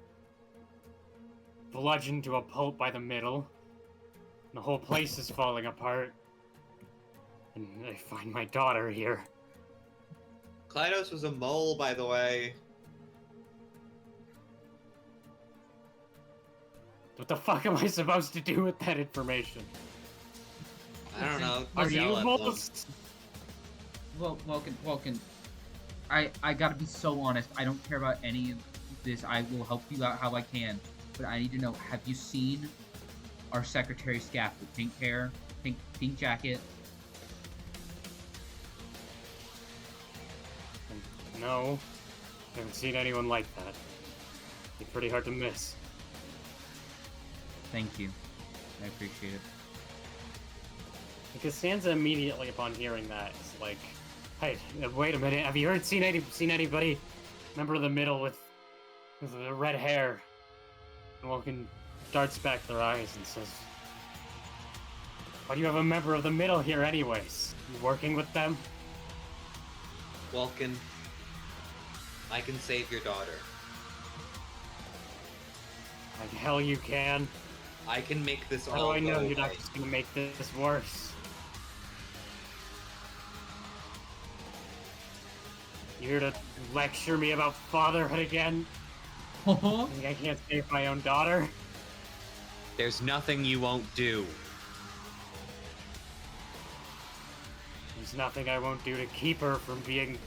S3: bludgeoned to a pulp by the middle. The whole place is falling apart. And they find my daughter here.
S2: Klydos was a mole, by the way.
S3: What the fuck am I supposed to do with that information?
S2: I don't know.
S3: Are you
S2: Yell at them.
S3: moles?
S1: Well, Vulcan, I gotta be so honest. I don't care about any of this. I will help you out how I can. But I need to know, have you seen our Secretary Scaff with pink hair, pink jacket?
S3: No. Haven't seen anyone like that. It's pretty hard to miss.
S1: Thank you. I appreciate it.
S3: Costanza immediately upon hearing that is like, "Hey, wait a minute. Have you seen anybody? Member of the middle with the red hair?" And Vulcan darts back their eyes and says, "Why do you have a member of the middle here anyways? You working with them?"
S2: Vulcan, I can save your daughter.
S3: Like hell you can.
S2: I can make this
S3: How do
S2: all
S3: I know
S2: go
S3: you're not
S2: away.
S3: just gonna make this worse? You here to lecture me about fatherhood again? You think I can't save my own daughter?
S2: There's nothing you won't do.
S3: There's nothing I won't do to keep her from being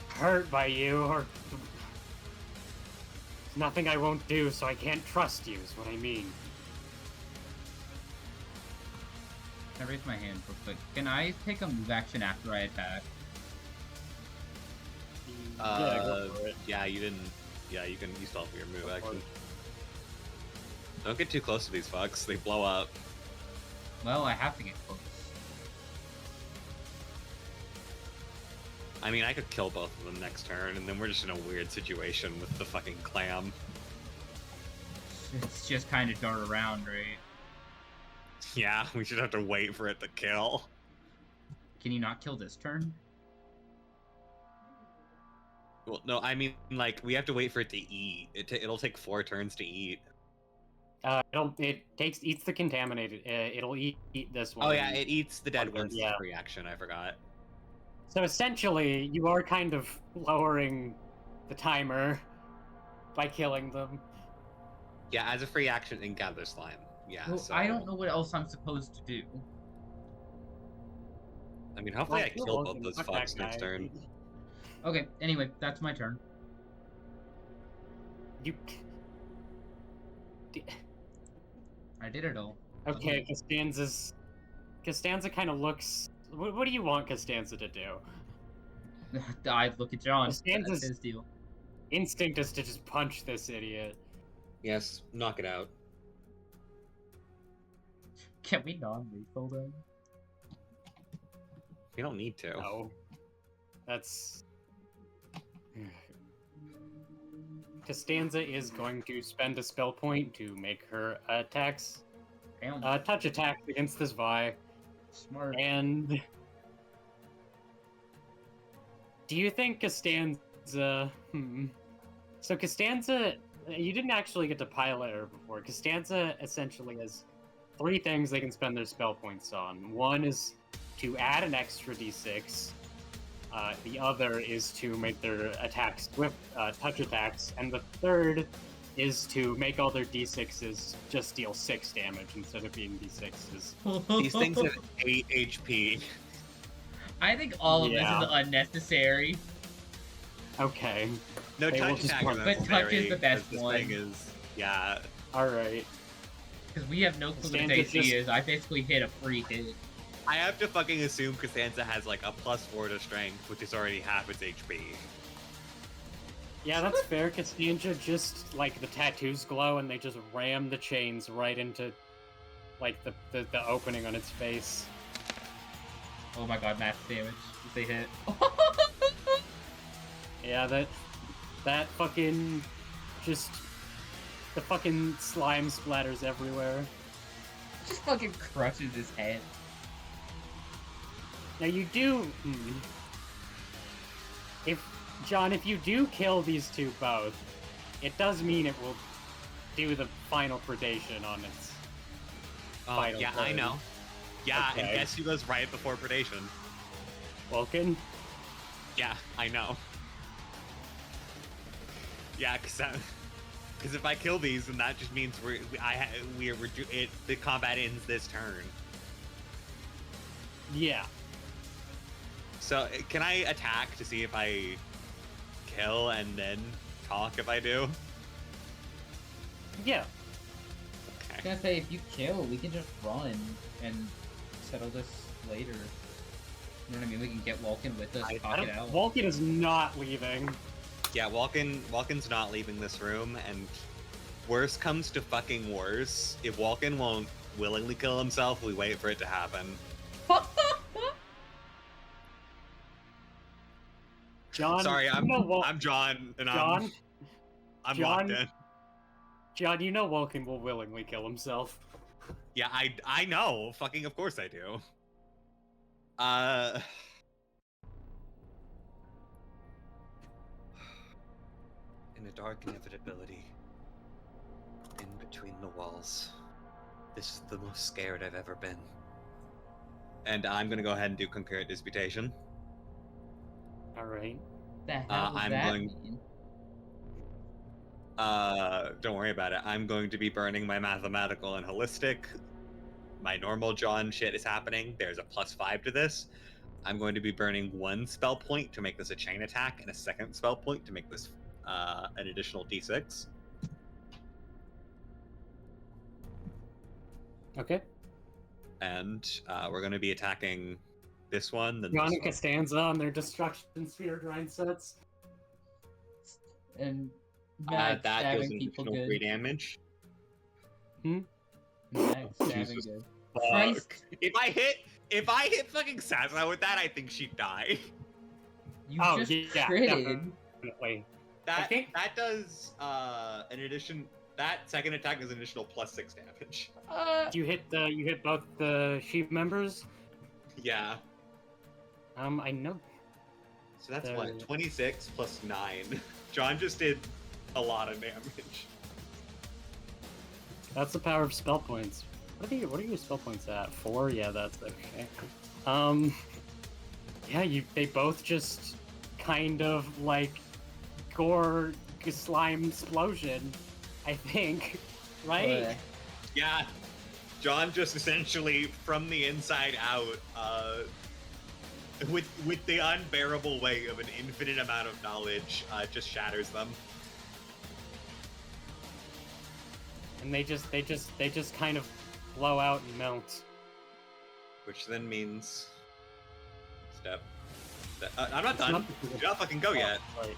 S3: hurt by you, or there's nothing I won't do, so I can't trust you, is what I mean.
S1: Can I raise my hand real quick? Can I take a move action after I attack?
S3: Yeah, go for it.
S2: Yeah, you didn't. Yeah, you still have your move action. Don't get too close to these fucks. They blow up.
S1: Well, I have to get close.
S2: I mean, I could kill both of them next turn, and then we're just in a weird situation with the fucking clam.
S1: It's just kind of dart around, right?
S2: Yeah, we should have to wait for it to kill.
S1: Can you not kill this turn?
S2: Well, no, I mean, like, we have to wait for it to eat. It'll take 4 turns to eat.
S3: Eats the contaminated. It'll eat this one.
S2: Oh yeah, it eats the dead
S3: Okay,
S2: one's
S3: yeah.
S2: reaction. I forgot.
S3: So essentially, you are kind of lowering the timer by killing them.
S2: Yeah, as a free action in Gather Slime. Yeah.
S1: Well,
S2: so,
S1: I don't know what else I'm supposed to do.
S2: I mean, hopefully I
S3: Well,
S2: kill both those
S3: fuck that
S2: fucks next
S3: guy.
S2: turn.
S1: Okay, anyway, that's my turn.
S3: You.
S1: I did it all.
S3: Okay, Costanza kind of looks. What do you want Costanza to do?
S1: I look at John.
S3: Costanza's-
S1: That's his deal.
S3: Instinct is to just punch this idiot.
S2: Yes, knock it out.
S1: Can we non-lethal then?
S2: You don't need to.
S3: No. That's. Costanza is going to spend a spell point to make her attacks,
S1: Damn.
S3: touch attacks against this Vi.
S1: Smart.
S3: And do you think Costanza? So Costanza, you didn't actually get to pilot her before. Costanza essentially has 3 things they can spend their spell points on. One is to add an extra d6. The other is to make their attacks swift touch attacks, and the third is to make all their d6s just deal 6 damage instead of being d6s.
S2: These things have 8 HP.
S1: I think all of this
S3: Yeah.
S1: is unnecessary.
S3: Okay.
S2: No
S3: They will
S2: touch
S3: just
S2: attack
S3: mark-
S2: is
S1: But touch is
S2: necessary,
S1: the best
S2: 'cause this
S1: one.
S2: thing is, yeah.
S3: All right.
S1: Because we have no clue what
S3: Costanza
S1: his AC
S3: just-
S1: is. I basically hit a free hit.
S2: I have to fucking assume Costanza has like a +4 to strength, which is already half its HP.
S3: Yeah, that's fair. Costanza just like the tattoos glow, and they just ram the chains right into like the opening on its face.
S1: Oh my god, max damage if they hit.
S3: Yeah, that fucking just the fucking slime splatters everywhere.
S1: Just fucking crushes his head.
S3: Now you do, if you do kill these two both, it does mean it will do the final predation on its.
S2: Oh,
S3: Final
S2: yeah, I
S3: turn.
S2: know. Yeah, and
S3: Okay.
S2: guess who goes right before predation?
S3: Vulcan.
S2: Yeah, I know. Yeah, because if I kill these, then that just means the combat ends this turn.
S3: Yeah.
S2: So can I attack to see if I kill and then talk if I do?
S3: Yeah.
S1: I was
S2: Okay.
S1: gonna say, if you kill, we can just run and settle this later. You know what I mean? We can get Vulcan with us,
S3: I
S1: talk it
S3: don't,
S1: out.
S3: Vulcan is not leaving.
S2: Yeah, Vulcan's not leaving this room, and worse comes to fucking worse. If Vulcan won't willingly kill himself, we wait for it to happen.
S3: John.
S2: Sorry, I'm
S3: you know
S2: John, and
S3: John.
S2: I'm
S3: John?
S2: locked in.
S3: John, you know Vulcan will willingly kill himself.
S2: Yeah, I know. Fucking of course I do. In a dark inevitability, in between the walls, this is the most scared I've ever been. And I'm gonna go ahead and do concurrent disputation.
S3: All right.
S1: The hell does
S2: I'm
S1: that
S2: going-
S1: mean?
S2: Don't worry about it. I'm going to be burning my mathematical and holistic. My normal John shit is happening. There's a +5 to this. I'm going to be burning 1 spell point to make this a chain attack, and a 2nd spell point to make this an additional d6.
S3: Okay.
S2: And we're going to be attacking this one, then
S3: John
S2: this
S3: and
S2: one.
S3: Costanza on their destruction sphere grind sets.
S1: And Mag
S2: That
S1: stabbing
S2: deals an
S1: people
S2: additional
S1: good.
S2: 3 damage.
S1: Mag stabbing
S2: Jesus.
S1: good.
S2: Fuck.
S1: Christ,
S2: If I hit fucking Sasa with that, I think she'd die.
S1: you
S3: Oh,
S1: just
S3: yeah,
S1: critted.
S3: Definitely.
S2: That
S3: think-
S2: that does an addition. That second attack is an additional +6 damage.
S3: You hit both the sheep members.
S2: Yeah.
S3: I know.
S2: So that's
S3: The-
S2: what 26 plus 9. John just did a lot of damage.
S3: That's the power of spell points. What are your spell points at? 4? Yeah, that's okay. Yeah, they both just kind of like Gore slime explosion, I think. Right?
S2: Yeah. John just essentially from the inside out, with the unbearable weight of an infinite amount of knowledge, just shatters them.
S3: And they just kind of blow out and melt.
S2: Which then means step. I'm not done. Do not fucking go yet.
S3: Right.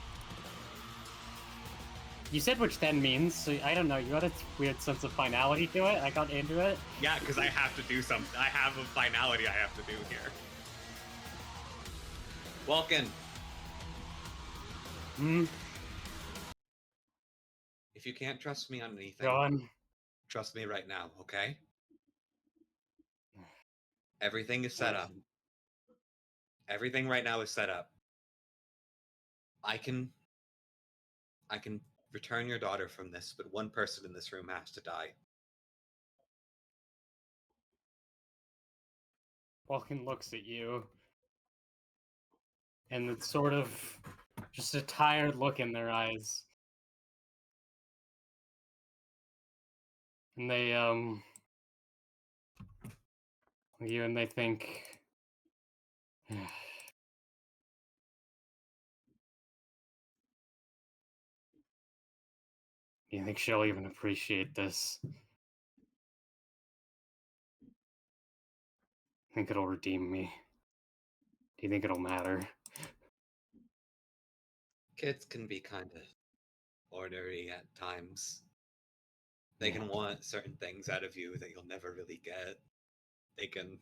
S3: You said which then means, so I don't know, you got a weird sense of finality to it. I got into it.
S2: Yeah, because I have to do something. I have a finality I have to do here. Vulcan.
S3: Hmm.
S2: you can't trust me on anything,
S3: John.
S2: trust me right now, okay? Everything is set up. Everything right now is set up. I can return your daughter from this, but one person in this room has to die.
S3: Vulcan looks at you, and it's sort of just a tired look in their eyes. And they you and they think, do you think she'll even appreciate this? Think it'll redeem me? Do you think it'll matter?
S2: Kids can be kind of ornery at times. They
S3: Yeah.
S2: can want certain things out of you that you'll never really get. They can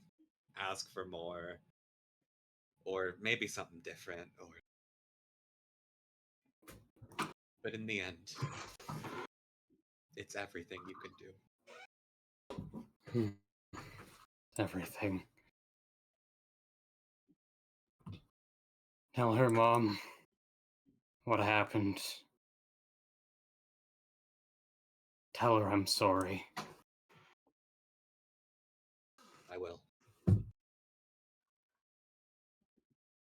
S2: ask for more, or maybe something different, or. But in the end, it's everything you can do.
S3: Everything. Tell her, Mom, what happened. Tell her I'm sorry.
S2: I will.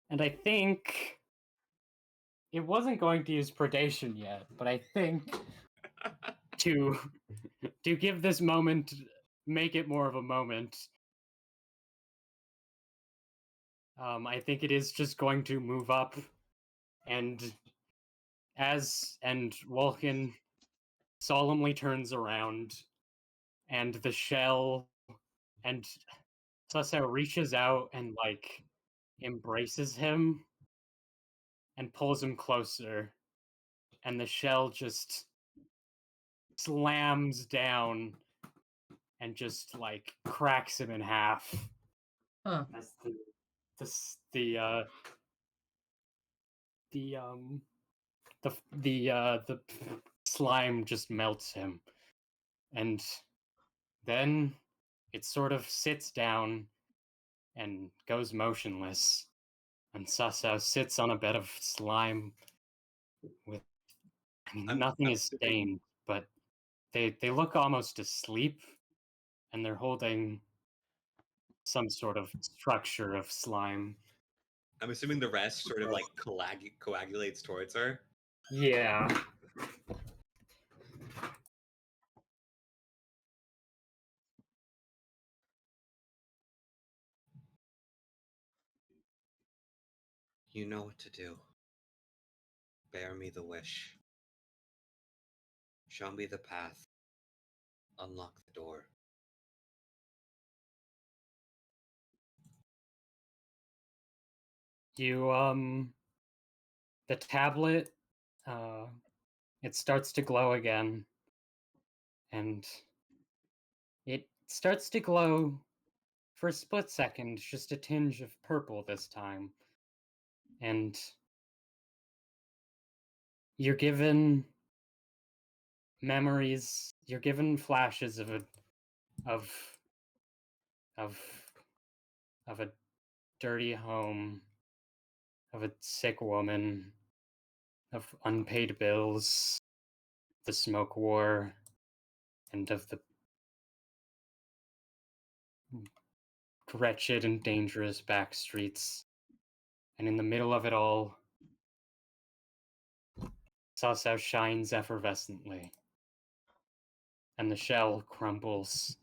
S3: And I think it wasn't going to use predation yet, but I think to give this moment, make it more of a moment. I think it is just going to move up, and Vulcan solemnly turns around, and the shell and Susso reaches out and like embraces him and pulls him closer, and the shell just slams down and just like cracks him in half.
S1: Huh.
S3: As the slime just melts him, and then it sort of sits down and goes motionless, and Susso sits on a bed of slime with, I mean, nothing is stained, but they look almost asleep, and they're holding some sort of structure of slime.
S2: I'm assuming the rest sort of like coagulates towards her.
S3: Yeah.
S2: You know what to do. Bear me the wish. Show me the path. Unlock the door.
S3: You the tablet, it starts to glow again, and it starts to glow for a split second, just a tinge of purple this time. And you're given memories, you're given flashes of of of a dirty home, of a sick woman, of unpaid bills, the smoke war, and of the wretched and dangerous back streets. And in the middle of it all, Sasau shines effervescently, and the shell crumbles,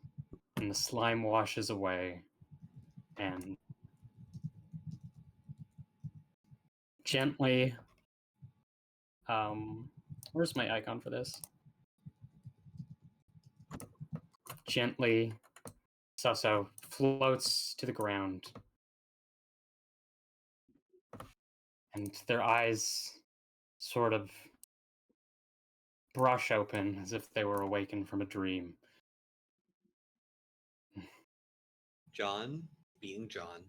S3: and the slime washes away, and gently, where's my icon for this? Gently, Sasau floats to the ground, and their eyes sort of brush open as if they were awakened from a dream.
S2: John, being John,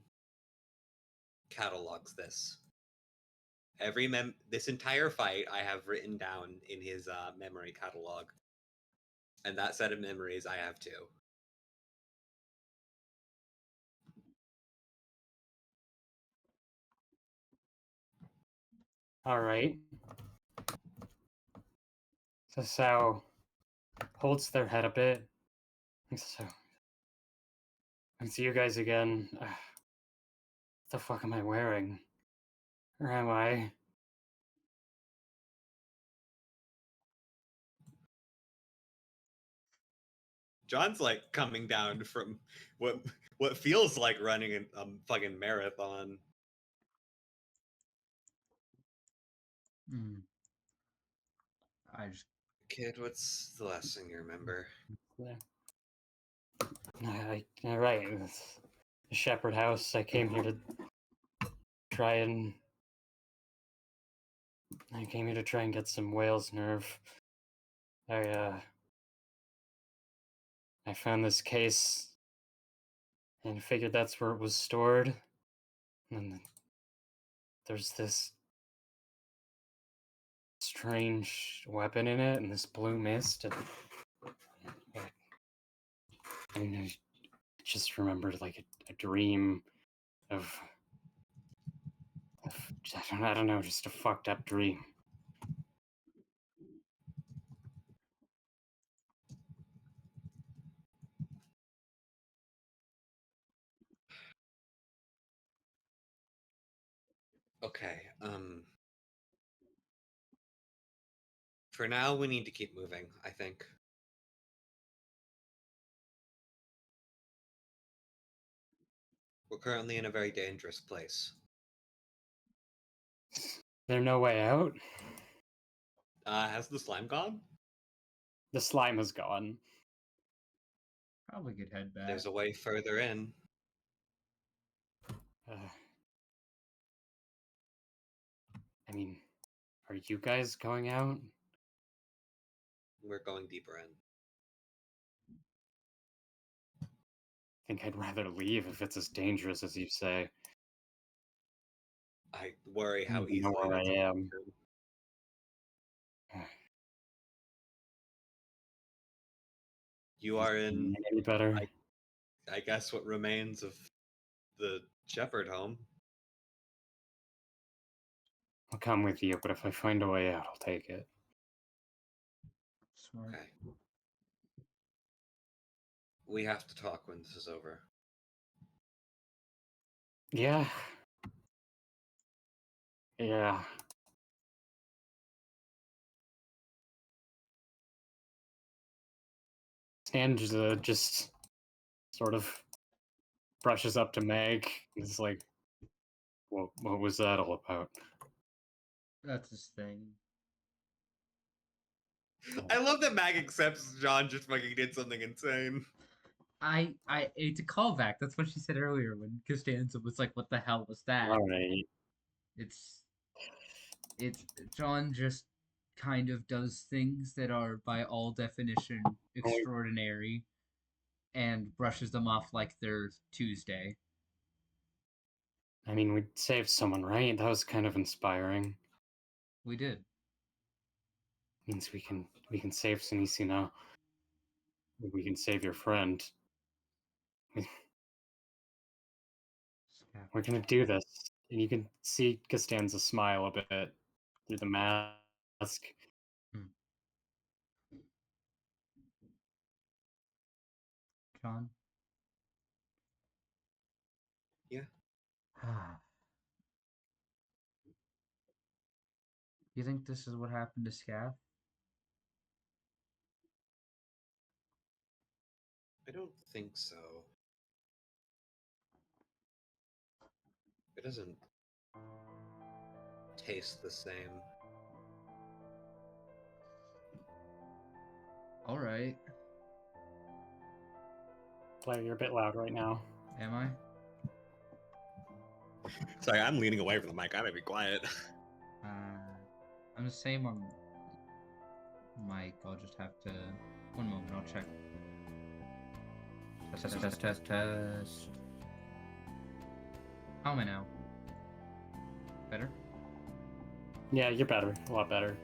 S2: catalogs this. This entire fight I have written down in his memory catalog, and that set of memories I have too.
S3: All right. So Sao holds their head a bit. So, I see you guys again. What the fuck am I wearing? Or am I?
S2: John's like coming down from what feels like running a fucking marathon.
S1: I just
S2: Kid, what's the last thing you remember?
S3: All right. It's the Shepherd House. I came here to try and get some whale's nerve. I found this case and figured that's where it was stored. And then there's this strange weapon in it and this blue mist. And I just remembered like a dream of I don't know, just a fucked up dream.
S2: Okay, for now we need to keep moving, I think. We're currently in a very dangerous place.
S3: There no way out?
S2: Has the slime gone?
S3: The slime is gone.
S1: probably could head back.
S2: There's a way further in.
S3: I mean, are you guys going out?
S2: We're going deeper in.
S3: I think I'd rather leave if it's as dangerous as you say.
S2: I worry how
S3: I don't even know
S2: easily
S3: where
S2: that's
S3: I am.
S2: You are in,
S3: Any better?
S2: I guess, what remains of the Shepherd home.
S3: I'll come with you, but if I find a way out, I'll take it.
S1: Smart.
S2: Okay. We have to talk when this is over.
S3: Yeah. Yeah. Angela just sort of brushes up to Meg and is like, what was that all about?
S1: That's his thing.
S2: I love that Mag accepts John just fucking did something insane.
S1: It's a callback. That's what she said earlier when Costanza was like, "What the hell was that?"
S3: All right.
S1: It's John just kind of does things that are by all definition extraordinary and brushes them off like they're Tuesday.
S3: I mean, we saved someone, right? That was kind of inspiring.
S1: We did.
S3: Means we can save Sinisi now. We can save your friend. We're gonna do this. And you can see Costanza smile a bit through the mask.
S1: John?
S2: Yeah.
S1: You think this is what happened to Scaff?
S2: I don't think so. It doesn't taste the same.
S1: Alright.
S3: Blair, you're a bit loud right now.
S1: Am I?
S2: Sorry, I'm leaning away from the mic. I gotta be quiet.
S1: I'm the same on mic. I'll just have to... One moment, I'll check. Test. How am I now? Better?
S3: Yeah, you're better. A lot better.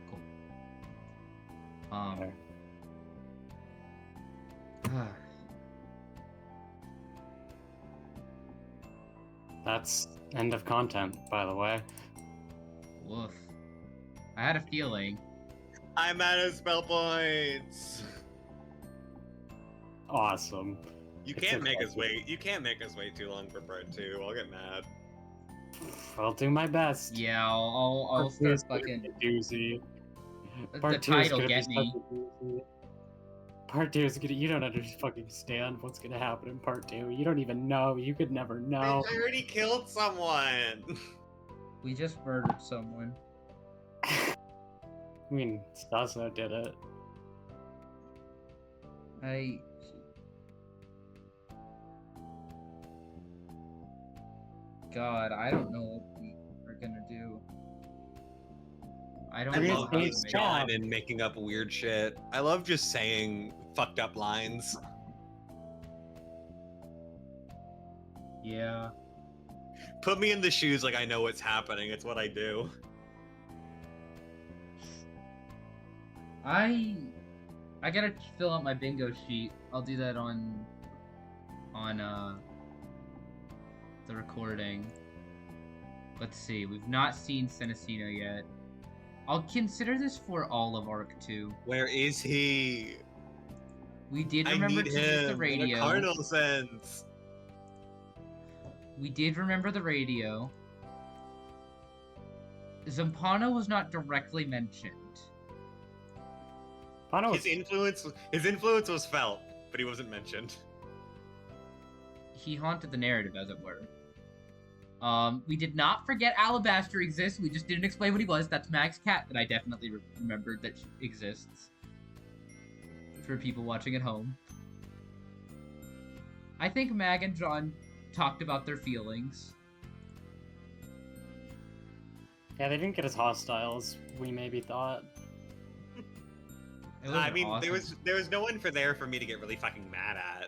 S1: Cool.
S3: Better. That's end of content, by the way.
S1: Woof. I had a feeling.
S2: I'm out of spell points.
S3: Awesome.
S2: You
S3: It's
S2: can't make us
S3: okay.
S2: wait. You can't make us wait too long for part 2. I'll get mad.
S3: I'll do my best.
S1: Yeah, I'll
S3: Part two
S1: start
S3: is gonna
S1: fucking.
S3: be a doozy.
S1: The
S3: Part 2 is
S1: title
S3: gonna be
S1: get me.
S3: such a doozy. Part 2 is gonna. You don't understand what's gonna happen in part 2. You don't even know. You could never know.
S2: I already killed someone.
S1: We just murdered someone.
S3: I mean, Costanza did it.
S1: God, I don't know what we are gonna do. I don't
S2: I
S3: Please
S1: know
S2: love
S1: how
S3: don't
S1: to
S2: being
S1: make
S3: stop.
S2: John and making up weird shit. I love just saying fucked up lines.
S1: Yeah.
S2: Put me in the shoes like I know what's happening. It's what I do.
S1: I gotta fill out my bingo sheet. I'll do that on the recording. Let's see. We've not seen Senesino yet. I'll consider this for all of Arc 2.
S2: Where is he?
S1: We did
S2: I
S1: remember
S2: need
S1: to use the
S2: him in a
S1: radio.
S2: carnal sense.
S1: We did remember the radio. Zampano was not directly mentioned.
S3: Pano
S2: His influence was felt, but he wasn't mentioned.
S1: He haunted the narrative, as it were. We did not forget Alabaster exists. We just didn't explain what he was. That's Mag's cat that I definitely remembered that exists. For people watching at home. I think Mag and John talked about their feelings.
S3: Yeah, they didn't get as hostile as we maybe thought.
S1: It was
S2: I mean,
S1: awesome.
S2: there was no one there for me to get really fucking mad at.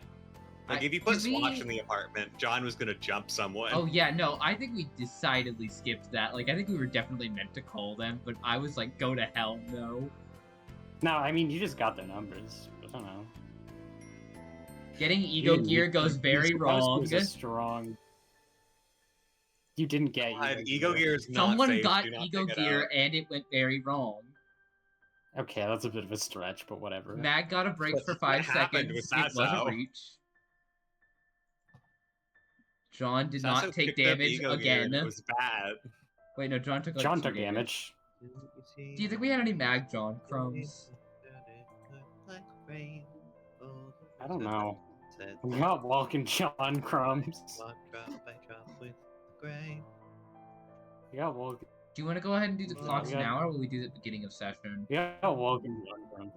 S2: Like, if you put
S1: did we-
S2: Swatch in the apartment, John was gonna jump someone.
S1: Oh yeah, no, I think we decidedly skipped that. Like, I think we were definitely meant to call them, but I was like, go to hell, no.
S3: No, I mean, you just got their numbers. I don't know.
S1: Getting ego gear goes very wrong.
S3: Strong. You didn't get
S2: God, Ego Gear is not
S1: Someone
S2: safe.
S1: got
S2: Do not
S1: ego
S2: pick it
S1: gear
S2: up.
S1: and it went very wrong.
S3: Okay, that's a bit of a stretch, but whatever.
S1: Mag got a break
S2: What-
S1: for
S2: what
S1: 5
S2: happened
S1: seconds.
S2: with
S1: It was a
S2: Sasso?
S1: reach. John did
S2: Sasso
S1: not take
S2: picked up
S1: damage
S2: Ego Gear and
S1: again.
S2: it was bad.
S1: Wait, no, John took like
S3: John
S1: 2
S3: took damage.
S1: Do you think we had any Mag John chromes?
S3: I don't know. We got walking John crumbs. We got walking.
S1: Do you want to go ahead and do the clocks
S3: yeah.
S1: now, or will we do it at the beginning of session?
S3: We got walking John crumbs.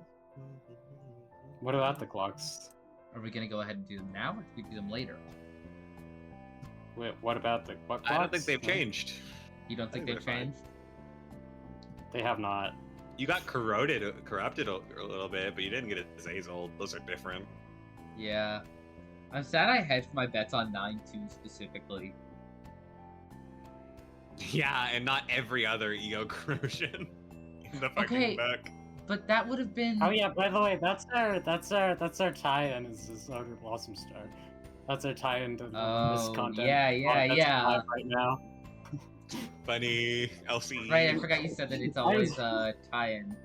S3: What about the clocks?
S1: Are we gonna go ahead and do them now, or do we do them later?
S3: Wait, what about the what clocks?
S2: I don't think they've changed.
S1: You don't think
S2: I think
S1: they've
S2: they're fine.
S1: changed?
S3: They have not.
S2: You got corrupted a little bit, but you didn't get Azazel. Those are different.
S1: Yeah. I'm sad I hedged my bets on 9-2 specifically.
S2: Yeah, and not every other Ego Corrosion in the fucking
S1: Okay.
S2: book.
S1: But that would have been...
S3: Oh yeah, by the way, that's our tie-in is Outer Blossom Star. That's our tie-in to this content.
S1: yeah.
S3: Live right now.
S2: Funny, LCE.
S1: Right, I forgot you said that it's always a tie-in.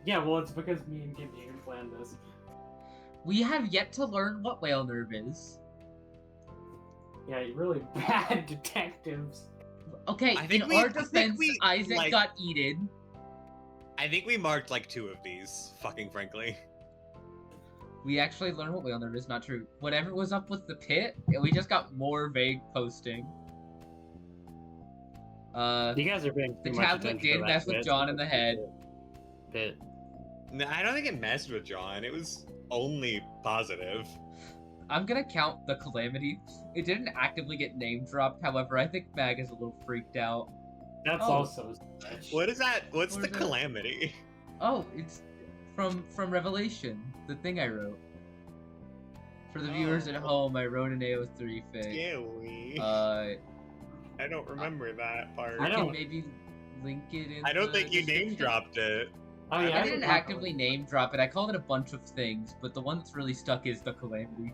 S3: Yeah, well, it's because me and Kim Egan planned this.
S1: We have yet to learn what whale nerve is.
S3: Yeah, you're really bad detectives.
S1: Okay,
S2: I think
S1: in
S2: we-
S1: our
S2: I think
S1: defense,
S2: we,
S1: Isaac
S2: like-
S1: got eaten.
S2: I think we marked like 2 of these, fucking frankly.
S1: We actually learned what whale nerve is, not true. Whatever was up with the pit, we just got more vague posting.
S3: You guys are being
S1: The
S3: too much
S1: tablet
S3: attention to
S1: did
S3: that
S1: mess with
S3: bit.
S1: John in the head.
S3: Bit.
S2: No, I don't think it messed with John. It was only positive.
S1: I'm gonna count the calamity. It didn't actively get name dropped, however, I think Mag is a little freaked out.
S3: That's
S1: Oh.
S3: also a stretch.
S2: What is that? What's
S1: What
S2: the
S1: is that?
S2: calamity?
S1: Oh, it's from Revelation, the thing I wrote. For the viewers at
S2: Oh.
S1: home, I wrote an AO3 fic.
S2: Scary. I don't remember that part.
S3: I
S1: I can
S3: don't-
S1: maybe link it in.
S2: I don't
S1: the
S2: think you name
S1: description.
S2: dropped it.
S3: Oh
S1: I
S3: yeah,
S1: didn't
S3: forgot
S1: actively name drop it. I called it a bunch of things, but the one that's really stuck is the Calamity.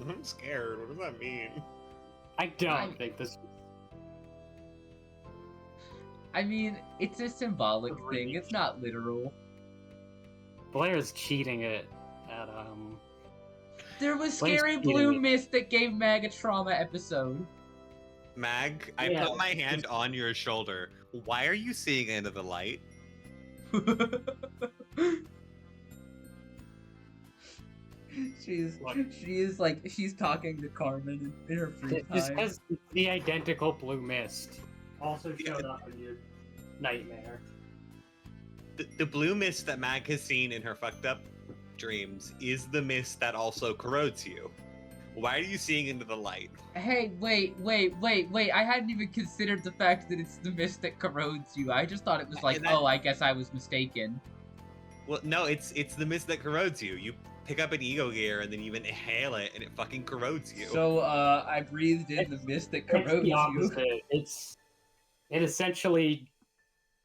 S2: I'm scared. What does that mean?
S3: I don't
S1: I'm-
S3: think this.
S1: I mean, it's a symbolic thing.
S3: Really?
S1: It's not literal.
S3: Blair is cheating it at
S1: There was
S3: Blair's
S1: Scary
S3: cheating
S1: Blue
S3: it.
S1: Mist that gave Mag a trauma episode.
S2: Mag, I
S3: Yeah.
S2: put my hand on your shoulder. Why are you seeing into the light?
S1: she's
S3: What?
S1: she's talking to Carmen in her free
S3: Just
S1: time.
S3: because the identical blue mist also showed up in your nightmare.
S2: The blue mist that Mag has seen in her fucked up dreams is the mist that also corrodes you. Why are you seeing into the light?
S1: Hey, wait! I hadn't even considered the fact that it's the mist that corrodes you. I just thought it was like,
S2: And that-
S1: oh, I guess I was mistaken.
S2: Well, no, it's the mist that corrodes you. You pick up an ego gear and then you inhale it and it fucking corrodes you.
S1: So, I breathed in the mist that
S3: It's
S1: corrodes
S3: the
S1: you.
S3: opposite. It essentially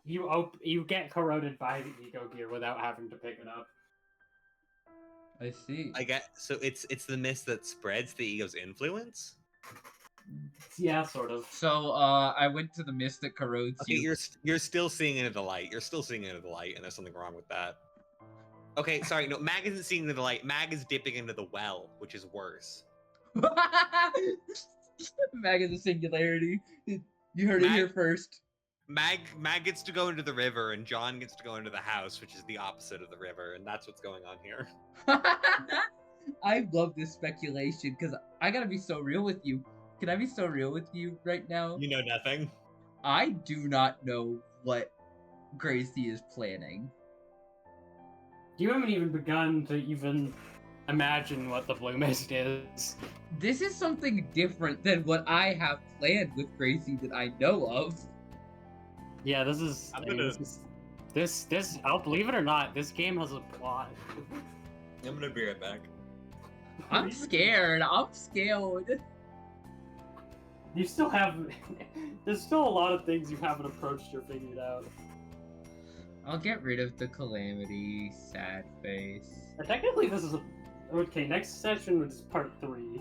S3: you get corroded by the ego gear without having to pick it up.
S1: I see.
S2: I get so it's the mist that spreads the ego's influence.
S3: Yeah, sort of.
S1: So, I went to the mist that corrodes
S2: Okay,
S1: you.
S2: you're still seeing into the light. You're still seeing into the light, and there's something wrong with that. Okay, sorry, no, Mag isn't seeing into the light. Mag is dipping into the well, which is worse.
S1: Mag is a singularity. You heard it
S2: Mag-
S1: here first.
S2: Mag gets to go into the river, and John gets to go into the house, which is the opposite of the river, and that's what's going on here.
S1: I love this speculation because I gotta be so real with you. Can I be so real with you right now?
S2: You know nothing.
S1: I do not know what Gracie is planning.
S3: You haven't even begun to even imagine what the blue mist is.
S1: This is something different than what I have planned with Gracie that I know of.
S3: Yeah, this is.
S2: I'm
S3: I mean,
S2: gonna-
S3: this. I'll believe it or not. This game has a plot.
S2: I'm gonna be right back.
S1: I'm scared. I'm scared.
S3: You still have. There's still a lot of things you haven't approached or figured out.
S1: I'll get rid of the calamity, sad face.
S3: Technically, this is a. Okay, next session is part 3.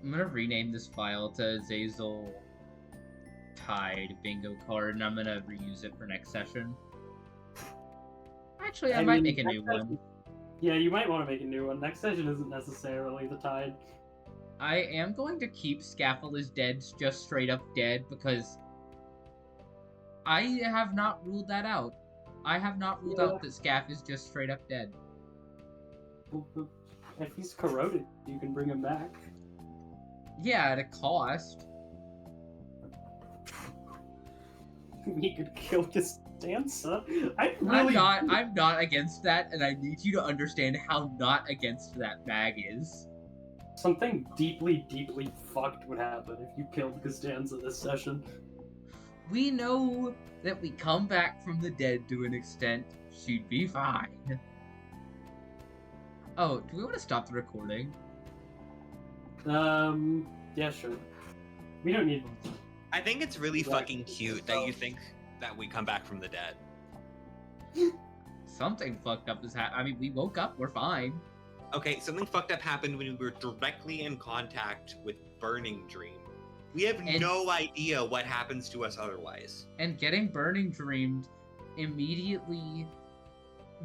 S1: I'm gonna rename this file to Azazel Tide Bingo card, and I'm gonna reuse it for next session. Actually, I might
S3: mean,
S1: make a
S3: next
S1: new one.
S3: session- Yeah, you might want to make a new one. Next session isn't necessarily the tide.
S1: I am going to keep Scaffold is dead, just straight up dead, because I have not ruled that out. I have not ruled out that Scaff is just straight up dead.
S3: If he's corroded, you can bring him back.
S1: Yeah, at a cost.
S3: He could kill Costanza. I really.
S1: I'm not against that, and I need you to understand how not against that Mag is.
S3: Something deeply, deeply fucked would happen if you killed Costanza this session.
S1: We know that we come back from the dead to an extent. She'd be fine. Oh, do we want to stop the recording?
S3: Yeah, sure. We don't need.
S2: I think it's really
S3: Yeah.
S2: fucking cute that you think that we come back from the dead.
S1: Something fucked up is I mean, we woke up, we're fine.
S2: Okay, something fucked up happened when we were directly in contact with Burning Dream. We have
S1: And-
S2: no idea what happens to us otherwise.
S1: And getting Burning Dreamed immediately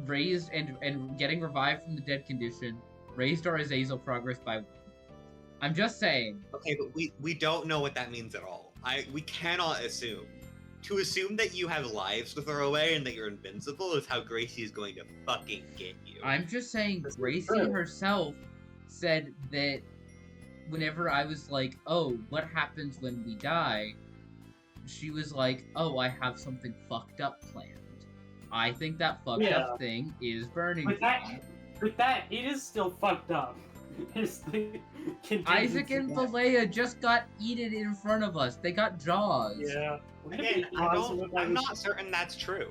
S1: raised and getting revived from the dead condition raised our Azazel progress by 1. I'm just saying.
S2: Okay, but we don't know what that means at all. We cannot assume. To assume that you have lives to throw away and that you're invincible is how Gracie is going to fucking get you.
S1: I'm just saying
S3: That's
S1: Gracie
S3: true.
S1: herself said that whenever I was like, oh, what happens when we die? She was like, oh, I have something fucked up planned. I think that fucked up thing is Burning
S3: With
S1: Dream.
S3: that, it is still fucked up. It's the
S1: Isaac and
S3: contingency.
S1: Balea just got eaten in front of us. They got jaws.
S3: Yeah. Wouldn't it
S2: Again,
S3: be awesome if I
S2: I'm
S3: was-
S2: not certain that's true.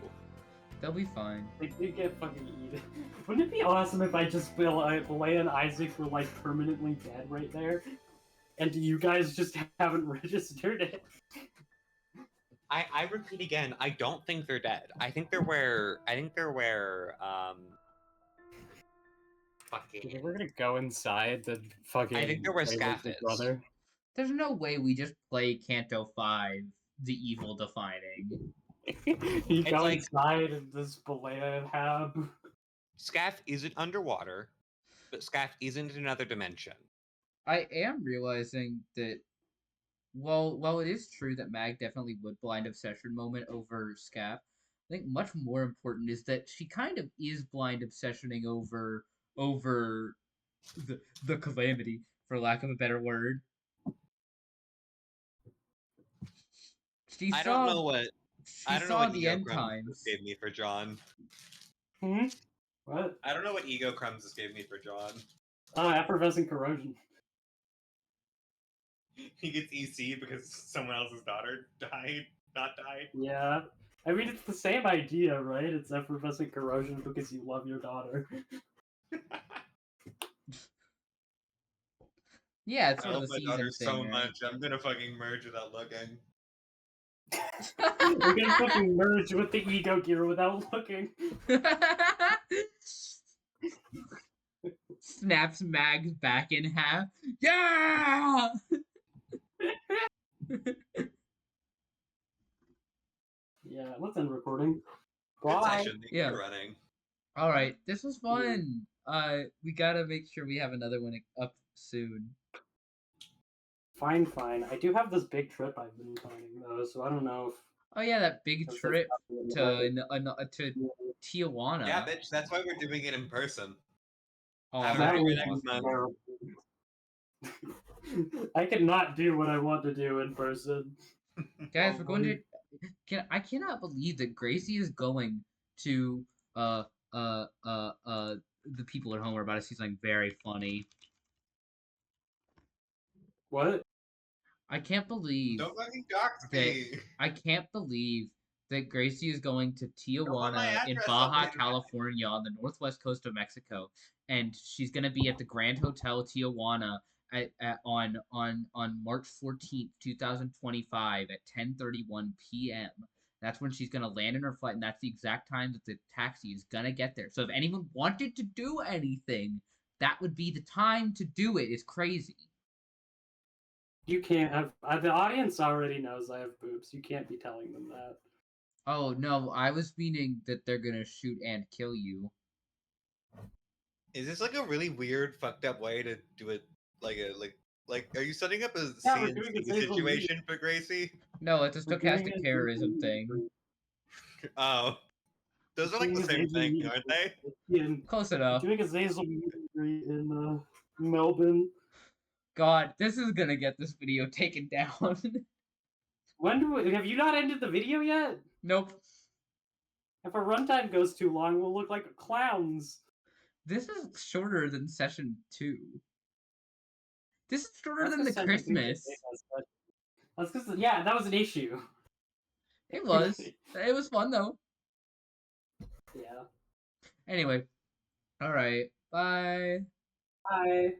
S1: They'll be fine.
S3: They did get fucking eaten. Wouldn't it be awesome if I just feel like Balea and Isaac were like permanently dead right there? and you guys just haven't registered it.
S2: I repeat again, I don't think they're dead. I think they're where fucking
S3: Okay, we're gonna go inside the fucking.
S2: I think they're where
S3: Raven's
S2: Scaff is.
S3: brother.
S1: There's no way we just play Canto 5, the evil defining.
S3: You
S2: It's
S3: go
S2: like-
S3: inside and this Balea hab.
S2: Scaff isn't underwater, but Scaff isn't in another dimension.
S1: I am realizing that while it is true that Mag definitely would blind obsession moment over Scap, I think much more important is that she kind of is blind obsessioning over the calamity, for lack of a better word. She
S2: I
S1: saw
S2: don't know what
S1: she saw the
S2: Ego
S1: end
S2: Crumbs
S1: times.
S2: gave me for John.
S3: Hmm? What?
S2: I don't know what Ego Crumbs just gave me for John.
S3: Oh, effervescent corrosion.
S2: He gets EC because someone else's daughter not died.
S3: Yeah. I mean, it's the same idea, right? It's effervescent corrosion because you love your daughter.
S1: Yeah, it's
S2: I
S1: sort of
S2: love
S1: a
S2: my
S1: season
S2: daughter
S1: thing,
S2: so
S1: right?
S2: much. I'm gonna fucking merge without looking.
S3: We're gonna fucking merge with the ego gear without looking.
S1: Snaps Mag's back in half. Yeah!
S3: Yeah, let's end recording.
S2: Good
S3: Bye.
S2: session. Thank
S1: Yeah.
S2: you for running.
S1: All right, this was fun. We gotta make sure we have another one up soon.
S3: Fine, fine. I do have this big trip I've been planning though, so I don't know if
S1: Oh yeah, that big
S3: That's
S1: trip
S3: like-
S1: to Tijuana.
S2: Yeah, bitch. That's why we're doing it in person.
S1: Oh,
S2: Have
S1: that
S2: a
S1: would
S2: great
S1: be
S2: next
S1: awesome.
S2: month.
S3: I cannot do what I want to do in person.
S1: Guys, we're going to. I cannot believe that Gracie is going to the people at home are about to see something very funny.
S3: What?
S1: I can't believe
S2: Don't fucking dox
S1: that
S2: me.
S1: I can't believe that Gracie is going to
S2: want my
S1: Tijuana in
S2: address
S1: Baja,
S2: on the internet.
S1: California, on the northwest coast of Mexico, and she's going to be at the Grand Hotel Tijuana on March 14th, 2025 at 10:31 p.m. That's when she's going to land in her flight, and that's the exact time that the taxi is going to get there. So if anyone wanted to do anything, that would be the time to do it. It's crazy.
S3: You can't have. The audience already knows I have boobs. You can't be telling them that.
S1: Oh no, I was meaning that they're gonna shoot and kill you.
S2: Is this like a really weird, fucked up way to do it? Like are you setting up a
S3: Yeah, we're doing
S2: CNC
S3: Azazel
S2: situation for Gracie?
S1: No, it's a
S3: We're doing
S1: stochastic
S3: it-
S1: terrorism thing.
S2: Oh, those are like the same thing, aren't they?
S1: Close enough.
S3: Doing a Zazel in Melbourne.
S1: God, this is gonna get this video taken down.
S3: Have you not ended the video yet?
S1: Nope.
S3: If our runtime goes too long, we'll look like clowns.
S1: This is shorter than session 2. This is shorter
S3: That's
S1: than the
S3: 'cause Session 2 was
S1: Christmas.
S3: big as such. That's because yeah, that was an issue.
S1: It was. It was fun though.
S3: Yeah.
S1: Anyway. Alright. Bye.
S3: Bye.